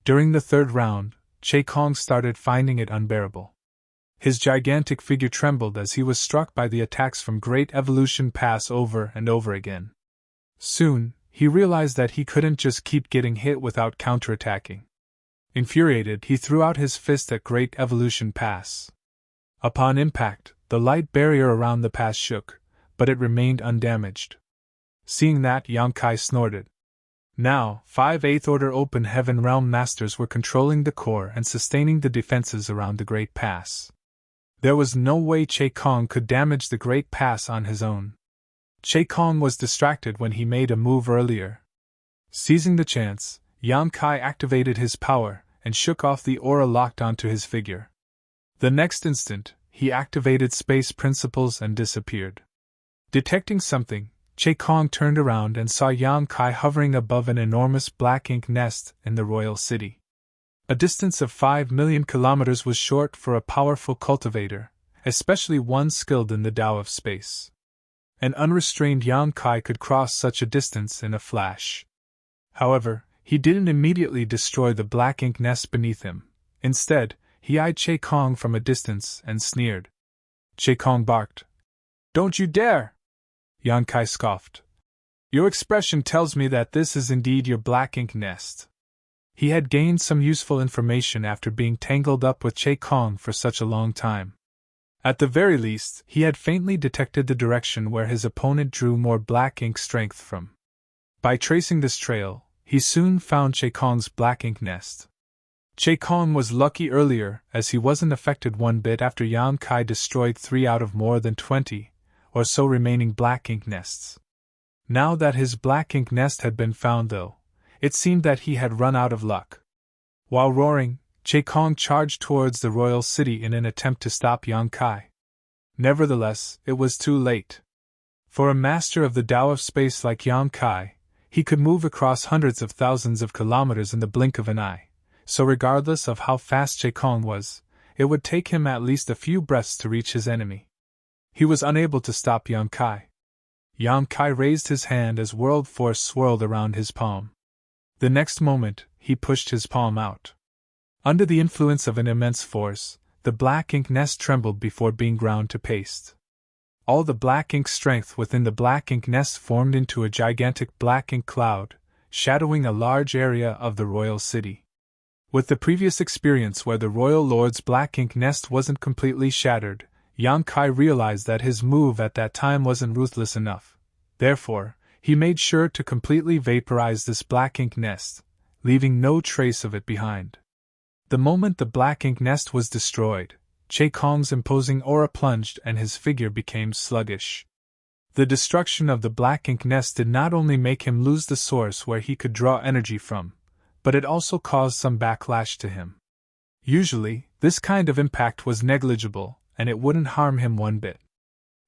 [SPEAKER 1] During the third round, Kong started finding it unbearable. His gigantic figure trembled as he was struck by the attacks from Great Evolution Pass over and over again. Soon, he realized that he couldn't just keep getting hit without counterattacking. Infuriated, he threw out his fist at Great Evolution Pass. Upon impact, the light barrier around the pass shook, but it remained undamaged. Seeing that, Kai snorted. Now, 5 8th Order Open Heaven Realm Masters were controlling the core and sustaining the defenses around the Great Pass. There was no way Kong could damage the Great Pass on his own. Kong was distracted when he made a move earlier. Seizing the chance, Kai activated his power and shook off the aura locked onto his figure. The next instant, he activated space principles and disappeared. Detecting something, Kong turned around and saw Kai hovering above an enormous black ink nest in the royal city. A distance of 5 million kilometers was short for a powerful cultivator, especially one skilled in the Tao of space. An unrestrained Kai could cross such a distance in a flash. However, he didn't immediately destroy the black ink nest beneath him. Instead, he eyed Kong from a distance and sneered. Kong barked. "Don't you dare!" Kai scoffed. "Your expression tells me that this is indeed your black ink nest." He had gained some useful information after being tangled up with Kong for such a long time. At the very least, he had faintly detected the direction where his opponent drew more black ink strength from. By tracing this trail, he soon found Kong's black ink nest. Kong was lucky earlier, as he wasn't affected one bit after Kai destroyed 3 out of more than 20 or so remaining black ink nests. Now that his black ink nest had been found, though, it seemed that he had run out of luck. While roaring, Kong charged towards the royal city in an attempt to stop Kai. Nevertheless, it was too late. For a master of the Tao of space like Kai, he could move across hundreds of thousands of kilometers in the blink of an eye, so regardless of how fast Kong was, it would take him at least a few breaths to reach his enemy. He was unable to stop Kai. Kai raised his hand as world force swirled around his palm. The next moment, he pushed his palm out. Under the influence of an immense force, the black ink nest trembled before being ground to paste. All the black ink strength within the black ink nest formed into a gigantic black ink cloud, shadowing a large area of the royal city. With the previous experience where the royal lord's black ink nest wasn't completely shattered, Kai realized that his move at that time wasn't ruthless enough. Therefore, he made sure to completely vaporize this black ink nest, leaving no trace of it behind. The moment the black ink nest was destroyed, Kong's imposing aura plunged and his figure became sluggish. The destruction of the black ink nest did not only make him lose the source where he could draw energy from, but it also caused some backlash to him. Usually, this kind of impact was negligible, and it wouldn't harm him one bit.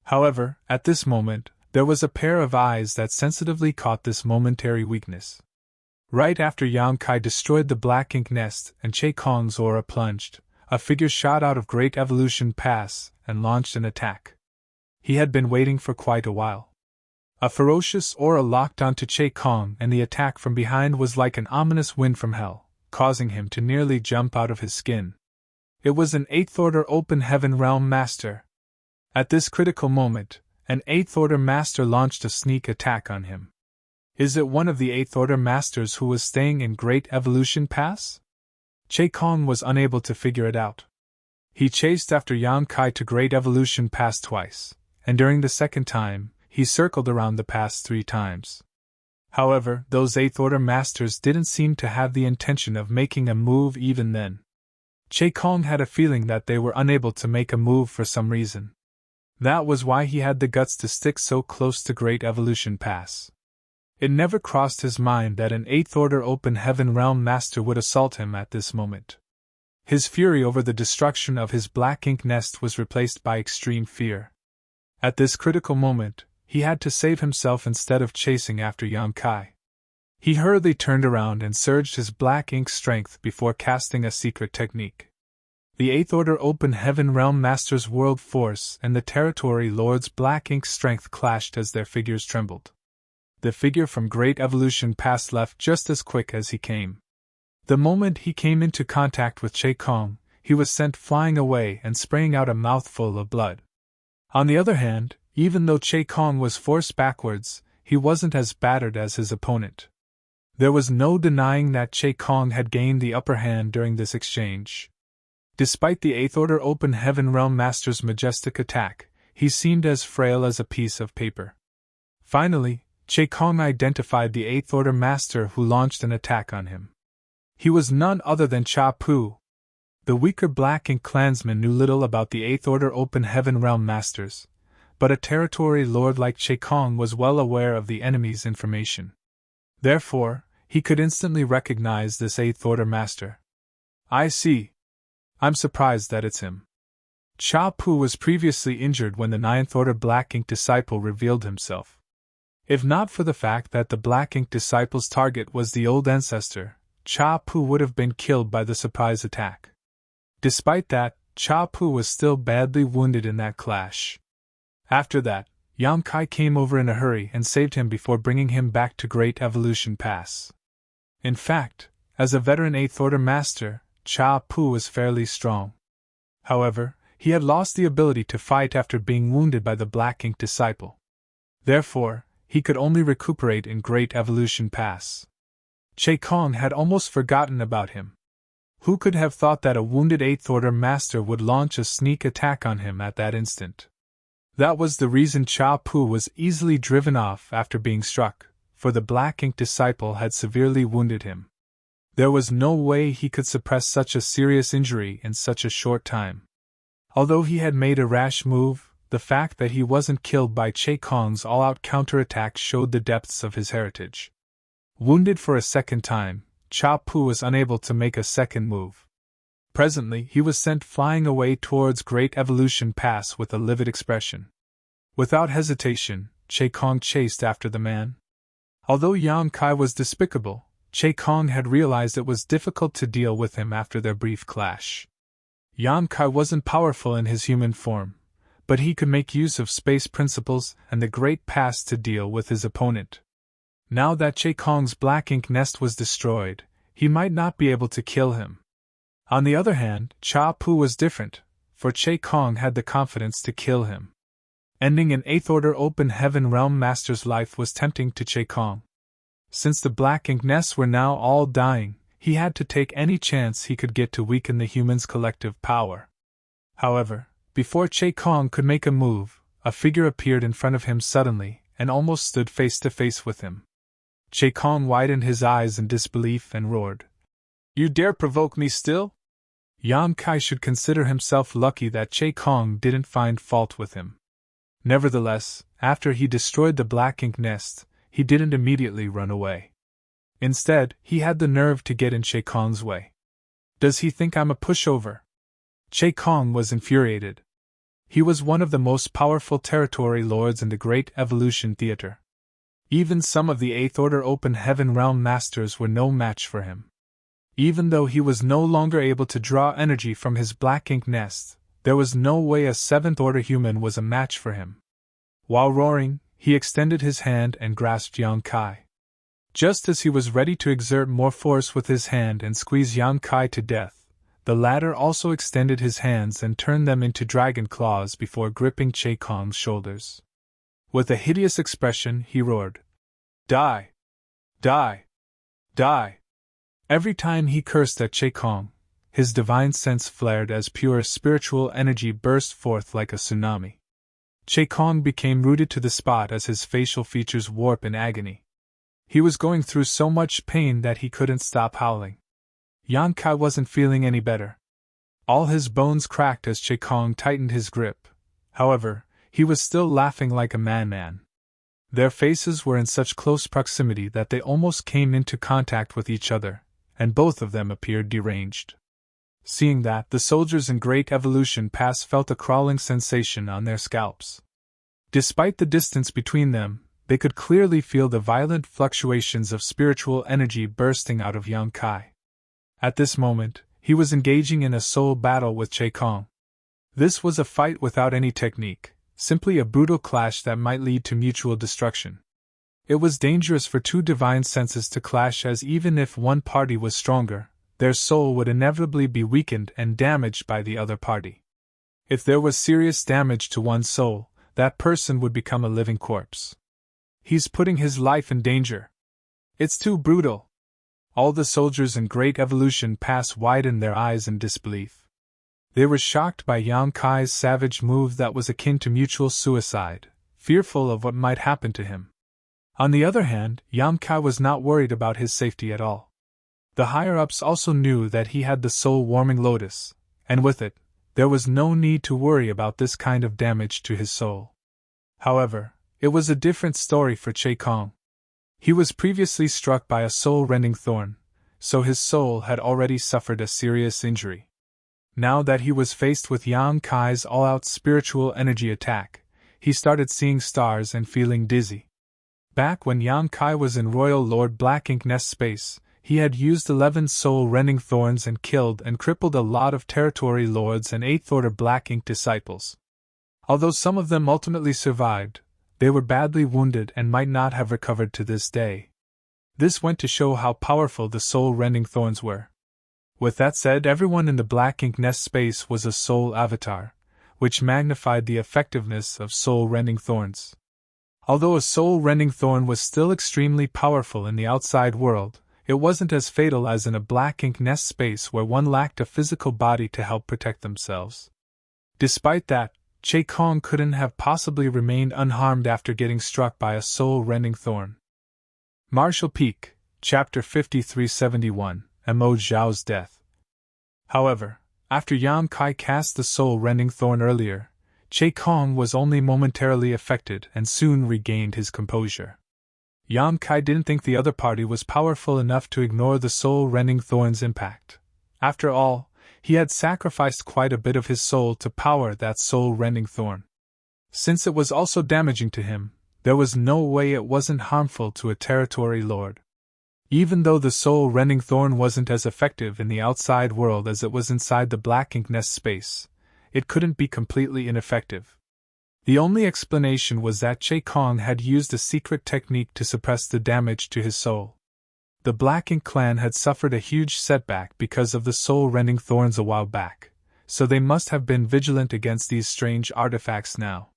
[SPEAKER 1] However, at this moment, there was a pair of eyes that sensitively caught this momentary weakness. Right after Kai destroyed the black ink nest and Kong's aura plunged, a figure shot out of Great Evolution Pass and launched an attack. He had been waiting for quite a while. A ferocious aura locked onto Kong, and the attack from behind was like an ominous wind from hell, causing him to nearly jump out of his skin. It was an 8th Order Open Heaven Realm Master. At this critical moment, an 8th Order Master launched a sneak attack on him. Is it one of the 8th Order Masters who was staying in Great Evolution Pass? Kong was unable to figure it out. He chased after Kai to Great Evolution Pass twice, and during the second time, he circled around the pass 3 times. However, those 8th Order Masters didn't seem to have the intention of making a move even then. Kong had a feeling that they were unable to make a move for some reason. That was why he had the guts to stick so close to Great Evolution Pass. It never crossed his mind that an 8th Order Open Heaven Realm Master would assault him at this moment. His fury over the destruction of his black ink nest was replaced by extreme fear. At this critical moment, he had to save himself instead of chasing after Kai. He hurriedly turned around and surged his black ink strength before casting a secret technique. The 8th Order Open Heaven Realm Master's world force and the Territory Lord's black ink strength clashed as their figures trembled. The figure from Great Evolution Pass left just as quick as he came. The moment he came into contact with Che Kong, he was sent flying away and spraying out a mouthful of blood. On the other hand, even though Che Kong was forced backwards, he wasn't as battered as his opponent. There was no denying that Che Kong had gained the upper hand during this exchange. Despite the Eighth Order Open Heaven Realm Master's majestic attack, he seemed as frail as a piece of paper. Finally, Che Kong identified the Eighth Order Master who launched an attack on him. He was none other than Cha Pu. The weaker Black Ink clansman knew little about the Eighth Order Open Heaven Realm Masters, but a territory lord like Che Kong was well aware of the enemy's information. Therefore, he could instantly recognize this Eighth Order Master. I see. I'm surprised that it's him. Cha Pu was previously injured when the Ninth Order Black Ink disciple revealed himself. If not for the fact that the Black Ink disciple's target was the old ancestor, Cha Pu would have been killed by the surprise attack. Despite that, Cha Pu was still badly wounded in that clash. After that, Yang Kai came over in a hurry and saved him before bringing him back to Great Evolution Pass. In fact, as a veteran Eighth Order Master, Cha Pu was fairly strong. However, he had lost the ability to fight after being wounded by the Black Ink disciple. Therefore, he could only recuperate in Great Evolution Pass. Che Kong had almost forgotten about him. Who could have thought that a wounded Eighth Order Master would launch a sneak attack on him at that instant? That was the reason Cha Pu was easily driven off after being struck, for the Black Ink disciple had severely wounded him. There was no way he could suppress such a serious injury in such a short time. Although he had made a rash move, the fact that he wasn't killed by Che Kong's all-out counterattack showed the depths of his heritage. Wounded for a second time, Cha Pu was unable to make a second move. Presently, he was sent flying away towards Great Evolution Pass with a livid expression. Without hesitation, Che Kong chased after the man. Although Yang Kai was despicable, Che Kong had realized it was difficult to deal with him after their brief clash. Yang Kai wasn't powerful in his human form, but he could make use of space principles and the Great Pass to deal with his opponent. Now that Che Kong's Black Ink nest was destroyed, he might not be able to kill him. On the other hand, Cha Pu was different, for Che Kong had the confidence to kill him. Ending an Eighth Order Open Heaven Realm Master's life was tempting to Che Kong. Since the Black Ink nests were now all dying, he had to take any chance he could get to weaken the humans' collective power. However, before Che Kong could make a move, a figure appeared in front of him suddenly and almost stood face to face with him. Che Kong widened his eyes in disbelief and roared, "You dare provoke me still?" Yang Kai should consider himself lucky that Che Kong didn't find fault with him. Nevertheless, after he destroyed the Black Ink nest, he didn't immediately run away. Instead, he had the nerve to get in Che Kong's way. "Does he think I'm a pushover?" Che Kong was infuriated. He was one of the most powerful territory lords in the Great Evolution Theater. Even some of the Eighth Order Open Heaven Realm Masters were no match for him. Even though he was no longer able to draw energy from his Black Ink nest, there was no way a Seventh Order human was a match for him. While roaring, he extended his hand and grasped Yang Kai. Just as he was ready to exert more force with his hand and squeeze Yang Kai to death, the latter also extended his hands and turned them into dragon claws before gripping Che Kong's shoulders. With a hideous expression, he roared, "Die! Die! Die!" Every time he cursed at Che Kong, his divine sense flared as pure spiritual energy burst forth like a tsunami. Che Kong became rooted to the spot as his facial features warped in agony. He was going through so much pain that he couldn't stop howling. Yang Kai wasn't feeling any better. All his bones cracked as Che Kong tightened his grip. However, he was still laughing like a madman. Their faces were in such close proximity that they almost came into contact with each other, and both of them appeared deranged. Seeing that, the soldiers in Great Evolution Pass felt a crawling sensation on their scalps. Despite the distance between them, they could clearly feel the violent fluctuations of spiritual energy bursting out of Yang Kai. At this moment, he was engaging in a soul battle with Che Kong. This was a fight without any technique, simply a brutal clash that might lead to mutual destruction. It was dangerous for two divine senses to clash, as even if one party was stronger, their soul would inevitably be weakened and damaged by the other party. If there was serious damage to one's soul, that person would become a living corpse. He's putting his life in danger. It's too brutal. All the soldiers in Great Evolution Pass widened their eyes in disbelief. They were shocked by Yang Kai's savage move that was akin to mutual suicide, fearful of what might happen to him. On the other hand, Yang Kai was not worried about his safety at all. The higher-ups also knew that he had the soul-warming lotus, and with it, there was no need to worry about this kind of damage to his soul. However, it was a different story for Che Kong. He was previously struck by a soul-rending thorn, so his soul had already suffered a serious injury. Now that he was faced with Yang Kai's all-out spiritual energy attack, he started seeing stars and feeling dizzy. Back when Yang Kai was in Royal Lord Black Ink Nest space, he had used 11 soul-rending thorns and killed and crippled a lot of territory lords and 8th Order Black Ink disciples. Although some of them ultimately survived, they were badly wounded and might not have recovered to this day. This went to show how powerful the soul-rending thorns were. With that said, everyone in the Black Ink Nest space was a soul avatar, which magnified the effectiveness of soul-rending thorns. Although a soul-rending thorn was still extremely powerful in the outside world, it wasn't as fatal as in a Black Ink Nest space where one lacked a physical body to help protect themselves. Despite that, Che Kong couldn't have possibly remained unharmed after getting struck by a soul-rending thorn. Marshall Peak, Chapter 5371, Mo Zhao's Death. However, after Yang Kai cast the soul-rending thorn earlier, Che Kong was only momentarily affected and soon regained his composure. Yang Kai didn't think the other party was powerful enough to ignore the soul-rending thorn's impact. After all, he had sacrificed quite a bit of his soul to power that soul-rending thorn. Since it was also damaging to him, there was no way it wasn't harmful to a territory lord. Even though the soul-rending thorn wasn't as effective in the outside world as it was inside the Black Ink Nest space, it couldn't be completely ineffective. The only explanation was that Che Kong had used a secret technique to suppress the damage to his soul. The Black Ink clan had suffered a huge setback because of the soul-rending thorns a while back, so they must have been vigilant against these strange artifacts now.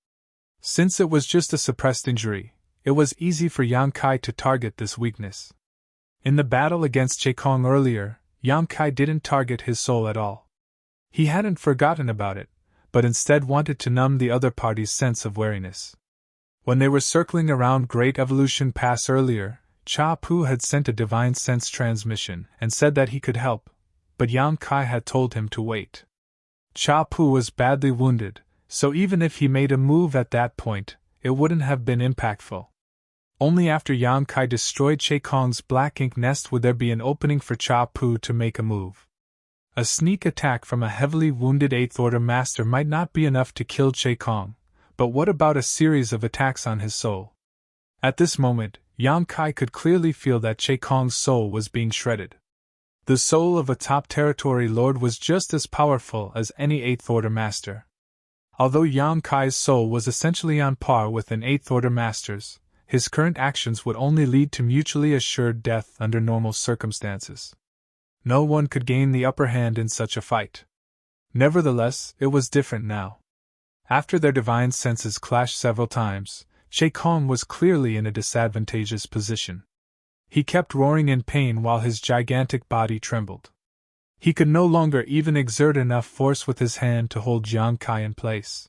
[SPEAKER 1] Since it was just a suppressed injury, it was easy for Yang Kai to target this weakness. In the battle against Che Kong earlier, Yang Kai didn't target his soul at all. He hadn't forgotten about it, but instead wanted to numb the other party's sense of wariness. When they were circling around Great Evolution Pass earlier, Cha Pu had sent a divine sense transmission and said that he could help, but Yang Kai had told him to wait. Cha Pu was badly wounded, so even if he made a move at that point, it wouldn't have been impactful. Only after Yang Kai destroyed Che Kong's Black Ink Nest would there be an opening for Cha Pu to make a move. A sneak attack from a heavily wounded 8th Order Master might not be enough to kill Che Kong, but what about a series of attacks on his soul? At this moment, Yang Kai could clearly feel that Che Kong's soul was being shredded. The soul of a top territory lord was just as powerful as any 8th Order Master. Although Yang Kai's soul was essentially on par with an 8th Order Master's, his current actions would only lead to mutually assured death under normal circumstances. No one could gain the upper hand in such a fight. Nevertheless, it was different now. After their divine senses clashed several times, Che Kong was clearly in a disadvantageous position. He kept roaring in pain while his gigantic body trembled. He could no longer even exert enough force with his hand to hold Yang Kai in place.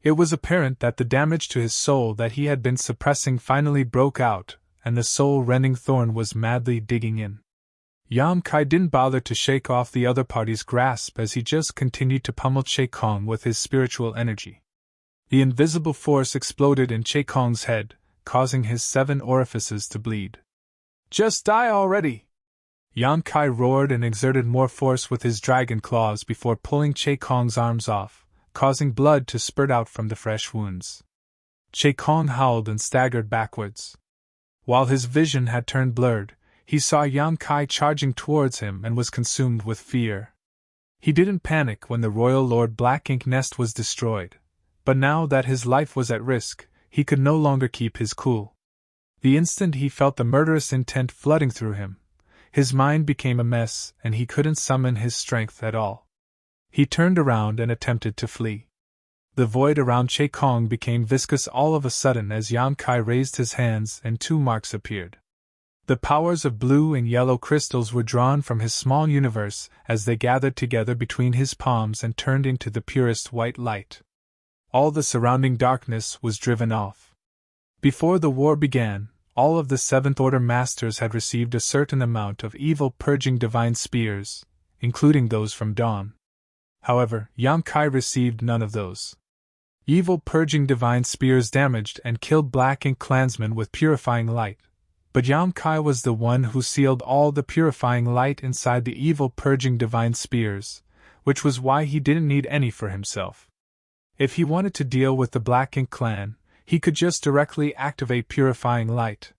[SPEAKER 1] It was apparent that the damage to his soul that he had been suppressing finally broke out, and the soul-rending thorn was madly digging in. Yang Kai didn't bother to shake off the other party's grasp as he just continued to pummel Che Kong with his spiritual energy. The invisible force exploded in Che Kong's head, causing his 7 orifices to bleed. "Just die already!" Yang Kai roared and exerted more force with his dragon claws before pulling Che Kong's arms off, causing blood to spurt out from the fresh wounds. Che Kong howled and staggered backwards. While his vision had turned blurred, he saw Yang Kai charging towards him and was consumed with fear. He didn't panic when the Royal Lord Black Ink Nest was destroyed, but now that his life was at risk, he could no longer keep his cool. The instant he felt the murderous intent flooding through him, His mind became a mess, and he couldn't summon his strength at all. He turned around and attempted to flee. The void around Che Kong became viscous all of a sudden as Yan Kai raised his hands and two marks appeared. The powers of blue and yellow crystals were drawn from his small universe as they gathered together between his palms and turned into the purest white light. All the surrounding darkness was driven off. Before the war began, all of the Seventh Order Masters had received a certain amount of evil-purging divine spears, including those from Dawn. However, Yan Kai received none of those. Evil-purging divine spears damaged and killed Black Ink clansmen with purifying light, but Yan Kai was the one who sealed all the purifying light inside the evil-purging divine spears, which was why he didn't need any for himself. If he wanted to deal with the Black Ink clan, he could just directly activate purifying light.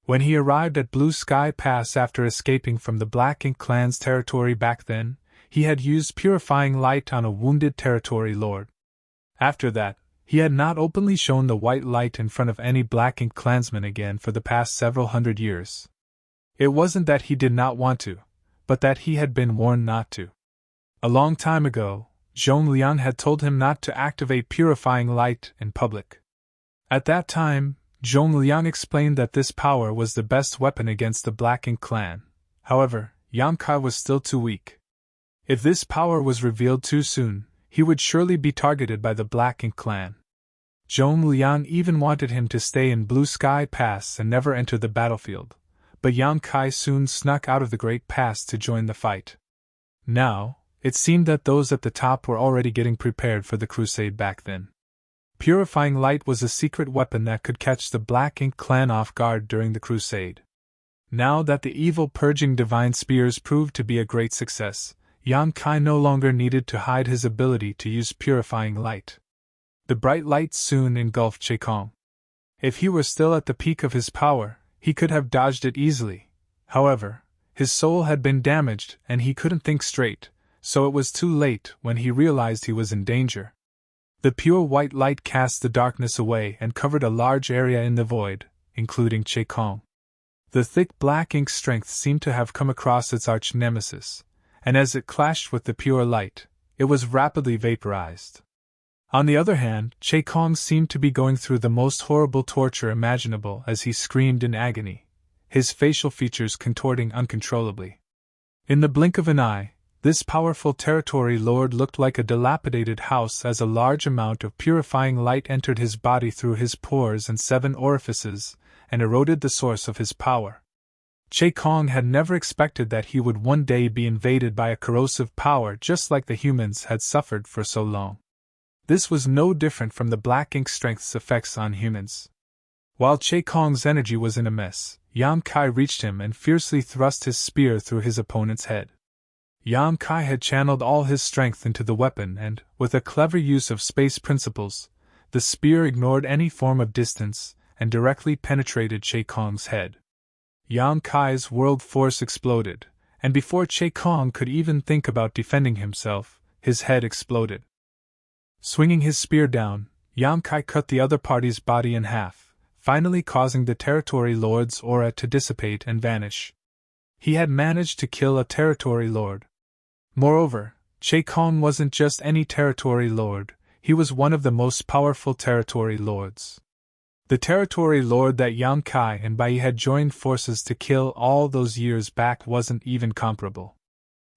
[SPEAKER 1] When he arrived at Blue Sky Pass after escaping from the Black Ink clan's territory back then, he had used purifying light on a wounded territory lord. After that, he had not openly shown the white light in front of any Black Ink clansman again for the past several hundred years. It wasn't that he did not want to, but that he had been warned not to. A long time ago, Zhong Liang had told him not to activate purifying light in public. At that time, Zhong Liang explained that this power was the best weapon against the Black Ink clan. However, Yan Kai was still too weak. If this power was revealed too soon, he would surely be targeted by the Black Ink clan. Zhong Liang even wanted him to stay in Blue Sky Pass and never enter the battlefield, but Yan Kai soon snuck out of the Great Pass to join the fight. Now, it seemed that those at the top were already getting prepared for the crusade back then. Purifying light was a secret weapon that could catch the Black Ink clan off guard during the crusade. Now that the evil-purging divine spears proved to be a great success, Yan Kai no longer needed to hide his ability to use purifying light. The bright light soon engulfed Che Kong. If he were still at the peak of his power, he could have dodged it easily. However, his soul had been damaged and he couldn't think straight, so it was too late when he realized he was in danger. The pure white light cast the darkness away and covered a large area in the void, including Che Kong. The thick Black Ink strength seemed to have come across its arch-nemesis, and as it clashed with the pure light, it was rapidly vaporized. On the other hand, Che Kong seemed to be going through the most horrible torture imaginable as he screamed in agony, his facial features contorting uncontrollably. In the blink of an eye, this powerful territory lord looked like a dilapidated house as a large amount of purifying light entered his body through his pores and 7 orifices, and eroded the source of his power. Che Kong had never expected that he would one day be invaded by a corrosive power just like the humans had suffered for so long. This was no different from the Black Ink strength's effects on humans. While Che Kong's energy was in a mess, Yan Kai reached him and fiercely thrust his spear through his opponent's head. Yan Kai had channeled all his strength into the weapon and, with a clever use of space principles, the spear ignored any form of distance and directly penetrated Che Kong's head. Yan Kai's world force exploded, and before Che Kong could even think about defending himself, his head exploded. Swinging his spear down, Yan Kai cut the other party's body in half, finally causing the territory lord's aura to dissipate and vanish. He had managed to kill a territory lord. Moreover, Che Kong wasn't just any territory lord, he was one of the most powerful territory lords. The territory lord that Yan Kai and Bai had joined forces to kill all those years back wasn't even comparable.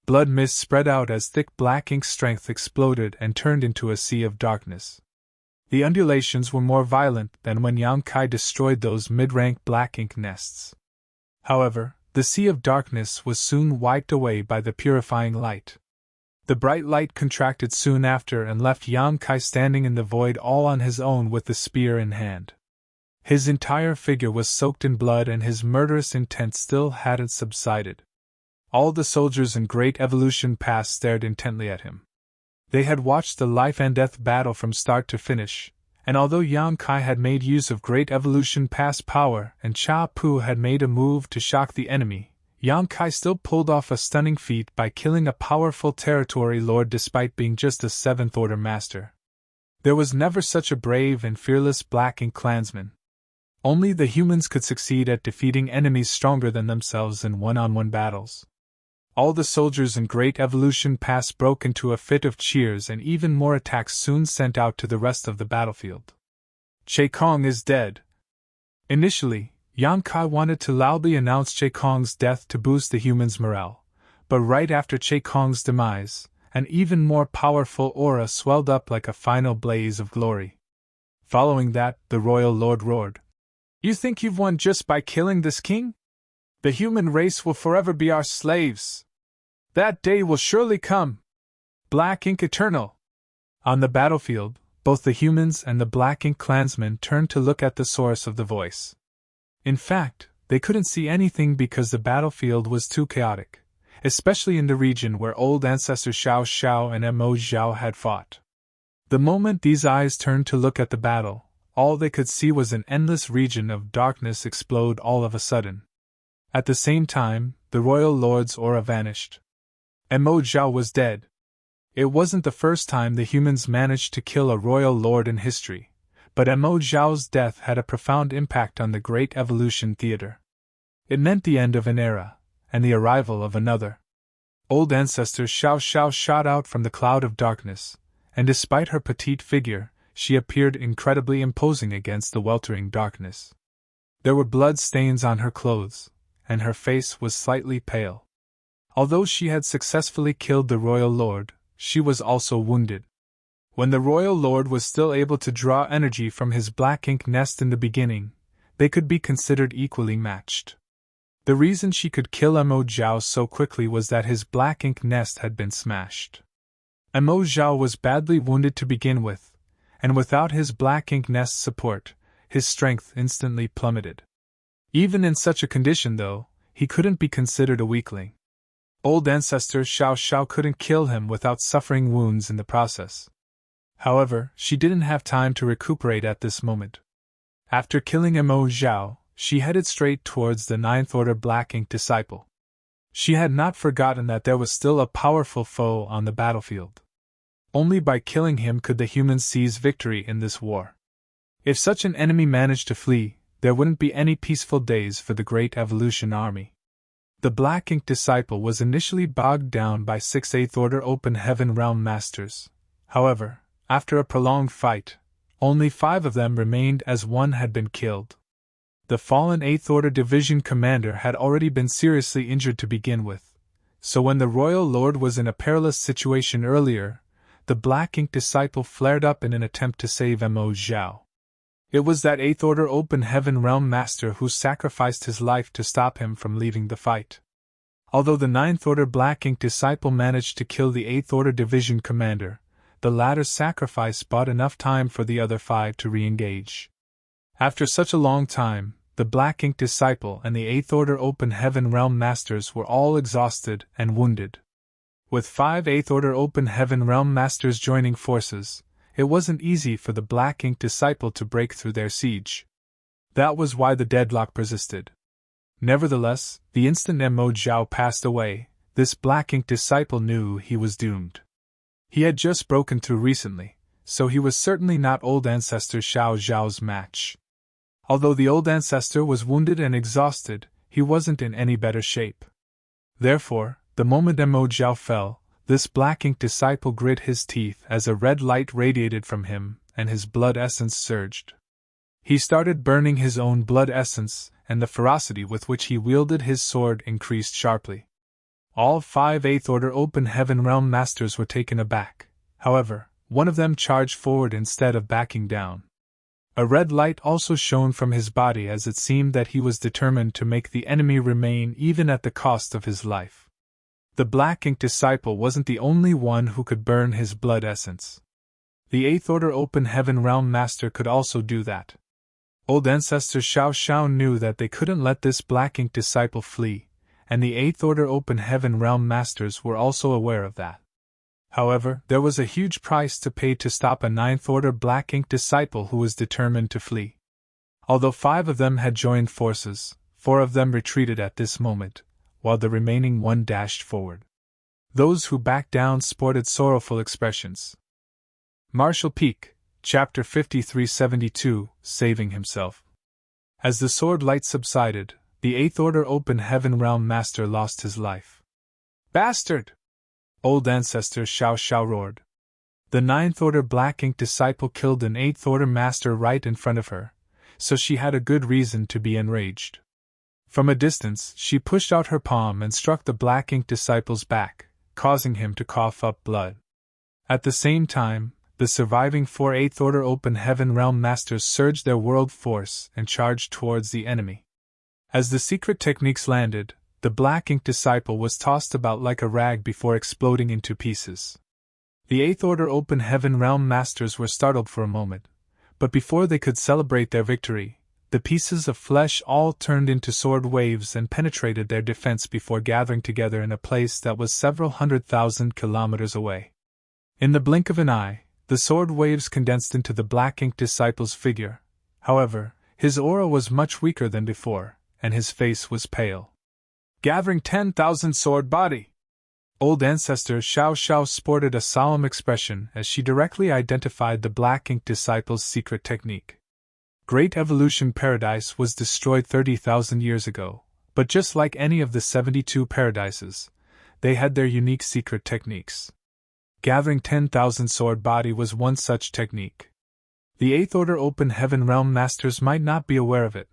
[SPEAKER 1] Blood mist spread out as thick Black Ink strength exploded and turned into a sea of darkness. The undulations were more violent than when Yan Kai destroyed those mid-rank Black Ink nests. However, the sea of darkness was soon wiped away by the purifying light. The bright light contracted soon after and left Yan Kai standing in the void all on his own with the spear in hand. His entire figure was soaked in blood and his murderous intent still hadn't subsided. All the soldiers in Great Evolution Pass stared intently at him. They had watched the life-and-death battle from start to finish, and although Yan Kai had made use of Great Evolution Pass power and Cha Pu had made a move to shock the enemy, Yan Kai still pulled off a stunning feat by killing a powerful territory lord despite being just a 7th Order master. There was never such a brave and fearless Black Ink clansman. Only the humans could succeed at defeating enemies stronger than themselves in one-on-one battles. All the soldiers in Great Evolution Pass broke into a fit of cheers, and even more attacks soon sent out to the rest of the battlefield. Che Kong is dead. Initially, Yan Kai wanted to loudly announce Che Kong's death to boost the humans' morale, but right after Che Kong's demise, an even more powerful aura swelled up like a final blaze of glory. Following that, the royal lord roared, "You think you've won just by killing this king? The human race will forever be our slaves. That day will surely come. Black Ink Eternal." On the battlefield, both the humans and the Black Ink clansmen turned to look at the source of the voice. In fact, they couldn't see anything because the battlefield was too chaotic, especially in the region where old ancestors Xiao Xiao and Mo Zhao had fought. The moment these eyes turned to look at the battle, all they could see was an endless region of darkness explode all of a sudden. At the same time, the royal lord's aura vanished. Mo Zhao was dead. It wasn't the first time the humans managed to kill a royal lord in history, but Mo Zhao's death had a profound impact on the Great Evolution Theater. It meant the end of an era, and the arrival of another. Old ancestor Xiao Xiao shot out from the cloud of darkness, and despite her petite figure, she appeared incredibly imposing against the weltering darkness. There were blood stains on her clothes, and her face was slightly pale. Although she had successfully killed the royal lord, she was also wounded. When the royal lord was still able to draw energy from his black ink nest in the beginning, they could be considered equally matched. The reason she could kill Mo Zhao so quickly was that his black ink nest had been smashed. Mo Zhao was badly wounded to begin with, and without his black ink nest support, his strength instantly plummeted. Even in such a condition, though, he couldn't be considered a weakling. Old ancestor Xiao Xiao couldn't kill him without suffering wounds in the process. However, she didn't have time to recuperate at this moment. After killing Mo Zhao, she headed straight towards the Ninth Order Black Ink disciple. She had not forgotten that there was still a powerful foe on the battlefield. Only by killing him could the humans seize victory in this war. If such an enemy managed to flee, there wouldn't be any peaceful days for the Great Evolution Army. The Black Ink disciple was initially bogged down by 6 Eighth Order Open Heaven Realm Masters. However, after a prolonged fight, only 5 of them remained as one had been killed. The fallen 8th Order Division commander had already been seriously injured to begin with, so when the Royal Lord was in a perilous situation earlier, the Black Ink disciple flared up in an attempt to save Mo Zhao. It was that 8th Order Open Heaven Realm Master who sacrificed his life to stop him from leaving the fight. Although the 9th Order Black Ink disciple managed to kill the 8th Order Division commander, the latter's sacrifice bought enough time for the other 5 to re-engage. After such a long time, the Black Ink disciple and the 8th Order Open Heaven Realm Masters were all exhausted and wounded. With 5 8th Order Open Heaven Realm Masters joining forces, it wasn't easy for the Black Ink disciple to break through their siege. That was why the deadlock persisted. Nevertheless, the instant Mo Zhao passed away, this Black Ink disciple knew he was doomed. He had just broken through recently, so he was certainly not old ancestor Xiao Zhao's match. Although the old ancestor was wounded and exhausted, he wasn't in any better shape. Therefore, the moment Mo Zhao fell, this Black Ink disciple grit his teeth as a red light radiated from him, and his blood essence surged. He started burning his own blood essence, and the ferocity with which he wielded his sword increased sharply. All 5 8th Order Open Heaven Realm Masters were taken aback. However, one of them charged forward instead of backing down. A red light also shone from his body as it seemed that he was determined to make the enemy remain even at the cost of his life. The Black Ink disciple wasn't the only one who could burn his blood essence. The 8th Order Open Heaven Realm Master could also do that. Old ancestor Xiao Xiao knew that they couldn't let this Black Ink disciple flee, and the 8th Order Open Heaven Realm Masters were also aware of that. However, there was a huge price to pay to stop a 9th Order Black Ink disciple who was determined to flee. Although 5 of them had joined forces, 4 of them retreated at this moment, while the remaining 1 dashed forward. Those who backed down sported sorrowful expressions. Marshall Peak, Chapter 5372, Saving Himself. As the sword light subsided, the 8th Order Open Heaven Realm Master lost his life. Bastard! Old Ancestor Xiao Xiao roared. The 9th Order Black Ink disciple killed an 8th Order Master right in front of her, so she had a good reason to be enraged. From a distance, she pushed out her palm and struck the Black Ink disciple's back, causing him to cough up blood. At the same time, the surviving 4 8th Order Open Heaven Realm Masters surged their world force and charged towards the enemy. As the secret techniques landed, the Black Ink disciple was tossed about like a rag before exploding into pieces. The 8th Order Open Heaven Realm Masters were startled for a moment, but before they could celebrate their victory, the pieces of flesh all turned into sword waves and penetrated their defense before gathering together in a place that was several 100,000 kilometers away. In the blink of an eye, the sword waves condensed into the Black Ink disciple's figure. However, his aura was much weaker than before, and his face was pale. Gathering 10,000 sword body! Old Ancestor Xiao Xiao sported a solemn expression as she directly identified the Black Ink disciple's secret technique. Great Evolution Paradise was destroyed 30,000 years ago, but just like any of the 72 paradises, they had their unique secret techniques. Gathering 10,000 sword body was one such technique. The 8th Order Open Heaven Realm Masters might not be aware of it,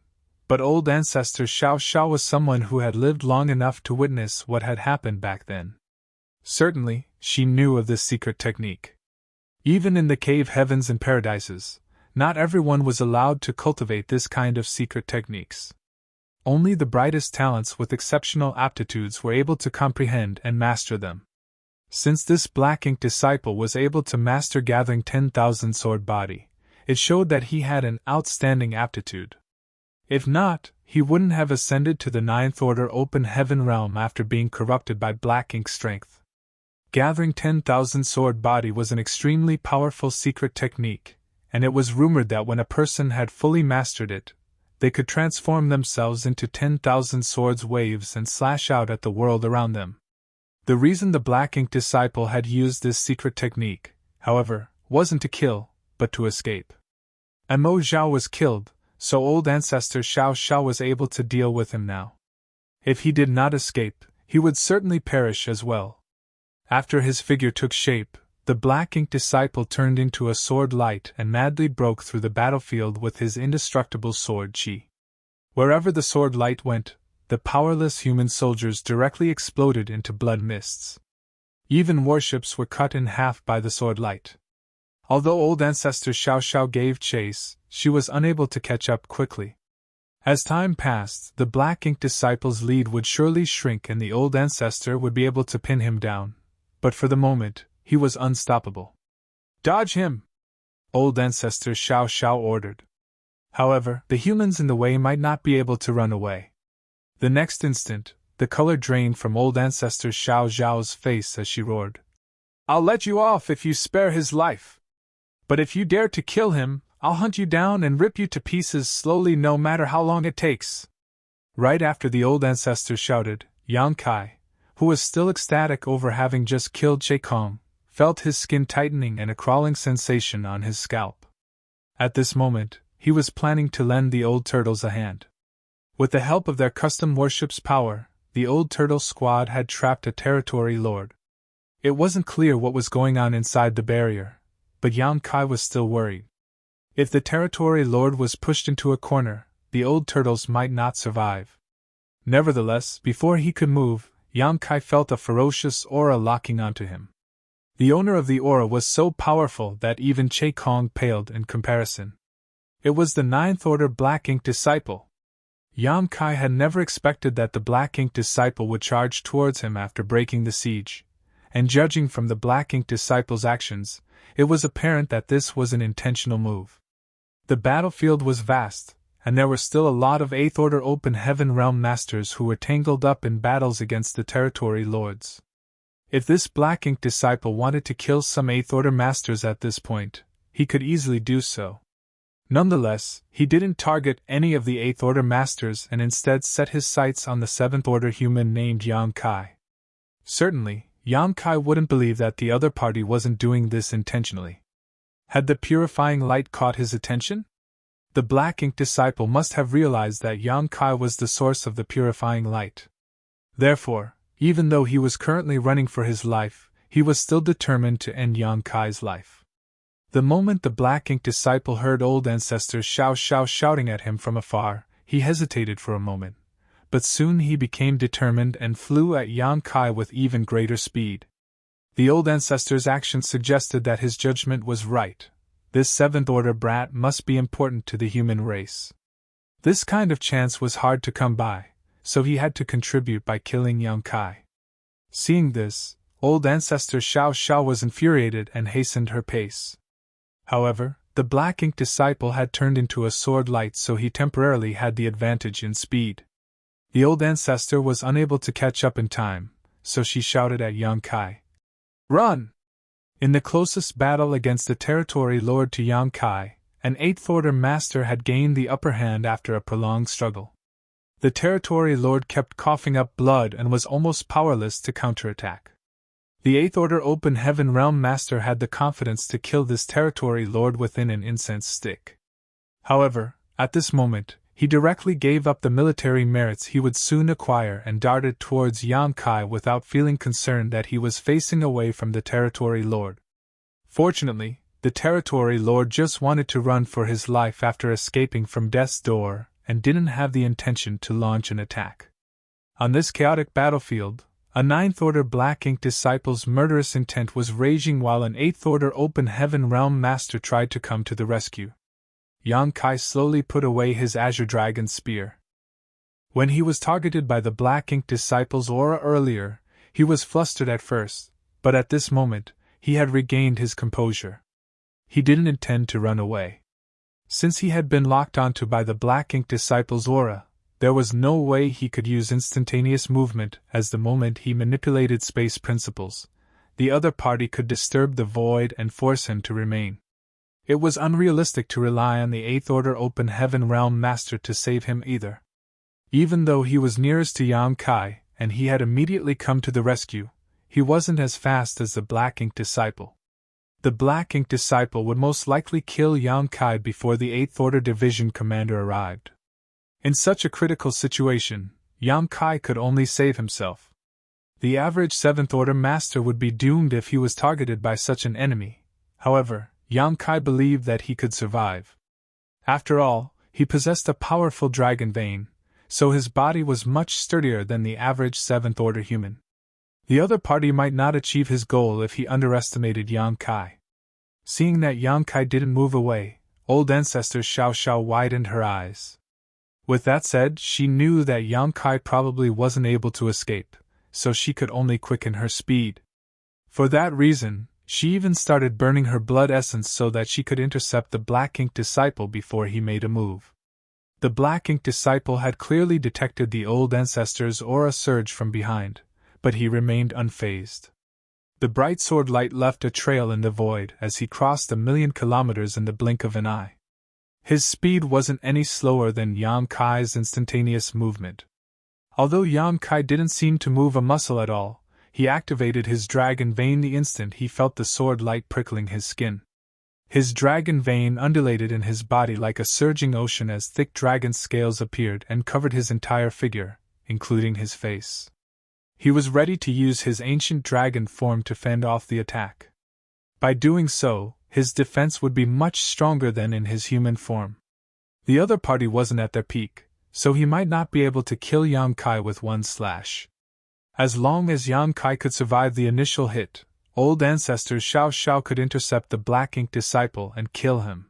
[SPEAKER 1] but Old Ancestor Xiao Xiao was someone who had lived long enough to witness what had happened back then. Certainly, she knew of this secret technique. Even in the cave heavens and paradises, not everyone was allowed to cultivate this kind of secret techniques. Only the brightest talents with exceptional aptitudes were able to comprehend and master them. Since this Black Ink disciple was able to master gathering 10,000 sword body, it showed that he had an outstanding aptitude. If not, he wouldn't have ascended to the 9th Order Open Heaven Realm after being corrupted by Black Ink strength. Gathering 10,000 sword body was an extremely powerful secret technique, and it was rumored that when a person had fully mastered it, they could transform themselves into 10,000 swords waves and slash out at the world around them. The reason the Black Ink disciple had used this secret technique, however, wasn't to kill, but to escape. Mo Zhao was killed, so Old Ancestor Xiao Xiao was able to deal with him now. If he did not escape, he would certainly perish as well. After his figure took shape, the Black Ink disciple turned into a sword light and madly broke through the battlefield with his indestructible sword Qi. Wherever the sword light went, the powerless human soldiers directly exploded into blood mists. Even warships were cut in half by the sword light. Although Old Ancestor Xiao Xiao gave chase, she was unable to catch up quickly. As time passed, the Black Ink disciple's lead would surely shrink and the Old Ancestor would be able to pin him down. But for the moment, he was unstoppable. Dodge him! Old Ancestor Xiao Xiao ordered. However, the humans in the way might not be able to run away. The next instant, the color drained from Old Ancestor Xiao Xiao's face as she roared. I'll let you off if you spare his life. But if you dare to kill him, I'll hunt you down and rip you to pieces slowly no matter how long it takes. Right after the Old Ancestor shouted, Yang Kai, who was still ecstatic over having just killed Che Kong, felt his skin tightening and a crawling sensation on his scalp. At this moment, he was planning to lend the old turtles a hand. With the help of their custom warship's power, the old turtle squad had trapped a territory lord. It wasn't clear what was going on inside the barrier, but Yang Kai was still worried. If the territory lord was pushed into a corner, the old turtles might not survive. Nevertheless, before he could move, Yang Kai felt a ferocious aura locking onto him. The owner of the aura was so powerful that even Che Kong paled in comparison. It was the 9th Order Black Ink disciple. Yang Kai had never expected that the Black Ink disciple would charge towards him after breaking the siege, and judging from the Black Ink disciple's actions, it was apparent that this was an intentional move. The battlefield was vast, and there were still a lot of 8th Order Open Heaven Realm Masters who were tangled up in battles against the territory lords. If this Black Ink disciple wanted to kill some 8th Order Masters at this point, he could easily do so. Nonetheless, he didn't target any of the 8th Order Masters and instead set his sights on the 7th Order human named Yang Kai. Certainly, Yang Kai wouldn't believe that the other party wasn't doing this intentionally. Had the purifying light caught his attention? The black ink disciple must have realized that Yang Kai was the source of the purifying light. Therefore, even though he was currently running for his life, he was still determined to end Yang Kai's life. The moment the black ink disciple heard old ancestors shouting at him from afar, he hesitated for a moment, but soon he became determined and flew at Yang Kai with even greater speed. The old ancestor's actions suggested that his judgment was right. This seventh-order brat must be important to the human race. This kind of chance was hard to come by, so he had to contribute by killing Yang Kai. Seeing this, old ancestor Xiao was infuriated and hastened her pace. However, the black ink disciple had turned into a sword light, so he temporarily had the advantage in speed. The old ancestor was unable to catch up in time, so she shouted at Yang Kai, "Run!" In the closest battle against the territory lord to Yang Kai, an eighth-order master had gained the upper hand after a prolonged struggle. The territory lord kept coughing up blood and was almost powerless to counterattack. The eighth-order open heaven realm master had the confidence to kill this territory lord within an incense stick. However, at this moment, he directly gave up the military merits he would soon acquire and darted towards Yang Kai without feeling concerned that he was facing away from the territory lord. Fortunately, the territory lord just wanted to run for his life after escaping from death's door and didn't have the intention to launch an attack. On this chaotic battlefield, a ninth-order black ink disciple's murderous intent was raging while an eighth-order open heaven realm master tried to come to the rescue. Yang Kai slowly put away his azure dragon spear. When he was targeted by the black ink disciple's aura earlier, he was flustered at first, but at this moment, he had regained his composure. He didn't intend to run away. Since he had been locked onto by the black ink disciple's aura, there was no way he could use instantaneous movement, as the moment he manipulated space principles, the other party could disturb the void and force him to remain. It was unrealistic to rely on the eighth-order open heaven realm master to save him either. Even though he was nearest to Yang Kai, and he had immediately come to the rescue, he wasn't as fast as the black ink disciple. The black ink disciple would most likely kill Yang Kai before the eighth-order division commander arrived. In such a critical situation, Yang Kai could only save himself. The average seventh-order master would be doomed if he was targeted by such an enemy. However, Yang Kai believed that he could survive. After all, he possessed a powerful dragon vein, so his body was much sturdier than the average seventh-order human. The other party might not achieve his goal if he underestimated Yang Kai. Seeing that Yang Kai didn't move away, old ancestor Xiao widened her eyes. With that said, she knew that Yang Kai probably wasn't able to escape, so she could only quicken her speed. For that reason, she even started burning her blood essence so that she could intercept the black ink disciple before he made a move. The black ink disciple had clearly detected the old ancestor's aura surge from behind, but he remained unfazed. The bright sword light left a trail in the void as he crossed 1,000,000 kilometers in the blink of an eye. His speed wasn't any slower than Yang Kai's instantaneous movement. Although Yang Kai didn't seem to move a muscle at all, he activated his dragon vein the instant he felt the sword light prickling his skin. His dragon vein undulated in his body like a surging ocean as thick dragon scales appeared and covered his entire figure, including his face. He was ready to use his ancient dragon form to fend off the attack. By doing so, his defense would be much stronger than in his human form. The other party wasn't at their peak, so he might not be able to kill Yang Kai with one slash. As long as Yang Kai could survive the initial hit, old ancestor Xiao could intercept the black ink disciple and kill him.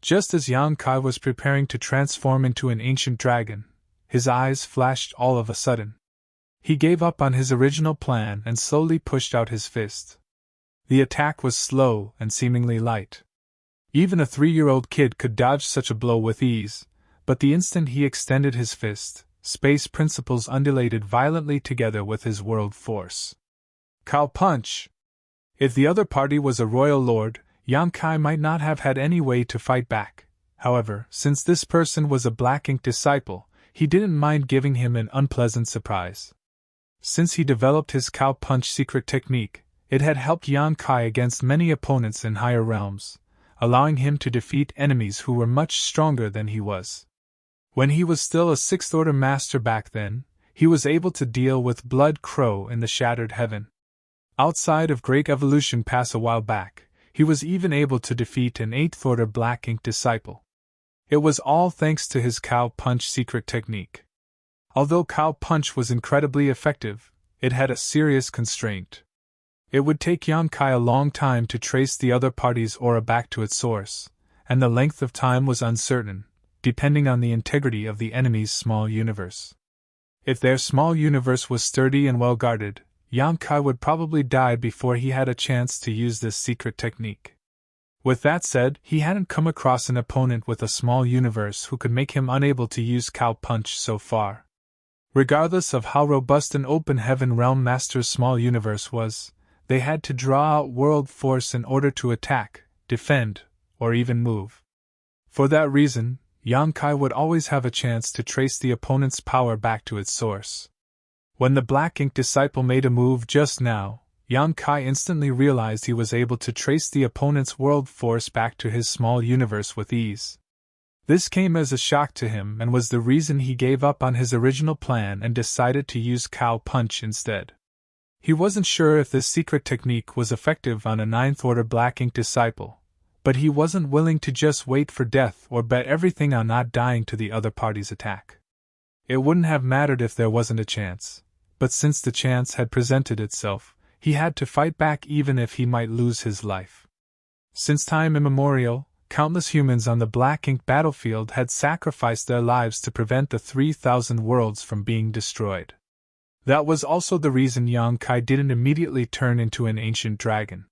[SPEAKER 1] Just as Yang Kai was preparing to transform into an ancient dragon, his eyes flashed all of a sudden. He gave up on his original plan and slowly pushed out his fist. The attack was slow and seemingly light. Even a 3-year-old kid could dodge such a blow with ease, but the instant he extended his fist, space principles undulated violently together with his world force. Cow punch! If the other party was a royal lord, Yang Kai might not have had any way to fight back. However, since this person was a black ink disciple, he didn't mind giving him an unpleasant surprise. Since he developed his cow punch secret technique, it had helped Yang Kai against many opponents in higher realms, allowing him to defeat enemies who were much stronger than he was. When he was still a sixth-order master back then, he was able to deal with Blood Crow in the Shattered Heaven. Outside of Great Evolution Pass a while back, he was even able to defeat an eighth-order Black Ink disciple. It was all thanks to his Cow Punch secret technique. Although Cow Punch was incredibly effective, it had a serious constraint. It would take Yonkai a long time to trace the other party's aura back to its source, and the length of time was uncertain, depending on the integrity of the enemy's small universe. If their small universe was sturdy and well guarded, Yonkai would probably die before he had a chance to use this secret technique. With that said, he hadn't come across an opponent with a small universe who could make him unable to use Cow Punch so far. Regardless of how robust an Open Heaven Realm Master's small universe was, they had to draw out world force in order to attack, defend, or even move. For that reason, Yonkai would always have a chance to trace the opponent's power back to its source. When the Black Ink disciple made a move just now, Yonkai instantly realized he was able to trace the opponent's world force back to his small universe with ease. This came as a shock to him and was the reason he gave up on his original plan and decided to use Cow Punch instead. He wasn't sure if this secret technique was effective on a ninth-order Black Ink disciple, but he wasn't willing to just wait for death or bet everything on not dying to the other party's attack. It wouldn't have mattered if there wasn't a chance, but since the chance had presented itself, he had to fight back even if he might lose his life. Since time immemorial, countless humans on the Black Ink battlefield had sacrificed their lives to prevent the 3,000 worlds from being destroyed. That was also the reason Yonkai didn't immediately turn into an ancient dragon.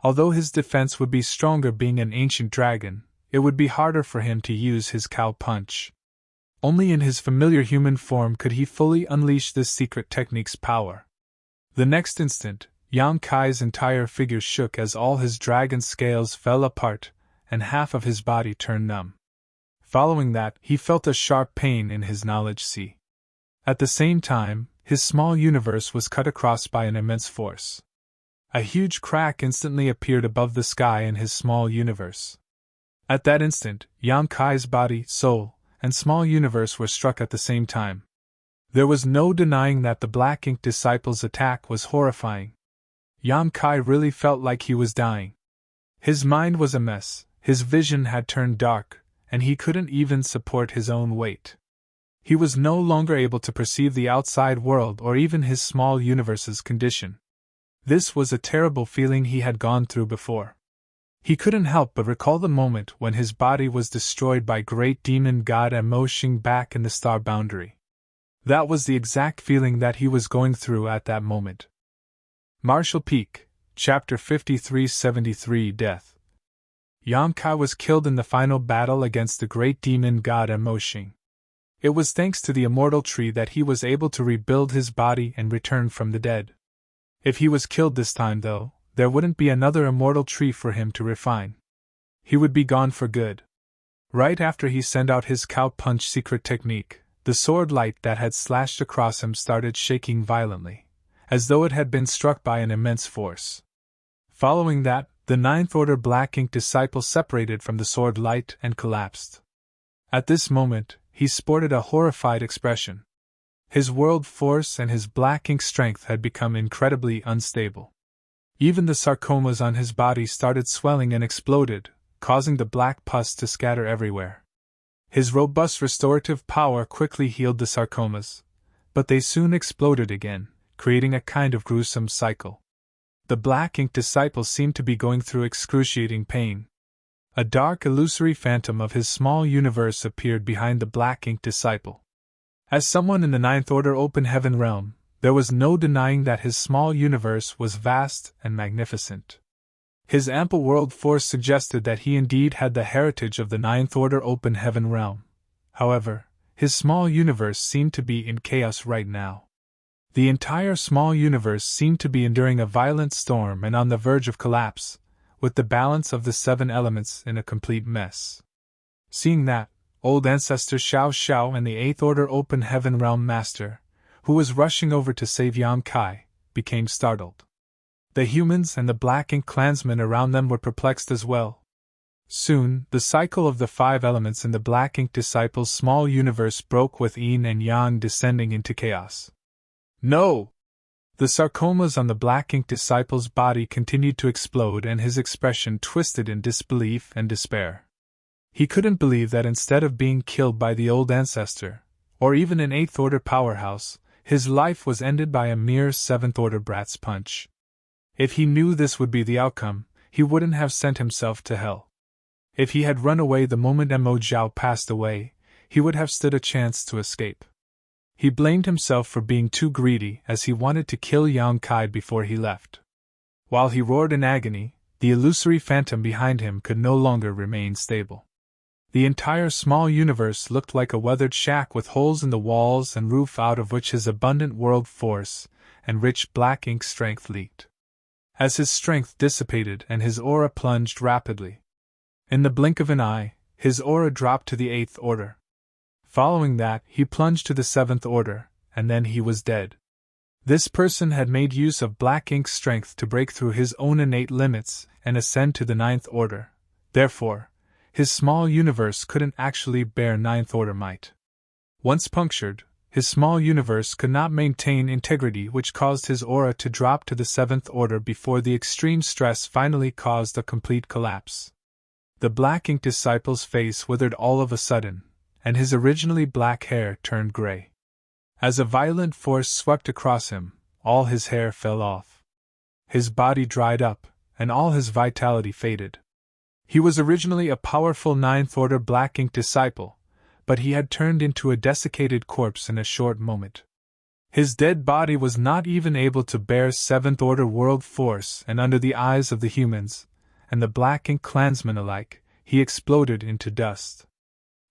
[SPEAKER 1] Although his defense would be stronger being an ancient dragon, it would be harder for him to use his Cow Punch. Only in his familiar human form could he fully unleash this secret technique's power. The next instant, Yonkai's entire figure shook as all his dragon scales fell apart, and half of his body turned numb. Following that, he felt a sharp pain in his knowledge sea. At the same time, his small universe was cut across by an immense force. A huge crack instantly appeared above the sky in his small universe. At that instant, Yonkai's body, soul, and small universe were struck at the same time. There was no denying that the Black Ink disciple's attack was horrifying. Yonkai really felt like he was dying. His mind was a mess, his vision had turned dark, and he couldn't even support his own weight. He was no longer able to perceive the outside world or even his small universe's condition. This was a terrible feeling he had gone through before. He couldn't help but recall the moment when his body was destroyed by great demon god Emoshing back in the star boundary. That was the exact feeling that he was going through at that moment. Marshall Peak, Chapter 5373 Death. Yonkai was killed in the final battle against the great demon god Emoshing. It was thanks to the immortal tree that he was able to rebuild his body and return from the dead. If he was killed this time, though, there wouldn't be another immortal tree for him to refine. He would be gone for good. Right after he sent out his Cow Punch secret technique, the sword light that had slashed across him started shaking violently, as though it had been struck by an immense force. Following that, the ninth-order Black Ink disciple separated from the sword light and collapsed. At this moment, he sported a horrified expression. His world force and his Black Ink strength had become incredibly unstable. Even the sarcomas on his body started swelling and exploded, causing the black pus to scatter everywhere. His robust restorative power quickly healed the sarcomas, but they soon exploded again, creating a kind of gruesome cycle. The Black Ink disciple seemed to be going through excruciating pain. A dark, illusory phantom of his small universe appeared behind the Black Ink disciple. As someone in the Ninth Order Open Heaven realm, there was no denying that his small universe was vast and magnificent. His ample world force suggested that he indeed had the heritage of the Ninth Order Open Heaven realm. However, his small universe seemed to be in chaos right now. The entire small universe seemed to be enduring a violent storm and on the verge of collapse, with the balance of the 7 elements in a complete mess. Seeing that, Old Ancestor Xiao Xiao and the 8th Order Open Heaven Realm Master, who was rushing over to save Yonkai, became startled. The humans and the Black Ink clansmen around them were perplexed as well. Soon, the cycle of the 5 elements in the Black Ink Disciple's small universe broke with yin and yang descending into chaos. No! The sarcomas on the Black Ink Disciple's body continued to explode and his expression twisted in disbelief and despair. He couldn't believe that instead of being killed by the old ancestor, or even an 8th order powerhouse, his life was ended by a mere 7th order brat's punch. If he knew this would be the outcome, he wouldn't have sent himself to hell. If he had run away the moment Mo Zhao passed away, he would have stood a chance to escape. He blamed himself for being too greedy as he wanted to kill Yang Kai before he left. While he roared in agony, the illusory phantom behind him could no longer remain stable. The entire small universe looked like a weathered shack with holes in the walls and roof out of which his abundant world force and rich black ink strength leaked. As his strength dissipated and his aura plunged rapidly, in the blink of an eye, his aura dropped to the 8th order. Following that, he plunged to the 7th order, and then he was dead. This person had made use of black ink strength to break through his own innate limits and ascend to the 9th order. Therefore, his small universe couldn't actually bear 9th order might. Once punctured, his small universe could not maintain integrity, which caused his aura to drop to the 7th order before the extreme stress finally caused a complete collapse. The Black Ink Disciple's face withered all of a sudden, and his originally black hair turned gray. As a violent force swept across him, all his hair fell off. His body dried up, and all his vitality faded. He was originally a powerful 9th order Black Ink Disciple, but he had turned into a desiccated corpse in a short moment. His dead body was not even able to bear 7th order world force, and under the eyes of the humans, and the Black Ink clansmen alike, he exploded into dust.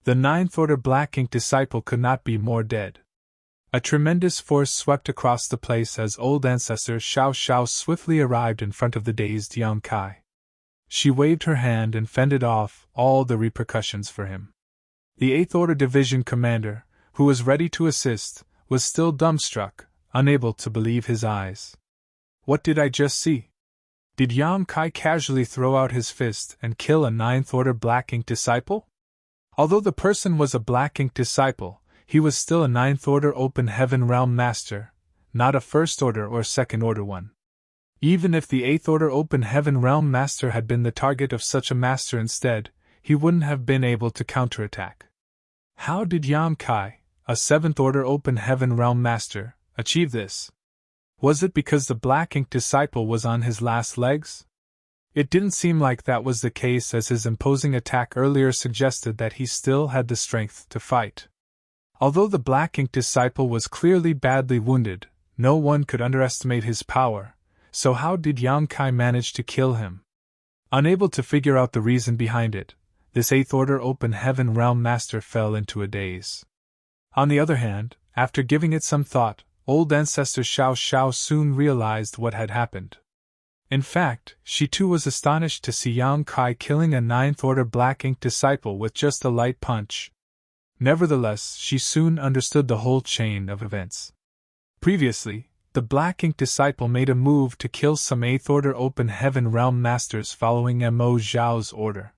[SPEAKER 1] The 9th order Black Ink Disciple could not be more dead. A tremendous force swept across the place as old ancestor Xiao Xiao swiftly arrived in front of the dazed Yang Kai. She waved her hand and fended off all the repercussions for him. The 8th Order Division commander, who was ready to assist, was still dumbstruck, unable to believe his eyes. What did I just see? Did Yang Kai casually throw out his fist and kill a 9th Order Black Ink Disciple? Although the person was a Black Ink Disciple, he was still a 9th Order Open Heaven Realm Master, not a 1st Order or 2nd Order one. Even if the 8th Order Open Heaven Realm Master had been the target of such a master instead, he wouldn't have been able to counterattack. How did Yang Kai, a 7th Order Open Heaven Realm Master, achieve this? Was it because the Black Ink Disciple was on his last legs? It didn't seem like that was the case, as his imposing attack earlier suggested that he still had the strength to fight. Although the Black Ink Disciple was clearly badly wounded, no one could underestimate his power. So how did Yang Kai manage to kill him? Unable to figure out the reason behind it, this 8th Order Open Heaven Realm Master fell into a daze. On the other hand, after giving it some thought, old ancestor Xiao Xiao soon realized what had happened. In fact, she too was astonished to see Yang Kai killing a 9th Order Black Ink Disciple with just a light punch. Nevertheless, she soon understood the whole chain of events. Previously, the Black Ink Disciple made a move to kill some 8th Order Open Heaven Realm Masters following Mo Zhao's order.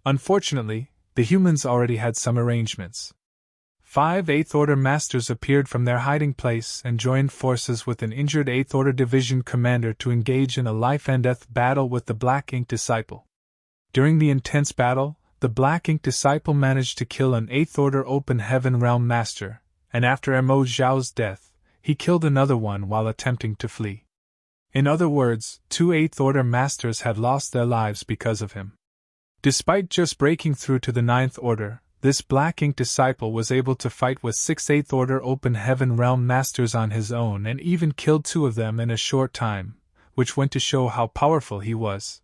[SPEAKER 1] Unfortunately, the humans already had some arrangements. 5 8th Order Masters appeared from their hiding place and joined forces with an injured 8th Order Division commander to engage in a life-and-death battle with the Black Ink Disciple. During the intense battle, the Black Ink Disciple managed to kill an 8th Order Open Heaven Realm Master, and after Mo Zhao's death, he killed another one while attempting to flee. In other words, 2 8th Order Masters had lost their lives because of him. Despite just breaking through to the 9th Order, this Black Ink Disciple was able to fight with 6 8th Order Open Heaven Realm Masters on his own and even killed 2 of them in a short time, which went to show how powerful he was.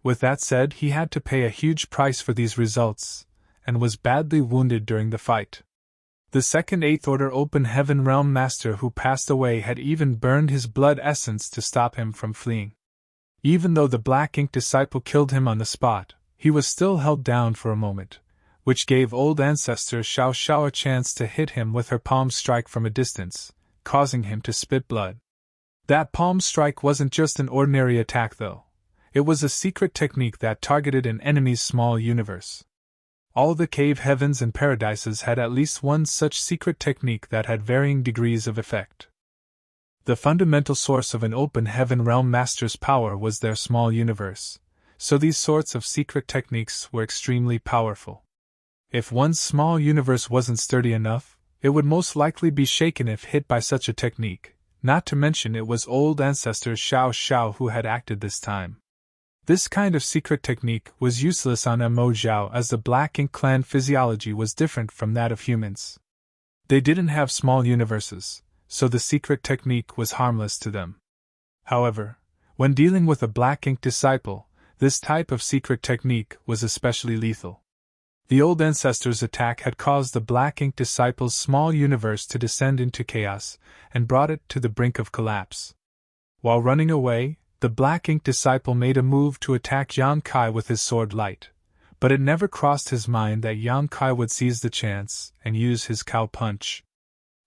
[SPEAKER 1] With that said, he had to pay a huge price for these results, and was badly wounded during the fight. The second 8th Order Open Heaven Realm Master who passed away had even burned his blood essence to stop him from fleeing. Even though the Black Ink Disciple killed him on the spot, he was still held down for a moment, which gave old ancestor Xiao Xiao a chance to hit him with her palm strike from a distance, causing him to spit blood. That palm strike wasn't just an ordinary attack though. It was a secret technique that targeted an enemy's small universe. All the cave heavens and paradises had at least one such secret technique that had varying degrees of effect. The fundamental source of an open heaven realm master's power was their small universe, so these sorts of secret techniques were extremely powerful. If one's small universe wasn't sturdy enough, it would most likely be shaken if hit by such a technique, not to mention it was old ancestor Xiao Xiao who had acted this time. This kind of secret technique was useless on Mo Zhao as the Black Ink clan physiology was different from that of humans. They didn't have small universes, so the secret technique was harmless to them. However, when dealing with a Black Ink disciple, this type of secret technique was especially lethal. The old ancestor's attack had caused the Black Ink disciple's small universe to descend into chaos and brought it to the brink of collapse. While running away, the Black Ink disciple made a move to attack Yan Kai with his sword light, but it never crossed his mind that Yan Kai would seize the chance and use his cow punch.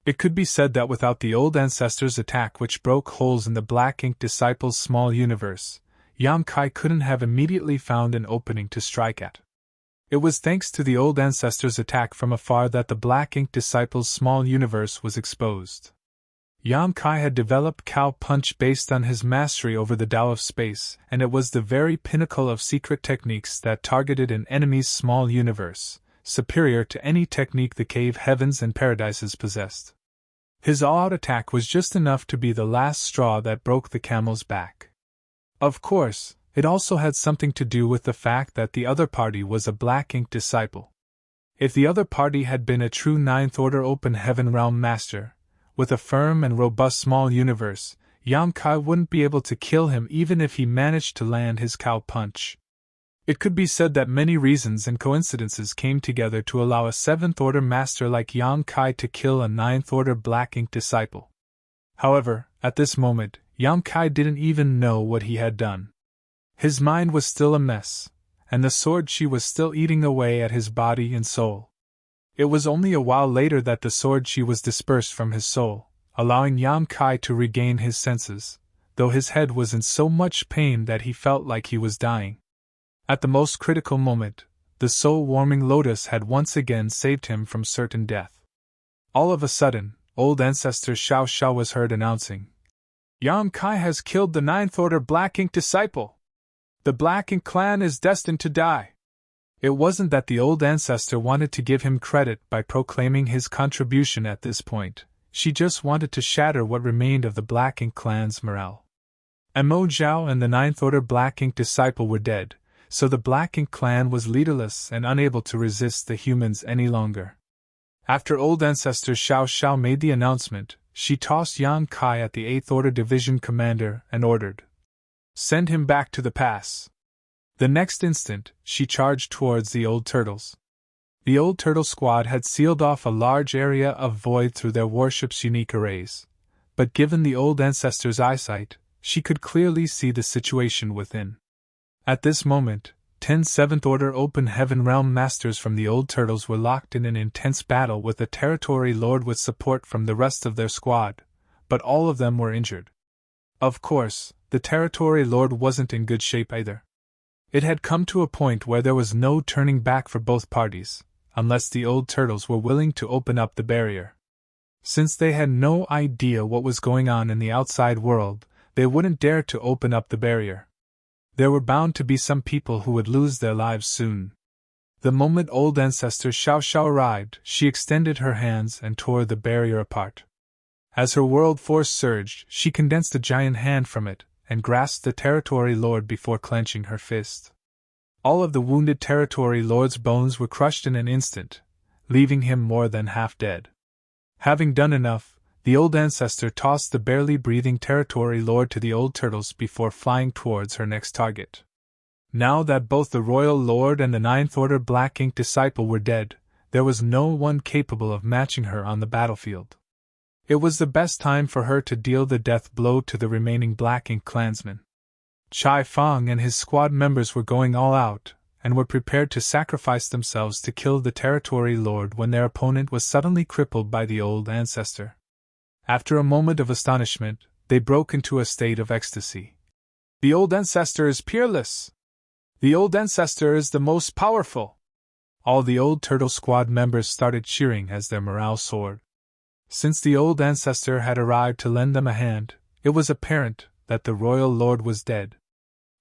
[SPEAKER 1] It could be said that without the old ancestor's attack which broke holes in the Black Ink disciple's small universe, Yan Kai couldn't have immediately found an opening to strike at. It was thanks to the old ancestor's attack from afar that the Black Ink disciple's small universe was exposed. Yan Kai had developed cow punch based on his mastery over the Tao of space, and it was the very pinnacle of secret techniques that targeted an enemy's small universe, superior to any technique the cave heavens and paradises possessed. His all-out attack was just enough to be the last straw that broke the camel's back. Of course, it also had something to do with the fact that the other party was a Black Ink disciple. If the other party had been a true Ninth Order Open Heaven Realm Master, with a firm and robust small universe, Yan Kai wouldn't be able to kill him even if he managed to land his cow punch. It could be said that many reasons and coincidences came together to allow a 7th Order Master like Yan Kai to kill a 9th Order Black Ink disciple. However, at this moment, Yan Kai didn't even know what he had done. His mind was still a mess, and the sword she was still eating away at his body and soul. It was only a while later that the sword she was dispersed from his soul, allowing Yan Kai to regain his senses, though his head was in so much pain that he felt like he was dying. At the most critical moment, the soul-warming lotus had once again saved him from certain death. All of a sudden, old ancestor Xiao Xiao was heard announcing, "Yan Kai has killed the 9th Order Black Ink disciple. The Black Ink clan is destined to die." It wasn't that the old ancestor wanted to give him credit by proclaiming his contribution at this point, she just wanted to shatter what remained of the Black Ink clan's morale. Mo Zhao and the 9th Order Black Ink disciple were dead, so the Black Ink clan was leaderless and unable to resist the humans any longer. After old ancestor Xiao Xiao made the announcement, she tossed Yan Kai at the 8th Order Division commander and ordered, "Send him back to the pass." The next instant, she charged towards the old turtles. The old turtle squad had sealed off a large area of void through their warship's unique arrays, but given the old ancestor's eyesight, she could clearly see the situation within. At this moment, 10 7th Order Open Heaven Realm Masters from the old turtles were locked in an intense battle with the Territory Lord with support from the rest of their squad, but all of them were injured. Of course, the Territory Lord wasn't in good shape either. It had come to a point where there was no turning back for both parties, unless the old turtles were willing to open up the barrier. Since they had no idea what was going on in the outside world, they wouldn't dare to open up the barrier. There were bound to be some people who would lose their lives soon. The moment old ancestor Xiao Xiao arrived, she extended her hands and tore the barrier apart. As her world force surged, she condensed a giant hand from it, and grasped the Territory Lord before clenching her fist. All of the wounded Territory Lord's bones were crushed in an instant, leaving him more than half dead. Having done enough, the old ancestor tossed the barely breathing Territory Lord to the old turtles before flying towards her next target. Now that both the Royal Lord and the 9th Order Black Ink disciple were dead, there was no one capable of matching her on the battlefield. It was the best time for her to deal the death blow to the remaining Black Ink clansmen. Chai Fang and his squad members were going all out, and were prepared to sacrifice themselves to kill the Territory Lord when their opponent was suddenly crippled by the old ancestor. After a moment of astonishment, they broke into a state of ecstasy. The old ancestor is peerless! The old ancestor is the most powerful! All the old Turtle Squad members started cheering as their morale soared. Since the old ancestor had arrived to lend them a hand, it was apparent that the royal lord was dead.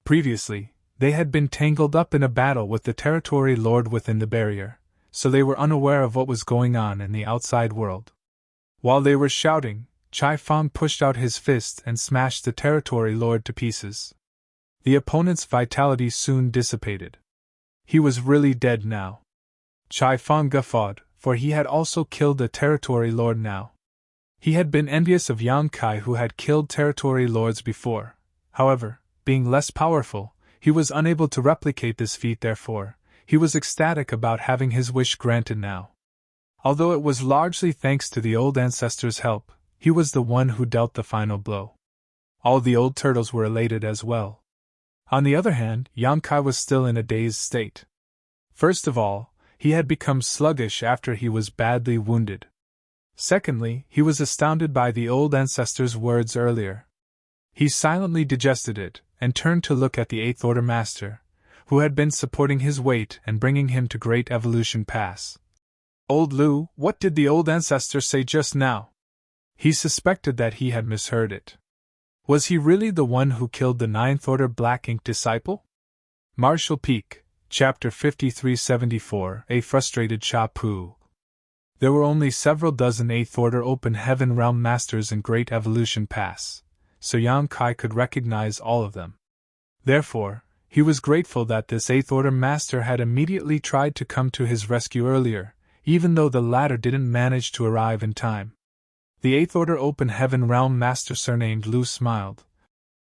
[SPEAKER 1] Previously, they had been tangled up in a battle with the territory lord within the barrier, so they were unaware of what was going on in the outside world. While they were shouting, Chai Fang pushed out his fist and smashed the territory lord to pieces. The opponent's vitality soon dissipated. He was really dead now. Chai Fang guffawed, for he had also killed the territory lord now. He had been envious of Yang Kai, who had killed territory lords before. However, being less powerful, he was unable to replicate this feat. Therefore, he was ecstatic about having his wish granted now. Although it was largely thanks to the old ancestor's help, he was the one who dealt the final blow. All the old turtles were elated as well. On the other hand, Yang Kai was still in a dazed state. First of all, he had become sluggish after he was badly wounded. Secondly, he was astounded by the old ancestor's words earlier. He silently digested it, and turned to look at the Eighth Order Master, who had been supporting his weight and bringing him to Great Evolution Pass. Old Lu, what did the old ancestor say just now? He suspected that he had misheard it. Was he really the one who killed the Ninth Order Black Ink disciple? Martial Peak, Chapter 5374, A Frustrated Cha Pu. There were only several dozen Eighth Order Open Heaven Realm Masters in Great Evolution Pass, so Yang Kai could recognize all of them. Therefore, he was grateful that this Eighth Order Master had immediately tried to come to his rescue earlier, even though the latter didn't manage to arrive in time. The Eighth Order Open Heaven Realm Master surnamed Lu smiled.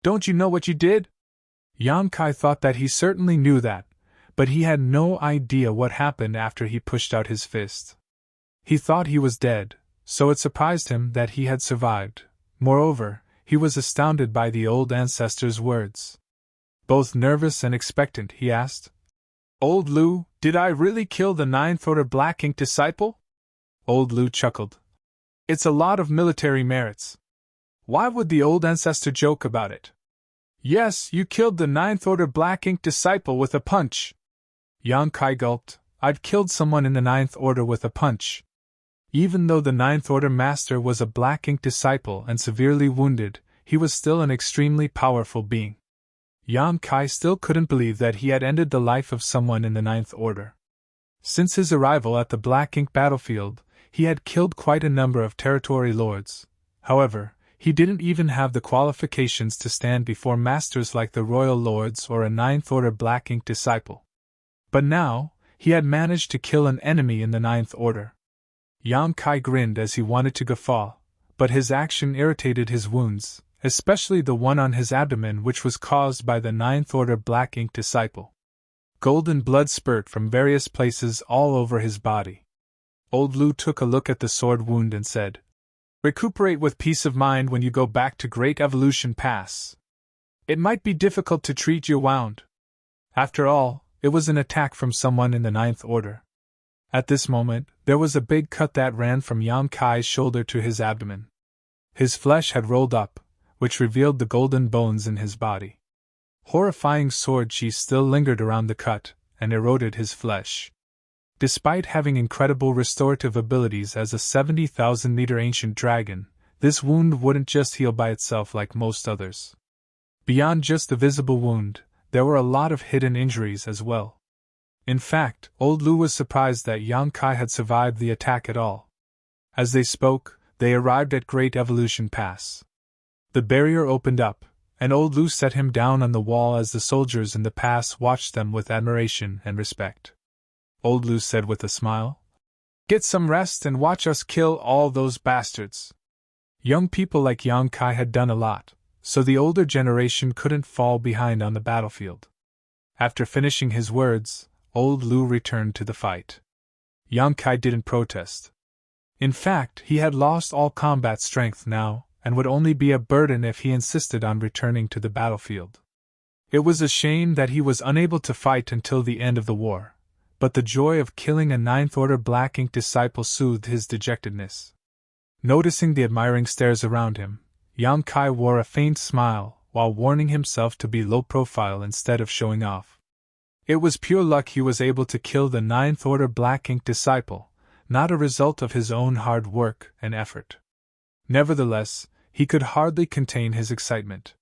[SPEAKER 1] Don't you know what you did? Yang Kai thought that he certainly knew that, but he had no idea what happened after he pushed out his fist. He thought he was dead, so it surprised him that he had survived. Moreover, he was astounded by the old ancestor's words. Both nervous and expectant, he asked, Old Lu, did I really kill the Ninth Order Black Ink disciple? Old Lu chuckled. It's a lot of military merits. Why would the old ancestor joke about it? Yes, you killed the Ninth Order Black Ink disciple with a punch. Yang Kai gulped. I'd killed someone in the Ninth Order with a punch. Even though the Ninth Order Master was a Black Ink disciple and severely wounded, he was still an extremely powerful being. Yang Kai still couldn't believe that he had ended the life of someone in the Ninth Order. Since his arrival at the Black Ink battlefield, he had killed quite a number of territory lords. However, he didn't even have the qualifications to stand before masters like the Royal Lords or a Ninth Order Black Ink disciple. But now, he had managed to kill an enemy in the Ninth Order. Yang Kai grinned as he wanted to guffaw, but his action irritated his wounds, especially the one on his abdomen which was caused by the Ninth Order Black Ink disciple. Golden blood spurted from various places all over his body. Old Lu took a look at the sword wound and said, Recuperate with peace of mind when you go back to Great Evolution Pass. It might be difficult to treat your wound. After all, it was an attack from someone in the Ninth Order. At this moment, there was a big cut that ran from Yang Kai's shoulder to his abdomen. His flesh had rolled up, which revealed the golden bones in his body. Horrifying sword chi still lingered around the cut, and eroded his flesh. Despite having incredible restorative abilities as a 70,000-meter ancient dragon, this wound wouldn't just heal by itself like most others. Beyond just the visible wound, there were a lot of hidden injuries as well. In fact, Old Lu was surprised that Yang Kai had survived the attack at all. As they spoke, they arrived at Great Evolution Pass. The barrier opened up, and Old Lu set him down on the wall as the soldiers in the pass watched them with admiration and respect. Old Lu said with a smile, Get some rest and watch us kill all those bastards. Young people like Yang Kai had done a lot, so the older generation couldn't fall behind on the battlefield. After finishing his words, Old Lu returned to the fight. Yang Kai didn't protest. In fact, he had lost all combat strength now, and would only be a burden if he insisted on returning to the battlefield. It was a shame that he was unable to fight until the end of the war, but the joy of killing a Ninth Order Black Ink disciple soothed his dejectedness. Noticing the admiring stares around him, Yang Kai wore a faint smile, while warning himself to be low profile instead of showing off. It was pure luck he was able to kill the Ninth Order Black Ink disciple, not a result of his own hard work and effort. Nevertheless, he could hardly contain his excitement.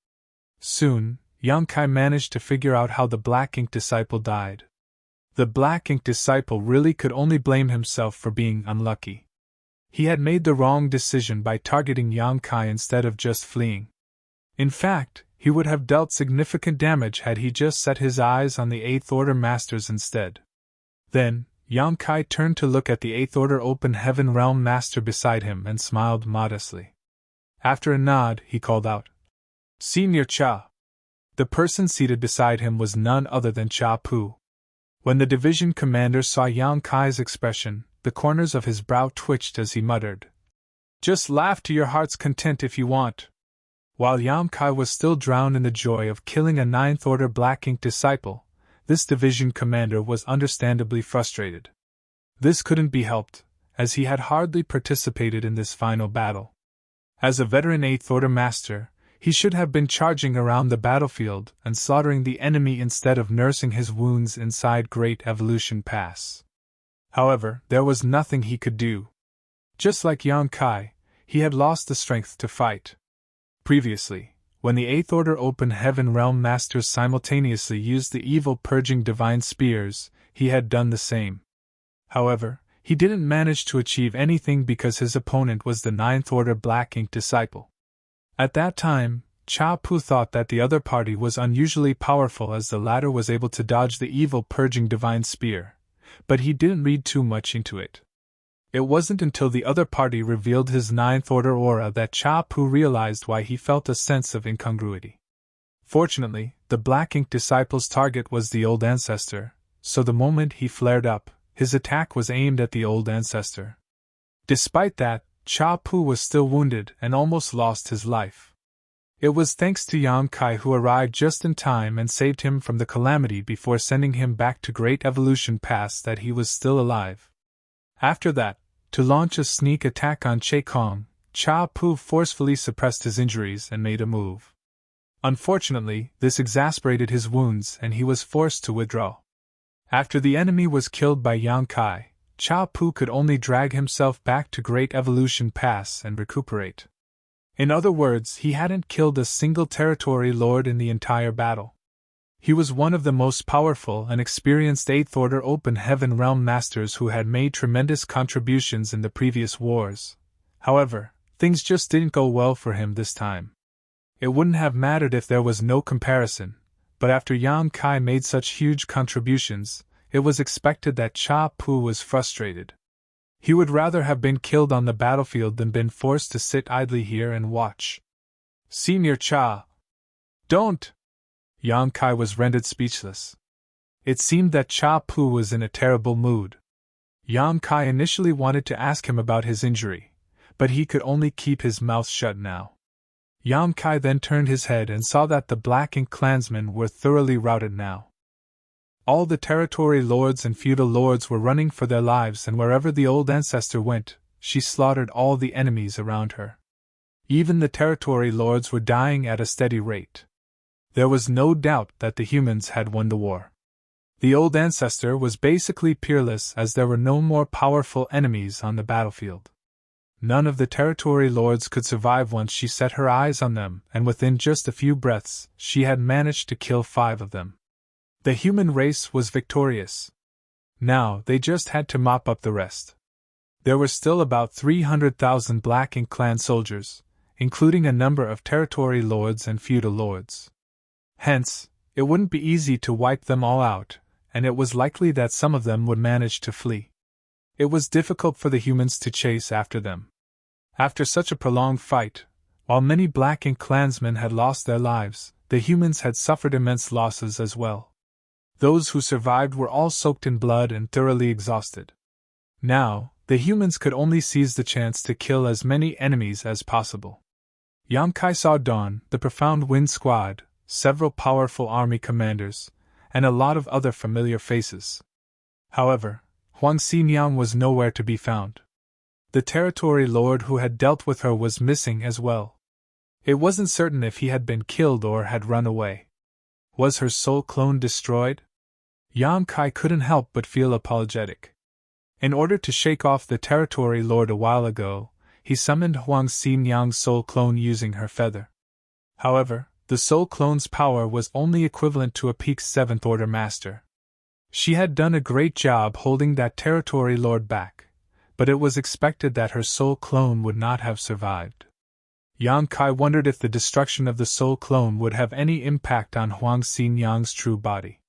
[SPEAKER 1] Soon, Yang Kai managed to figure out how the Black Ink disciple died. The Black Ink disciple really could only blame himself for being unlucky. He had made the wrong decision by targeting Yang Kai instead of just fleeing. In fact, he would have dealt significant damage had he just set his eyes on the Eighth Order Masters instead. Then, Yang Kai turned to look at the Eighth Order Open Heaven Realm Master beside him and smiled modestly. After a nod, he called out, "Senior Cha." The person seated beside him was none other than Cha Pu. When the division commander saw Yang Kai's expression, the corners of his brow twitched as he muttered, "Just laugh to your heart's content if you want." While Yang Kai was still drowned in the joy of killing a Ninth Order Black Ink disciple, this division commander was understandably frustrated. This couldn't be helped, as he had hardly participated in this final battle. As a veteran Eighth Order Master, he should have been charging around the battlefield and slaughtering the enemy instead of nursing his wounds inside Great Evolution Pass. However, there was nothing he could do. Just like Yang Kai, he had lost the strength to fight. Previously, when the Eighth Order Open Heaven Realm Masters simultaneously used the evil purging divine spears, he had done the same. However, he didn't manage to achieve anything because his opponent was the Ninth Order Black Ink disciple. At that time, Cha Pu thought that the other party was unusually powerful as the latter was able to dodge the evil purging divine spear, but he didn't read too much into it. It wasn't until the other party revealed his Ninth Order aura that Cha Pu realized why he felt a sense of incongruity. Fortunately, the Black Ink disciple's target was the Old Ancestor, so the moment he flared up, his attack was aimed at the Old Ancestor. Despite that, Cha Pu was still wounded and almost lost his life. It was thanks to Yang Kai who arrived just in time and saved him from the calamity before sending him back to Great Evolution Pass that he was still alive. After that, to launch a sneak attack on Che Kong, Cha Pu forcefully suppressed his injuries and made a move. Unfortunately, this exasperated his wounds and he was forced to withdraw. After the enemy was killed by Yang Kai, Cha Pu could only drag himself back to Great Evolution Pass and recuperate. In other words, he hadn't killed a single territory lord in the entire battle. He was one of the most powerful and experienced Eighth Order Open Heaven Realm Masters who had made tremendous contributions in the previous wars. However, things just didn't go well for him this time. It wouldn't have mattered if there was no comparison, but after Yang Kai made such huge contributions, it was expected that Cha Pu was frustrated. He would rather have been killed on the battlefield than been forced to sit idly here and watch. "Senior Cha! Don't!" Yang Kai was rendered speechless. It seemed that Cha Pu was in a terrible mood. Yang Kai initially wanted to ask him about his injury, but he could only keep his mouth shut now. Yang Kai then turned his head and saw that the Black Ink clansmen were thoroughly routed now. All the territory lords and feudal lords were running for their lives, and wherever the Old Ancestor went, she slaughtered all the enemies around her. Even the territory lords were dying at a steady rate. There was no doubt that the humans had won the war. The Old Ancestor was basically peerless as there were no more powerful enemies on the battlefield. None of the territory lords could survive once she set her eyes on them, and within just a few breaths, she had managed to kill 5 of them. The human race was victorious. Now they just had to mop up the rest. There were still about 300,000 Black Ink clan soldiers, including a number of territory lords and feudal lords. Hence, it wouldn't be easy to wipe them all out, and it was likely that some of them would manage to flee. It was difficult for the humans to chase after them. After such a prolonged fight, while many Black Ink clansmen had lost their lives, the humans had suffered immense losses as well. Those who survived were all soaked in blood and thoroughly exhausted. Now, the humans could only seize the chance to kill as many enemies as possible. Yang Kai saw Dawn, the Profound Wind Squad, several powerful army commanders, and a lot of other familiar faces. However, Huang Xinjiang was nowhere to be found. The territory lord who had dealt with her was missing as well. It wasn't certain if he had been killed or had run away. Was her soul clone destroyed? Yang Kai couldn't help but feel apologetic. In order to shake off the territory lord a while ago, he summoned Huang Xinyang's soul clone using her feather. However, the soul clone's power was only equivalent to a peak 7th Order master. She had done a great job holding that territory lord back, but it was expected that her soul clone would not have survived. Yang Kai wondered if the destruction of the soul clone would have any impact on Huang Xinyang's true body.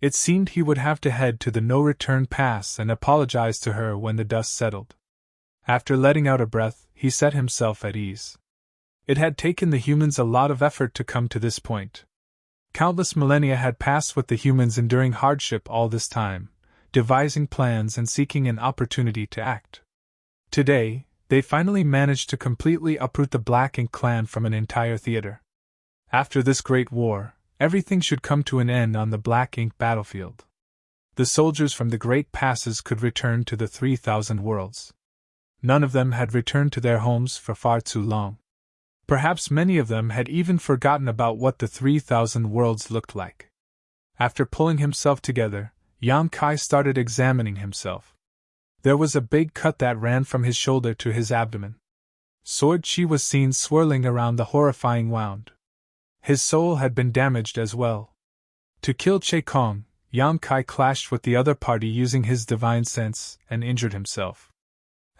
[SPEAKER 1] It seemed he would have to head to the no-return pass and apologize to her when the dust settled. After letting out a breath, he set himself at ease. It had taken the humans a lot of effort to come to this point. Countless millennia had passed with the humans enduring hardship all this time, devising plans and seeking an opportunity to act. Today, they finally managed to completely uproot the Black Ink clan from an entire theater. After this great war, everything should come to an end on the Black Ink battlefield. The soldiers from the great passes could return to the 3,000 worlds. None of them had returned to their homes for far too long. Perhaps many of them had even forgotten about what the 3,000 worlds looked like. After pulling himself together, Yang Kai started examining himself. There was a big cut that ran from his shoulder to his abdomen. Sword Chi was seen swirling around the horrifying wound. His soul had been damaged as well. To kill Che Kong, Yang Kai clashed with the other party using his divine sense and injured himself.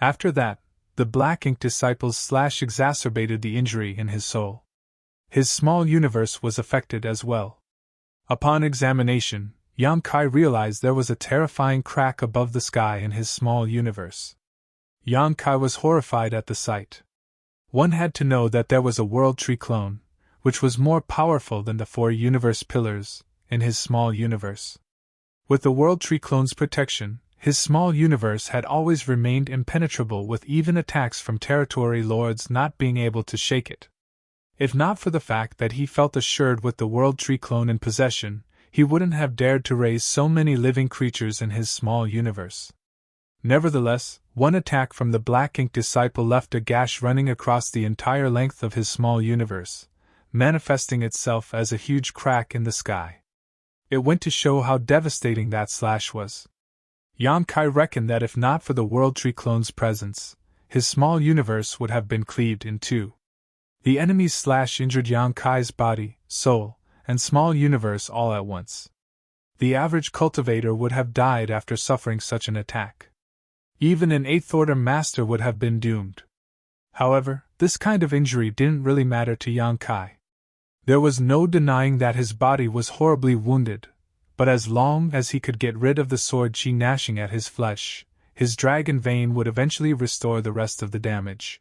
[SPEAKER 1] After that, the Black Ink disciples exacerbated the injury in his soul. His small universe was affected as well. Upon examination, Yang Kai realized there was a terrifying crack above the sky in his small universe. Yang Kai was horrified at the sight. One had to know that there was a World Tree clone, which was more powerful than the 4 universe pillars, in his small universe. With the World Tree clone's protection, his small universe had always remained impenetrable, with even attacks from territory lords not being able to shake it. If not for the fact that he felt assured with the World Tree clone in possession, he wouldn't have dared to raise so many living creatures in his small universe. Nevertheless, one attack from the Black Ink disciple left a gash running across the entire length of his small universe, manifesting itself as a huge crack in the sky. It went to show how devastating that slash was. Yang Kai reckoned that if not for the World Tree clone's presence, his small universe would have been cleaved in two. The enemy's slash injured Yang Kai's body, soul, and small universe all at once. The average cultivator would have died after suffering such an attack. Even an 8th Order master would have been doomed. However, this kind of injury didn't really matter to Yang Kai. There was no denying that his body was horribly wounded, but as long as he could get rid of the sword chi gnashing at his flesh, his dragon vein would eventually restore the rest of the damage.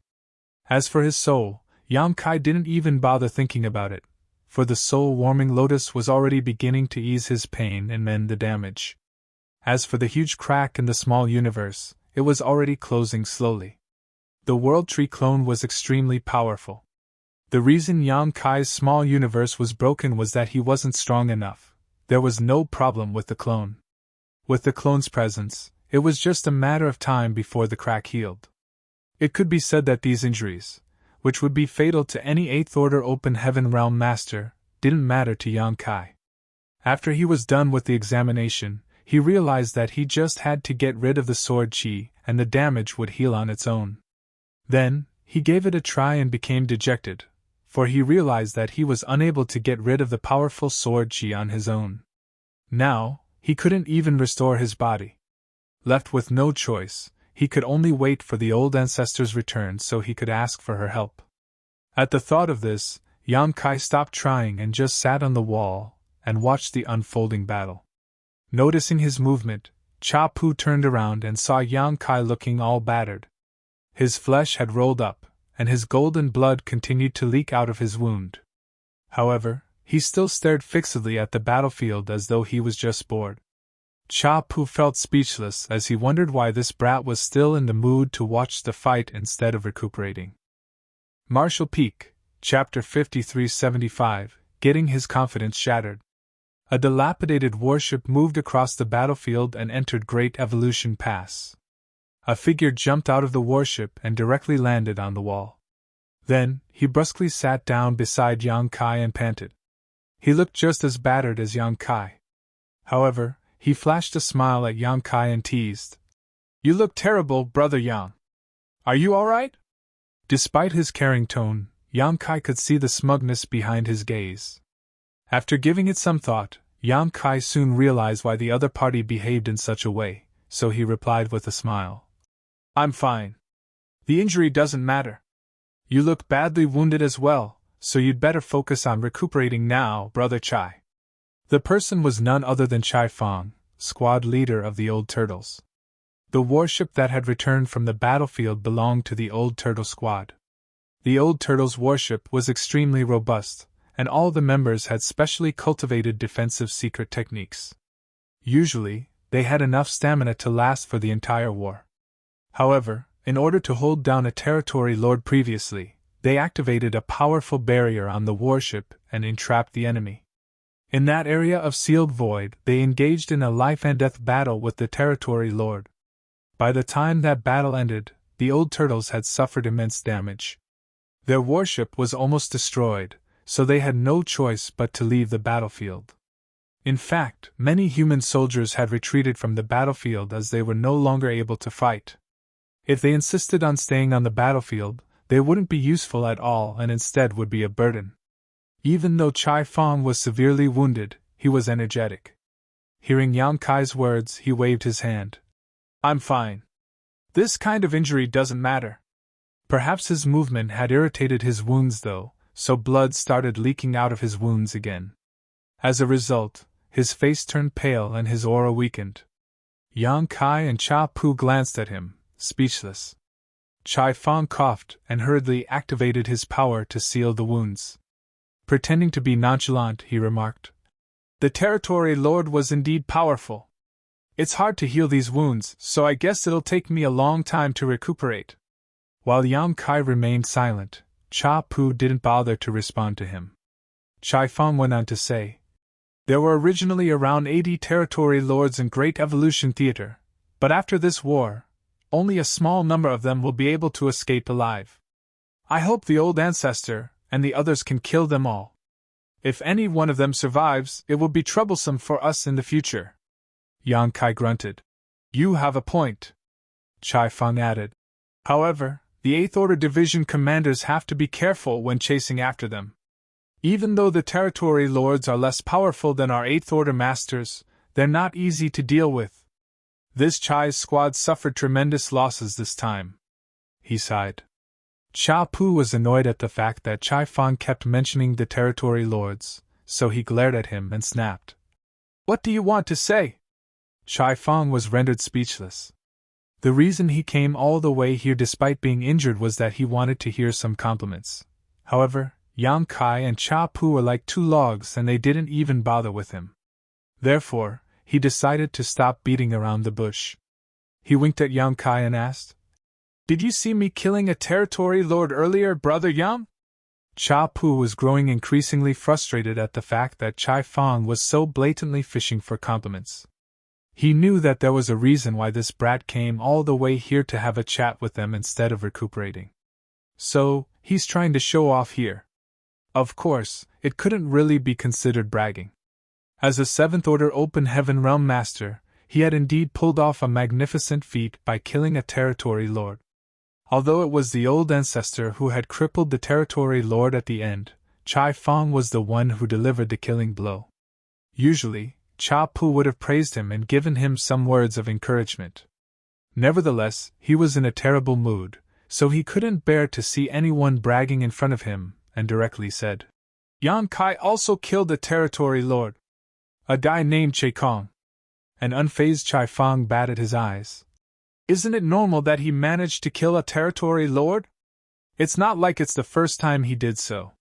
[SPEAKER 1] As for his soul, Yang Kai didn't even bother thinking about it, for the soul-warming lotus was already beginning to ease his pain and mend the damage. As for the huge crack in the small universe, it was already closing slowly. The World Tree clone was extremely powerful. The reason Yang Kai's small universe was broken was that he wasn't strong enough. There was no problem with the clone. With the clone's presence, it was just a matter of time before the crack healed. It could be said that these injuries, which would be fatal to any 8th Order Open Heaven Realm Master, didn't matter to Yang Kai. After he was done with the examination, he realized that he just had to get rid of the sword chi, and the damage would heal on its own. Then, he gave it a try and became dejected, for he realized that he was unable to get rid of the powerful sword chi on his own. Now, he couldn't even restore his body. Left with no choice, he could only wait for the old ancestor's return so he could ask for her help. At the thought of this, Yang Kai stopped trying and just sat on the wall and watched the unfolding battle. Noticing his movement, Cha Pu turned around and saw Yang Kai looking all battered. His flesh had rolled up, and his golden blood continued to leak out of his wound. However, he still stared fixedly at the battlefield as though he was just bored. Cha Pu felt speechless as he wondered why this brat was still in the mood to watch the fight instead of recuperating. Marshall Peak, Chapter 5375, Getting His Confidence Shattered. A dilapidated warship moved across the battlefield and entered Great Evolution Pass. A figure jumped out of the warship and directly landed on the wall. Then, he brusquely sat down beside Yang Kai and panted. He looked just as battered as Yang Kai. However, he flashed a smile at Yang Kai and teased. You look terrible, brother Yang. Are you all right? Despite his caring tone, Yang Kai could see the smugness behind his gaze. After giving it some thought, Yang Kai soon realized why the other party behaved in such a way, so he replied with a smile. I'm fine. The injury doesn't matter. You look badly wounded as well, so you'd better focus on recuperating now, brother Chai. The person was none other than Chai Fang, squad leader of the Old Turtles. The warship that had returned from the battlefield belonged to the Old Turtle Squad. The Old Turtles' warship was extremely robust, and all the members had specially cultivated defensive secret techniques. Usually, they had enough stamina to last for the entire war. However, in order to hold down a territory lord previously, they activated a powerful barrier on the warship and entrapped the enemy. In that area of sealed void, they engaged in a life-and-death battle with the territory lord. By the time that battle ended, the Old Turtles had suffered immense damage. Their warship was almost destroyed, so they had no choice but to leave the battlefield. In fact, many human soldiers had retreated from the battlefield as they were no longer able to fight. If they insisted on staying on the battlefield, they wouldn't be useful at all and instead would be a burden. Even though Chai Fang was severely wounded, he was energetic. Hearing Yang Kai's words, he waved his hand. I'm fine. This kind of injury doesn't matter. Perhaps his movement had irritated his wounds though, so blood started leaking out of his wounds again. As a result, his face turned pale and his aura weakened. Yang Kai and Cha Pu glanced at him, speechless. Chai Fang coughed and hurriedly activated his power to seal the wounds. Pretending to be nonchalant, he remarked, The territory lord was indeed powerful. It's hard to heal these wounds, so I guess it'll take me a long time to recuperate. While Yang Kai remained silent, Cha Pu didn't bother to respond to him. Chai Fang went on to say, There were originally around 80 territory lords in Great Evolution Theater, but after this war, only a small number of them will be able to escape alive. I hope the old ancestor and the others can kill them all. If any one of them survives, it will be troublesome for us in the future. Yang Kai grunted. You have a point. Chai Fang added. However, the 8th Order Division commanders have to be careful when chasing after them. Even though the territory lords are less powerful than our 8th Order masters, they're not easy to deal with. This Chai's squad suffered tremendous losses this time. He sighed. Cha Pu was annoyed at the fact that Chai Fang kept mentioning the territory lords, so he glared at him and snapped. What do you want to say? Chai Fang was rendered speechless. The reason he came all the way here despite being injured was that he wanted to hear some compliments. However, Yang Kai and Cha Pu were like two logs and they didn't even bother with him. Therefore, he decided to stop beating around the bush. He winked at Yang Kai and asked, Did you see me killing a territory lord earlier, brother Yang? Cha Pu was growing increasingly frustrated at the fact that Chai Fang was so blatantly fishing for compliments. He knew that there was a reason why this brat came all the way here to have a chat with them instead of recuperating. So, he's trying to show off here. Of course, it couldn't really be considered bragging. As a 7th Order Open Heaven Realm Master, he had indeed pulled off a magnificent feat by killing a territory lord. Although it was the old ancestor who had crippled the territory lord at the end, Chai Fang was the one who delivered the killing blow. Usually, Cha Pu would have praised him and given him some words of encouragement. Nevertheless, he was in a terrible mood, so he couldn't bear to see anyone bragging in front of him, and directly said, Yang Kai also killed a territory lord. A guy named Che Kong. An unfazed Chai Fang batted his eyes. Isn't it normal that he managed to kill a territory lord? It's not like it's the first time he did so.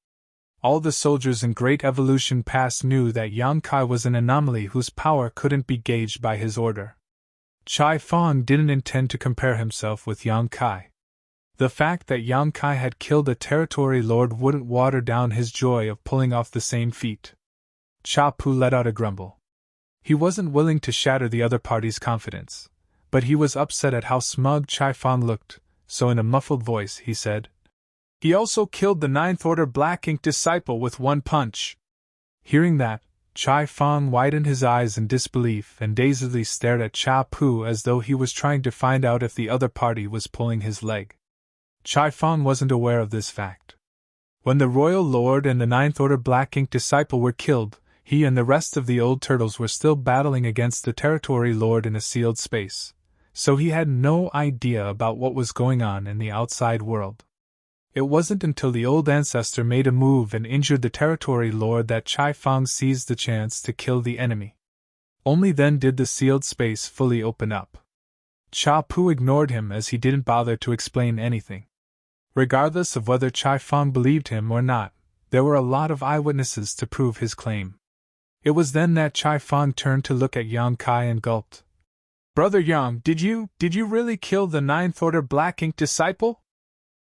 [SPEAKER 1] All the soldiers in Great Evolution Past knew that Yang Kai was an anomaly whose power couldn't be gauged by his order. Chai Fang didn't intend to compare himself with Yang Kai. The fact that Yang Kai had killed a territory lord wouldn't water down his joy of pulling off the same feat. Cha Pu let out a grumble. He wasn't willing to shatter the other party's confidence, but he was upset at how smug Chai Fang looked, so in a muffled voice he said, He also killed the Ninth Order Black Ink disciple with one punch. Hearing that, Chai Fang widened his eyes in disbelief and dazedly stared at Cha Pu as though he was trying to find out if the other party was pulling his leg. Chai Fang wasn't aware of this fact. When the Royal Lord and the Ninth Order Black Ink disciple were killed, he and the rest of the old turtles were still battling against the Territory Lord in a sealed space, so he had no idea about what was going on in the outside world. It wasn't until the old ancestor made a move and injured the Territory Lord that Chai Fang seized the chance to kill the enemy. Only then did the sealed space fully open up. Cha Pu ignored him as he didn't bother to explain anything. Regardless of whether Chai Fang believed him or not, there were a lot of eyewitnesses to prove his claim. It was then that Chai Fang turned to look at Yang Kai and gulped. "Brother Yang, did you really kill the Ninth Order Black Ink disciple?"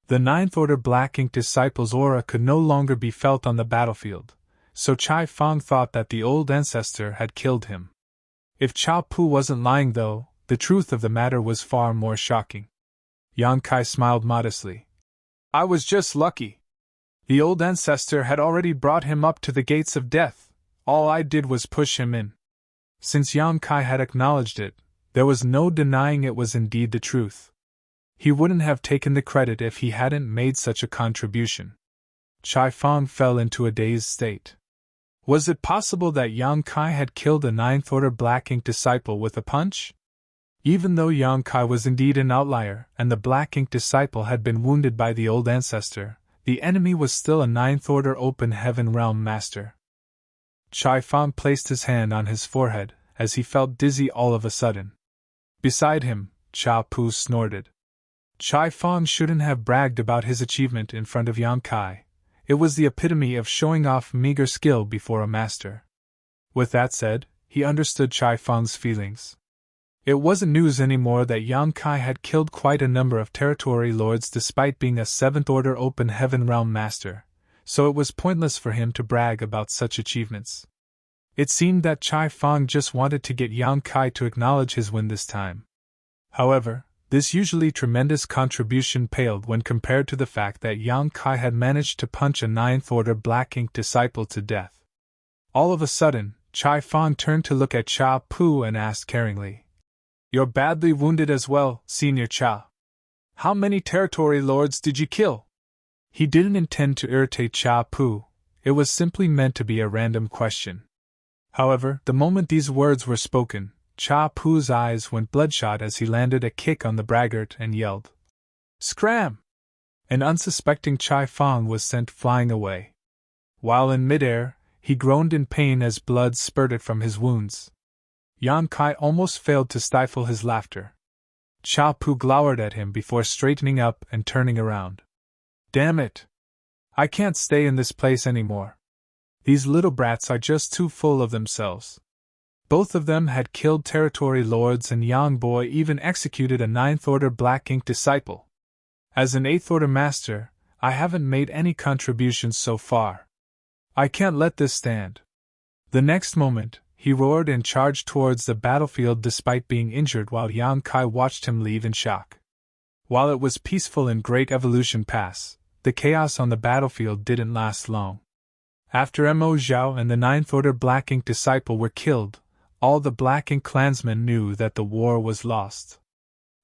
[SPEAKER 1] The Ninth Order Black Ink disciple's aura could no longer be felt on the battlefield, so Chai Fang thought that the old ancestor had killed him. If Cha Pu wasn't lying though, the truth of the matter was far more shocking. Yang Kai smiled modestly. "I was just lucky. The old ancestor had already brought him up to the gates of death. All I did was push him in." Since Yang Kai had acknowledged it, there was no denying it was indeed the truth. He wouldn't have taken the credit if he hadn't made such a contribution. Chai Fang fell into a dazed state. Was it possible that Yang Kai had killed a Ninth Order Black Ink disciple with a punch? Even though Yang Kai was indeed an outlier and the Black Ink disciple had been wounded by the old ancestor, the enemy was still a Ninth Order Open Heaven Realm master. Chai Fang placed his hand on his forehead as he felt dizzy all of a sudden. Beside him, Cha Pu snorted. Chai Fang shouldn't have bragged about his achievement in front of Yang Kai. It was the epitome of showing off meager skill before a master. With that said, he understood Chai Fang's feelings. It wasn't news anymore that Yang Kai had killed quite a number of territory lords despite being a Seventh Order Open Heaven Realm master, so it was pointless for him to brag about such achievements. It seemed that Chai Fang just wanted to get Yang Kai to acknowledge his win this time. However, this usually tremendous contribution paled when compared to the fact that Yang Kai had managed to punch a Ninth Order Black Ink disciple to death. All of a sudden, Chai Fang turned to look at Cha Pu and asked caringly, "You're badly wounded as well, Senior Cha. How many territory lords did you kill?" He didn't intend to irritate Cha Pu, it was simply meant to be a random question. However, the moment these words were spoken, Cha Pu's eyes went bloodshot as he landed a kick on the braggart and yelled, "Scram!" An unsuspecting Chai Fang was sent flying away. While in midair, he groaned in pain as blood spurted from his wounds. Yang Kai almost failed to stifle his laughter. Cha Pu glowered at him before straightening up and turning around. "Damn it! I can't stay in this place anymore. These little brats are just too full of themselves." Both of them had killed territory lords and Yang Boy even executed a Ninth Order Black Ink disciple. As an Eighth Order master, I haven't made any contributions so far. I can't let this stand. The next moment, he roared and charged towards the battlefield despite being injured while Yang Kai watched him leave in shock. While it was peaceful in Great Evolution Pass, the chaos on the battlefield didn't last long. After Mo Zhao and the Ninth Order Black Ink disciple were killed, all the Black Ink clansmen knew that the war was lost.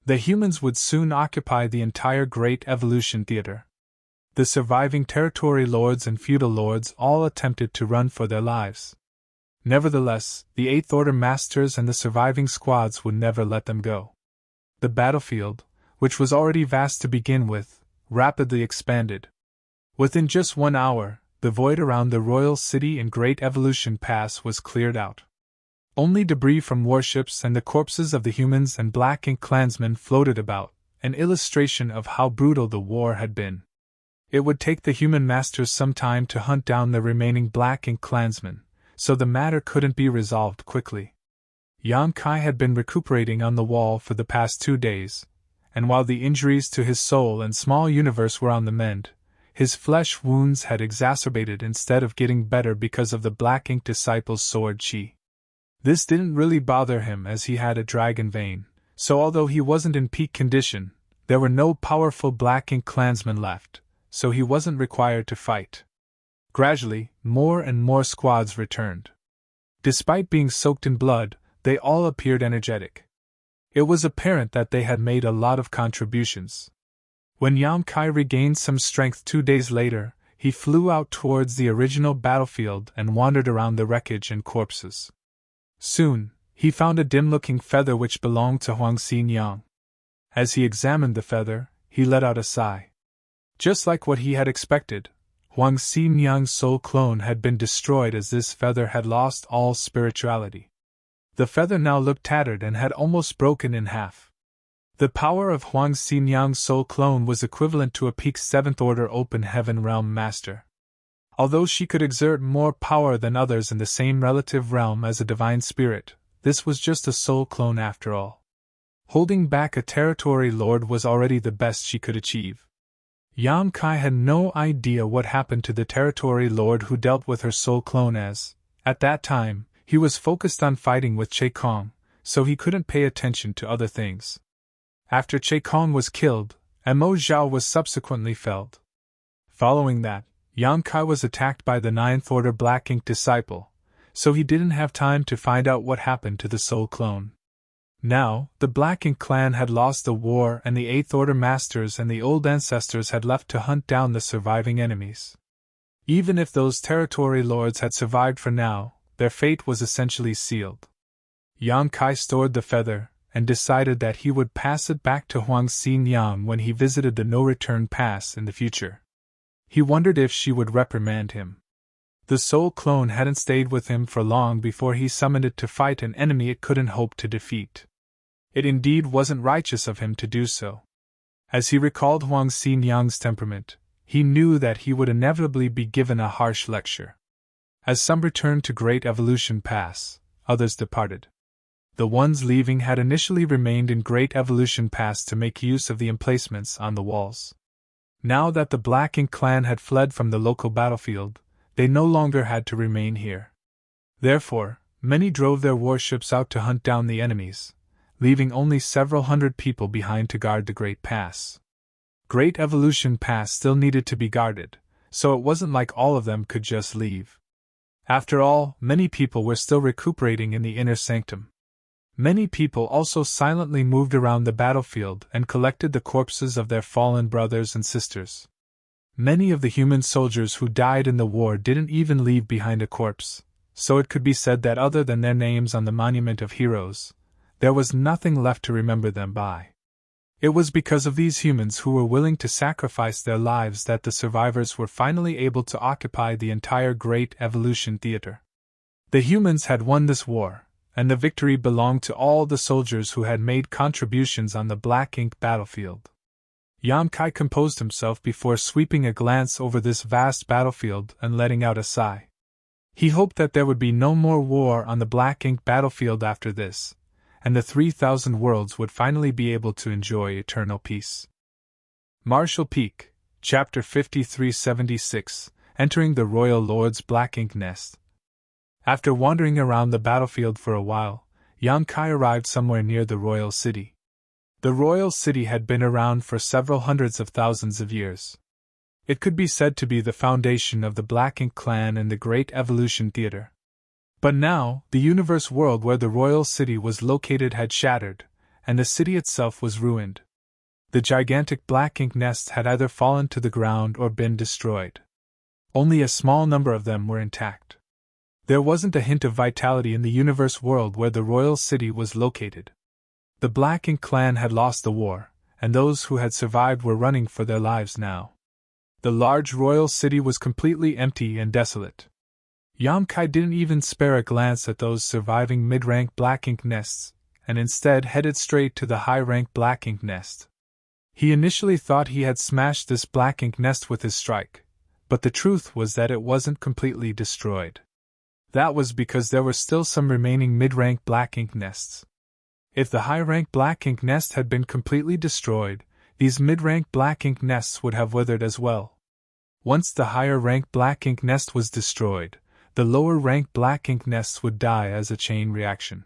[SPEAKER 1] The humans would soon occupy the entire Great Evolution Theater. The surviving territory lords and feudal lords all attempted to run for their lives. Nevertheless, the Eighth Order masters and the surviving squads would never let them go. The battlefield, which was already vast to begin with, rapidly expanded. Within just 1 hour, the void around the royal city in Great Evolution Pass was cleared out. Only debris from warships and the corpses of the humans and Black Ink clansmen floated about, an illustration of how brutal the war had been. It would take the human masters some time to hunt down the remaining Black Ink clansmen, so the matter couldn't be resolved quickly. Yang Kai had been recuperating on the wall for the past 2 days, and while the injuries to his soul and small universe were on the mend, his flesh wounds had exacerbated instead of getting better because of the Black Ink disciple's sword chi. This didn't really bother him as he had a dragon vein, so although he wasn't in peak condition, there were no powerful Black Ink clansmen left, so he wasn't required to fight. Gradually, more and more squads returned. Despite being soaked in blood, they all appeared energetic. It was apparent that they had made a lot of contributions. When Yang Kai regained some strength 2 days later, he flew out towards the original battlefield and wandered around the wreckage and corpses. Soon, he found a dim-looking feather which belonged to Huang Xinyang. As he examined the feather, he let out a sigh. Just like what he had expected, Huang Xinyang's soul clone had been destroyed as this feather had lost all spirituality. The feather now looked tattered and had almost broken in half. The power of Huang Xinyang's soul clone was equivalent to a peak 7th Order Open Heaven Realm Master. Although she could exert more power than others in the same relative realm as a divine spirit, this was just a soul clone after all. Holding back a territory lord was already the best she could achieve. Yang Kai had no idea what happened to the territory lord who dealt with her soul clone as, at that time, he was focused on fighting with Che Kong, so he couldn't pay attention to other things. After Che Kong was killed, Mo Zhao was subsequently felled. Following that, Yang Kai was attacked by the 9th Order Black Ink Disciple, so he didn't have time to find out what happened to the soul clone. Now, the Black Ink clan had lost the war and the 8th Order Masters and the old ancestors had left to hunt down the surviving enemies. Even if those territory lords had survived for now, their fate was essentially sealed. Yang Kai stored the feather, and decided that he would pass it back to Huang Xinyang when he visited the no-return pass in the future. He wondered if she would reprimand him. The soul clone hadn't stayed with him for long before he summoned it to fight an enemy it couldn't hope to defeat. It indeed wasn't righteous of him to do so. As he recalled Huang Xinyang's temperament, he knew that he would inevitably be given a harsh lecture. As some returned to Great Evolution Pass, others departed. The ones leaving had initially remained in Great Evolution Pass to make use of the emplacements on the walls. Now that the Black Ink clan had fled from the local battlefield, they no longer had to remain here. Therefore, many drove their warships out to hunt down the enemies, leaving only several hundred people behind to guard the Great Pass. Great Evolution Pass still needed to be guarded, so it wasn't like all of them could just leave. After all, many people were still recuperating in the inner sanctum. Many people also silently moved around the battlefield and collected the corpses of their fallen brothers and sisters. Many of the human soldiers who died in the war didn't even leave behind a corpse, so it could be said that other than their names on the Monument of Heroes, there was nothing left to remember them by. It was because of these humans who were willing to sacrifice their lives that the survivors were finally able to occupy the entire Great Evolution Theater. The humans had won this war, and the victory belonged to all the soldiers who had made contributions on the Black Ink battlefield. Yang Kai composed himself before sweeping a glance over this vast battlefield and letting out a sigh. He hoped that there would be no more war on the Black Ink battlefield after this, and the 3,000 worlds would finally be able to enjoy eternal peace. Marshall Peak, Chapter 5376, Entering the Royal Lord's Black Ink Nest. After wandering around the battlefield for a while, Yang Kai arrived somewhere near the royal city. The royal city had been around for several hundreds of thousands of years. It could be said to be the foundation of the Black Ink clan and the Great Evolution Theater. But now, the universe world where the royal city was located had shattered, and the city itself was ruined. The gigantic Black Ink nests had either fallen to the ground or been destroyed. Only a small number of them were intact. There wasn't a hint of vitality in the universe world where the royal city was located. The Black Ink clan had lost the war, and those who had survived were running for their lives now. The large royal city was completely empty and desolate. Yang Kai didn't even spare a glance at those surviving mid-rank Black Ink nests, and instead headed straight to the high-rank Black Ink nest. He initially thought he had smashed this Black Ink nest with his strike, but the truth was that it wasn't completely destroyed. That was because there were still some remaining mid-rank Black Ink nests. If the high-rank Black Ink nest had been completely destroyed, these mid-rank Black Ink nests would have withered as well. Once the higher-rank Black Ink nest was destroyed, the lower-rank Black Ink nests would die as a chain reaction.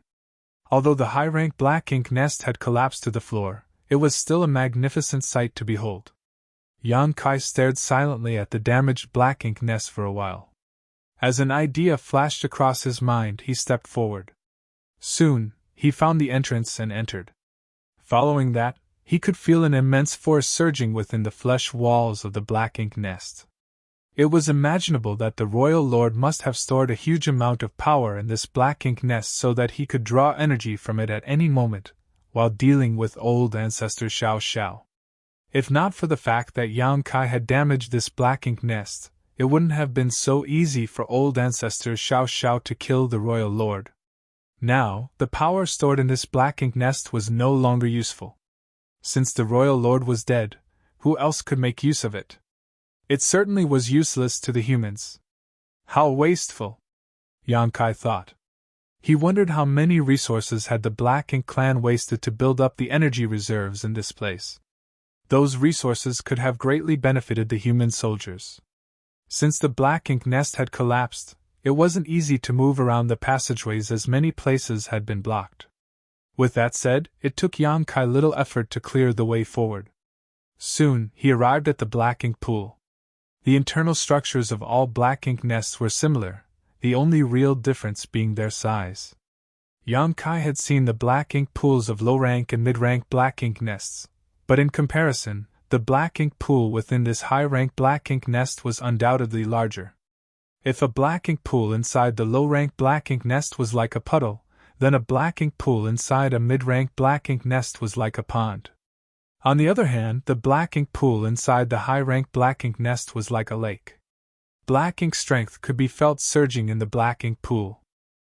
[SPEAKER 1] Although the high-rank Black Ink nest had collapsed to the floor, it was still a magnificent sight to behold. Yang Kai stared silently at the damaged black ink nest for a while. As an idea flashed across his mind, he stepped forward. Soon, he found the entrance and entered. Following that, he could feel an immense force surging within the flesh walls of the black ink nest. It was imaginable that the royal lord must have stored a huge amount of power in this black ink nest so that he could draw energy from it at any moment, while dealing with old ancestor Xiao Xiao. If not for the fact that Yang Kai had damaged this black ink nest, it wouldn't have been so easy for old ancestor Xiao Xiao to kill the royal lord. Now, the power stored in this black ink nest was no longer useful. Since the royal lord was dead, who else could make use of it? It certainly was useless to the humans. How wasteful, Yang Kai thought. He wondered how many resources had the Black Ink clan wasted to build up the energy reserves in this place. Those resources could have greatly benefited the human soldiers. Since the Black Ink nest had collapsed, it wasn't easy to move around the passageways as many places had been blocked. With that said, it took Yang Kai little effort to clear the way forward. Soon, he arrived at the Black Ink pool. The internal structures of all black ink nests were similar, the only real difference being their size. Yang Kai had seen the black ink pools of low-rank and mid-rank black ink nests, but in comparison, the black ink pool within this high-rank black ink nest was undoubtedly larger. If a black ink pool inside the low-rank black ink nest was like a puddle, then a black ink pool inside a mid-rank black ink nest was like a pond. On the other hand, the black ink pool inside the high-rank black ink nest was like a lake. Black ink strength could be felt surging in the black ink pool.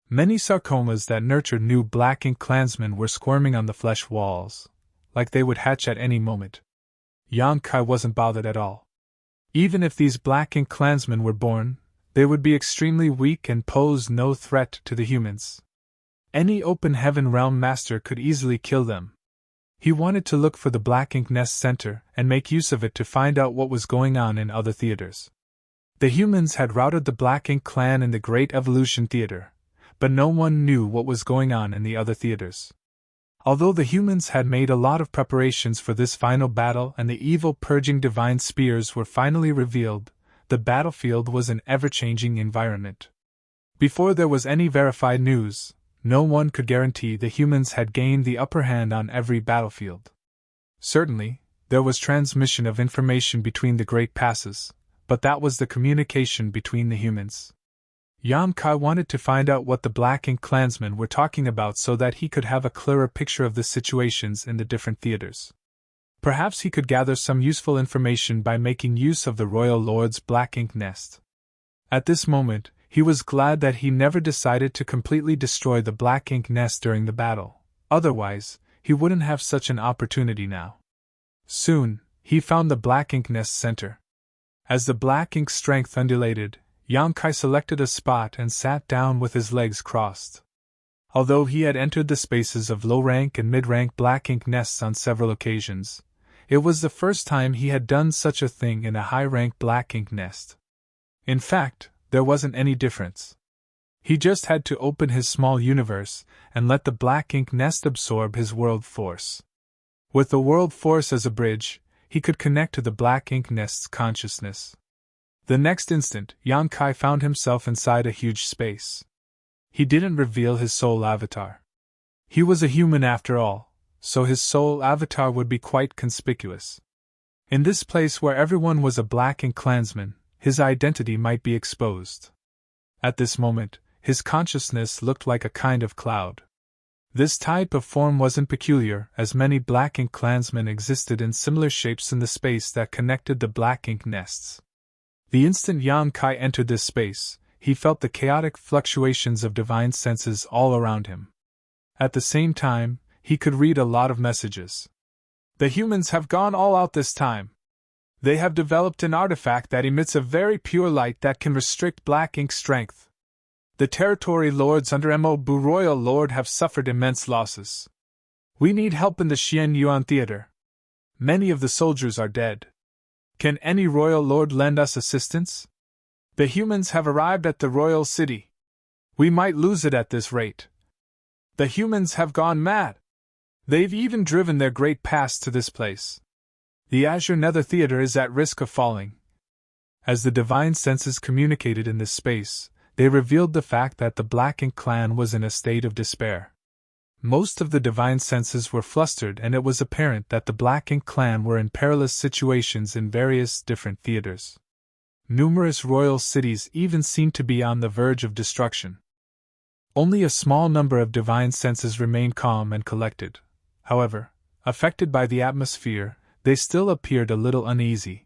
[SPEAKER 1] Many sarcomas that nurtured new black ink clansmen were squirming on the flesh walls, like they would hatch at any moment. Yang Kai wasn't bothered at all. Even if these black ink clansmen were born, they would be extremely weak and pose no threat to the humans. Any open heaven realm master could easily kill them. He wanted to look for the Black Ink Nest Center and make use of it to find out what was going on in other theaters. The humans had routed the Black Ink clan in the Great Evolution Theater, but no one knew what was going on in the other theaters. Although the humans had made a lot of preparations for this final battle and the evil-purging divine spears were finally revealed, the battlefield was an ever-changing environment. Before there was any verified news, no one could guarantee the humans had gained the upper hand on every battlefield. Certainly, there was transmission of information between the great passes, but that was the communication between the humans. Yang Kai wanted to find out what the Black Ink clansmen were talking about so that he could have a clearer picture of the situations in the different theaters. Perhaps he could gather some useful information by making use of the Royal Lord's Black Ink nest. At this moment, he was glad that he never decided to completely destroy the Black Ink nest during the battle, otherwise, he wouldn't have such an opportunity now. Soon, he found the Black Ink nest center. As the black ink strength undulated, Yang Kai selected a spot and sat down with his legs crossed. Although he had entered the spaces of low-rank and mid-rank black ink nests on several occasions, it was the first time he had done such a thing in a high-rank black ink nest. In fact, there wasn't any difference. He just had to open his small universe and let the black ink nest absorb his world force. With the world force as a bridge, he could connect to the black ink nest's consciousness. The next instant, Yang Kai found himself inside a huge space. He didn't reveal his soul avatar. He was a human after all, so his soul avatar would be quite conspicuous. In this place where everyone was a black ink clansman, his identity might be exposed. At this moment, his consciousness looked like a kind of cloud. This type of form wasn't peculiar, as many black ink clansmen existed in similar shapes in the space that connected the black ink nests. The instant Yang Kai entered this space, he felt the chaotic fluctuations of divine senses all around him. At the same time, he could read a lot of messages. The humans have gone all out this time. They have developed an artifact that emits a very pure light that can restrict black ink strength. The territory lords under Mo-Bu Royal Lord have suffered immense losses. We need help in the Xian Yuan Theater. Many of the soldiers are dead. Can any royal lord lend us assistance? The humans have arrived at the royal city. We might lose it at this rate. The humans have gone mad. They've even driven their great past to this place. The Azure Nether Theater is at risk of falling. As the divine senses communicated in this space, they revealed the fact that the Black Ink clan was in a state of despair. Most of the divine senses were flustered, and it was apparent that the Black Ink clan were in perilous situations in various different theaters. Numerous royal cities even seemed to be on the verge of destruction. Only a small number of divine senses remained calm and collected. However, affected by the atmosphere, they still appeared a little uneasy.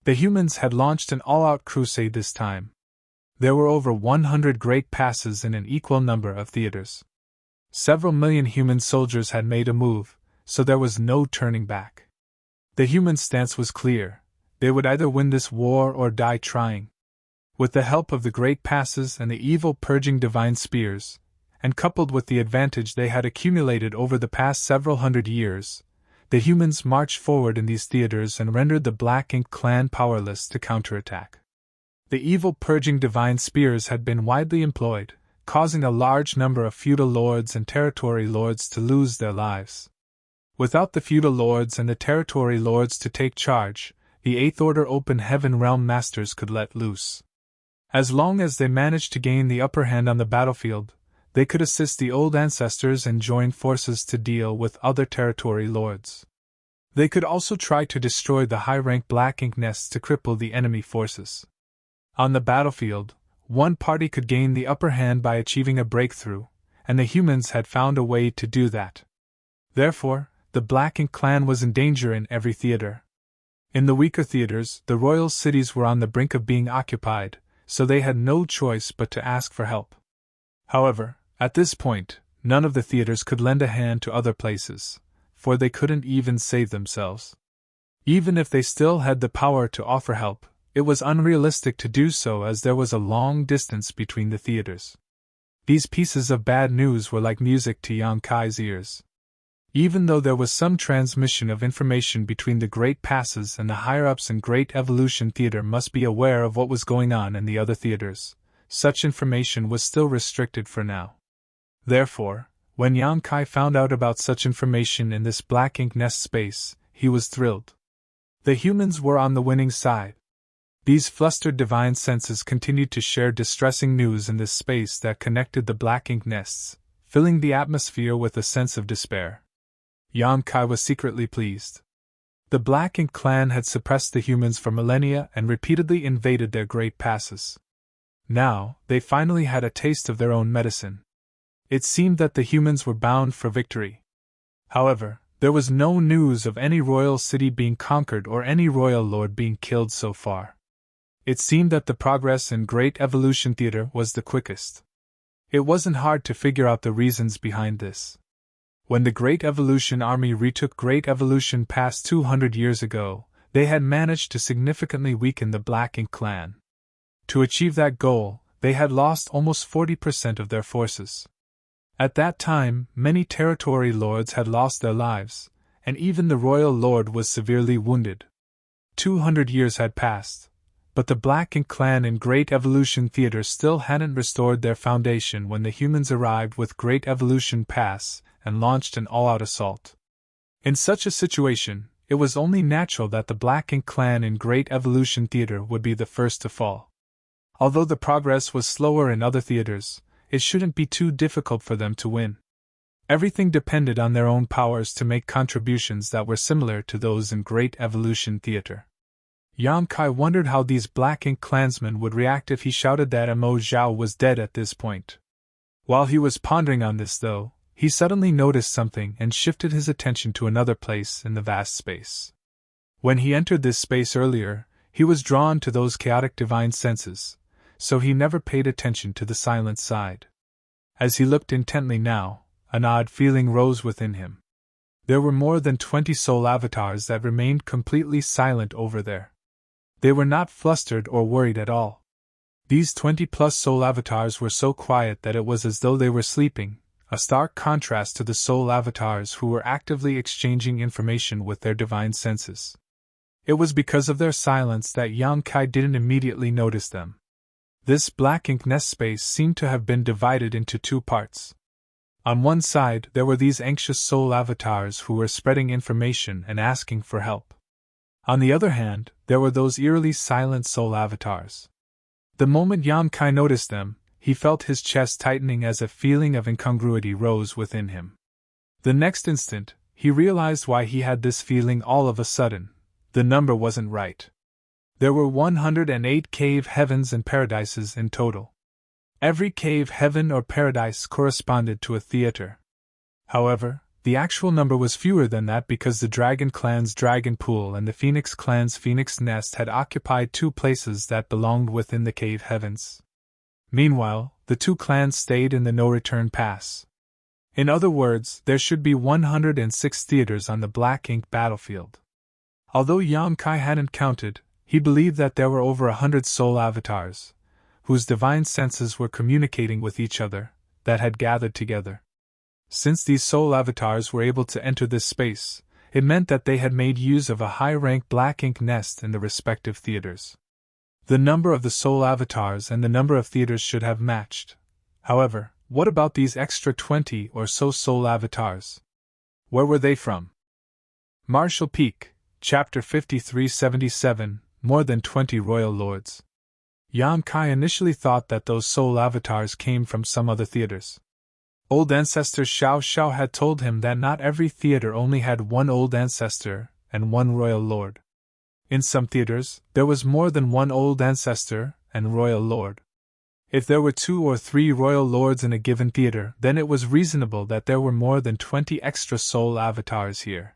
[SPEAKER 1] The humans had launched an all-out crusade this time. There were over 100 great passes in an equal number of theaters. Several million human soldiers had made a move, so there was no turning back. The human stance was clear: they would either win this war or die trying. With the help of the great passes and the evil-purging divine spears, and coupled with the advantage they had accumulated over the past several hundred years, the humans marched forward in these theaters and rendered the Black Ink clan powerless to counterattack. The evil-purging divine spears had been widely employed, causing a large number of feudal lords and territory lords to lose their lives. Without the feudal lords and the territory lords to take charge, the Eighth Order Open Heaven Realm Masters could let loose. As long as they managed to gain the upper hand on the battlefield, they could assist the old ancestors and join forces to deal with other territory lords. They could also try to destroy the high-rank Black Ink nests to cripple the enemy forces. On the battlefield, one party could gain the upper hand by achieving a breakthrough, and the humans had found a way to do that. Therefore, the Black Ink clan was in danger in every theater. In the weaker theaters, the royal cities were on the brink of being occupied, so they had no choice but to ask for help. However, at this point, none of the theaters could lend a hand to other places, for they couldn't even save themselves. Even if they still had the power to offer help, it was unrealistic to do so as there was a long distance between the theaters. These pieces of bad news were like music to Yang Kai's ears. Even though there was some transmission of information between the great passes and the higher-ups in Great Evolution Theater must be aware of what was going on in the other theaters, such information was still restricted for now. Therefore, when Yang Kai found out about such information in this Black Ink nest space, he was thrilled. The humans were on the winning side. These flustered divine senses continued to share distressing news in this space that connected the Black Ink nests, filling the atmosphere with a sense of despair. Yang Kai was secretly pleased. The Black Ink clan had suppressed the humans for millennia and repeatedly invaded their great passes. Now, they finally had a taste of their own medicine. It seemed that the humans were bound for victory. However, there was no news of any royal city being conquered or any royal lord being killed so far. It seemed that the progress in Great Evolution Theater was the quickest. It wasn't hard to figure out the reasons behind this. When the Great Evolution Army retook Great Evolution past 200 years ago, they had managed to significantly weaken the Black Ink clan. To achieve that goal, they had lost almost 40% of their forces. At that time, many territory lords had lost their lives, and even the royal lord was severely wounded. 200 years had passed, but the Black Ink clan in Great Evolution Theater still hadn't restored their foundation when the humans arrived with Great Evolution Pass and launched an all-out assault. In such a situation, it was only natural that the Black Ink clan in Great Evolution Theater would be the first to fall. Although the progress was slower in other theaters, it shouldn't be too difficult for them to win. Everything depended on their own powers to make contributions that were similar to those in Great Evolution Theater. Yang Kai wondered how these Black Ink clansmen would react if he shouted that Mo Zhao was dead at this point. While he was pondering on this, though, he suddenly noticed something and shifted his attention to another place in the vast space. When he entered this space earlier, he was drawn to those chaotic divine senses, so he never paid attention to the silent side. As he looked intently now, an odd feeling rose within him. There were more than 20 soul avatars that remained completely silent over there. They were not flustered or worried at all. These 20-plus soul avatars were so quiet that it was as though they were sleeping, a stark contrast to the soul avatars who were actively exchanging information with their divine senses. It was because of their silence that Yang Kai didn't immediately notice them. This Black Ink nest space seemed to have been divided into two parts. On one side, there were these anxious soul avatars who were spreading information and asking for help. On the other hand, there were those eerily silent soul avatars. The moment Yang Kai noticed them, he felt his chest tightening as a feeling of incongruity rose within him. The next instant, he realized why he had this feeling all of a sudden. The number wasn't right. There were 108 cave heavens and paradises in total. Every cave heaven or paradise corresponded to a theater. However, the actual number was fewer than that because the Dragon Clan's Dragon Pool and the Phoenix Clan's Phoenix Nest had occupied two places that belonged within the cave heavens. Meanwhile, the two clans stayed in the no-return pass. In other words, there should be 106 theaters on the Black Ink battlefield. Although Yang Kai hadn't counted, he believed that there were over 100 soul avatars, whose divine senses were communicating with each other, that had gathered together. Since these soul avatars were able to enter this space, it meant that they had made use of a high-rank Black Ink nest in the respective theaters. The number of the soul avatars and the number of theaters should have matched. However, what about these extra 20 or so soul avatars? Where were they from? Marshall Peak, Chapter 5377, More than 20 Royal Lords. Yang Kai initially thought that those soul avatars came from some other theaters. Old ancestor Xiao Xiao had told him that not every theater only had one old ancestor and one royal lord. In some theaters, there was more than one old ancestor and royal lord. If there were 2 or 3 royal lords in a given theater, then it was reasonable that there were more than 20 extra soul avatars here.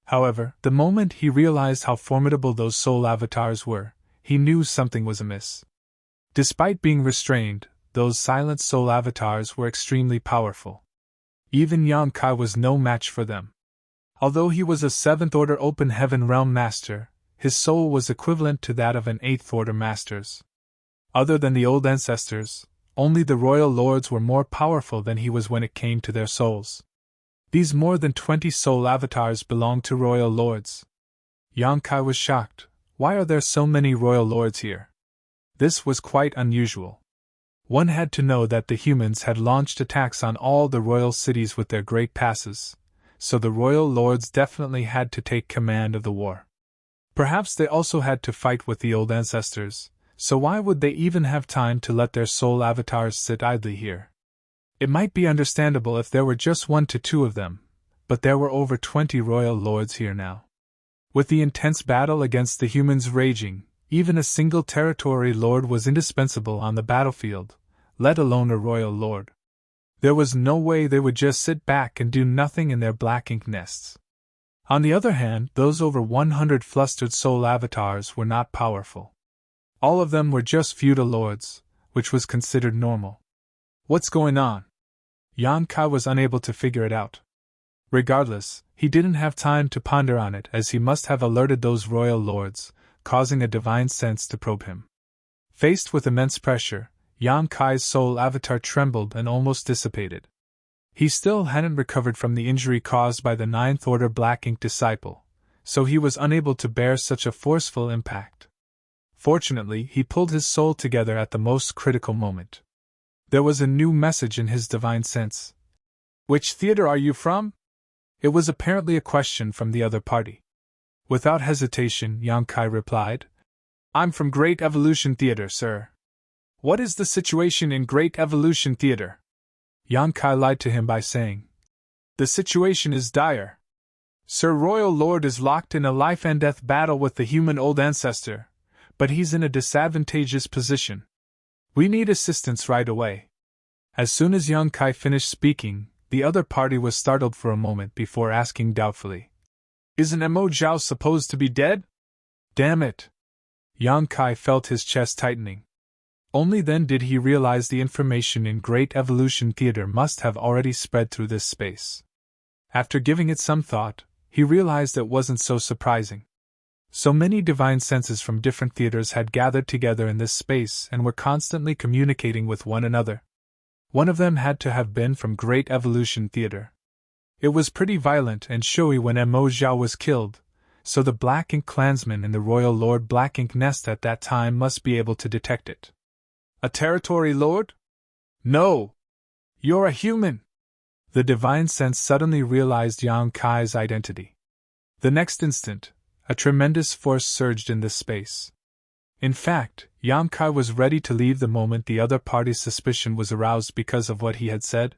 [SPEAKER 1] However, the moment he realized how formidable those soul avatars were, he knew something was amiss. Despite being restrained, those silent soul avatars were extremely powerful. Even Yang Kai was no match for them. Although he was a 7th Order Open Heaven Realm Master, his soul was equivalent to that of an 8th Order Master's. Other than the old ancestors, only the royal lords were more powerful than he was when it came to their souls. These more than 20 soul avatars belonged to royal lords. Yang Kai was shocked. Why are there so many royal lords here? This was quite unusual. One had to know that the humans had launched attacks on all the royal cities with their great passes, so the royal lords definitely had to take command of the war. Perhaps they also had to fight with the old ancestors, so why would they even have time to let their soul avatars sit idly here? It might be understandable if there were just 1 to 2 of them, but there were over 20 royal lords here now. With the intense battle against the humans raging, even a single territory lord was indispensable on the battlefield, let alone a royal lord. There was no way they would just sit back and do nothing in their Black Ink nests. On the other hand, those over 100 flustered soul avatars were not powerful. All of them were just feudal lords, which was considered normal. What's going on? Yang Kai was unable to figure it out. Regardless, he didn't have time to ponder on it as he must have alerted those royal lords, causing a divine sense to probe him. Faced with immense pressure, Yang Kai's soul avatar trembled and almost dissipated. He still hadn't recovered from the injury caused by the 9th Order Black Ink disciple, so he was unable to bear such a forceful impact. Fortunately, he pulled his soul together at the most critical moment. There was a new message in his divine sense. Which theater are you from? It was apparently a question from the other party. Without hesitation, Yang Kai replied, I'm from Great Evolution Theater, sir. What is the situation in Great Evolution Theater? Yang Kai lied to him by saying, The situation is dire. Sir Royal Lord is locked in a life-and-death battle with the human old ancestor, but he's in a disadvantageous position. We need assistance right away. As soon as Yang Kai finished speaking, the other party was startled for a moment before asking doubtfully, Isn't Mo Zhao supposed to be dead? Damn it! Yang Kai felt his chest tightening. Only then did he realize the information in Great Evolution Theater must have already spread through this space. After giving it some thought, he realized it wasn't so surprising. So many divine senses from different theaters had gathered together in this space and were constantly communicating with one another. One of them had to have been from Great Evolution Theater. It was pretty violent and showy when Mo Zhao was killed, so the Black Ink clansmen in the Royal Lord Black Ink nest at that time must be able to detect it. A territory lord? No! You're a human! The divine sense suddenly realized Yang Kai's identity. The next instant, a tremendous force surged in this space. In fact, Yamkai was ready to leave the moment the other party's suspicion was aroused because of what he had said.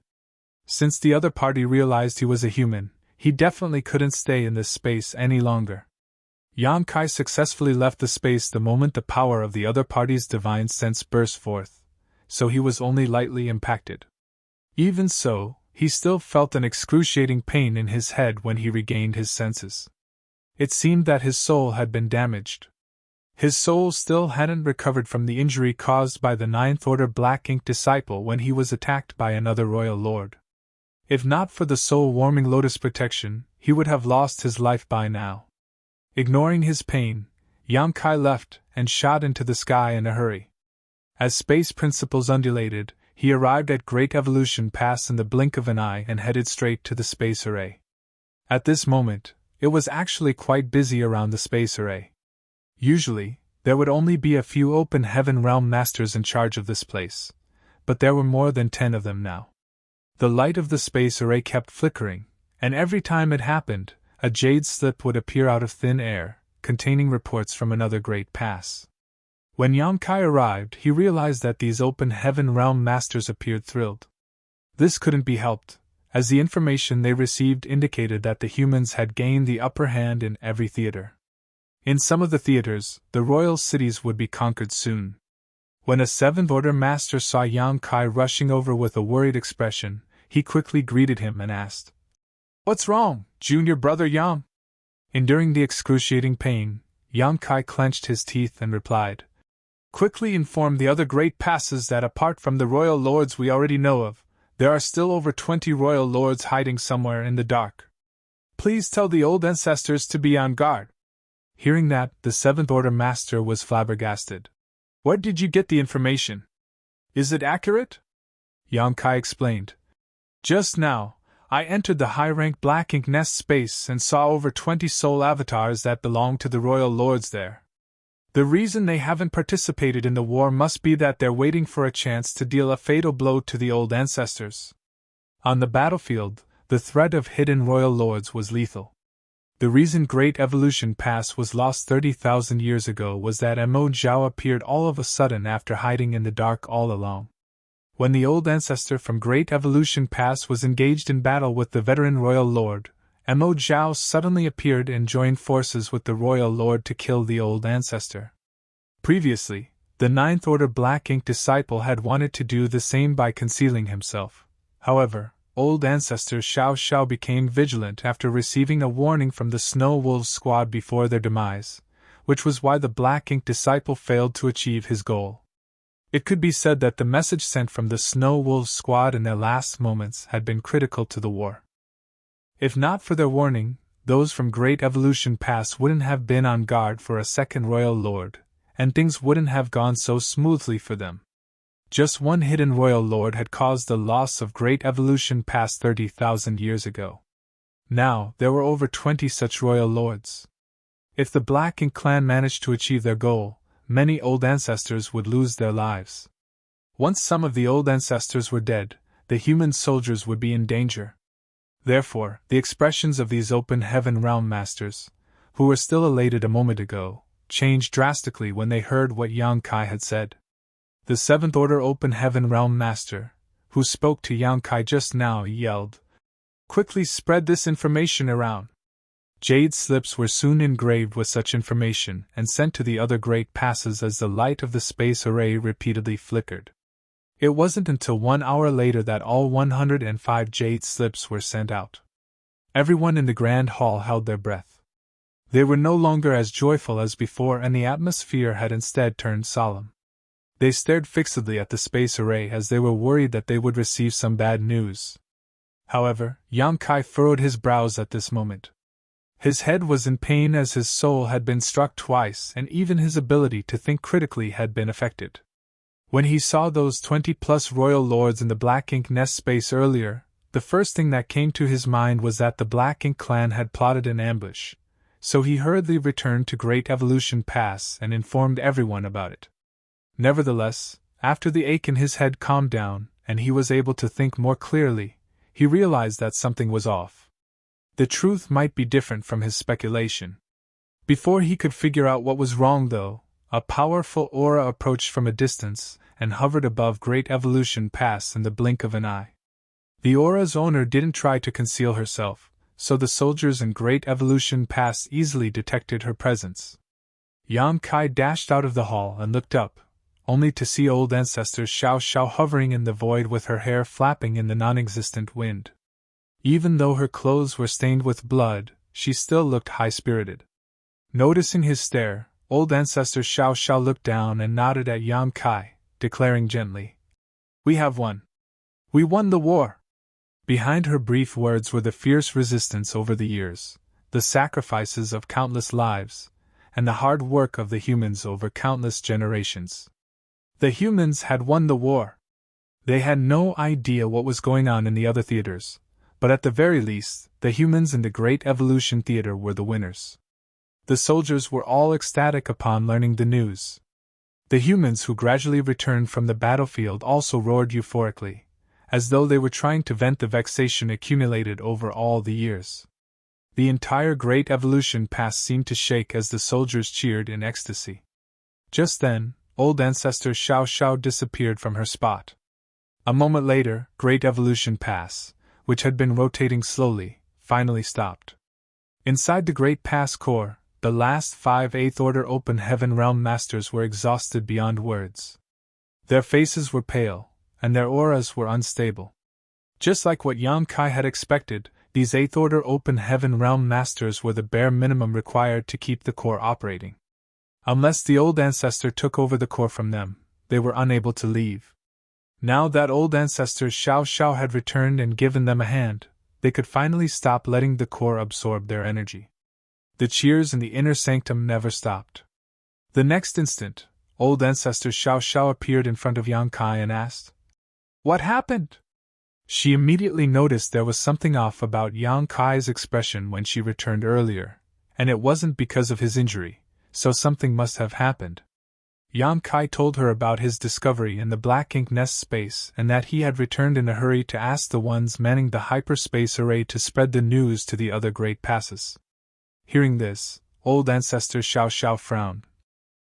[SPEAKER 1] Since the other party realized he was a human, he definitely couldn't stay in this space any longer. Yamkai successfully left the space the moment the power of the other party's divine sense burst forth, so he was only lightly impacted. Even so, he still felt an excruciating pain in his head when he regained his senses. It seemed that his soul had been damaged. His soul still hadn't recovered from the injury caused by the Ninth Order Black Ink disciple when he was attacked by another royal lord. If not for the soul-warming lotus protection, he would have lost his life by now. Ignoring his pain, Yamkai left and shot into the sky in a hurry. As space principles undulated, he arrived at Great Evolution Pass in the blink of an eye and headed straight to the space array. At this moment, it was actually quite busy around the space array. Usually, there would only be a few open heaven realm masters in charge of this place, but there were more than 10 of them now. The light of the space array kept flickering, and every time it happened, a jade slip would appear out of thin air, containing reports from another great pass. When Yamkai arrived, he realized that these open heaven realm masters appeared thrilled. This couldn't be helped, as the information they received indicated that the humans had gained the upper hand in every theater. In some of the theaters, the royal cities would be conquered soon. When a Seventh Order master saw Yamkai rushing over with a worried expression, he quickly greeted him and asked, "What's wrong, junior brother Yam?" Enduring the excruciating pain, Yamkai clenched his teeth and replied, "Quickly inform the other great passes that apart from the royal lords we already know of, there are still over 20 royal lords hiding somewhere in the dark. Please tell the old ancestors to be on guard." Hearing that, the Seventh Order master was flabbergasted. "Where did you get the information? Is it accurate?" Yamkai explained. "Just now, I entered the high-rank Black Ink Nest space and saw over 20 soul avatars that belong to the royal lords there. The reason they haven't participated in the war must be that they're waiting for a chance to deal a fatal blow to the old ancestors. On the battlefield, the threat of hidden royal lords was lethal. The reason Great Evolution Pass was lost 30,000 years ago was that Mo Zhao appeared all of a sudden after hiding in the dark all along. When the old ancestor from Great Evolution Pass was engaged in battle with the veteran royal lord, Mo Zhao suddenly appeared and joined forces with the royal lord to kill the old ancestor. Previously, the Ninth Order Black Ink disciple had wanted to do the same by concealing himself. However, old ancestor Xiao Xiao became vigilant after receiving a warning from the Snow Wolves squad before their demise, which was why the Black Ink disciple failed to achieve his goal. It could be said that the message sent from the Snow Wolves squad in their last moments had been critical to the war. If not for their warning, those from Great Evolution Pass wouldn't have been on guard for a second royal lord, and things wouldn't have gone so smoothly for them. Just one hidden royal lord had caused the loss of Great Evolution Pass 30,000 years ago. Now, there were over 20 such royal lords. If the Black Ink clan managed to achieve their goal, many old ancestors would lose their lives. Once some of the old ancestors were dead, the human soldiers would be in danger. Therefore, the expressions of these open heaven realm masters, who were still elated a moment ago, changed drastically when they heard what Yamkai had said. The Seventh Order Open Heaven Realm Master, who spoke to Yamkai just now, yelled, "Quickly spread this information around." Jade slips were soon engraved with such information and sent to the other great passes as the light of the space array repeatedly flickered. It wasn't until 1 hour later that all 105 jade slips were sent out. Everyone in the Grand Hall held their breath. They were no longer as joyful as before, and the atmosphere had instead turned solemn. They stared fixedly at the space array as they were worried that they would receive some bad news. However, Yamkai furrowed his brows at this moment. His head was in pain as his soul had been struck twice, and even his ability to think critically had been affected. When he saw those 20-plus royal lords in the Black Ink Nest space earlier, the first thing that came to his mind was that the Black Ink clan had plotted an ambush, so he hurriedly returned to Great Evolution Pass and informed everyone about it. Nevertheless, after the ache in his head calmed down and he was able to think more clearly, he realized that something was off. The truth might be different from his speculation. Before he could figure out what was wrong, though, a powerful aura approached from a distance and hovered above Great Evolution Pass in the blink of an eye. The aura's owner didn't try to conceal herself, so the soldiers in Great Evolution Pass easily detected her presence. Yang Kai dashed out of the hall and looked up, only to see old ancestor Xiao Xiao hovering in the void with her hair flapping in the non-existent wind. Even though her clothes were stained with blood, she still looked high-spirited. Noticing his stare, old ancestor Xiao Xiao looked down and nodded at Yang Kai, declaring gently, "We have won. We won the war." Behind her brief words were the fierce resistance over the years, the sacrifices of countless lives, and the hard work of the humans over countless generations. The humans had won the war. They had no idea what was going on in the other theaters, but at the very least, the humans in the Great Evolution Theater were the winners. The soldiers were all ecstatic upon learning the news. The humans who gradually returned from the battlefield also roared euphorically, as though they were trying to vent the vexation accumulated over all the years. The entire Great Evolution Pass seemed to shake as the soldiers cheered in ecstasy. Just then, old ancestor Xiao Xiao disappeared from her spot. A moment later, Great Evolution Pass, which had been rotating slowly, finally stopped. Inside the Great Pass core, the last 5 Eighth Order Open Heaven Realm Masters were exhausted beyond words. Their faces were pale, and their auras were unstable. Just like what Yang Kai had expected, these Eighth Order Open Heaven Realm Masters were the bare minimum required to keep the core operating. Unless the old ancestor took over the core from them, they were unable to leave. Now that old ancestor Xiao Xiao had returned and given them a hand, they could finally stop letting the core absorb their energy. The cheers in the inner sanctum never stopped. The next instant, old ancestor Xiao Xiao appeared in front of Yang Kai and asked, "What happened?" She immediately noticed there was something off about Yang Kai's expression when she returned earlier, and it wasn't because of his injury, so something must have happened. Yang Kai told her about his discovery in the Black Ink Nest space and that he had returned in a hurry to ask the ones manning the hyperspace array to spread the news to the other great passes. Hearing this, old ancestor Xiao Xiao frowned.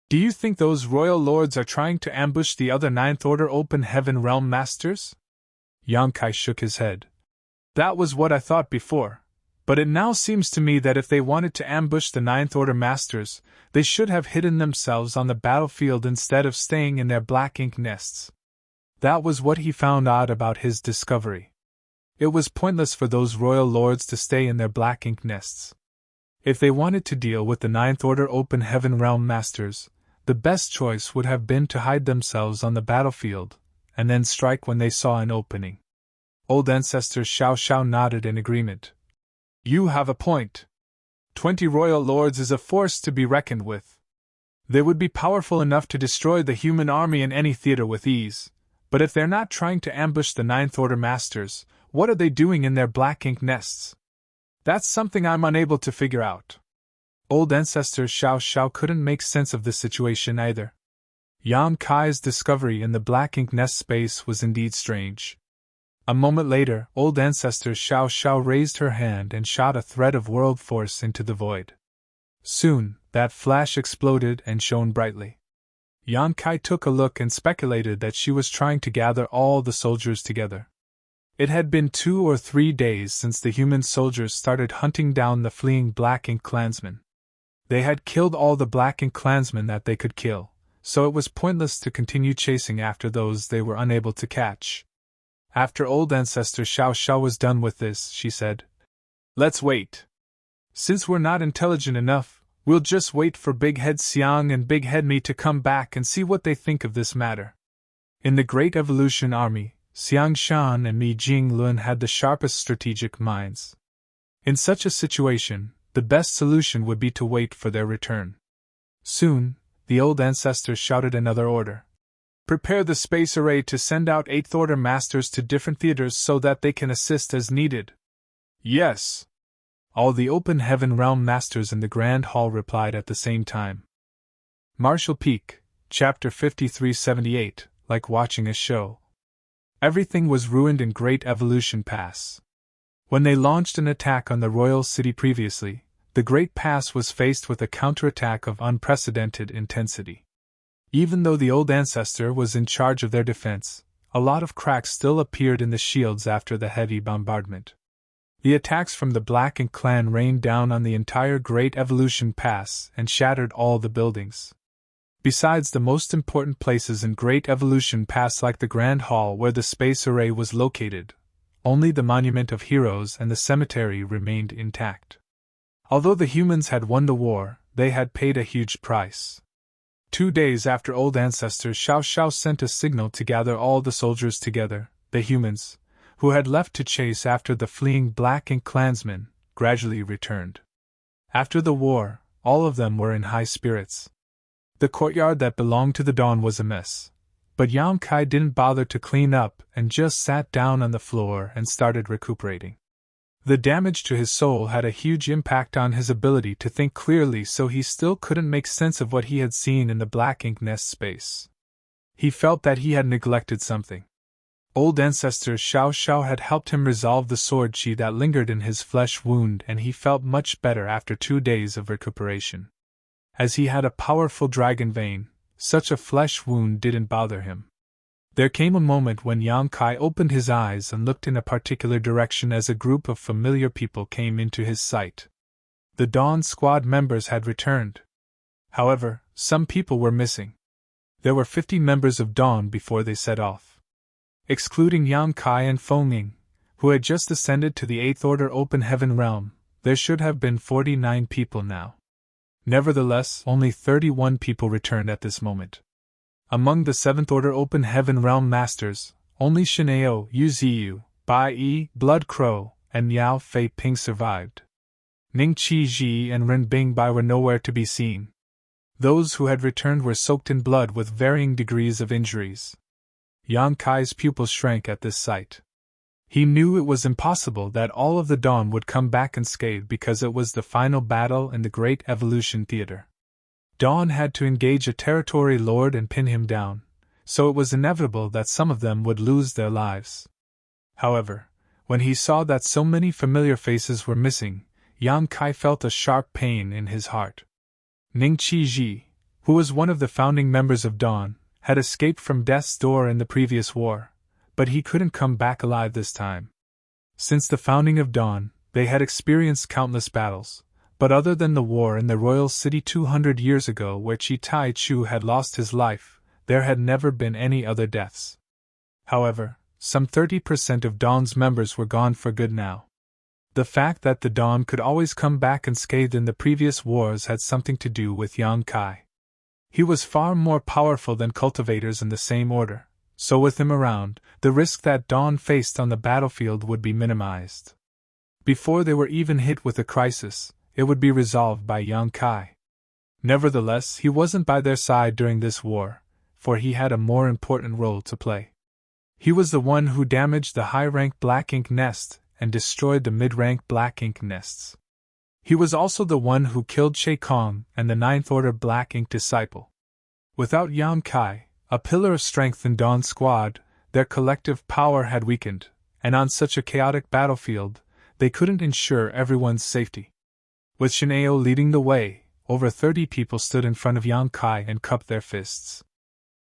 [SPEAKER 1] "Do you think those royal lords are trying to ambush the other Ninth Order Open Heaven Realm Masters?" Yang Kai shook his head. "That was what I thought before, but it now seems to me that if they wanted to ambush the Ninth Order Masters, they should have hidden themselves on the battlefield instead of staying in their black ink nests." That was what he found odd about his discovery. It was pointless for those royal lords to stay in their black ink nests. If they wanted to deal with the Ninth Order Open Heaven Realm Masters, the best choice would have been to hide themselves on the battlefield, and then strike when they saw an opening. Old ancestor Xiao Xiao nodded in agreement. "You have a point. 20 royal lords is a force to be reckoned with. They would be powerful enough to destroy the human army in any theater with ease, but if they're not trying to ambush the Ninth Order Masters, what are they doing in their black ink nests? That's something I'm unable to figure out." Old ancestor Xiao Xiao couldn't make sense of this situation either. Yang Kai's discovery in the black ink nest space was indeed strange. A moment later, old ancestor Xiao Xiao raised her hand and shot a thread of world force into the void. Soon, that flash exploded and shone brightly. Yang Kai took a look and speculated that she was trying to gather all the soldiers together. It had been 2 or 3 days since the human soldiers started hunting down the fleeing Black Ink clansmen. They had killed all the Black Ink clansmen that they could kill, so it was pointless to continue chasing after those they were unable to catch. After old ancestor Xiao Xiao was done with this, she said, "Let's wait. Since we're not intelligent enough, we'll just wait for Big Head Xiang and Big Head Me to come back and see what they think of this matter." In the Great Evolution Army, Xiang Shan and Mi Jing Lun had the sharpest strategic minds. In such a situation, the best solution would be to wait for their return. Soon, the old ancestor shouted another order. "Prepare the space array to send out Eighth Order Masters to different theaters so that they can assist as needed." "Yes." All the Open Heaven Realm Masters in the Grand Hall replied at the same time. Marshall Peak, Chapter 5378, like watching a show. Everything was ruined in Great Evolution Pass. When they launched an attack on the royal city previously, the Great Pass was faced with a counterattack of unprecedented intensity. Even though the old ancestor was in charge of their defense, a lot of cracks still appeared in the shields after the heavy bombardment. The attacks from the Black Ink clan rained down on the entire Great Evolution Pass and shattered all the buildings. Besides the most important places in Great Evolution Pass like the Grand Hall where the space array was located, only the Monument of Heroes and the cemetery remained intact. Although the humans had won the war, they had paid a huge price. 2 days after old ancestor Xiao Xiao sent a signal to gather all the soldiers together, the humans, who had left to chase after the fleeing Black Ink clansmen, gradually returned. After the war, all of them were in high spirits. The courtyard that belonged to the Dawn was a mess, but Yang Kai didn't bother to clean up and just sat down on the floor and started recuperating. The damage to his soul had a huge impact on his ability to think clearly, so he still couldn't make sense of what he had seen in the Black Ink nest space. He felt that he had neglected something. Old ancestor Xiao Xiao had helped him resolve the sword chi that lingered in his flesh wound, and he felt much better after 2 days of recuperation. As he had a powerful dragon vein, such a flesh wound didn't bother him. There came a moment when Yang Kai opened his eyes and looked in a particular direction as a group of familiar people came into his sight. The Dawn Squad members had returned. However, some people were missing. There were 50 members of Dawn before they set off. Excluding Yang Kai and Feng Ying, who had just ascended to the 8th Order Open Heaven realm, there should have been 49 people now. Nevertheless, only 31 people returned at this moment. Among the 7th Order Open Heaven Realm Masters, only Shineo, Yu Ziyu, Bai Yi, Blood Crow, and Yao Fei Ping survived. Ning Qi Ji and Ren Bing Bai were nowhere to be seen. Those who had returned were soaked in blood with varying degrees of injuries. Yang Kai's pupils shrank at this sight. He knew it was impossible that all of the Dawn would come back unscathed because it was the final battle in the Great Evolution Theater. Dawn had to engage a territory lord and pin him down, so it was inevitable that some of them would lose their lives. However, when he saw that so many familiar faces were missing, Yang Kai felt a sharp pain in his heart. Ning Qi Ji, who was one of the founding members of Dawn, had escaped from death's door in the previous war, but he couldn't come back alive this time. Since the founding of Dawn, they had experienced countless battles. But other than the war in the royal city 200 years ago where Chi Tai Chu had lost his life, there had never been any other deaths. However, some 30% of Dawn's members were gone for good now. The fact that the Dawn could always come back unscathed in the previous wars had something to do with Yang Kai. He was far more powerful than cultivators in the same order, so with him around, the risk that Dawn faced on the battlefield would be minimized. Before they were even hit with a crisis, it would be resolved by Yang Kai. Nevertheless, he wasn't by their side during this war, for he had a more important role to play. He was the one who damaged the high-rank Black Ink nest and destroyed the mid-rank Black Ink nests. He was also the one who killed Che Kong and the 9th Order Black Ink disciple. Without Yang Kai, a pillar of strength in Dawn Squad, their collective power had weakened, and on such a chaotic battlefield, they couldn't ensure everyone's safety. With Shineo leading the way, over 30 people stood in front of Yang Kai and cupped their fists.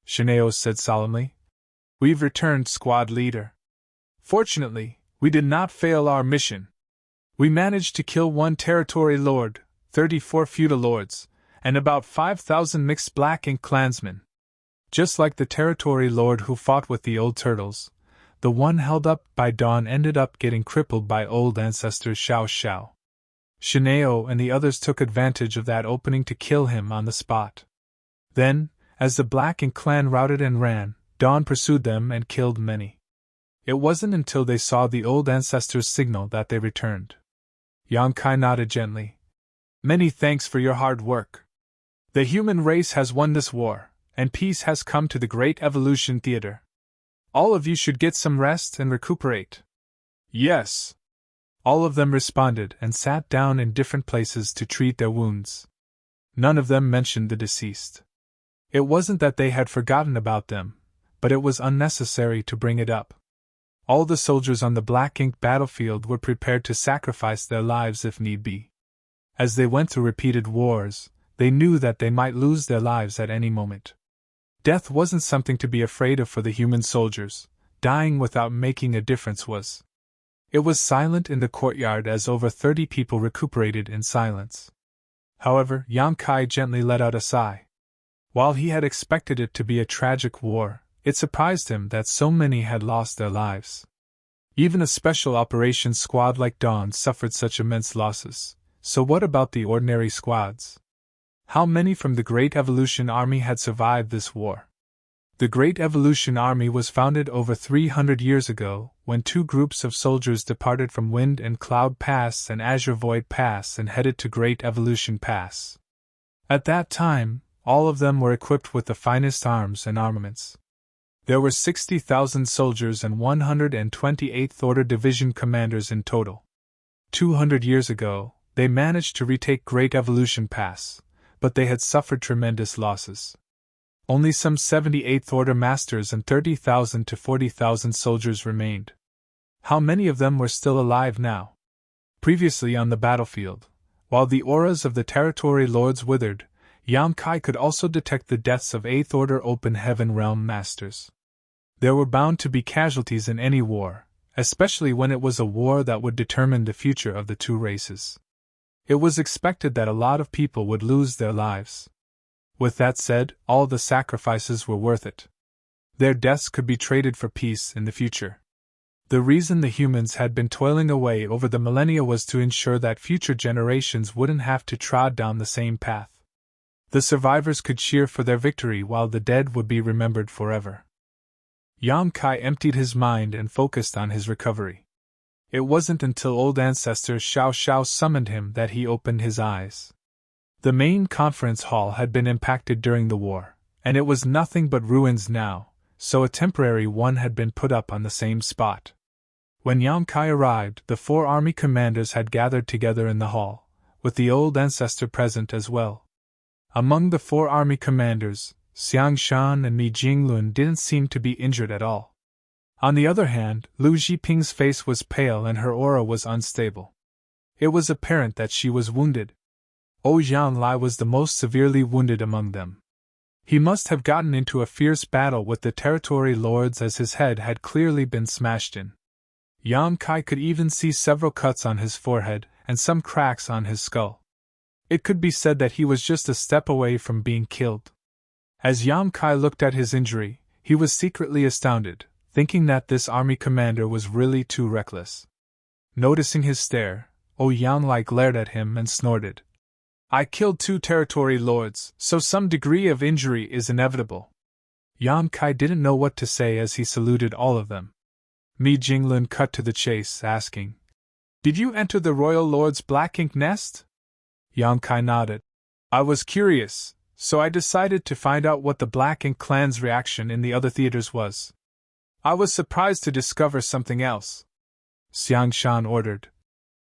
[SPEAKER 1] Shineo said solemnly, "We've returned, squad leader. Fortunately, we did not fail our mission. We managed to kill 1 territory lord, 34 feudal lords, and about 5,000 mixed Black Ink clansmen. Just like the territory lord who fought with the old turtles, the one held up by Dawn ended up getting crippled by old ancestor Xiao Xiao. Shineo and the others took advantage of that opening to kill him on the spot. Then, as the Black Ink clan routed and ran, Dawn pursued them and killed many. It wasn't until they saw the old ancestor's signal that they returned." Yang Kai nodded gently. "Many thanks for your hard work. The human race has won this war, and peace has come to the Great Evolution Theater. All of you should get some rest and recuperate." "Yes." All of them responded and sat down in different places to treat their wounds. None of them mentioned the deceased. It wasn't that they had forgotten about them, but it was unnecessary to bring it up. All the soldiers on the Black Ink battlefield were prepared to sacrifice their lives if need be. As they went through repeated wars, they knew that they might lose their lives at any moment. Death wasn't something to be afraid of for the human soldiers. Dying without making a difference was. It was silent in the courtyard as over 30 people recuperated in silence. However, Yang Kai gently let out a sigh. While he had expected it to be a tragic war, it surprised him that so many had lost their lives. Even a special operations squad like Dawn suffered such immense losses, so what about the ordinary squads? How many from the Great Evolution Army had survived this war? The Great Evolution Army was founded over 300 years ago, when two groups of soldiers departed from Wind and Cloud Pass and Azure Void Pass and headed to Great Evolution Pass. At that time, all of them were equipped with the finest arms and armaments. There were 60,000 soldiers and 128th Order Division commanders in total. 200 years ago, they managed to retake Great Evolution Pass, but they had suffered tremendous losses. Only some 78th Order Masters and 30,000 to 40,000 soldiers remained. How many of them were still alive now? Previously on the battlefield, while the auras of the Territory Lords withered, Yang Kai could also detect the deaths of 8th Order Open Heaven Realm Masters. There were bound to be casualties in any war, especially when it was a war that would determine the future of the two races. It was expected that a lot of people would lose their lives. With that said, all the sacrifices were worth it. Their deaths could be traded for peace in the future. The reason the humans had been toiling away over the millennia was to ensure that future generations wouldn't have to trod down the same path. The survivors could cheer for their victory while the dead would be remembered forever. Yang Kai emptied his mind and focused on his recovery. It wasn't until old ancestor Xiao Xiao summoned him that he opened his eyes. The main conference hall had been impacted during the war, and it was nothing but ruins now, so a temporary one had been put up on the same spot. When Yang Kai arrived, the 4 army commanders had gathered together in the hall, with the old ancestor present as well. Among the 4 army commanders, Xiang Shan and Mi Jinglun didn't seem to be injured at all. On the other hand, Lu Jiping's face was pale and her aura was unstable. It was apparent that she was wounded. Ouyang Lai was the most severely wounded among them. He must have gotten into a fierce battle with the Territory Lords as his head had clearly been smashed in. Yang Kai could even see several cuts on his forehead and some cracks on his skull. It could be said that he was just a step away from being killed. As Yang Kai looked at his injury, he was secretly astounded, thinking that this army commander was really too reckless. Noticing his stare, Ouyang Lai glared at him and snorted. I killed 2 Territory Lords, so some degree of injury is inevitable. Yang Kai didn't know what to say as he saluted all of them. Mi Jinglun cut to the chase, asking, Did you enter the Royal Lord's Black Ink Nest? Yang Kai nodded. I was curious, so I decided to find out what the Black Ink clan's reaction in the other theaters was. I was surprised to discover something else. Xiang Shan ordered.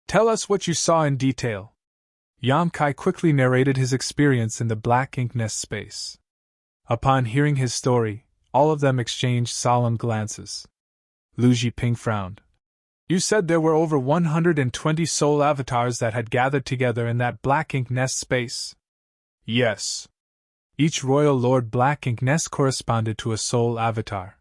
[SPEAKER 1] Tell us what you saw in detail. Yang Kai quickly narrated his experience in the Black Ink Nest space. Upon hearing his story, all of them exchanged solemn glances. Lu Jiping frowned. You said there were over 120 soul avatars that had gathered together in that Black Ink Nest space. Yes. Each Royal Lord Black Ink Nest corresponded to a soul avatar.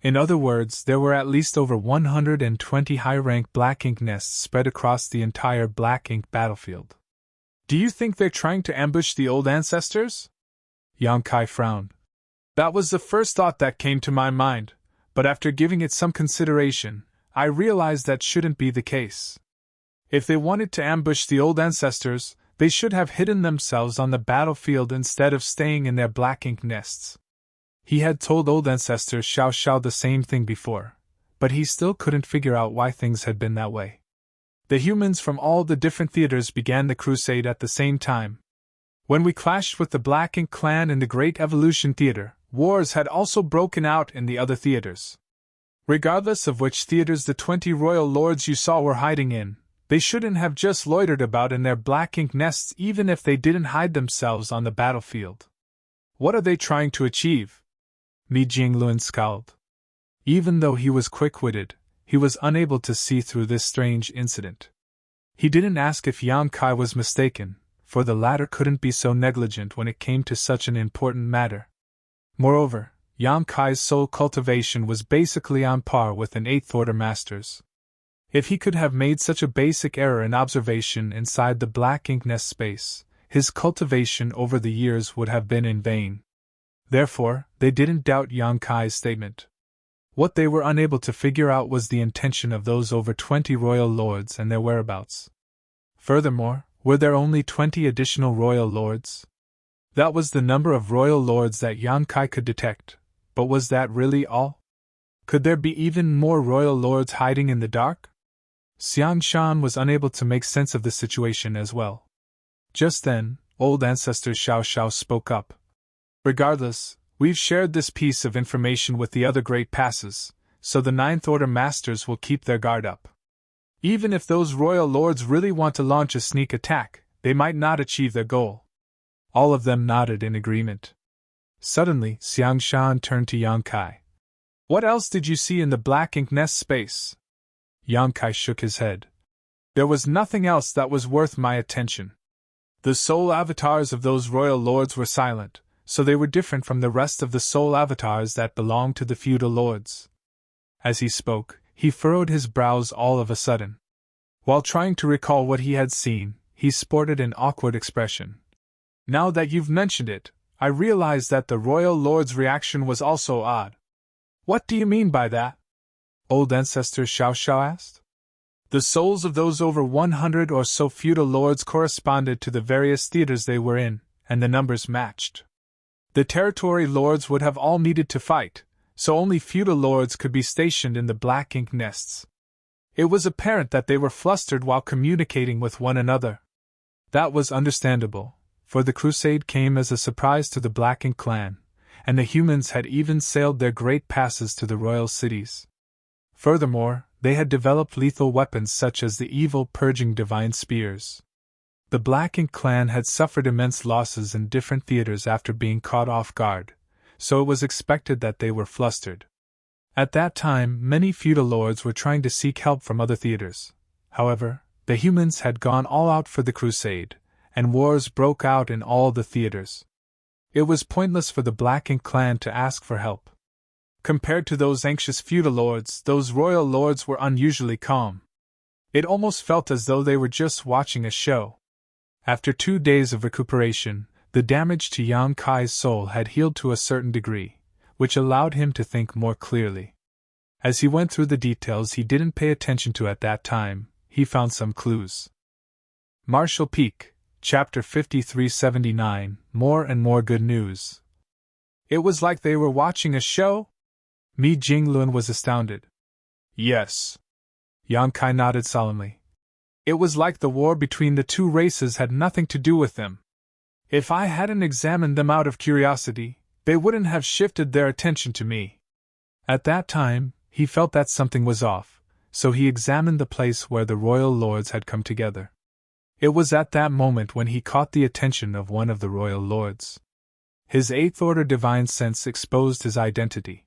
[SPEAKER 1] In other words, there were at least over 120 high-rank Black Ink Nests spread across the entire Black Ink battlefield. Do you think they're trying to ambush the old ancestors? Yang Kai frowned. That was the first thought that came to my mind, but after giving it some consideration, I realized that shouldn't be the case. If they wanted to ambush the old ancestors, they should have hidden themselves on the battlefield instead of staying in their Black Ink Nests. He had told old ancestor Xiao Xiao the same thing before, but he still couldn't figure out why things had been that way. The humans from all the different theaters began the crusade at the same time. When we clashed with the Black Ink clan in the Great Evolution Theater, wars had also broken out in the other theaters. Regardless of which theaters the 20 royal lords you saw were hiding in, they shouldn't have just loitered about in their Black Ink Nests even if they didn't hide themselves on the battlefield. What are they trying to achieve? Mi Jinglun scowled. Even though he was quick-witted, he was unable to see through this strange incident. He didn't ask if Yang Kai was mistaken, for the latter couldn't be so negligent when it came to such an important matter. Moreover, Yang Kai's soul cultivation was basically on par with an eighth-order master's. If he could have made such a basic error in observation inside the black ink nest space, his cultivation over the years would have been in vain. Therefore, they didn't doubt Yang Kai's statement. What they were unable to figure out was the intention of those over 20 royal lords and their whereabouts. Furthermore, were there only 20 additional royal lords? That was the number of royal lords that Yang Kai could detect, but was that really all? Could there be even more royal lords hiding in the dark? Xiang Shan was unable to make sense of the situation as well. Just then, old ancestor Xiao Xiao spoke up. Regardless, we've shared this piece of information with the other great passes, so the Ninth Order Masters will keep their guard up. Even if those royal lords really want to launch a sneak attack, they might not achieve their goal. All of them nodded in agreement. Suddenly, Xiang Shan turned to Yang Kai. What else did you see in the black ink nest space? Yang Kai shook his head. There was nothing else that was worth my attention. The soul avatars of those royal lords were silent, so they were different from the rest of the soul avatars that belonged to the feudal lords. As he spoke, he furrowed his brows all of a sudden. While trying to recall what he had seen, he sported an awkward expression. Now that you've mentioned it, I realize that the royal lord's reaction was also odd. What do you mean by that? Old ancestor Xiao Xiao asked. The souls of those over 100 or so feudal lords corresponded to the various theaters they were in, and the numbers matched. The territory lords would have all needed to fight, so only feudal lords could be stationed in the black ink nests. It was apparent that they were flustered while communicating with one another. That was understandable, for the crusade came as a surprise to the Black Ink clan, and the humans had even sailed their great passes to the royal cities. Furthermore, they had developed lethal weapons such as the evil purging divine spears. The Black Ink clan had suffered immense losses in different theaters after being caught off guard, so it was expected that they were flustered. At that time, many feudal lords were trying to seek help from other theaters. However, the humans had gone all out for the crusade, and wars broke out in all the theaters. It was pointless for the Black Ink clan to ask for help. Compared to those anxious feudal lords, those royal lords were unusually calm. It almost felt as though they were just watching a show. After 2 days of recuperation, the damage to Yang Kai's soul had healed to a certain degree, which allowed him to think more clearly. As he went through the details he didn't pay attention to at that time, he found some clues. Marshall Peak, Chapter 5379, More and More Good News. It was like they were watching a show? Mi Jinglun was astounded. Yes. Yang Kai nodded solemnly. It was like the war between the two races had nothing to do with them. If I hadn't examined them out of curiosity, they wouldn't have shifted their attention to me. At that time, he felt that something was off, so he examined the place where the royal lords had come together. It was at that moment when he caught the attention of one of the royal lords. His eighth order divine sense exposed his identity.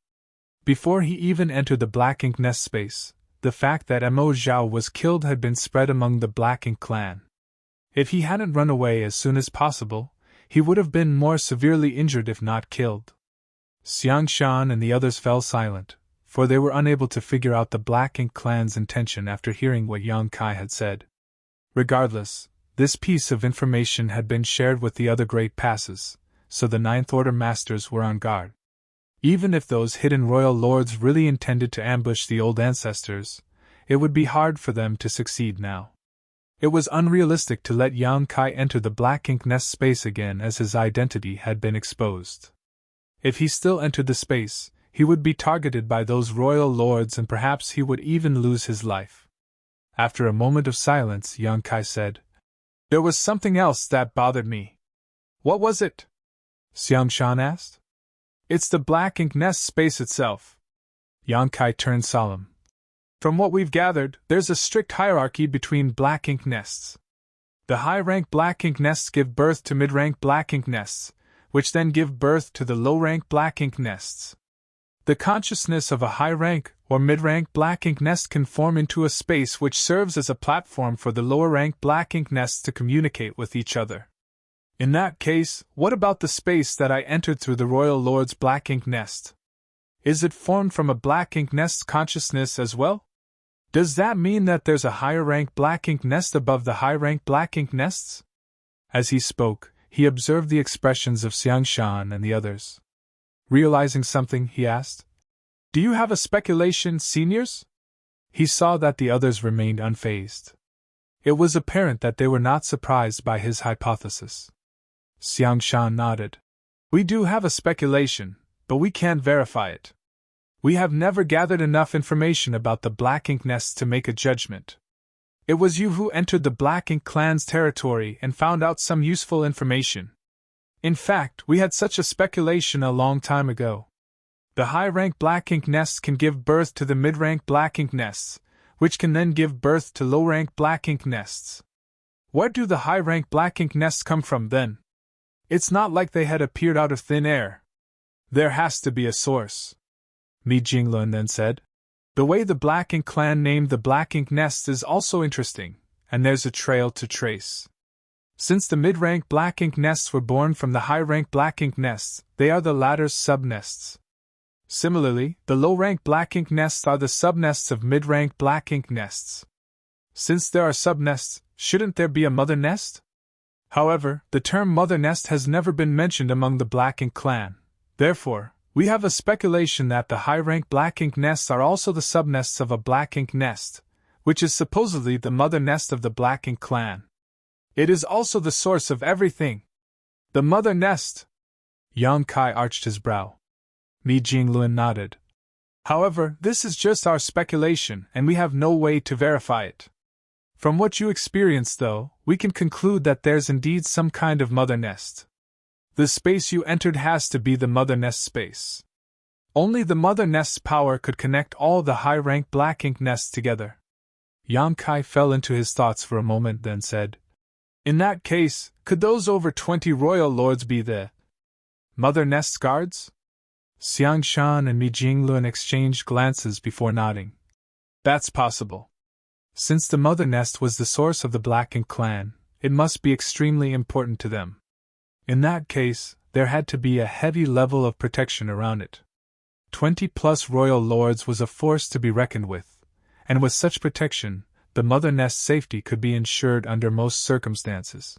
[SPEAKER 1] Before he even entered the Black Ink nest space, the fact that Mo Zhao was killed had been spread among the Black Ink clan. If he hadn't run away as soon as possible, he would have been more severely injured if not killed. Xiang Shan and the others fell silent, for they were unable to figure out the Black Ink clan's intention after hearing what Yang Kai had said. Regardless, this piece of information had been shared with the other great passes, so the Ninth Order Masters were on guard. Even if those hidden royal lords really intended to ambush the old ancestors, it would be hard for them to succeed now. It was unrealistic to let Yang Kai enter the Black Ink nest space again as his identity had been exposed. If he still entered the space, he would be targeted by those royal lords and perhaps he would even lose his life. After a moment of silence, Yang Kai said, "There was something else that bothered me." "What was it?" Xiang Shan asked. "It's the Black Ink nest space itself." Yang Kai turned solemn. "From what we've gathered, there's a strict hierarchy between Black Ink nests. The high-rank Black Ink nests give birth to mid-rank Black Ink nests, which then give birth to the low-rank Black Ink nests. The consciousness of a high rank or mid-rank black ink nest can form into a space which serves as a platform for the lower-rank black ink nests to communicate with each other. In that case, what about the space that I entered through the Royal Lord's black ink nest? Is it formed from a black ink nest's consciousness as well? Does that mean that there's a higher-rank black ink nest above the high-rank black ink nests? As he spoke, he observed the expressions of Xiangshan and the others. Realizing something, he asked, "Do you have a speculation, seniors?" He saw that the others remained unfazed. It was apparent that they were not surprised by his hypothesis. Xiangshan nodded. "We do have a speculation, but we can't verify it. We have never gathered enough information about the black ink nests to make a judgment. It was you who entered the black ink clan's territory and found out some useful information. In fact, we had such a speculation a long time ago. The high-rank black ink nests can give birth to the mid-rank black ink nests, which can then give birth to low-rank black ink nests. Where do the high-rank black ink nests come from then? It's not like they had appeared out of thin air. There has to be a source." Mi Jinglun then said. "The way the black ink clan named the black ink nests is also interesting, and there's a trail to trace. Since the mid-rank black ink nests were born from the high-rank black ink nests, they are the latter's sub-nests. Similarly, the low-rank black ink nests are the subnests of mid-rank black ink nests. Since there are subnests, shouldn't there be a mother nest? However, the term mother nest has never been mentioned among the black ink clan. Therefore, we have a speculation that the high-rank black ink nests are also the subnests of a black ink nest, which is supposedly the mother nest of the black ink clan. It is also the source of everything. The mother nest." Yang Kai arched his brow. Mi Jinglun nodded. "However, this is just our speculation, and we have no way to verify it. From what you experienced, though, we can conclude that there's indeed some kind of mother nest. The space you entered has to be the mother nest space. Only the mother nest's power could connect all the high-rank black ink nests together." Yang Kai fell into his thoughts for a moment, then said, "In that case, could those over 20 royal lords be the mother nest's guards?" Xiangshan and Mi Jinglun exchanged glances before nodding. "That's possible. Since the mother nest was the source of the black ink clan, it must be extremely important to them. In that case, there had to be a heavy level of protection around it. 20+ royal lords was a force to be reckoned with, and with such protection, the mother nest's safety could be ensured under most circumstances.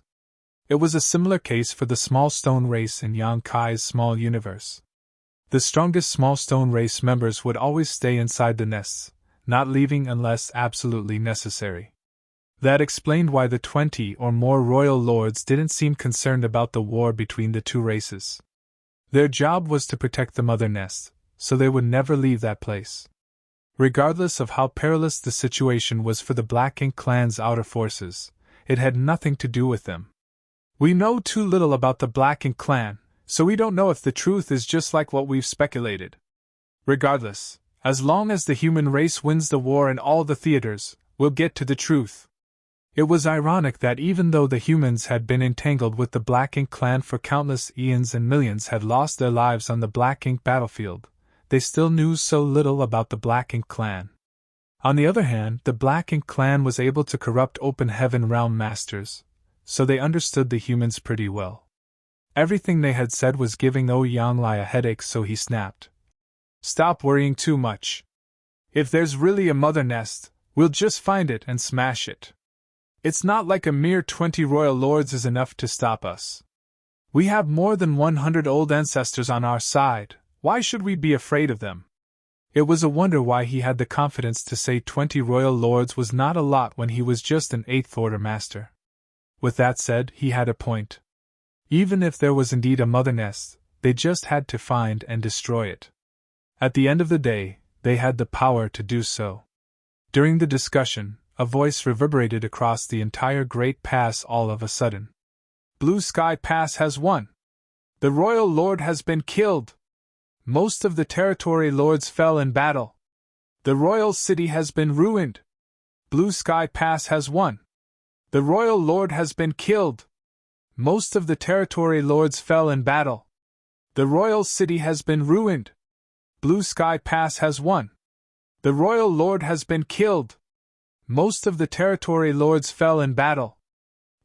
[SPEAKER 1] It was a similar case for the small stone race in Yang Kai's small universe. The strongest small stone race members would always stay inside the nests, not leaving unless absolutely necessary. That explained why the 20 or more royal lords didn't seem concerned about the war between the two races. Their job was to protect the mother nest, so they would never leave that place. Regardless of how perilous the situation was for the Black Ink clan's outer forces, it had nothing to do with them. We know too little about the Black Ink clan, so we don't know if the truth is just like what we've speculated. Regardless, as long as the human race wins the war in all the theaters, we'll get to the truth. It was ironic that even though the humans had been entangled with the Black Ink clan for countless eons and millions had lost their lives on the Black Ink battlefield, they still knew so little about the Black Ink clan. On the other hand, the Black Ink clan was able to corrupt Open Heaven Realm masters, so they understood the humans pretty well. Everything they had said was giving Ouyang Lai a headache, so he snapped. Stop worrying too much. If there's really a mother nest, we'll just find it and smash it. It's not like a mere 20 royal lords is enough to stop us. We have more than 100 old ancestors on our side. Why should we be afraid of them? It was a wonder why he had the confidence to say 20 royal lords was not a lot when he was just an 8th order master. With that said, he had a point. Even if there was indeed a mother nest, they just had to find and destroy it. At the end of the day, they had the power to do so. During the discussion, a voice reverberated across the entire Great Pass all of a sudden. Blue Sky Pass has won. The Royal Lord has been killed. Most of the territory lords fell in battle. The Royal City has been ruined. Blue Sky Pass has won. The Royal Lord has been killed. Most of the territory lords fell in battle. The Royal City has been ruined. Blue Sky Pass has won. The royal lord has been killed. Most of the territory lords fell in battle.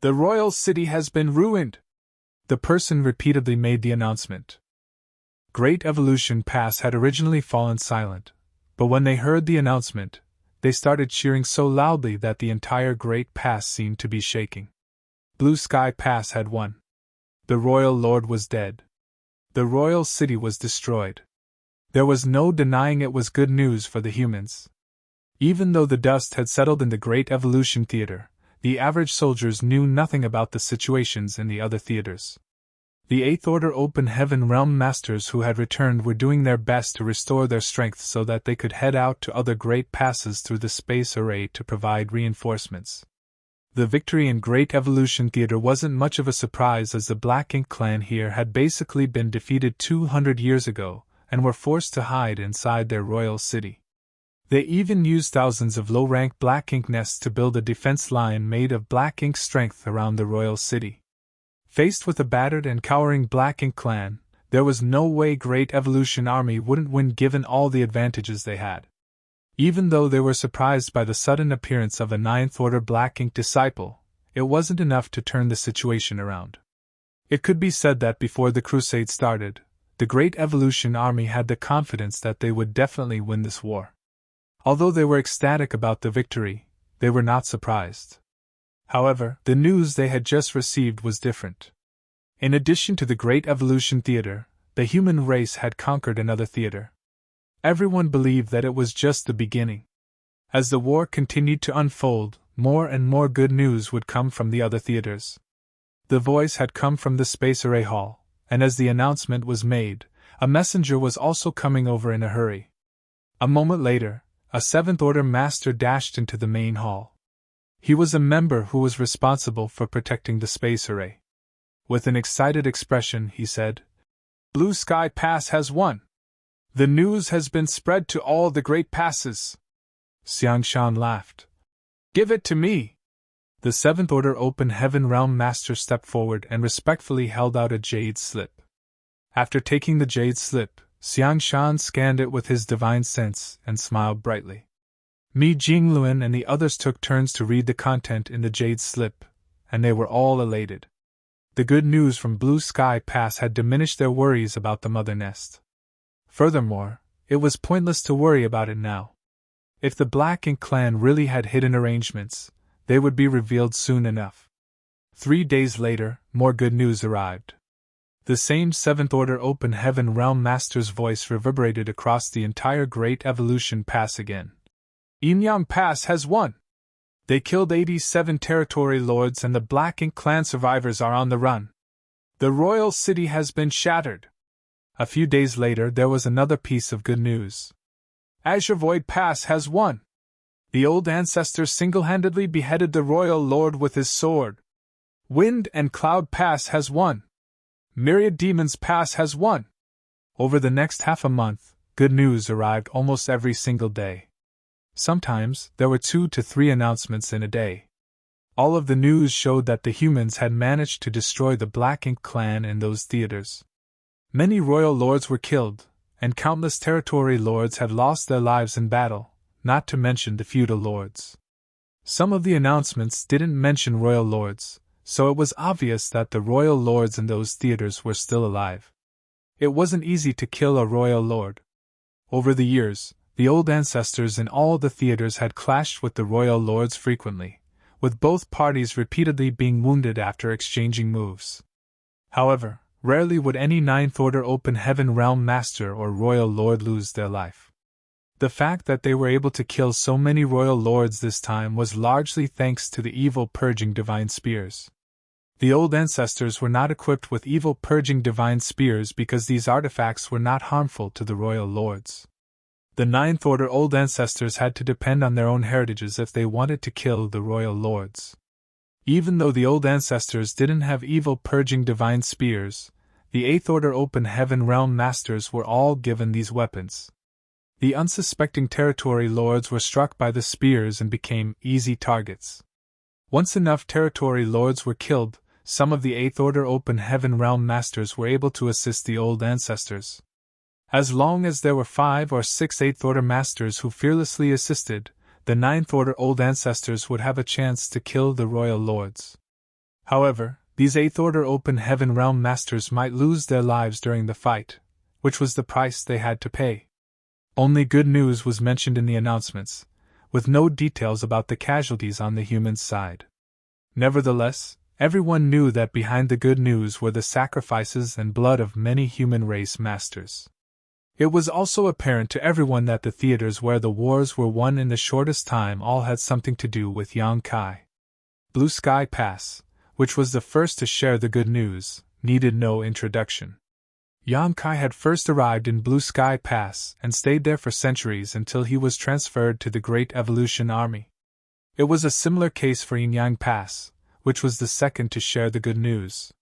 [SPEAKER 1] The royal city has been ruined. The person repeatedly made the announcement. Great Evolution Pass had originally fallen silent, but when they heard the announcement, they started cheering so loudly that the entire Great Pass seemed to be shaking. Blue Sky Pass had won. The royal lord was dead. The royal city was destroyed. There was no denying it was good news for the humans. Even though the dust had settled in the Great Evolution Theater, the average soldiers knew nothing about the situations in the other theaters. The Eighth Order Open Heaven Realm Masters who had returned were doing their best to restore their strength so that they could head out to other great passes through the space array to provide reinforcements. The victory in Great Evolution Theater wasn't much of a surprise as the Black Ink clan here had basically been defeated 200 years ago and were forced to hide inside their royal city. They even used thousands of low-rank Black Ink nests to build a defense line made of Black Ink strength around the royal city. Faced with a battered and cowering Black Ink clan, there was no way Great Evolution Army wouldn't win given all the advantages they had. Even though they were surprised by the sudden appearance of a Ninth Order Black Ink disciple, it wasn't enough to turn the situation around. It could be said that before the crusade started, the Great Evolution Army had the confidence that they would definitely win this war. Although they were ecstatic about the victory, they were not surprised. However, the news they had just received was different. In addition to the Great Evolution Theater, the human race had conquered another theater. Everyone believed that it was just the beginning. As the war continued to unfold, more and more good news would come from the other theaters. The voice had come from the Space Array Hall, and as the announcement was made, a messenger was also coming over in a hurry. A moment later, a Seventh Order Master dashed into the main hall. He was a member who was responsible for protecting the space array. With an excited expression, he said, "Blue Sky Pass has won! The news has been spread to all the great passes." Xiangshan laughed. "Give it to me!" The Seventh Order Open Heaven Realm Master stepped forward and respectfully held out a jade slip. After taking the jade slip, Xiangshan scanned it with his divine sense and smiled brightly. Mi Jingluan and the others took turns to read the content in the jade slip, and they were all elated. The good news from Blue Sky Pass had diminished their worries about the mother nest. Furthermore, it was pointless to worry about it now. If the Black Ink clan really had hidden arrangements, they would be revealed soon enough. 3 days later, more good news arrived. The same Seventh Order Open Heaven Realm Master's voice reverberated across the entire Great Evolution Pass again. Yinyang Pass has won! They killed 87 territory lords and the Black Ink clan survivors are on the run. The royal city has been shattered. A few days later there was another piece of good news. Azure Void Pass has won! The old ancestor single-handedly beheaded the royal lord with his sword. Wind and Cloud Pass has won! Myriad Demons Pass has won! Over the next half a month, good news arrived almost every single day. Sometimes, there were 2 to 3 announcements in a day. All of the news showed that the humans had managed to destroy the Black Ink clan in those theaters. Many royal lords were killed, and countless territory lords had lost their lives in battle, not to mention the feudal lords. Some of the announcements didn't mention royal lords, so it was obvious that the royal lords in those theaters were still alive. It wasn't easy to kill a royal lord. Over the years, the old ancestors in all the theaters had clashed with the royal lords frequently, with both parties repeatedly being wounded after exchanging moves. However, rarely would any Ninth Order Open Heaven Realm Master or royal lord lose their life. The fact that they were able to kill so many royal lords this time was largely thanks to the evil purging divine spears. The old ancestors were not equipped with evil purging divine spears because these artifacts were not harmful to the royal lords. The Ninth Order old ancestors had to depend on their own heritages if they wanted to kill the royal lords. Even though the old ancestors didn't have evil purging divine spears, the Eighth Order Open Heaven Realm Masters were all given these weapons. The unsuspecting territory lords were struck by the spears and became easy targets. Once enough territory lords were killed, some of the Eighth Order Open Heaven Realm Masters were able to assist the old ancestors. As long as there were 5 or 6 Eighth Order masters who fearlessly assisted, the Ninth Order old ancestors would have a chance to kill the royal lords. However, these Eighth Order open heaven realm masters might lose their lives during the fight, which was the price they had to pay. Only good news was mentioned in the announcements, with no details about the casualties on the human side. Nevertheless, everyone knew that behind the good news were the sacrifices and blood of many human race masters. It was also apparent to everyone that the theaters where the wars were won in the shortest time all had something to do with Yangkai. Blue Sky Pass, which was the first to share the good news, needed no introduction. Yangkai had first arrived in Blue Sky Pass and stayed there for centuries until he was transferred to the Great Evolution Army. It was a similar case for Yin Yang Pass, which was the second to share the good news.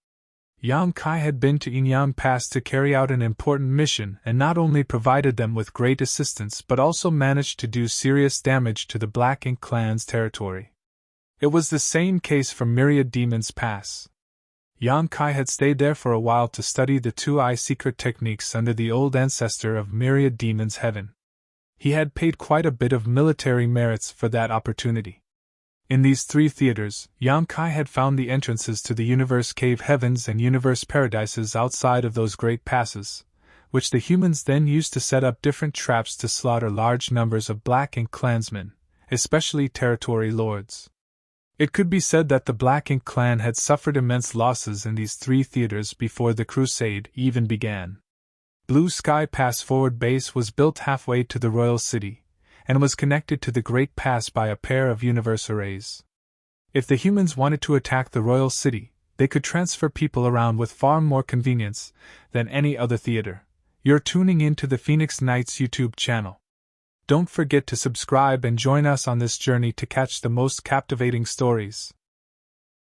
[SPEAKER 1] Yangkai had been to Yin Yang Pass to carry out an important mission and not only provided them with great assistance but also managed to do serious damage to the Black Ink clan's territory. It was the same case for Myriad Demons Pass. Yangkai had stayed there for a while to study the two-eye secret techniques under the old ancestor of Myriad Demons Heaven. He had paid quite a bit of military merits for that opportunity. In these 3 theaters, Yangkai had found the entrances to the Universe Cave Heavens and Universe Paradises outside of those great passes, which the humans then used to set up different traps to slaughter large numbers of Black Ink clansmen, especially territory lords. It could be said that the Black Ink clan had suffered immense losses in these 3 theaters before the crusade even began. Blue Sky Pass Forward Base was built halfway to the Royal City, and was connected to the Great Pass by a pair of universe arrays. If the humans wanted to attack the Royal City, they could transfer people around with far more convenience than any other theater. You're tuning in to the Phoenix Knights YouTube channel. Don't forget to subscribe and join us on this journey to catch the most captivating stories.